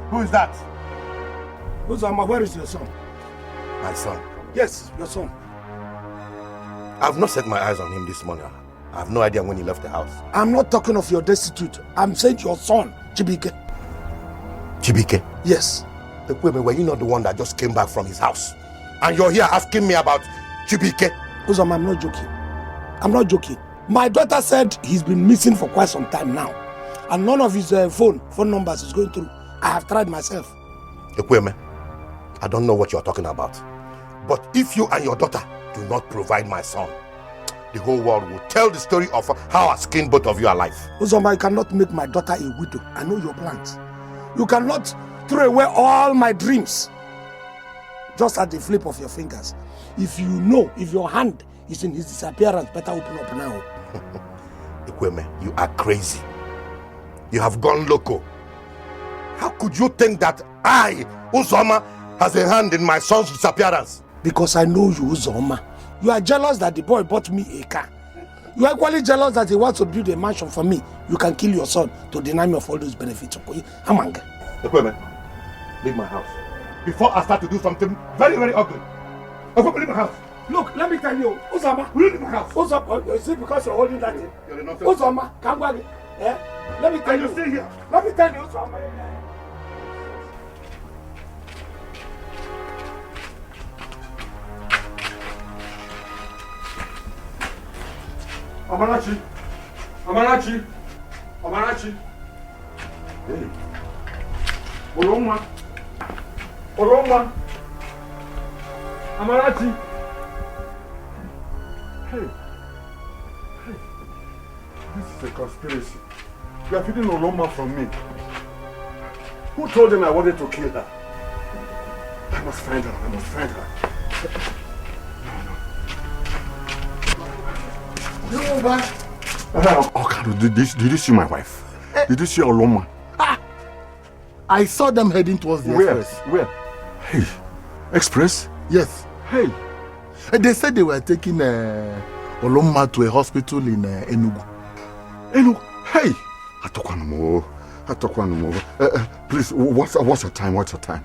Who is that? Uzama, where is your son? My son. Yes, your son. I've not set my eyes on him this morning. I have no idea when he left the house. I'm not talking of your destitute. I'm saying your son, Chibike. Chibike? Yes. Were you not the one that just came back from his house? And you're here asking me about Chibike? Uzama, I'm not joking. I'm not joking. My daughter said he's been missing for quite some time now. And none of his phone numbers is going through. I have tried myself. Ekweme, I don't know what you're talking about. But if you and your daughter do not provide my son, the whole world will tell the story of how I skinned both of you alive. Uzoma, you cannot make my daughter a widow. I know your plans. You cannot throw away all my dreams just at the flip of your fingers. If you know, if your hand is in his disappearance, better open up now. Ikweme, you are crazy. You have gone loco. How could you think that I, Uzoma, has a hand in my son's disappearance? Because I know you, Uzoma. You are jealous that the boy bought me a car. You are equally jealous that he wants to build a mansion for me. You can kill your son to deny me of all those benefits. Amanga. Ikweme, leave my house. Before I start to do something very, very ugly. Ikweme, leave my house. Look, let me tell you, Uzoma. Will you leave my house? Uzoma, you see, because you're holding that thing. Uzoma, come back. Eh? Let me tell you. Stay here. Let me tell you, Uzoma. Amarachi! Amarachi! Amarachi! Hey. Oroma! Oroma! Amarachi! Hey. Hey. This is a conspiracy. You are feeding Oroma from me. Who told them I wanted to kill her? I must find her. I must find her. Oh, did you see my wife? Did you see Oloma? I saw them heading towards the express. Where? Hey, express? Yes. Hey. They said they were taking Oloma to a hospital in Enugu. Enugu? Hey! Please, what's your time? What's your time?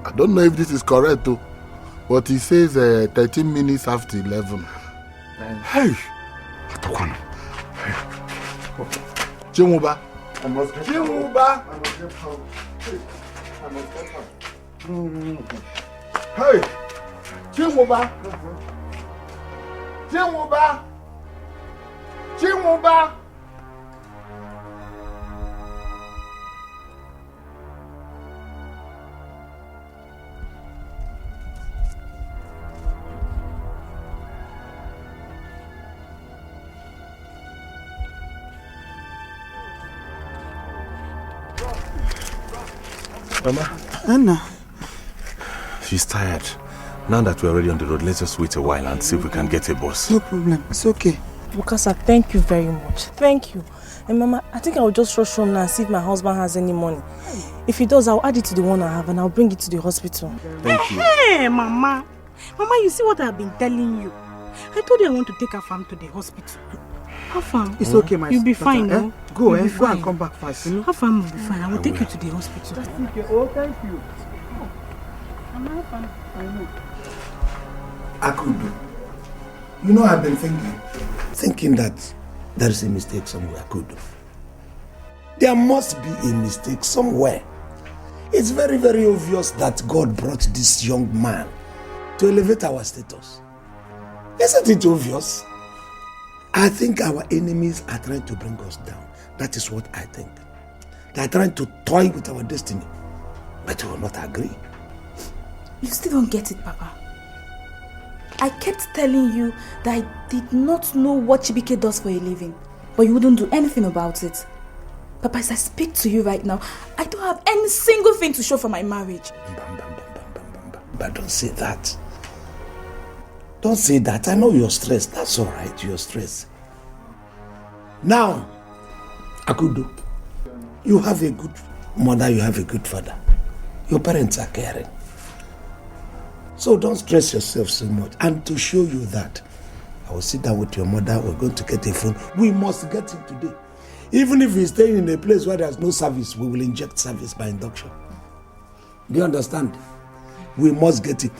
I don't know if this is correct though, but he says 13 minutes after 11. Hey! Chimuba. I must get Chimuba. I must get help. I must get help. Hey! Chimuba. Chimuba. Chimuba. Mama? Anna. She's tired. Now that we're already on the road, let's just wait a while and see if we can get a bus. No problem. It's okay. Bukasa, thank you very much. Thank you. And Mama, I think I will just rush home now and see if my husband has any money. If he does, I'll add it to the one I have and I'll bring it to the hospital. Thank you. Hey, Mama. Mama, you see what I've been telling you? I told you I want to take her farm to the hospital. Her farm? It's okay, my You'll be fine, daughter, no? Go, You'll be go and fine. come back fast, you know? Her farm will be fine. I will take you to the hospital. That's okay. Oh, thank you. I'm fine. I know. Akudu, you know, I've been thinking that there is a mistake somewhere, Akudu. There must be a mistake somewhere. It's very, very obvious that God brought this young man to elevate our status. Isn't it obvious? I think our enemies are trying to bring us down. That is what I think. They are trying to toy with our destiny, but we will not agree. You still don't get it, Papa. I kept telling you that I did not know what Chibike does for a living, but you wouldn't do anything about it. Papa, as I speak to you right now, I don't have any single thing to show for my marriage. But don't say that. Don't say that. I know you're stressed. That's all right. You're stressed. Now, Akudu, you have a good mother, you have a good father. Your parents are caring. So don't stress yourself so much. And to show you that, I will sit down with your mother. We're going to get a phone. We must get it today. Even if we're staying in a place where there's no service, we will inject service by induction. Do you understand? We must get it.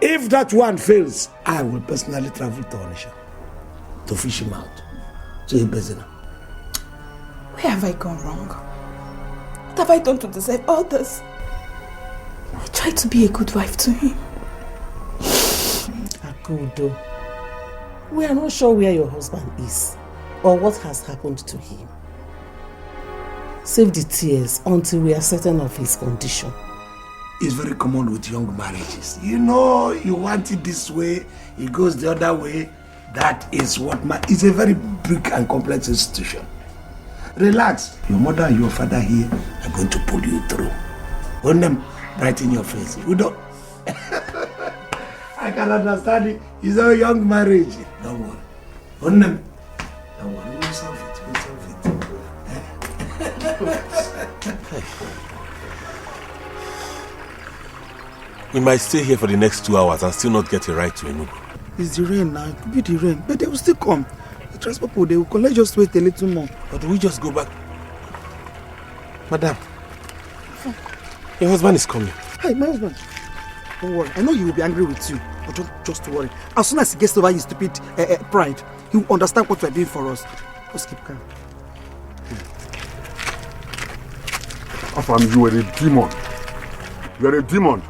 If that one fails, I will personally travel to Onisha to fish him out. So Bezina. Where have I gone wrong? What have I done to deserve all this? I tried to be a good wife to him. Akudo, we are not sure where your husband is or what has happened to him. Save the tears until we are certain of his condition. is very common with young marriages. You know, you want it this way, it goes the other way. That is what it's a very big and complex institution. Relax. Your mother and your father here are going to pull you through. Hold them right in your face. We don't. I can understand it. It's a young marriage. Don't worry. Hold them. Don't worry. We'll solve it. We'll solve it. We might stay here for the next 2 hours and still not get a ride to Enugu. It's the rain now. It could be the rain. But they will still come. The transport people, they will come. Let's just wait a little more. But we just go back. Madam, your husband is coming. Hey, my husband. Don't worry. I know he will be angry with you. But don't just worry. As soon as he gets over his stupid pride, he will understand what you are doing for us. Just keep calm. Afam, you are a demon. You are a demon.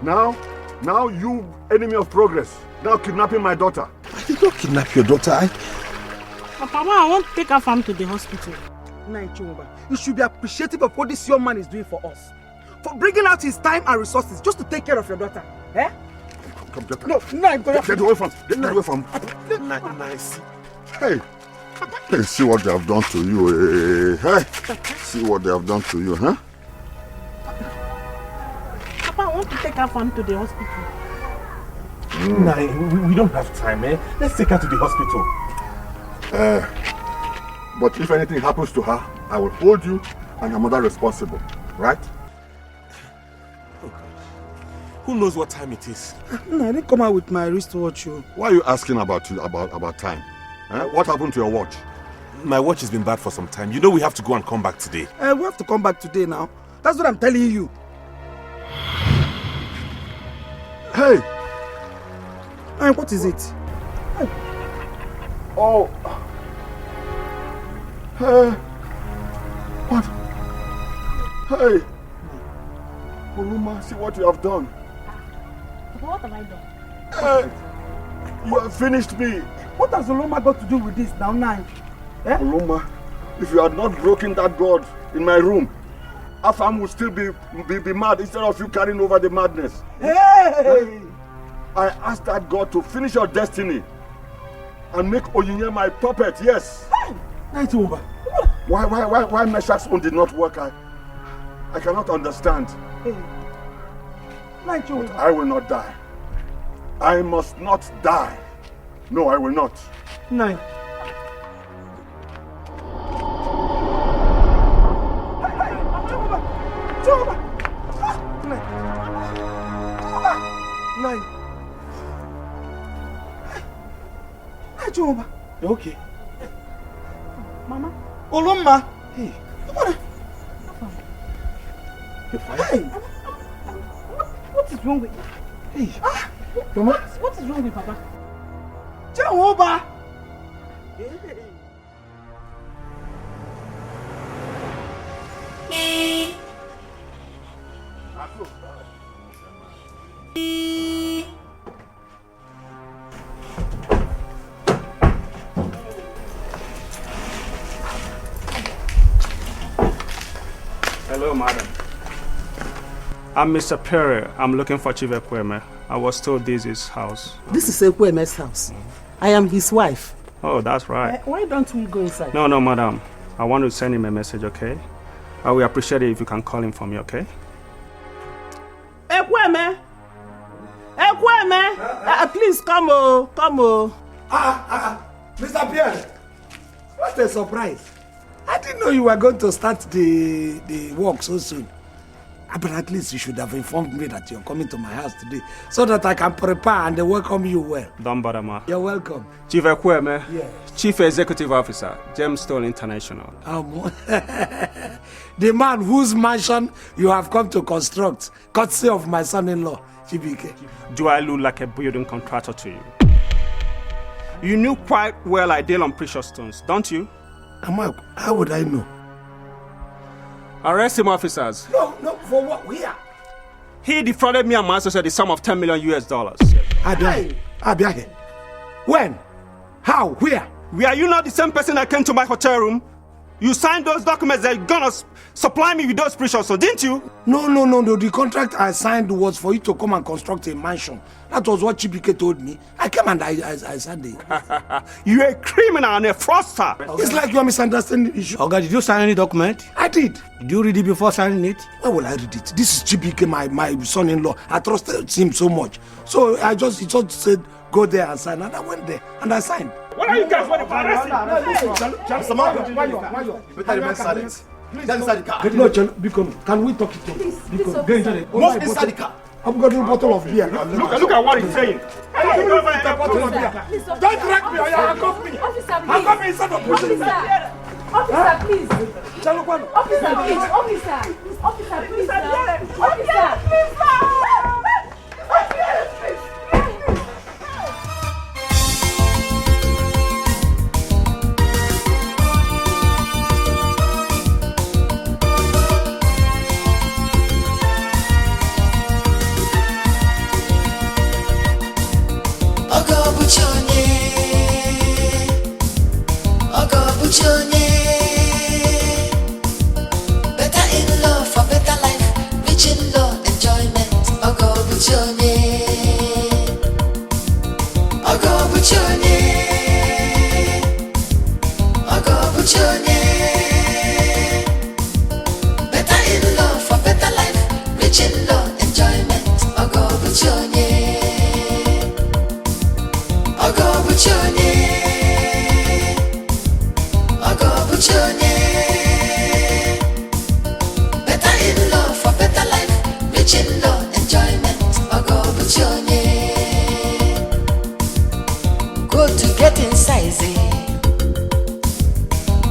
Now you, enemy of progress, now kidnapping my daughter. I did not kidnap your daughter. Papa, I want to take her farm to the hospital. You should be appreciative of what this young man is doing for us. For bringing out his time and resources just to take care of your daughter. Eh? Come, get her. No, I'm going to... Get away from... Get away from... Nice. Hey, see what they have done to you. Hey, see what they have done to you, huh? Papa, I want to take her farm to the hospital. Nah, we don't have time, eh? Let's take her to the hospital. But if anything happens to her, I will hold you and your mother responsible, right? Oh God. Who knows what time it is? No, I didn't come out with my wristwatch. Why are you asking about time? What happened to your watch? My watch has been bad for some time. You know we have to go and come back today. We have to come back today now. That's what I'm telling you. Hey! Hey, what is it? Hey. Oh. Hey. What? Hey. Oluma, see what you have done. What have I done? Hey. You have finished me. What has Oloma got to do with this now? Eh? Oluma, if you had not broken that god in my room, Afam would still be mad instead of you carrying over the madness. Hey! I asked that God to finish your destiny and make Oyinye my puppet, yes. Night over. Why Meshach's own did not work? I cannot understand. Hey. Night over. I will not die. I must not die. No, I will not. Night. Nine. You okay? Mama? Oloma! Hey. Hey. What is wrong with you? Hey. Mama? What is wrong with Papa? Jehovah! Hello, madam. I'm Mr. Perry. I'm looking for Chief Ekweme. I was told this is his house. This is Ekweme's house. I am his wife. Oh, that's right. Why don't we go inside? No, madam. I want to send him a message, okay? I will appreciate it if you can call him for me, okay? Ekweme! Ekweme! Please come, come. Mr. Pierre, what a surprise. I didn't know you were going to start the work so soon. But at least you should have informed me that you're coming to my house today so that I can prepare and welcome you well. Don't bother, ma. You're welcome. Chief Ekweme, yeah. Chief Executive Officer, Gemstone International. The man whose mansion you have come to construct, courtesy of my son-in-law, Chibike. Do I look like a building contractor to you? You knew quite well I deal on precious stones, don't you? How would I know? Arrest him, officers. No, for what? Where? He defrauded me and my associate the sum of $10 million. When? How? Where? Were you not the same person that came to my hotel room? You signed those documents that you're gonna supply me with those precious, so didn't you? No. The contract I signed was for you to come and construct a mansion. That was what Chibike told me. I came and I signed it. You're a criminal and a fraudster. It's like you're misunderstanding the issue. Okay, did you sign any document? I did. Did you read it before signing it? Why will I read it? This is Chibike, my son-in-law. I trusted him so much. So he just said, go there and sign. And I went there and I signed. What are you guys want to arrest Mr. Mayo, you better remain silent. Please, inside the car. No, Biko, can we talk it? Please, go inside the car. Move inside the car. I've got a bottle of beer. Look at what he's saying. Don't drag me. I got me. I got me inside the bush. Officer, please. Officer, please. Officer, please. Officer, please. Better in law for better life, rich in law enjoyment. Ogo Buchonye, Ogo Buchonye, Ogo Buchonye. Better in law for better life, rich in law enjoyment. Ogo Buchonye, Ogo Buchonye. Better in law for better life, rich in law enjoyment. Ogo Buchonye. Go to get in size.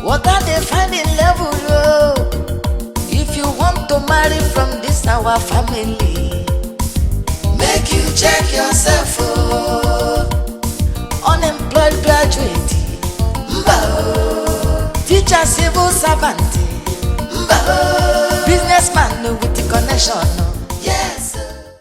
What are they finding level low? If you want to marry from this our family, make you check yourself. Oh. Unemployed graduate, teacher, civil servant, businessman with the connection.